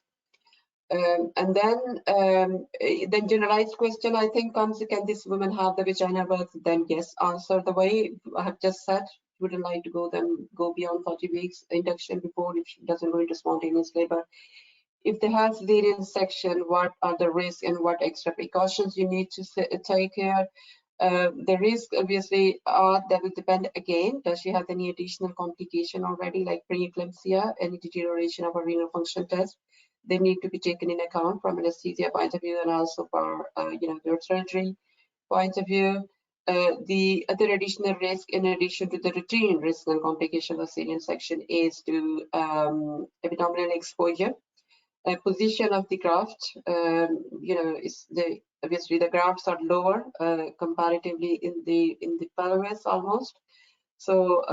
B: And then generalized question, I think, comes, can this woman have the vaginal birth? Then yes, answer the way I have just said. Wouldn't like to go beyond 40 weeks induction before if she doesn't go into spontaneous labor. If they have cesarean section, what are the risks and what extra precautions you need to take here? The risk obviously that will depend again. Does she have any additional complication already, like preeclampsia, any deterioration of her renal function test? They need to be taken in account from anesthesia point of view and also for you know, their surgery point of view. The other additional risk, in addition to the routine risk and complication of cesarean section, is to abdominal exposure. Position of the graft, you know, is obviously the grafts are lower comparatively in the pelvis almost. So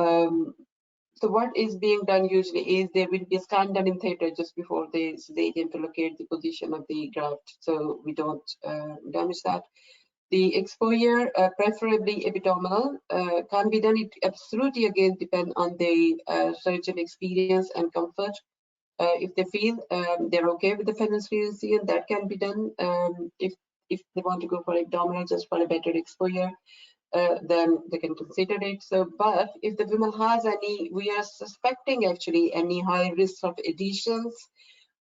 B: so what is being done usually is there will be a scan done in theater just before they sedate to locate the position of the graft, so we don't damage that. The exposure, preferably abdominal, can be done. It absolutely again depend on the surgeon experience and comfort. If they feel they're okay with the phenylephrine, that can be done. If they want to go for abdominal just for a better exposure, then they can consider it. So, but if the woman has any, we are suspecting actually any high risk of adhesions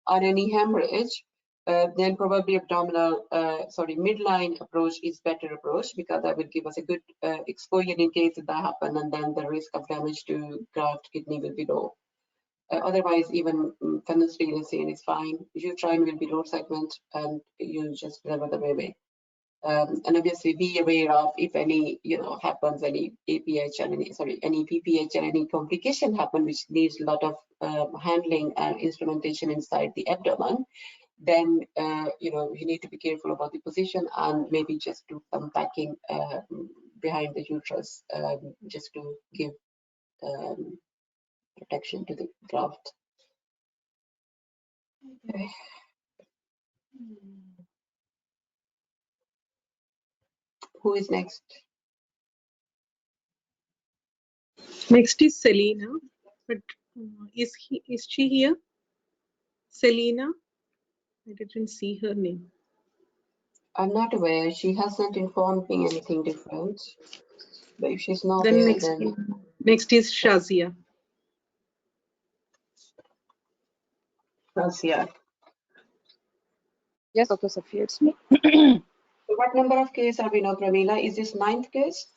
B: or any hemorrhage, then probably abdominal, midline approach is better approach, because that will give us a good exposure in case that happen, and then the risk of damage to graft kidney will be low. Otherwise, even phenylephrine is fine. Uterine will be low segment, and you just deliver the baby. And obviously, be aware of if any, you know, happens, any APH and any PPH and any complication happen, which needs a lot of handling and instrumentation inside the abdomen. Then you know, you need to be careful about the position and maybe just do some packing behind the uterus, just to give protection to the graft. Okay. Who is next?
I: Next is Selena, but is she here? Selena, I didn't see her name.
B: I'm not aware. She hasn't informed me anything different. But if she's not
I: Then
B: there,
I: next is Shazia.
B: Shazia.
D: Yes, Dr. Safi, it's me.
B: So what number of case are we now, Pramila? Is this 9th case?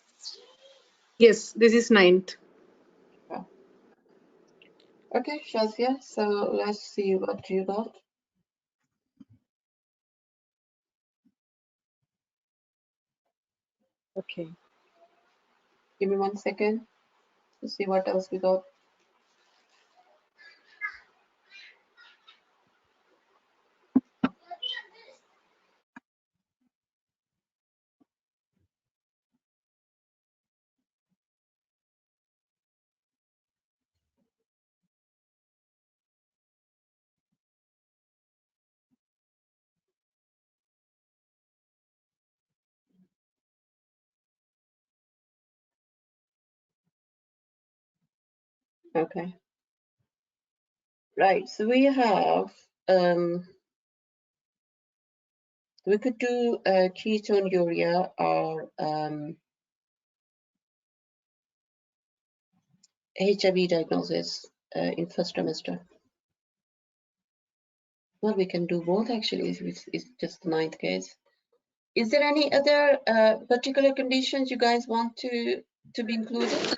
I: Yes, this is 9th.
B: Okay, Shazia, so let's see what you got.
P: Okay.
B: Give me 1 second to see what else we got. Okay. Right, so we have, we could do ketonuria or HIV diagnosis in first trimester. Well, we can do both actually, if it's just the 9th case. Is there any other particular conditions you guys want to be included?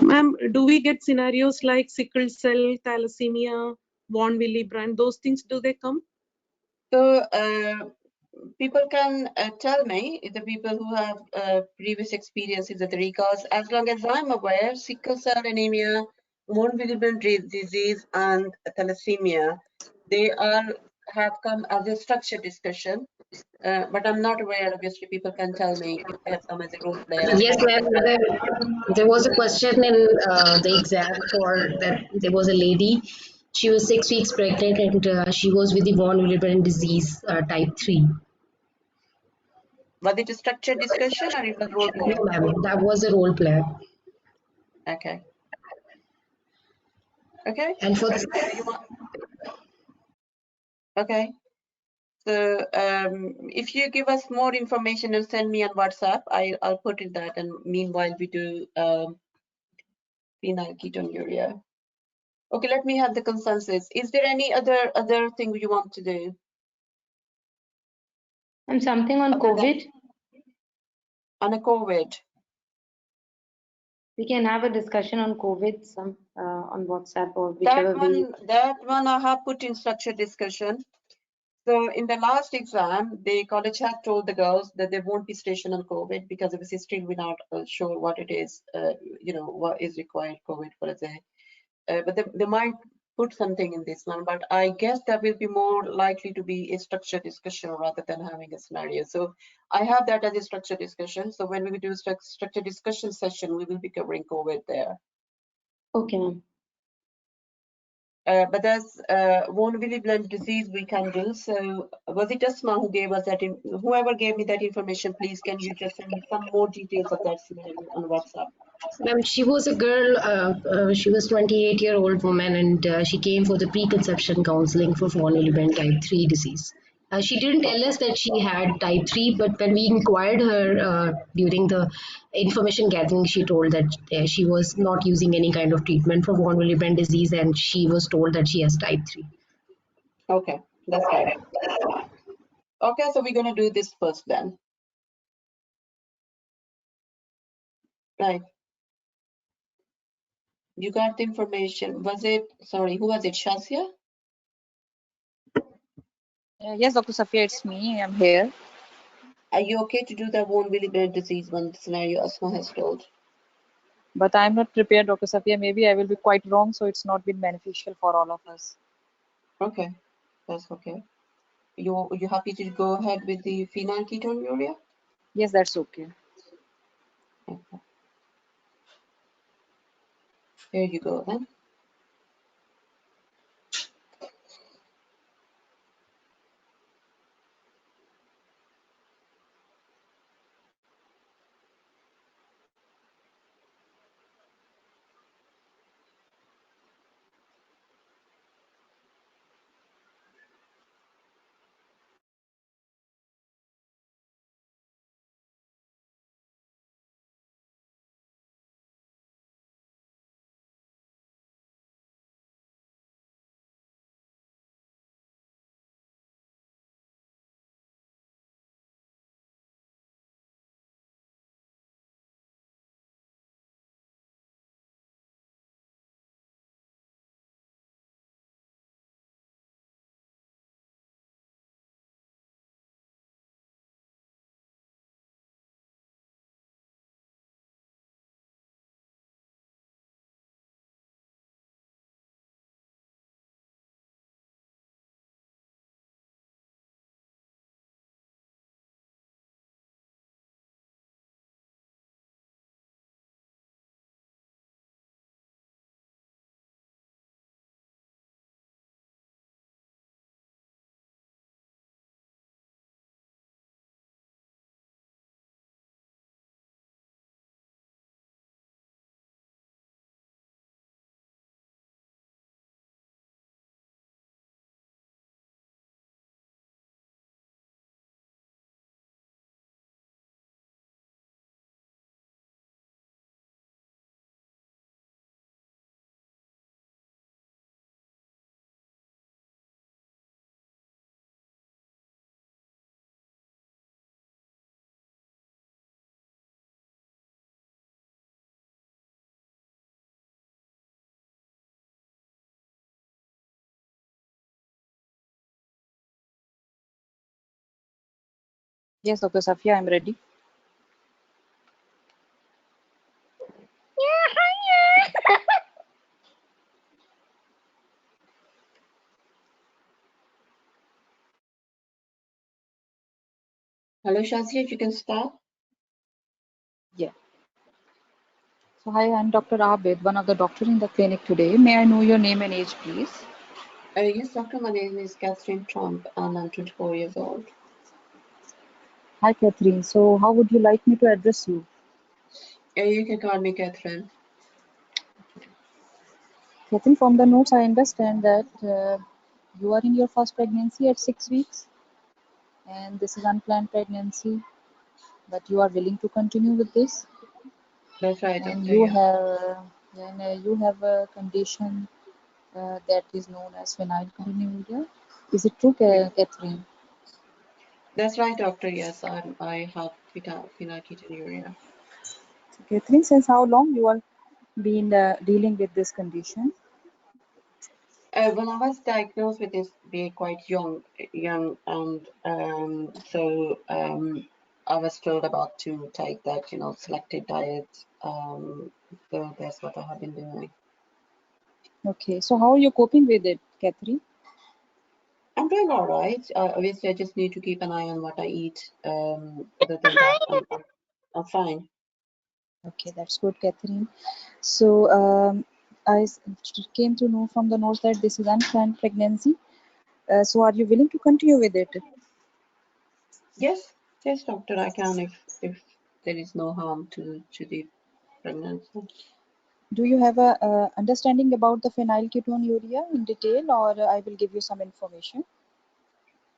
I: Ma'am, do we get scenarios like sickle cell, thalassemia, von Willebrand, those things, do they come?
B: So people can tell me, the people who have previous experiences with the recalls, as long as I'm aware, sickle cell anemia, von Willebrand disease, and thalassemia, they all have come as a structured discussion. But I'm not aware, obviously, people can tell me if they have come as a role play as
G: Yes,
B: well.
G: ma'am. There was a question in the exam for that. There was a lady. She was 6 weeks pregnant and she was with the von Willebrand disease type 3.
B: Was it a structured discussion or it was role play?
G: No, ma'am. That was a role play.
B: Okay. Okay.
G: And for the
B: You want? Okay. So if you give us more information and send me on WhatsApp, I'll put in that. And meanwhile, we do phenylketonuria. Okay, let me have the consensus. Is there any other thing you want to do?
C: And something on COVID.
B: On a COVID.
C: We can have a discussion on COVID on WhatsApp or whichever way.
B: That one I have put in structured discussion. So in the last exam, the college had told the girls that they won't be stationed on COVID because obviously still we're not sure what it is, what is required COVID for a day. But they might put something in this one, but I guess that will be more likely to be a structured discussion rather than having a scenario. So I have that as a structured discussion. So when we do structured discussion session, we will be covering COVID there.
C: Okay, ma'am.
B: But there's von Willebrand disease we can do. So was it Asma who gave us that? Whoever gave me that information, please can you just send me some more details of that scenario on WhatsApp?
G: Ma'am, she was a girl. She was 28-year-old woman, and she came for the preconception counseling for von Willebrand type 3 disease. She didn't tell us that she had type 3, but when we inquired her during the information gathering, she told that she was not using any kind of treatment for von Willebrand disease, and she was told that she has type 3.
B: Okay, that's fine. Okay, so we're going to do this first then. Right. You got the information. Was it, sorry, who was it? Shazia?
P: Yes, Dr. Safia, it's me. I'm here.
B: Are you okay to do the von Willebrand disease one scenario Asma has told?
P: But I'm not prepared, Dr. Safia. Maybe I will be quite wrong, so it's not been beneficial for all of us.
B: Okay, that's okay. You happy to go ahead with the phenylketonuria?
P: Yes, that's okay.
B: Okay. Here you go then.
P: Yes, Dr. Safia, I'm ready.
B: Hello, Shazia, you can start.
P: Yeah. So hi, I'm Dr. Abid, one of the doctors in the clinic today. May I know your name and age, please?
B: Yes, doctor, my name is Catherine Trump and I'm 24 years old.
P: Hi, Catherine. So how would you like me to address you?
B: You can call me Catherine.
P: Catherine, from the notes, I understand that you are in your first pregnancy at 6 weeks, and this is unplanned pregnancy, but you are willing to continue with this.
B: That's right,
P: And
B: doctor, yeah.
P: you have a condition that is known as phenylketonuria. Is it true, Catherine?
B: That's right, doctor, yes, I have phenylketonuria.
P: Catherine, since how long you are been dealing with this condition?
B: When I was diagnosed with this, being quite young, and so I was told about to take that, selected diet. So that's what I have been doing.
P: Okay, so how are you coping with it, Catherine?
B: I'm doing all right. Obviously, I just need to keep an eye on what I eat. Other than that, I'm fine.
P: Okay, that's good, Catherine. So came to know from the notes that this is unplanned pregnancy. So are you willing to continue with it?
B: Yes, yes, doctor, I can if there is no harm to the pregnancy.
P: Do you have a understanding about the phenylketonuria in detail, or I will give you some information?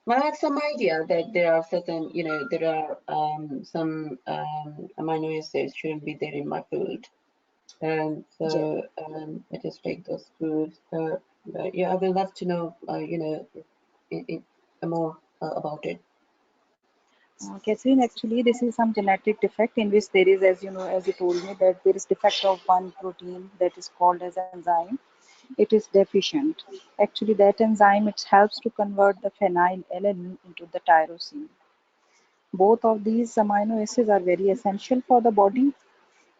B: Well, I have some idea that there are certain, there are some amino acids shouldn't be there in my food, and
P: Yeah.
B: so I just take those foods. But yeah, I would love to know, more about it.
P: Catherine, actually, this is some genetic defect in which there is, as you know, as you told me, that there is defect of one protein that is called as enzyme. It is deficient. Actually, that enzyme, it helps to convert the phenylalanine into the tyrosine. Both of these amino acids are very essential for the body,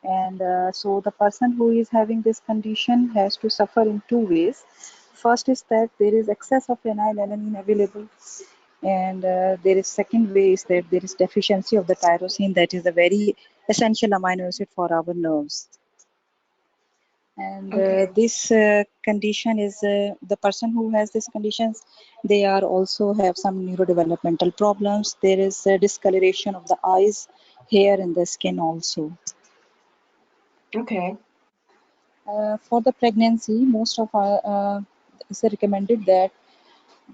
P: and so the person who is having this condition has to suffer in two ways. First is that there is excess of phenylalanine available, and there is second way is that there is deficiency of the tyrosine, that is a very essential amino acid for our nerves. And
B: Okay.
P: this condition is the person who has these conditions, they are also have some neurodevelopmental problems. There is discoloration of the eyes, hair, and the skin also.
B: Okay.
P: For the pregnancy, most of our it's recommended that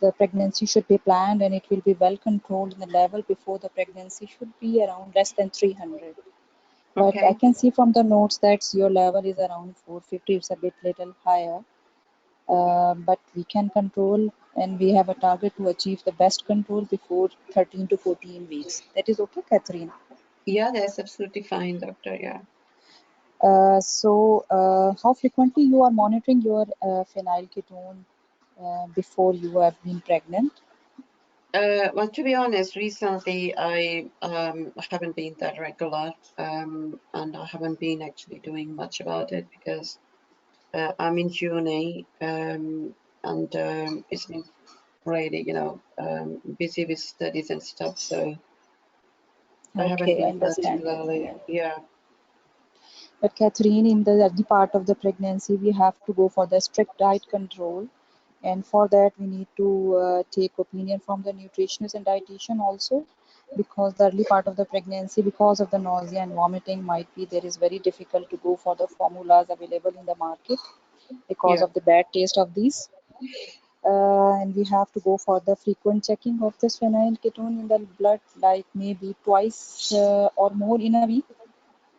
P: the pregnancy should be planned and it will be well controlled. The level before the pregnancy should be around less than 300. But I
B: Okay.
P: can see from the notes that your level is around 450. It's a bit little higher. But we can control, and we have a target to achieve the best control before 13 to 14 weeks. That is okay, Catherine?
B: Yeah, that's absolutely fine, doctor. Yeah.
P: How frequently you are monitoring your phenylketone before you have been pregnant?
B: Well, to be honest, recently I haven't been that regular, and I haven't been actually doing much about it because I'm in uni, and it's been really, busy with studies and stuff, so I haven't
P: Okay, I
B: been
P: understand that.
B: particularly,
P: Yeah.
B: yeah.
P: But Catherine, in the early part of the pregnancy, we have to go for the strict diet control, and for that we need to take opinion from the nutritionist and dietitian also, because the early part of the pregnancy, because of the nausea and vomiting, might be there is very difficult to go for the formulas available in the market because
B: Yeah.
P: of the bad taste of these. And we have to go for the frequent checking of this phenylketone in the blood, like maybe twice or more in a week,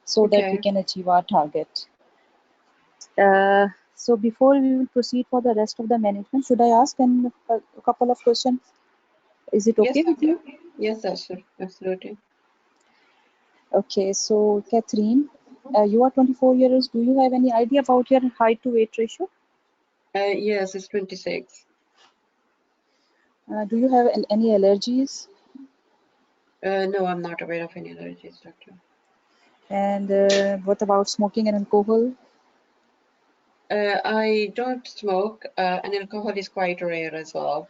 P: so that we
B: Okay.
P: can achieve our target. So before we will proceed for the rest of the management, should I ask a couple of questions? Is it
B: Yes,
P: okay with
B: doctor.
P: you?
B: Yes, absolutely.
P: Okay, so Catherine, you are 24 years. Do you have any idea about your height to weight ratio?
B: Yes, it's 26.
P: Do you have any allergies?
B: No, I'm not aware of any allergies, doctor.
P: And what about smoking and alcohol?
B: I don't smoke, and alcohol is quite rare as well.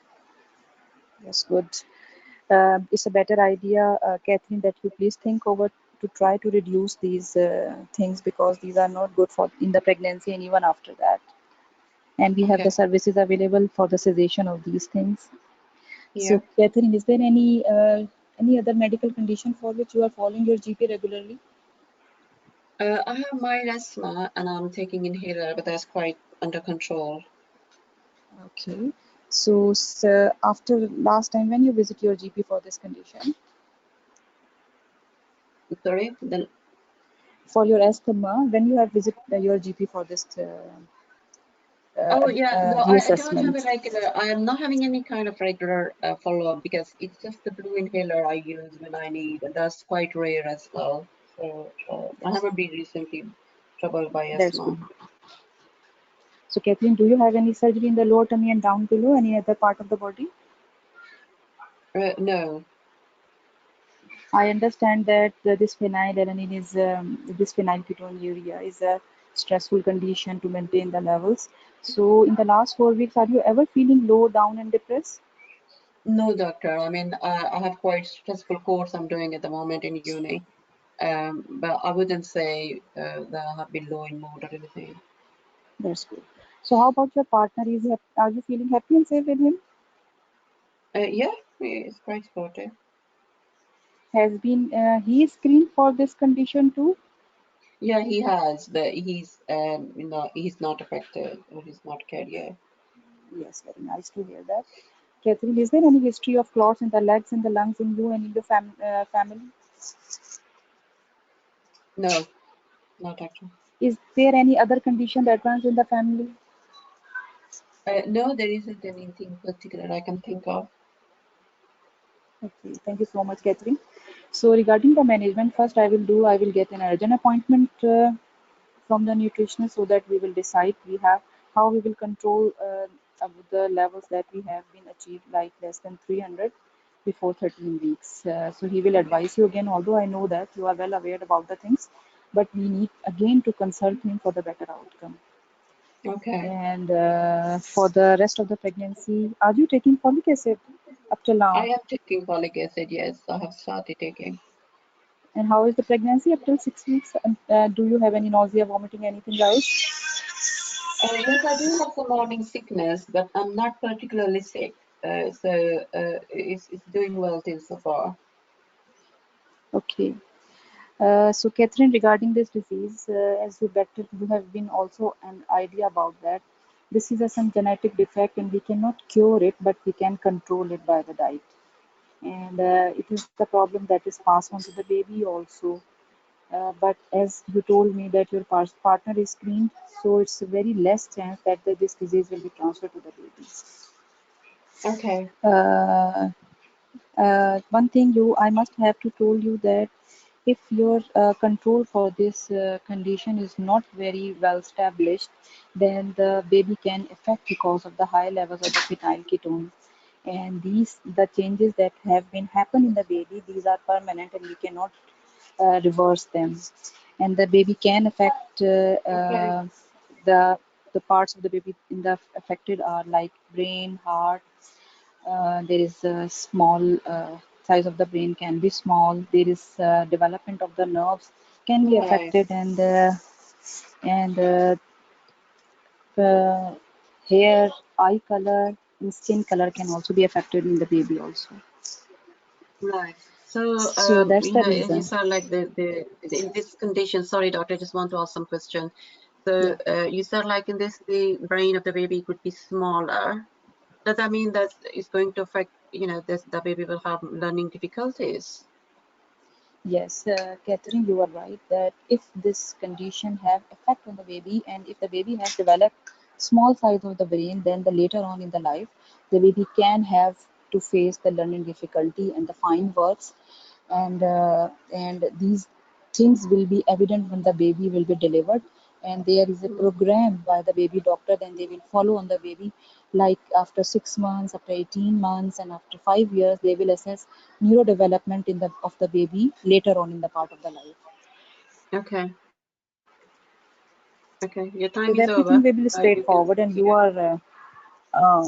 P: That's good. It's a better idea, Catherine, that you please think over to try to reduce these things, because these are not good for in the pregnancy and even after that. And we have the
B: Okay.
P: services available for the cessation of these things.
B: Yeah.
P: So, Catherine, is there any other medical condition for which you are following your GP regularly?
B: I have mild asthma and I'm taking inhaler, but that's quite under control.
P: Okay. So, after last time when you visit your GP for this condition?
B: Sorry? Then
P: For your asthma, when you have visited your GP for this
B: oh yeah, no, I don't have a
P: reassessment?
B: regular. I am not having any kind of regular follow-up because it's just the blue inhaler I use when I need, and that's quite rare as well. So I haven't been recently troubled by
P: That's
B: asthma.
P: good. So, Catherine, do you have any surgery in the lower tummy and down below, any other part of the body?
B: No.
P: I understand that this phenylalanine is this phenylketonuria is a stressful condition to maintain the levels. So, in the last 4 weeks, are you ever feeling low, down, and depressed?
B: No, doctor. I mean, I have quite stressful course I'm doing at the moment in uni, but I wouldn't say that I have been low in mood or anything.
P: That's good. So, how about your partner? Are you feeling happy and safe with him?
B: Yeah, it's quite supportive.
P: Has been he screened for this condition too?
B: Yeah, he has, but he's not affected or he's not carrier.
P: Yes, very nice to hear that. Catherine, is there any history of clots in the legs and the lungs in you and in your family?
B: No, not actually.
P: Is there any other condition that runs in the family?
B: No, there isn't anything particular I can think of.
P: Okay, thank you so much, Catherine. So regarding the management, first I will get an urgent appointment from the nutritionist so that we will decide how we will control the levels that we have been achieved, like less than 300 before 13 weeks. So he will advise you again, although I know that you are well aware about the things, but we need again to consult him for the better outcome.
B: Okay.
P: And for the rest of the pregnancy, are you taking folic acid up till
B: I
P: now?
B: am taking folic acid, yes. I have started taking.
P: And how is the pregnancy up till 6 weeks? And, do you have any nausea, vomiting, anything else?
B: Yes, I do have some morning sickness, but I'm not particularly sick. It's doing well till so far.
P: Okay. So, Catherine, regarding this disease, as you have been also an idea about that. This is some genetic defect, and we cannot cure it, but we can control it by the diet. And it is the problem that is passed on to the baby also. But as you told me that your partner is screened, so it's a very less chance that this disease will be transferred to the baby.
B: Okay.
P: One thing I must have to told you that if your control for this condition is not very well established, then the baby can affect because of the high levels of the phenylketone. And the changes that have been happen in the baby, these are permanent and we cannot reverse them. And the baby can affect
B: Okay.
P: the parts of the baby in the affected are like brain, heart. There is a small size of the brain can be small. There is development of the nerves can be
B: Right.
P: affected, and hair, eye color, and skin color can also be affected in the baby also.
B: Right. So,
P: So that's the
B: you
P: reason.
B: said like in this condition. Sorry, doctor, I just want to ask some question. So,
P: Yeah.
B: you said like in this, the brain of the baby could be smaller. Does that mean that it's going to affect, the baby will have learning difficulties?
P: Yes, Catherine, you are right that if this condition have effect on the baby and if the baby has developed small size of the brain, then the later on in the life, the baby can have to face the learning difficulty and the fine words, and these things will be evident when the baby will be delivered. and there is a program by the baby doctor. Then they will follow on the baby, like after 6 months, after 18 months, and after 5 years, they will assess neurodevelopment in the of the baby later on in the part of the life.
B: Okay. Okay, your
P: So
B: time is
P: everything
B: over.
P: will be
B: You can.
P: straightforward, and you are uh,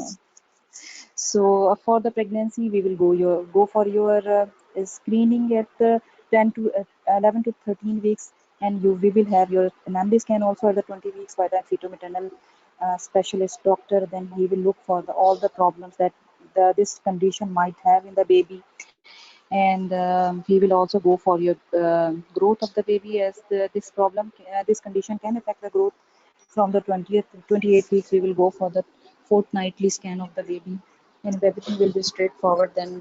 P: so for the pregnancy, we will go for your screening at 10 to 11 to 13 weeks, and we will have your anamnesi scan also at the 20 weeks by the fetal-maternal specialist doctor. Then he will look for all the problems that this condition might have in the baby, and we will also go for your growth of the baby, as this condition can affect the growth. From the 20th to 28 weeks, we will go for the fortnightly scan of the baby, and if everything will be straightforward, then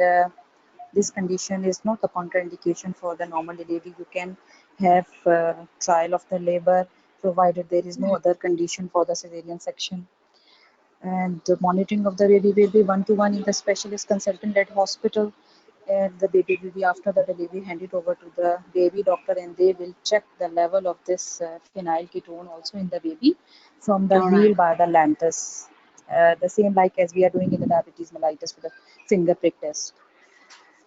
P: this condition is not a contraindication for the normal delivery. You can have trial of the labor, provided there is no other condition for the cesarean section. And the monitoring of the baby will be one-to-one in the specialist consultant-led hospital, and the baby will be, after the delivery, handed over to the baby doctor, and they will check the level of this phenylketone also in the baby from the
B: All
P: heel
B: right.
P: by the lantus, the same like as we are doing in the diabetes mellitus with the finger prick test.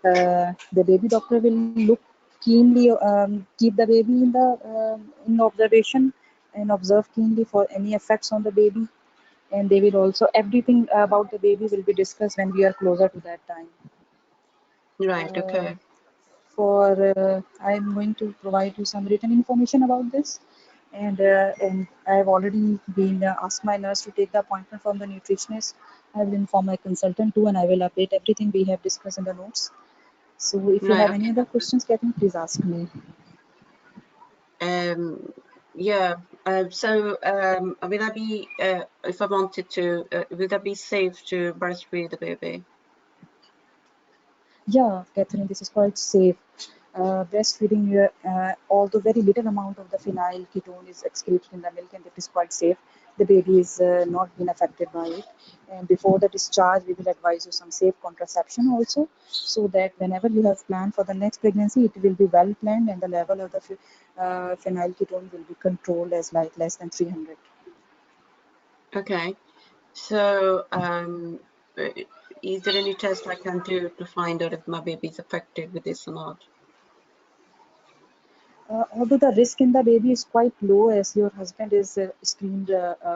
P: The baby doctor will look keenly, keep the baby in observation, and observe keenly for any effects on the baby, and they will also, everything about the baby will be discussed when we are closer to that time.
B: Right.
P: uh,
B: Okay.
P: I'm going to provide you some written information about this, and I've already been asked my nurse to take the appointment from the nutritionist. I will inform my consultant too, and I will update everything we have discussed in the notes. So if you
B: Right.
P: have any
B: Okay.
P: other questions, Catherine, please ask me.
B: Um. Yeah. Will I be if I wanted to? Will that be safe to breastfeed the baby?
P: Yeah, Catherine, this is quite safe. Breastfeeding, although very little amount of the phenylketone is excreted in the milk, and it is quite safe. The baby is not been affected by it. And before the discharge, we will advise you some safe contraception also, so that whenever you have planned for the next pregnancy, it will be well planned, and the level of the phenylketone will be controlled as like less than 300.
B: Okay. So, uh, is there any test I can do to find out if my baby is affected with this or not?
P: Although the risk in the baby is quite low, as your husband is screened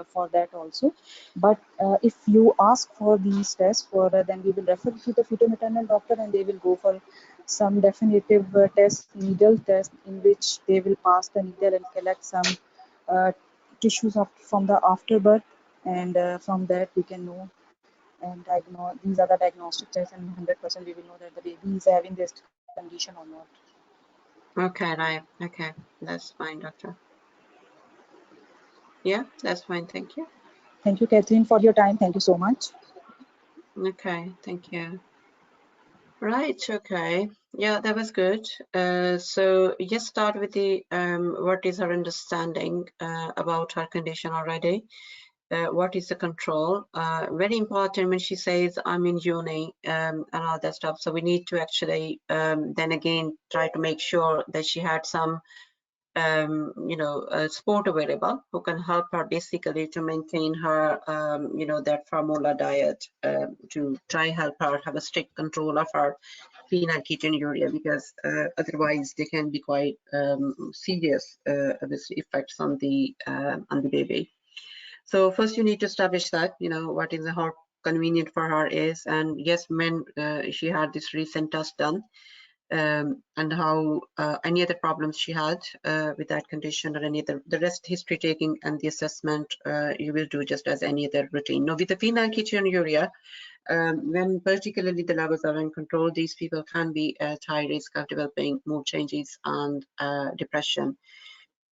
P: for that also, but if you ask for these tests, then we will refer to the fetal-maternal doctor, and they will go for some definitive test, needle test, in which they will pass the needle and collect some uh, tissues from the afterbirth, and from that we can know and diagnose. These are the diagnostic tests, and 100% we will know that the baby is having this condition or not.
B: Okay, right. Okay, that's fine, doctor. Yeah, that's fine. Thank you.
P: Thank you, Catherine, for your time. Thank you so much.
B: Okay, thank you. Right. Okay. Yeah, that was good. So just start with the what is her understanding about her condition already? What is the control? Very important when she says I'm in uni and all that stuff. So we need to actually then again try to make sure that she had some sport available who can help her basically to maintain her that formula diet, to try help her have a strict control of her phenylketonuria, because otherwise they can be quite serious obviously effects on the baby. So first you need to establish that, what is how convenient for her is. And yes, when she had this recent test done, and how any other problems she had with that condition, or any other, the rest history taking and the assessment you will do just as any other routine. Now with the phenylketonuria, when particularly the levels are in control, these people can be at high risk of developing mood changes and depression.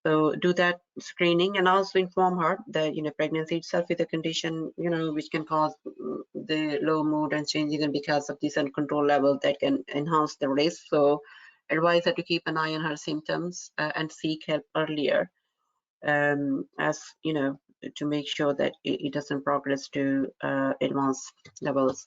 B: So do that screening, and also inform her that pregnancy itself is a condition which can cause the low mood and changes, and because of this uncontrolled level that can enhance the risk. So advise her to keep an eye on her symptoms and seek help earlier, as to make sure that it doesn't progress to advanced levels.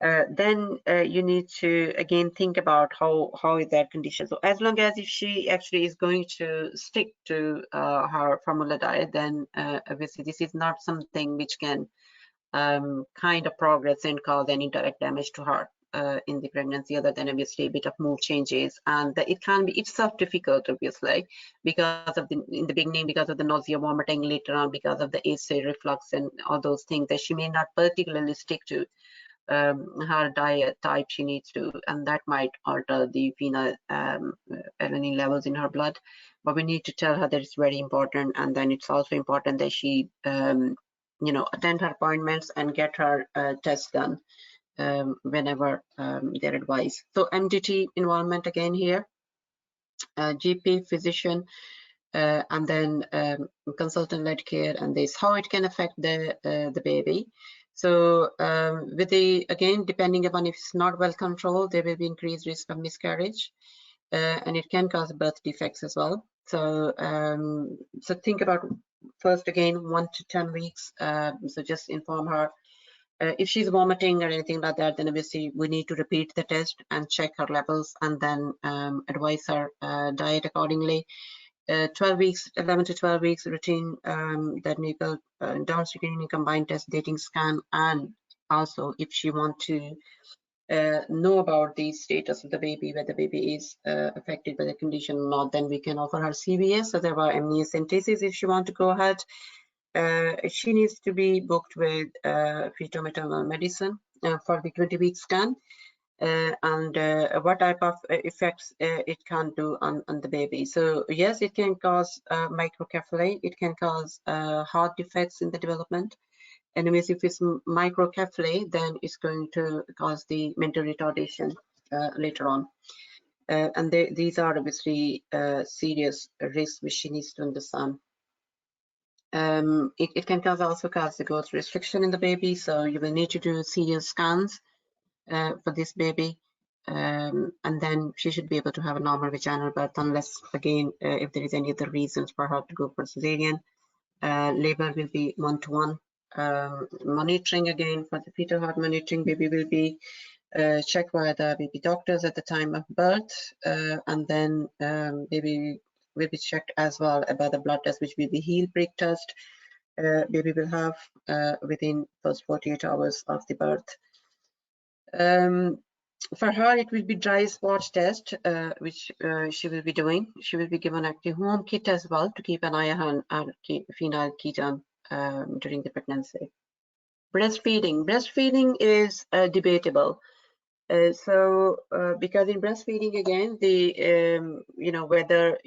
B: then you need to again think about how is that condition. So as long as if she actually is going to stick to her formula diet, then obviously this is not something which can kind of progress and cause any direct damage to her in the pregnancy, other than obviously a bit of mood changes. And it can be itself difficult, obviously, because of in the beginning, because of the nausea, vomiting, later on because of the acid reflux and all those things that she may not particularly stick to her diet type she needs to, and that might alter the phenylalanine levels in her blood. But we need to tell her that it's very important, and then it's also important that she attend her appointments and get her tests done whenever they're advised. So MDT involvement again here, GP, physician, and then consultant-led care, and this how it can affect the baby. So with the again, depending upon if it's not well controlled, there will be increased risk of miscarriage, and it can cause birth defects as well. So so think about first again 1 to 10 weeks. So just inform her. If she's vomiting or anything like that, then obviously we need to repeat the test and check her levels, and then advise her diet accordingly. 12 weeks, 11 to 12 weeks routine that may go down screening, combined test, dating scan, and also if she want to know about the status of the baby, whether the baby is affected by the condition or not, then we can offer her CVS, so there are amniocentesis if she want to go ahead. She needs to be booked with fetal-maternal medicine for the 20-week scan. And what type of effects it can do on the baby. So yes, it can cause microcephaly, it can cause heart defects in the development. Anyways, if it's microcephaly, then it's going to cause the mental retardation later on. And these are obviously serious risks which she needs to understand. It can also cause the growth restriction in the baby, so you will need to do serious scans for this baby, and then she should be able to have a normal vaginal birth, unless again if there is any other reasons for her to go for cesarean. Labor will be 1-to-1. Monitoring again for the fetal heart monitoring, baby will be checked by the baby doctors at the time of birth, and then baby will be checked as well about the blood test, which will be heel prick test. Baby will have within first 48 hours of the birth. For her, it will be dry spot test, which she will be doing. She will be given active home kit as well to keep an eye on phenyl ketone during the pregnancy. Breastfeeding. Breastfeeding is debatable. Because in breastfeeding again, whether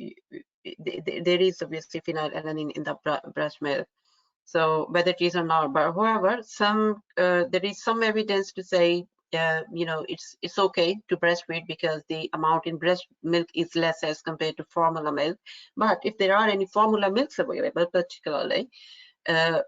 B: there is obviously phenylalanine in the breast milk. So whether it is or not, but however, there is some evidence to say it's okay to breastfeed because the amount in breast milk is less as compared to formula milk. But if there are any formula milks available, particularly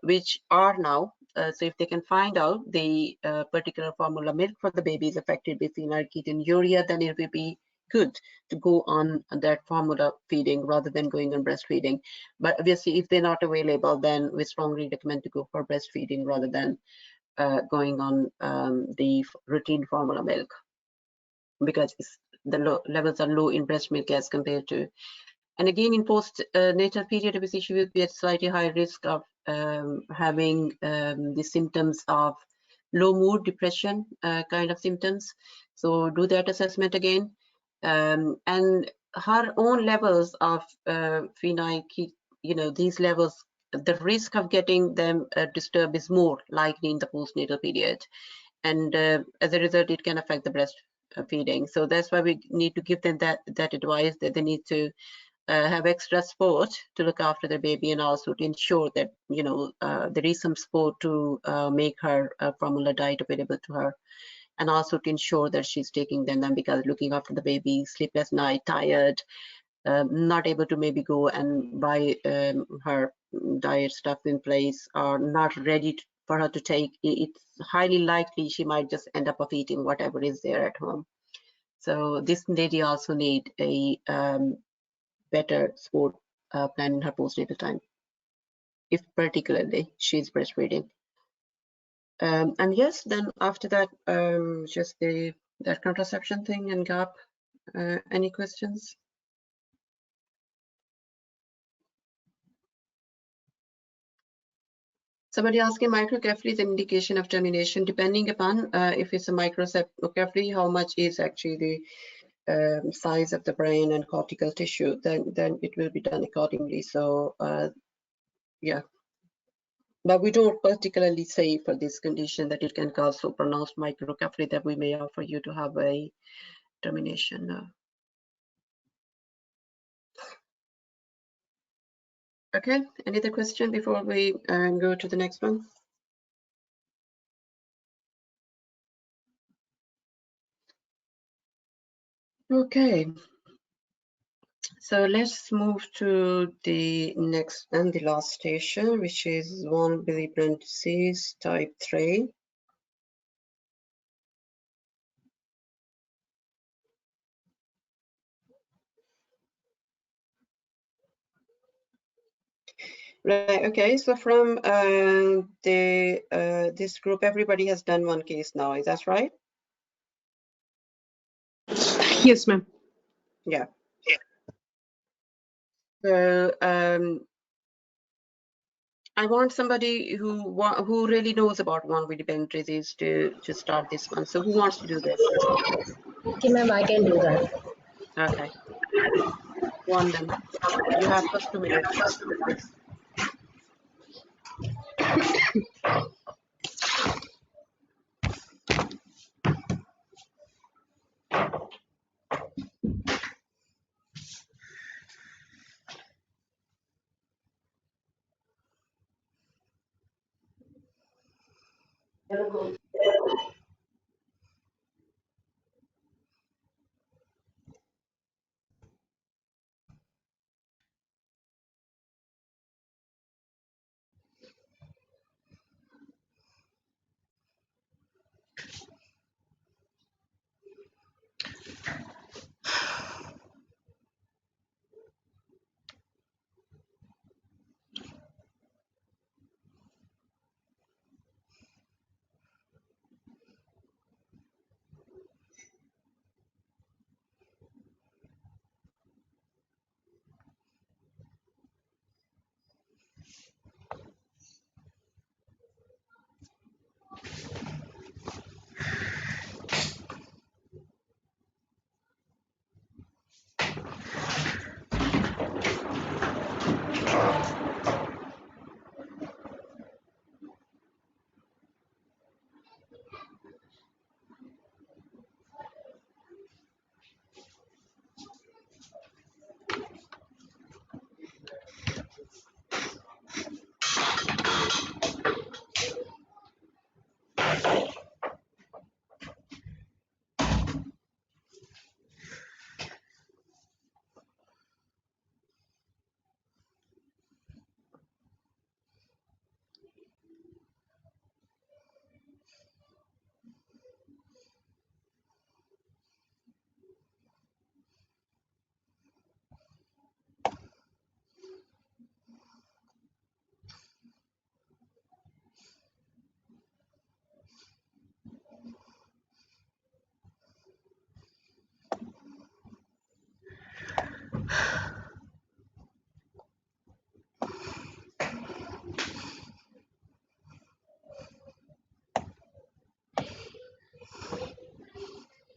B: which are now, so if they can find out the particular formula milk for the baby is affected by phenylketonuria, then it will be good to go on that formula feeding rather than going on breastfeeding. But obviously, if they're not available, then we strongly recommend to go for breastfeeding rather than going on the routine formula milk, because the levels are low in breast milk as compared to. And again, in post-natal period, obviously, she will be at slightly high risk of having the symptoms of low mood, depression kind of symptoms. So do that assessment again. And her own levels of phenyl, these levels, the risk of getting them disturbed is more likely in the postnatal period. And as a result, it can affect the breastfeeding. So that's why we need to give them that advice that they need to have extra support to look after their baby, and also to ensure that there is some support to make her formula diet available to her, and also to ensure that she's taking them because looking after the baby, sleepless night, tired, not able to maybe go and buy her diet stuff in place, or not ready for her to take, it's highly likely she might just end up of eating whatever is there at home. So this lady also need a better support plan in her postnatal time, if particularly she's breastfeeding. And yes, then after that, just that contraception thing and gap. Any questions? Somebody asking microcephaly is an indication of termination, depending upon if it's a microcephaly, how much is actually the size of the brain and cortical tissue, then it will be done accordingly. So yeah, but we don't particularly say for this condition that it can cause so pronounced microcephaly that we may offer you to have a termination. Okay, any other question before we go to the next one? Okay, so let's move to the next and the last station, which is von Willebrand disease type 3. Right, okay, so from this group, everybody has done one case now, is that right?
I: Yes, ma'am.
B: Yeah. So I want somebody who really knows about von Willebrand disease to start this one. So who wants to do this?
G: Okay, ma'am, I can do that.
B: Okay. One then. You have plus 2 minutes.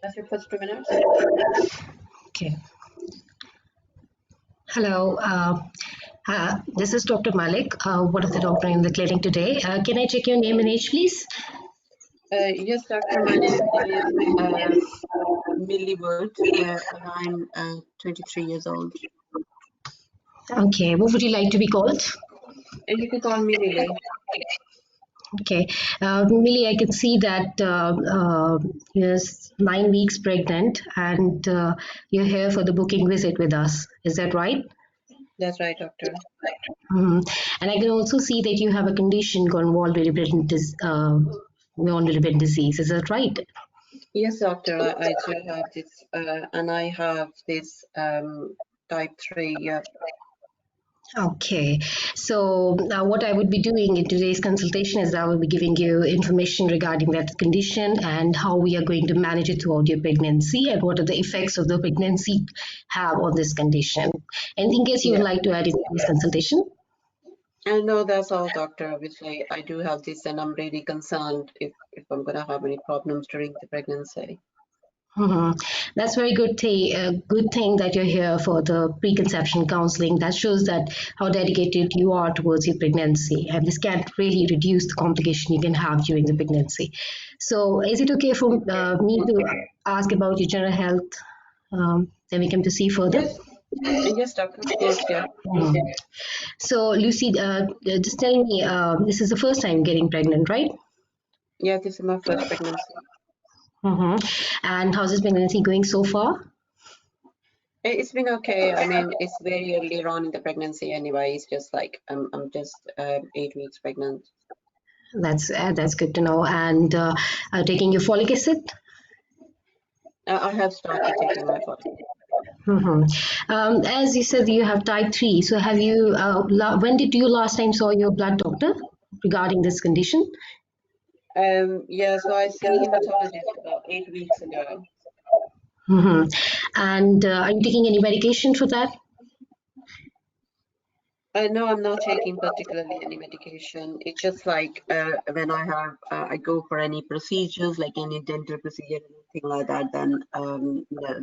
B: That's your first 2 minutes.
G: Okay. Hello, this is Dr. Malik, one of the doctor in the clinic today. Can I check your name and age, please?
B: Yes, doctor, my name is Millie Wood, and I'm 23 years old.
G: Okay, what would you like to be called?
B: And you can call me Millie.
G: Okay, Millie, I can see that you're 9 weeks pregnant and you're here for the booking visit with us. Is that right?
B: That's right, doctor.
G: And I can also see that you have a condition called von Willebrand disease. Is that right?
B: Yes, doctor, I do have this, and I have this type 3.
G: Okay, so what I would be doing in today's consultation is I will be giving you information regarding that condition and how we are going to manage it throughout your pregnancy and what are the effects of the pregnancy have on this condition. Anything else you would
B: Yeah.
G: like to add in today's consultation?
B: No, that's all, doctor. Obviously, I do have this, and I'm really concerned if I'm gonna have any problems during the pregnancy.
G: Mhm. That's very good thing that you're here for the preconception counseling. That shows that how dedicated you are towards your pregnancy, and this can really reduce the complication you can have during the pregnancy. So, is it okay for me to ask about your general health? Then we can proceed further.
B: Yes, doctor. Of course, yeah.
G: Mhm. So, Lucy, just tell me, this is the first time getting pregnant, right?
B: Yeah, this is my first pregnancy.
G: Mm-hmm. And how's this pregnancy going so far?
B: It's been okay. I mean, it's very early on in the pregnancy anyway. It's just like I'm just 8 weeks pregnant.
G: That's good to know. And taking your folic acid.
B: I have started taking my folic.
G: Mm-hmm. As you said, you have type 3. So have you, when did you last time saw your blood doctor regarding this condition?
B: Yeah, so I see hematologist about 8 weeks ago.
G: Mm-hmm. And are you taking any medication for that?
B: No, I'm not taking particularly any medication. It's just like when I go for any procedures, like any dental procedure, anything like that, then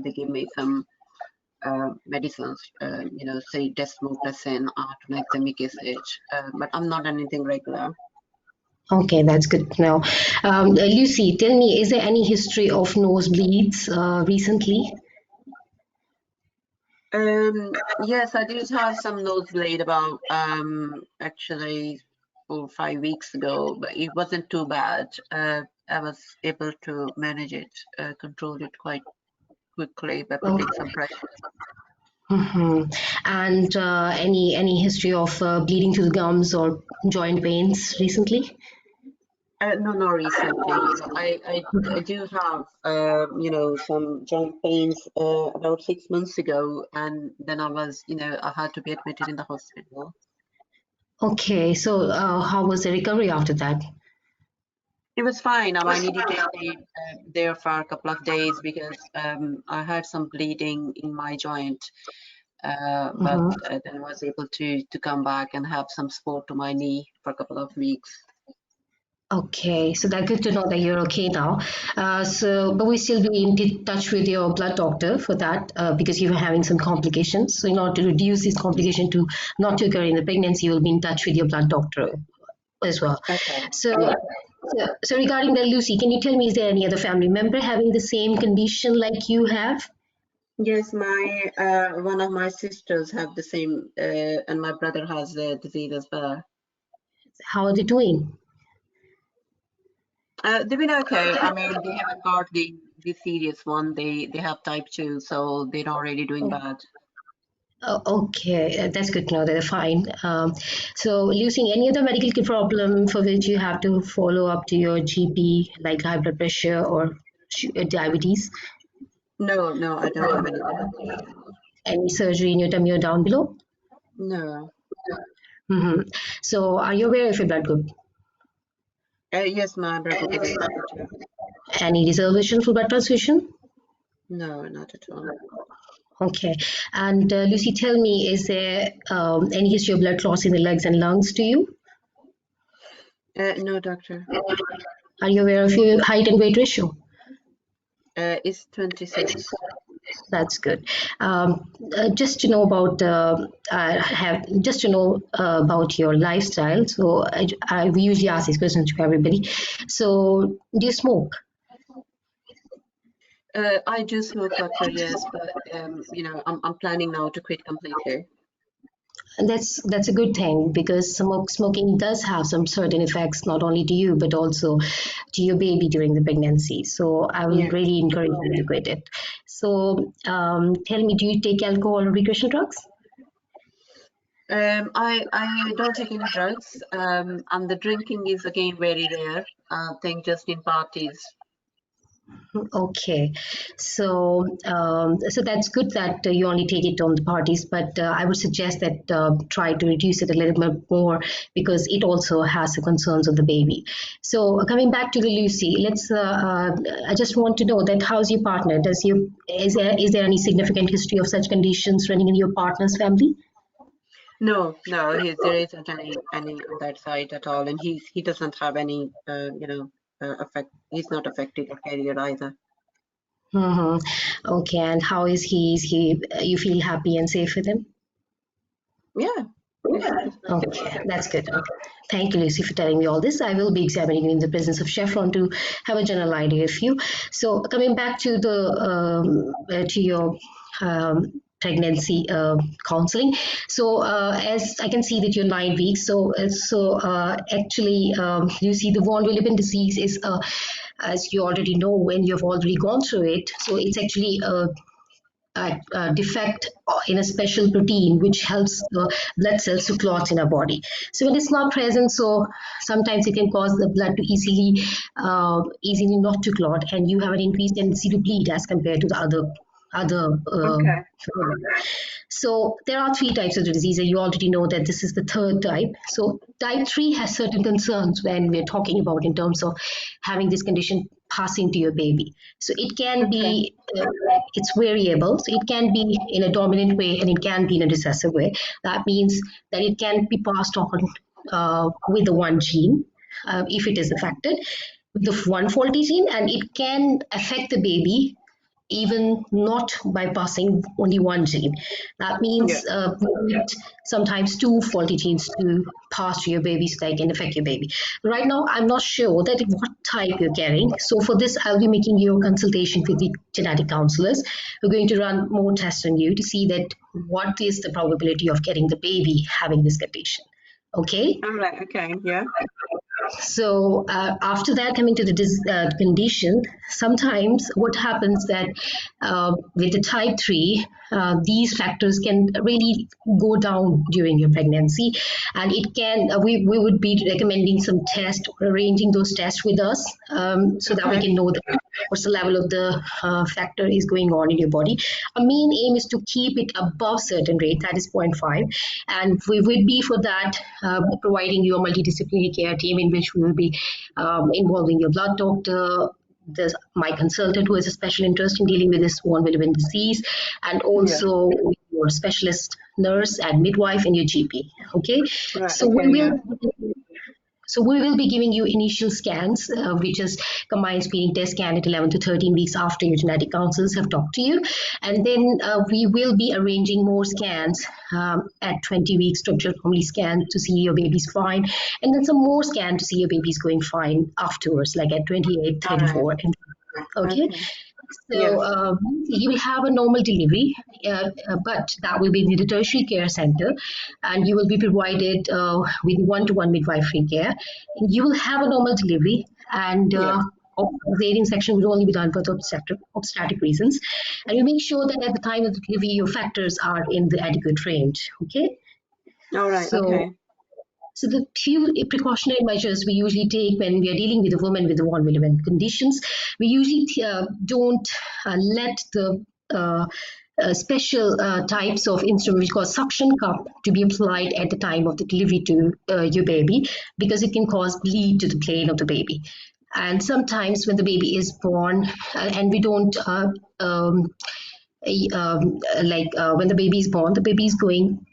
B: they give me some medicines, say desmopressin to make the mucus itch. But I'm not on anything regular.
G: Okay, that's good to know. Lucy, tell me, is there any history of nosebleeds recently?
B: Yes, I did have some nosebleed about actually 4 or 5 weeks ago, but it wasn't too bad. I was able to manage it, control it quite quickly by putting some pressure.
G: Mm-hmm. And any history of bleeding to the gums or joint pains recently?
B: No, not recently, but I do have some joint pains about 6 months ago, and then I had to be admitted in the hospital.
G: Okay, so how was the recovery after that?
B: It was fine. I needed to stay there for a couple of days because I had some bleeding in my joint, but
G: Mhm.
B: then I was able to come back and have some support to my knee for a couple of weeks.
G: Okay, so that's good to know that you're okay now. But we still be in touch with your blood doctor for that because you were having some complications. So in order to reduce this complication to not to occur in the pregnancy, you will be in touch with your blood doctor as well.
B: Okay.
G: So,
B: Yeah.
G: so regarding that, Lucy, can you tell me, is there any other family member having the same condition like you have?
B: Yes, my one of my sisters have the same, and my brother has the disease as well.
G: How are they doing?
B: They've been okay. I mean, they haven't got the serious one. They have type 2, so they're not really doing bad.
G: Oh, okay, that's good to know that they're fine. So, Lucy, any other medical problem for which you have to follow up to your GP, like high blood pressure or diabetes?
B: No, I don't have any blood pressure.
G: Any surgery in your tummy or down below?
B: No.
G: Mm-hmm. So, are you aware of your blood group?
B: Yes, my blood group is A positive.
G: Any reservation for blood transfusion?
B: No, not at all.
G: Okay. And Lucy, tell me, is there any history of blood clots in the legs and lungs to you?
B: No, doctor.
G: Are you aware of your height and weight ratio?
B: It's 26.
G: That's good. Just to know about about your lifestyle. So I we usually ask these questions to everybody. So do you smoke?
B: I do smoke, doctor, yes, but I'm planning now to quit completely.
G: And that's a good thing because smoking does have some certain effects not only to you but also to your baby during the pregnancy. So I will
B: Yeah.
G: really encourage you to quit it. So tell me, do you take alcohol or recreational drugs?
B: I don't take any drugs, and the drinking is again very rare. I think just in parties.
G: Okay, so that's good that you only take it on the parties, but I would suggest that try to reduce it a little bit more because it also has the concerns of the baby. So coming back to the Lucy, let's. I just want to know that how's your partner? Is there any significant history of such conditions running in your partner's family?
B: No, no, there isn't any on that side at all, and he doesn't have any effect. He's not affected or career either.
G: Mm-hmm. Okay, and how is he? Is he? You feel happy and safe with him?
B: Yeah, he's fine.
G: Okay, that's good. Okay. Thank you, Lucy, for telling me all this. I will be examining you in the presence of Chevron to have a general idea of you. So, coming back to the to your pregnancy counseling. So, as I can see that you're 9 weeks. Actually, Lucy, the von Willebrand disease is, as you already know, when you've already gone through it. So, it's actually defect in a special protein which helps the blood cells to clot in our body. So when it's not present, so sometimes it can cause the blood to easily not to clot, and you have an increased tendency to bleed as compared to the other
B: Okay.
G: so there are three types of the disease, and you already know that this is the third type. So type 3 has certain concerns when we're talking about in terms of having this condition passing to your baby. So it can be, it's variable. So it can be in a dominant way and it can be in a recessive way. That means that it can be passed on with the one gene if it is affected with the one faulty gene, and it can affect the baby even not by passing only one gene. That
B: Yeah.
G: means we need sometimes two faulty genes to pass to your baby so they can affect your baby. Right now, I'm not sure that what type you're carrying. So for this, I'll be making you a consultation with the genetic counselors. We're going to run more tests on you to see that what is the probability of getting the baby having this condition. Okay?
B: All right. Okay. Yeah.
G: So after that, coming to the condition, sometimes what happens that with the type 3, these factors can really go down during your pregnancy, and it can we would be recommending some tests or arranging those tests with us so that we can know that what's the level of the factor is going on in your body. Our main aim is to keep it above certain rate, that is zero point 0.5, and we would be for that providing you a multidisciplinary care team in which we will be involving your blood doctor, my consultant who has a special interest in dealing with this von Willebrand disease, and also your specialist nurse and midwife and your GP. Okay,
B: Right.
G: so
B: Okay.
G: we
B: Yeah.
G: will. So we will be giving you initial scans, which is combined screening test scan at 11 to 13 weeks after your genetic counselors have talked to you. And then we will be arranging more scans at 20 weeks, structural anomaly scan to see your baby's fine. And then some more scan to see your baby's going fine afterwards, like at 28, 34.
B: Right.
G: Okay.
B: Yeah.
G: So you will have a normal delivery, but that will be in the tertiary care center, and you will be provided with one-to-one midwifery care. You will have a normal delivery, and cesarean section will only be done for the obstetric reasons, and you make sure that at the time of the delivery your factors are in the adequate range. Okay.
B: All right.
G: So.
B: Okay.
G: So the few precautionary measures we usually take when we are dealing with a woman with the von Willebrand conditions, we usually don't let the special types of instrument which called suction cup to be applied at the time of the delivery to your baby, because it can cause bleed to the plane of the baby. And sometimes when the baby is born and we don't when the baby is born, the baby is going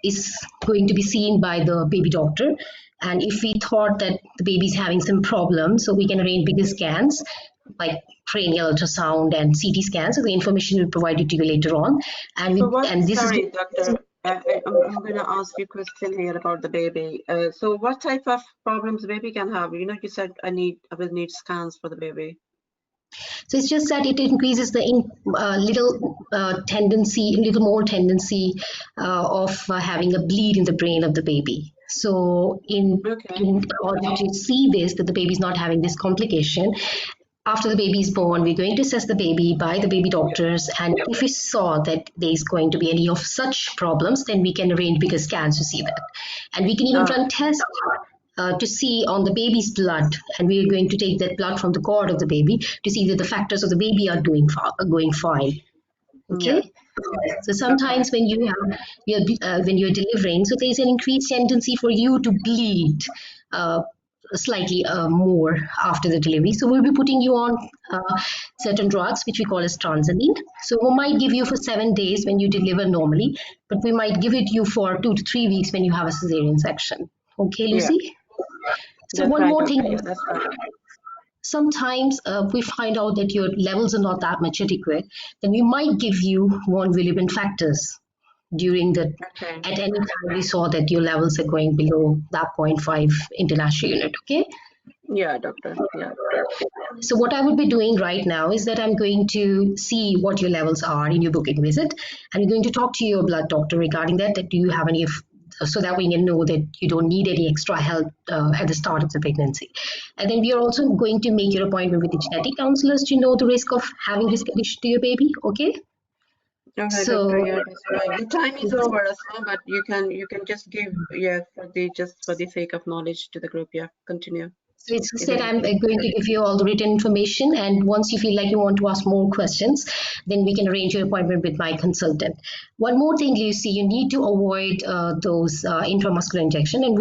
G: to be seen by the baby doctor. And if we thought that the baby is having some problem, so we can arrange bigger scans like cranial ultrasound and CT scans. So the information will be provided to you later on.
B: So what?
G: And this is
B: Sorry, doctor. I'm going to ask you a question here about the baby. So what type of problems the baby can have? You know, you said I will need scans for the baby.
G: So it's just that it increases the little more tendency of having a bleed in the brain of the baby. So in order to see this, that the baby is not having this complication, after the baby is born, we're going to assess the baby by the baby doctors. And if we saw that there is going to be any of such problems, then we can arrange bigger scans to see that. And we can even run tests to see on the baby's blood, and we are going to take that blood from the cord of the baby to see that the factors of the baby are going fine. Okay.
B: Yeah.
G: So sometimes when when you're delivering, so there's an increased tendency for you to bleed slightly more after the delivery. So we'll be putting you on certain drugs which we call as transaline. So we might give you for 7 days when you deliver normally, but we might give it you for 2 to 3 weeks when you have a cesarean section. Okay,
B: Yeah.
G: Lucy. So
B: That's
G: one
B: right,
G: more
B: doctor.
G: thing.
B: Yeah, that's right.
G: Sometimes we find out that your levels are not that much adequate, then we might give you von Willebrand factors during the
B: Okay.
G: at any time we saw that your levels are going below that 0.5 international unit. Okay.
B: Yeah, doctor. Yeah.
G: So what I would be doing right now is that I'm going to see what your levels are in your booking visit, and I'm going to talk to your blood doctor regarding that. That do you have any, so that we can know that you don't need any extra help at the start of the pregnancy. And then we are also going to make your appointment with the genetic counselors to know the risk of having this condition to your baby. Okay.
B: Okay, doctor.
G: So
B: Yeah, that's right. The time is over as well, but you can just give, yeah, for the sake of knowledge to the group. Yeah, continue.
G: So it's
B: Is
G: said
B: it
G: I'm
B: okay?
G: going to give you all the written information, and once you feel like you want to ask more questions, then we can arrange your appointment with my consultant. One more thing, Lucy, you need to avoid those intramuscular injection, and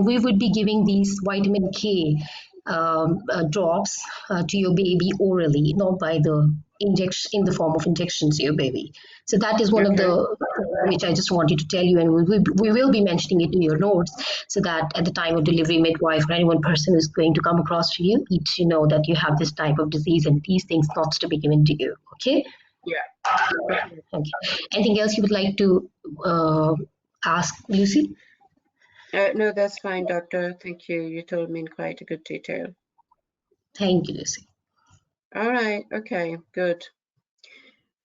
G: we would be giving these vitamin K drops to your baby orally, not by the injection in the form of injections to your baby. So that is one of
B: Okay.
G: the which I just wanted to tell you, and we will be mentioning it in your notes, so that at the time of delivery, midwife or anyone person who's going to come across to you needs to know that you have this type of disease and these things not to be given to you. Okay.
B: Yeah. Okay.
G: Okay. Anything else you would like to ask, Lucy?
B: No, that's fine, doctor. Thank you. You told me in quite a good detail.
G: Thank you, Lucy.
B: All right. Okay. Good.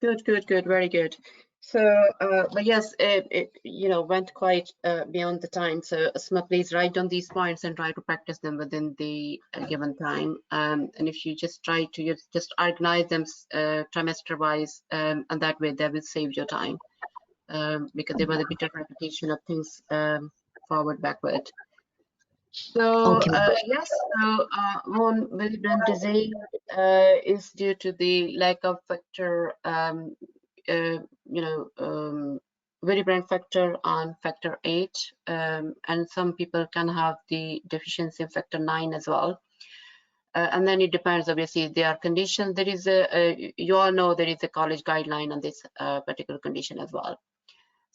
B: Good. Very good. So, but yes, it went quite beyond the time. So, Asma, please write down these points and try to practice them within the given time. And if you just try to just organize them trimester-wise, and that way they will save your time, because there was a bit of repetition of things forward, backward. So
G: Okay.
B: yes, so von Willebrand disease is due to the lack of factor, Willebrand factor on factor 8, and some people can have the deficiency in factor 9 as well. And then it depends, obviously, their condition. There is you all know there is a college guideline on this particular condition as well.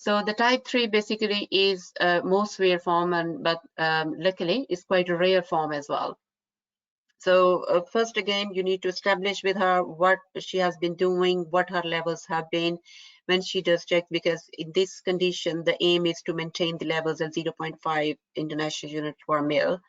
B: So the type 3 basically is most severe form, but luckily it's quite a rare form as well. So first again, you need to establish with her what she has been doing, what her levels have been when she does check, because in this condition, the aim is to maintain the levels at 0.5 international unit per mil.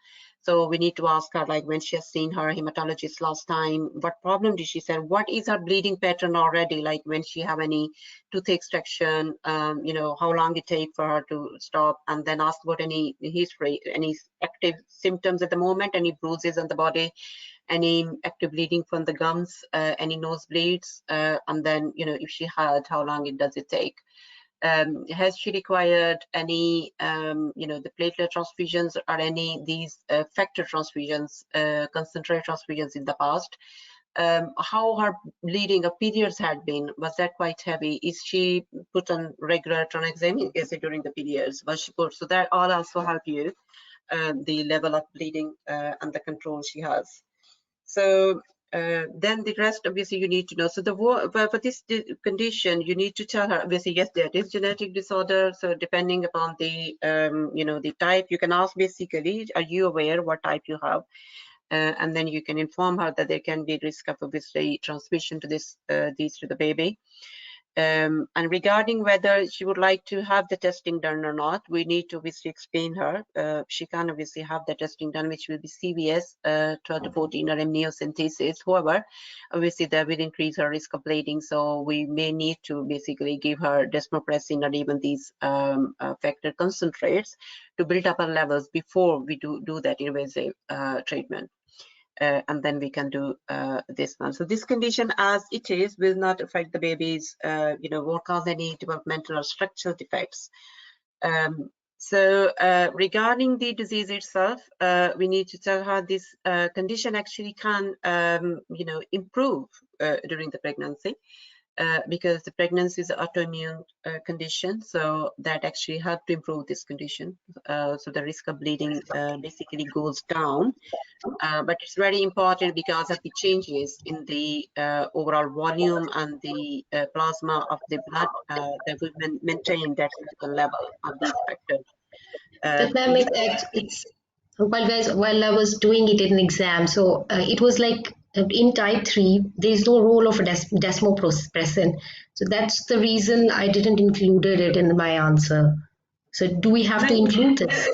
B: So we need to ask her, like when she has seen her hematologist last time, what problem did she say? What is her bleeding pattern already? Like when she have any tooth extraction, how long it take for her to stop, and then ask about any history, any active symptoms at the moment, any bruises on the body, any active bleeding from the gums, any nosebleeds, and then, if she had, how long does it take? Has she required any, the platelet transfusions or any these factor transfusions, concentrate transfusions in the past? How her bleeding of periods had been? Was that quite heavy? Is she put on regular tranexamic acid during the periods? Was she put? So that all also help you the level of bleeding and the control she has. So then the rest, obviously, you need to know. So for this condition, you need to tell her, obviously, yes, there is genetic disorder. So depending upon the, the type, you can ask basically, are you aware what type you have? And then you can inform her that there can be risk of, obviously, transmission to these to the baby. And regarding whether she would like to have the testing done or not, we need to obviously explain her. She can obviously have the testing done, which will be CVS 12 to 14 or amniocentesis. However, obviously that will increase her risk of bleeding, so we may need to basically give her desmopressin or even these factor concentrates to build up her levels before we do that invasive treatment. And then we can do this one. So this condition as it is will not affect the baby's, won't cause any developmental or structural defects. So regarding the disease itself, we need to tell her this condition actually can, improve during the pregnancy. Because the pregnancy is an autoimmune condition, so that actually helps to improve this condition. So the risk of bleeding basically goes down. But it's very important because of the changes in the overall volume and the plasma of the blood that we maintain that certain level of these factors.
G: But ma'am, it's while I was doing it in an exam, so it was like in type 3, there is no role of a desmopressin. So that's the reason I didn't included it in my answer. So do we have to include this?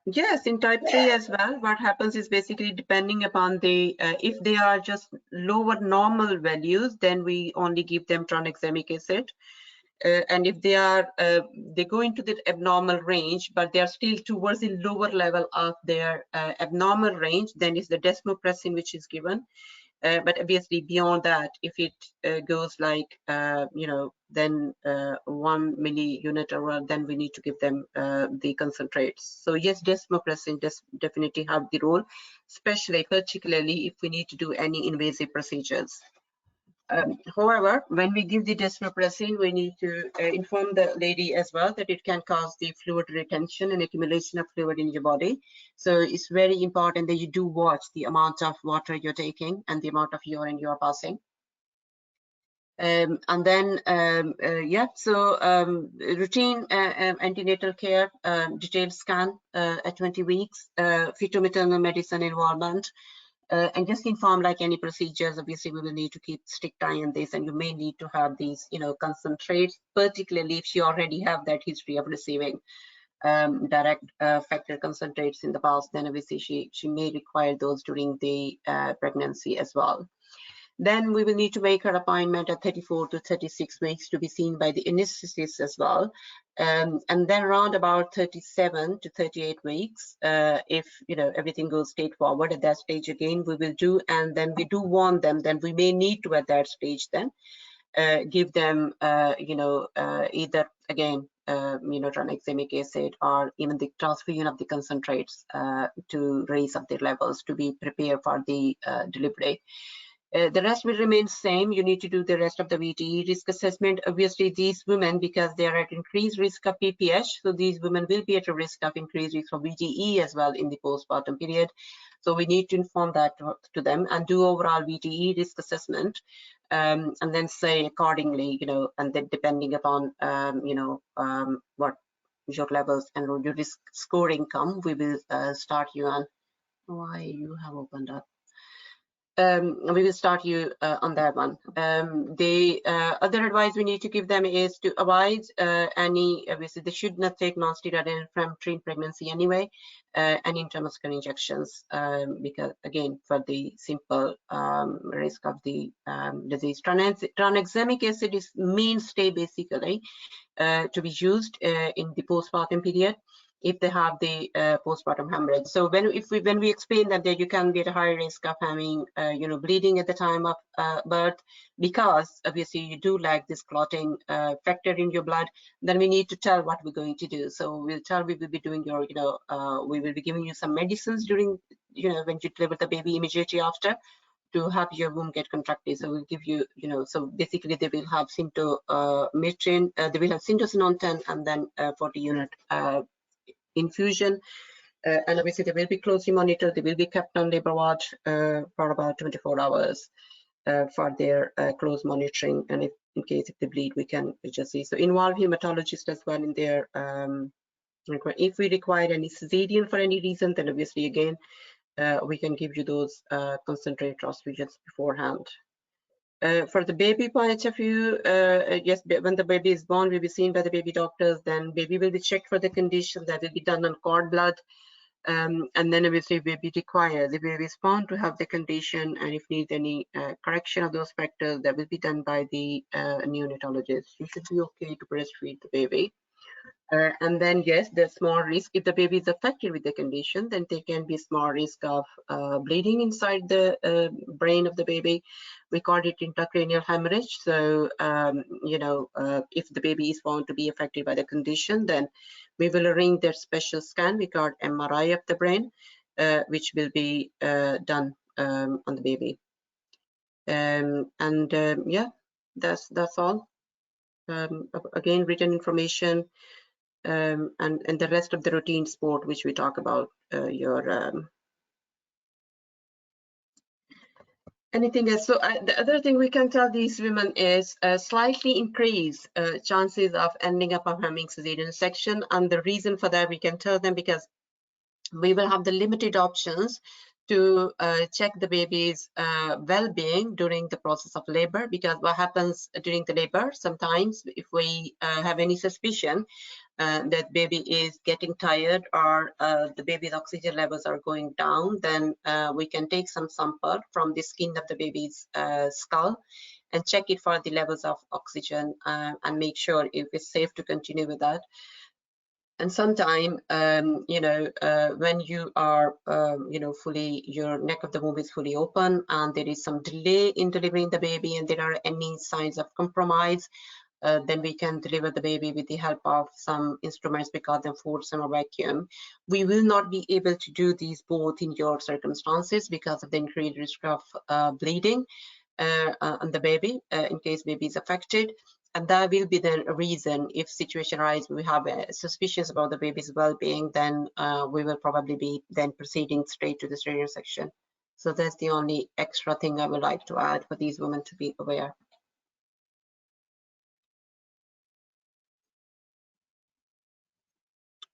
B: Yes, in type 3 as well. What happens is basically depending upon the, if they are just lower normal values, then we only give them tranexamic acid. And if they are, they go into the abnormal range, but they are still towards the lower level of their abnormal range, then it's the desmopressin which is given. But obviously beyond that, if it goes like, then 1 milli-unit or then we need to give them the concentrates. So yes, desmopressin does definitely have the role, particularly if we need to do any invasive procedures. However, when we give the desmopressin, we need to inform the lady as well that it can cause the fluid retention and accumulation of fluid in your body. So it's very important that you do watch the amount of water you're taking and the amount of urine you're passing. And then, routine antenatal care, detailed scan at 20 weeks, fetal-maternal medicine involvement, and just inform like any procedures. Obviously, we will need to keep strict eye on this, and you may need to have these, concentrates, particularly if you already have that history of receiving direct factor concentrates in the past. Then obviously she may require those during the pregnancy as well. Then we will need to make her appointment at 34 to 36 weeks to be seen by the anesthetist as well. And then around about 37 to 38 weeks, if everything goes straightforward at that stage again, we will do, and then we do warn them, then we may need to at that stage then give them, either again, tranexamic acid or even the transfusion of the concentrates to raise up their levels to be prepared for the delivery. The rest will remain same. You need to do the rest of the VTE risk assessment. Obviously, these women, because they are at increased risk of PPH, so these women will be at a risk of increased risk of VTE as well in the postpartum period. So we need to inform that to them and do overall VTE risk assessment, and then say accordingly, and then depending upon, what your levels and your risk scoring come, we will start you on. Why you have opened up? We will start you on that one. The other advice we need to give them is to avoid obviously they should not take non-steroidal anti-inflammatory in pregnancy anyway, and intramuscular injections, because again, for the simple risk of the disease. Tranexamic acid is mainstay basically to be used in the postpartum period if they have the postpartum hemorrhage. So when we explain that you can be at a higher risk of having bleeding at the time of birth, because obviously you do lack this clotting factor in your blood, then we need to tell what we're going to do. So we'll tell we will be doing your we will be giving you some medicines during when you deliver the baby immediately after, to have your womb get contracted. So we'll give you, so basically they will have symptometrin, they will have syntocinon 10 and then 40 unit infusion. And obviously they will be closely monitored. They will be kept on labor watch for about 24 hours for their close monitoring. And if in case if they bleed, we can just see. So involve hematologist as well in their, if we require any cesarean for any reason, then obviously again, we can give you those concentrate transfusions beforehand. For the baby point of view, yes, when the baby is born, we'll be seen by the baby doctors, then baby will be checked for the condition. That will be done on cord blood. And then obviously baby requires, if we respond to have the condition and if needs any correction of those factors, that will be done by the neonatologist. You should be okay to breastfeed the baby. And then, yes, there's small risk. If the baby is affected with the condition, then there can be small risk of bleeding inside the brain of the baby. We call it intracranial hemorrhage. So, if the baby is found to be affected by the condition, then we will arrange their special scan. We call MRI of the brain, which will be done on the baby. Yeah, that's all. Again, written information. And the rest of the routine sport which we talk about, anything else. So the other thing we can tell these women is slightly increase chances of ending up having cesarean section, and the reason for that we can tell them because we will have the limited options to check the baby's well-being during the process of labor, because what happens during the labor, sometimes if we have any suspicion that baby is getting tired or the baby's oxygen levels are going down, then we can take some sample from the skin of the baby's skull and check it for the levels of oxygen and make sure if it's safe to continue with that. And sometime, when you are, fully, your neck of the womb is fully open and there is some delay in delivering the baby and there are any signs of compromise, then we can deliver the baby with the help of some instruments, we call them Folsom or vacuum. We will not be able to do these both in your circumstances because of the increased risk of bleeding on the baby in case baby is affected. And that will be the reason if situation arises, we have suspicions about the baby's well-being, then we will probably be then proceeding straight to the cesarean section. So that's the only extra thing I would like to add for these women to be aware.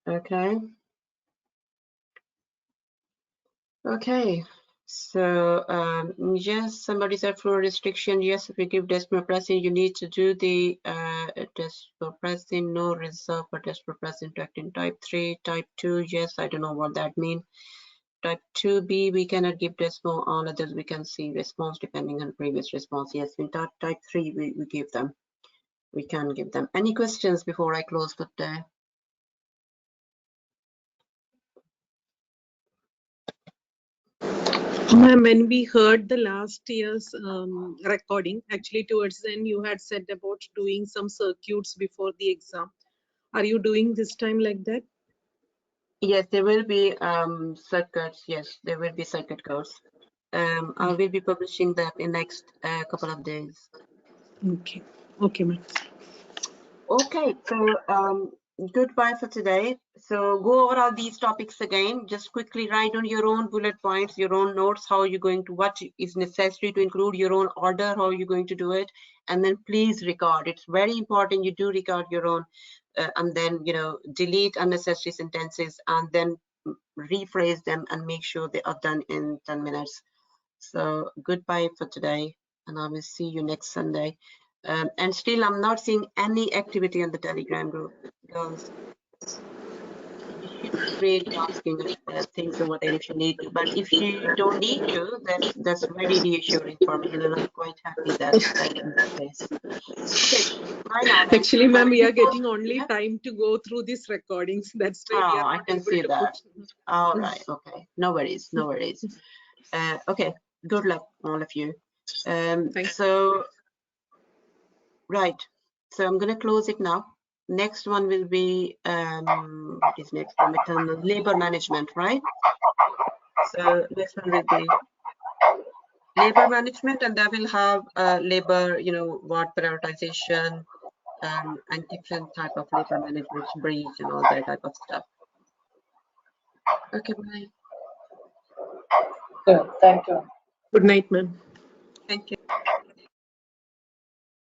B: Okay. Okay. So yes, somebody said fluid restriction. Yes, if we give desmopressin, you need to do the desmopressin. No result for desmopressin to act in type 3. Type 2, yes, I don't know what that means. Type 2B, we cannot give desmo. All others we can see response depending on previous response. Yes, in type 3 we give them. We can give them. Any questions before I close for today?
I: Ma'am, when we heard the last year's recording, actually towards the end you had said about doing some circuits before the exam. Are you doing this time like that?
B: Yes, there will be circuits. Yes, there will be circuit codes. I will be publishing that in next couple of days.
I: Okay. Okay, ma'am.
B: Okay, so goodbye for today. So go over all these topics again. Just quickly write on your own bullet points, your own notes, how you're going to, what is necessary to include, your own order, how you're going to do it. And then please record. It's very important you do record your own. And then, delete unnecessary sentences and then rephrase them and make sure they are done in 10 minutes. So goodbye for today, and I will see you next Sunday. And still, I'm not seeing any activity on the Telegram group, because you should be really asking things over there if you need to. But if you don't need to, that's very reassuring for me, and I'm quite happy that that is the case. Okay, bye now. Then.
I: Actually, ma'am, we are getting only time to go through these recordings. That's why we are
B: I
I: not
B: can
I: able
B: see
I: to
B: that.
I: put.
B: All right. Okay. No worries. No worries. Okay. Good luck, all of you. So, right. So I'm going to close it now. Next one will be, what is next? Maternal labor management, right? So next one will be labor management, and that will have labor, ward prioritization, and different type of labor management, breach and all that type of stuff. Okay, bye.
R: Yeah, thank you.
I: Good night, ma'am.
B: Thank you.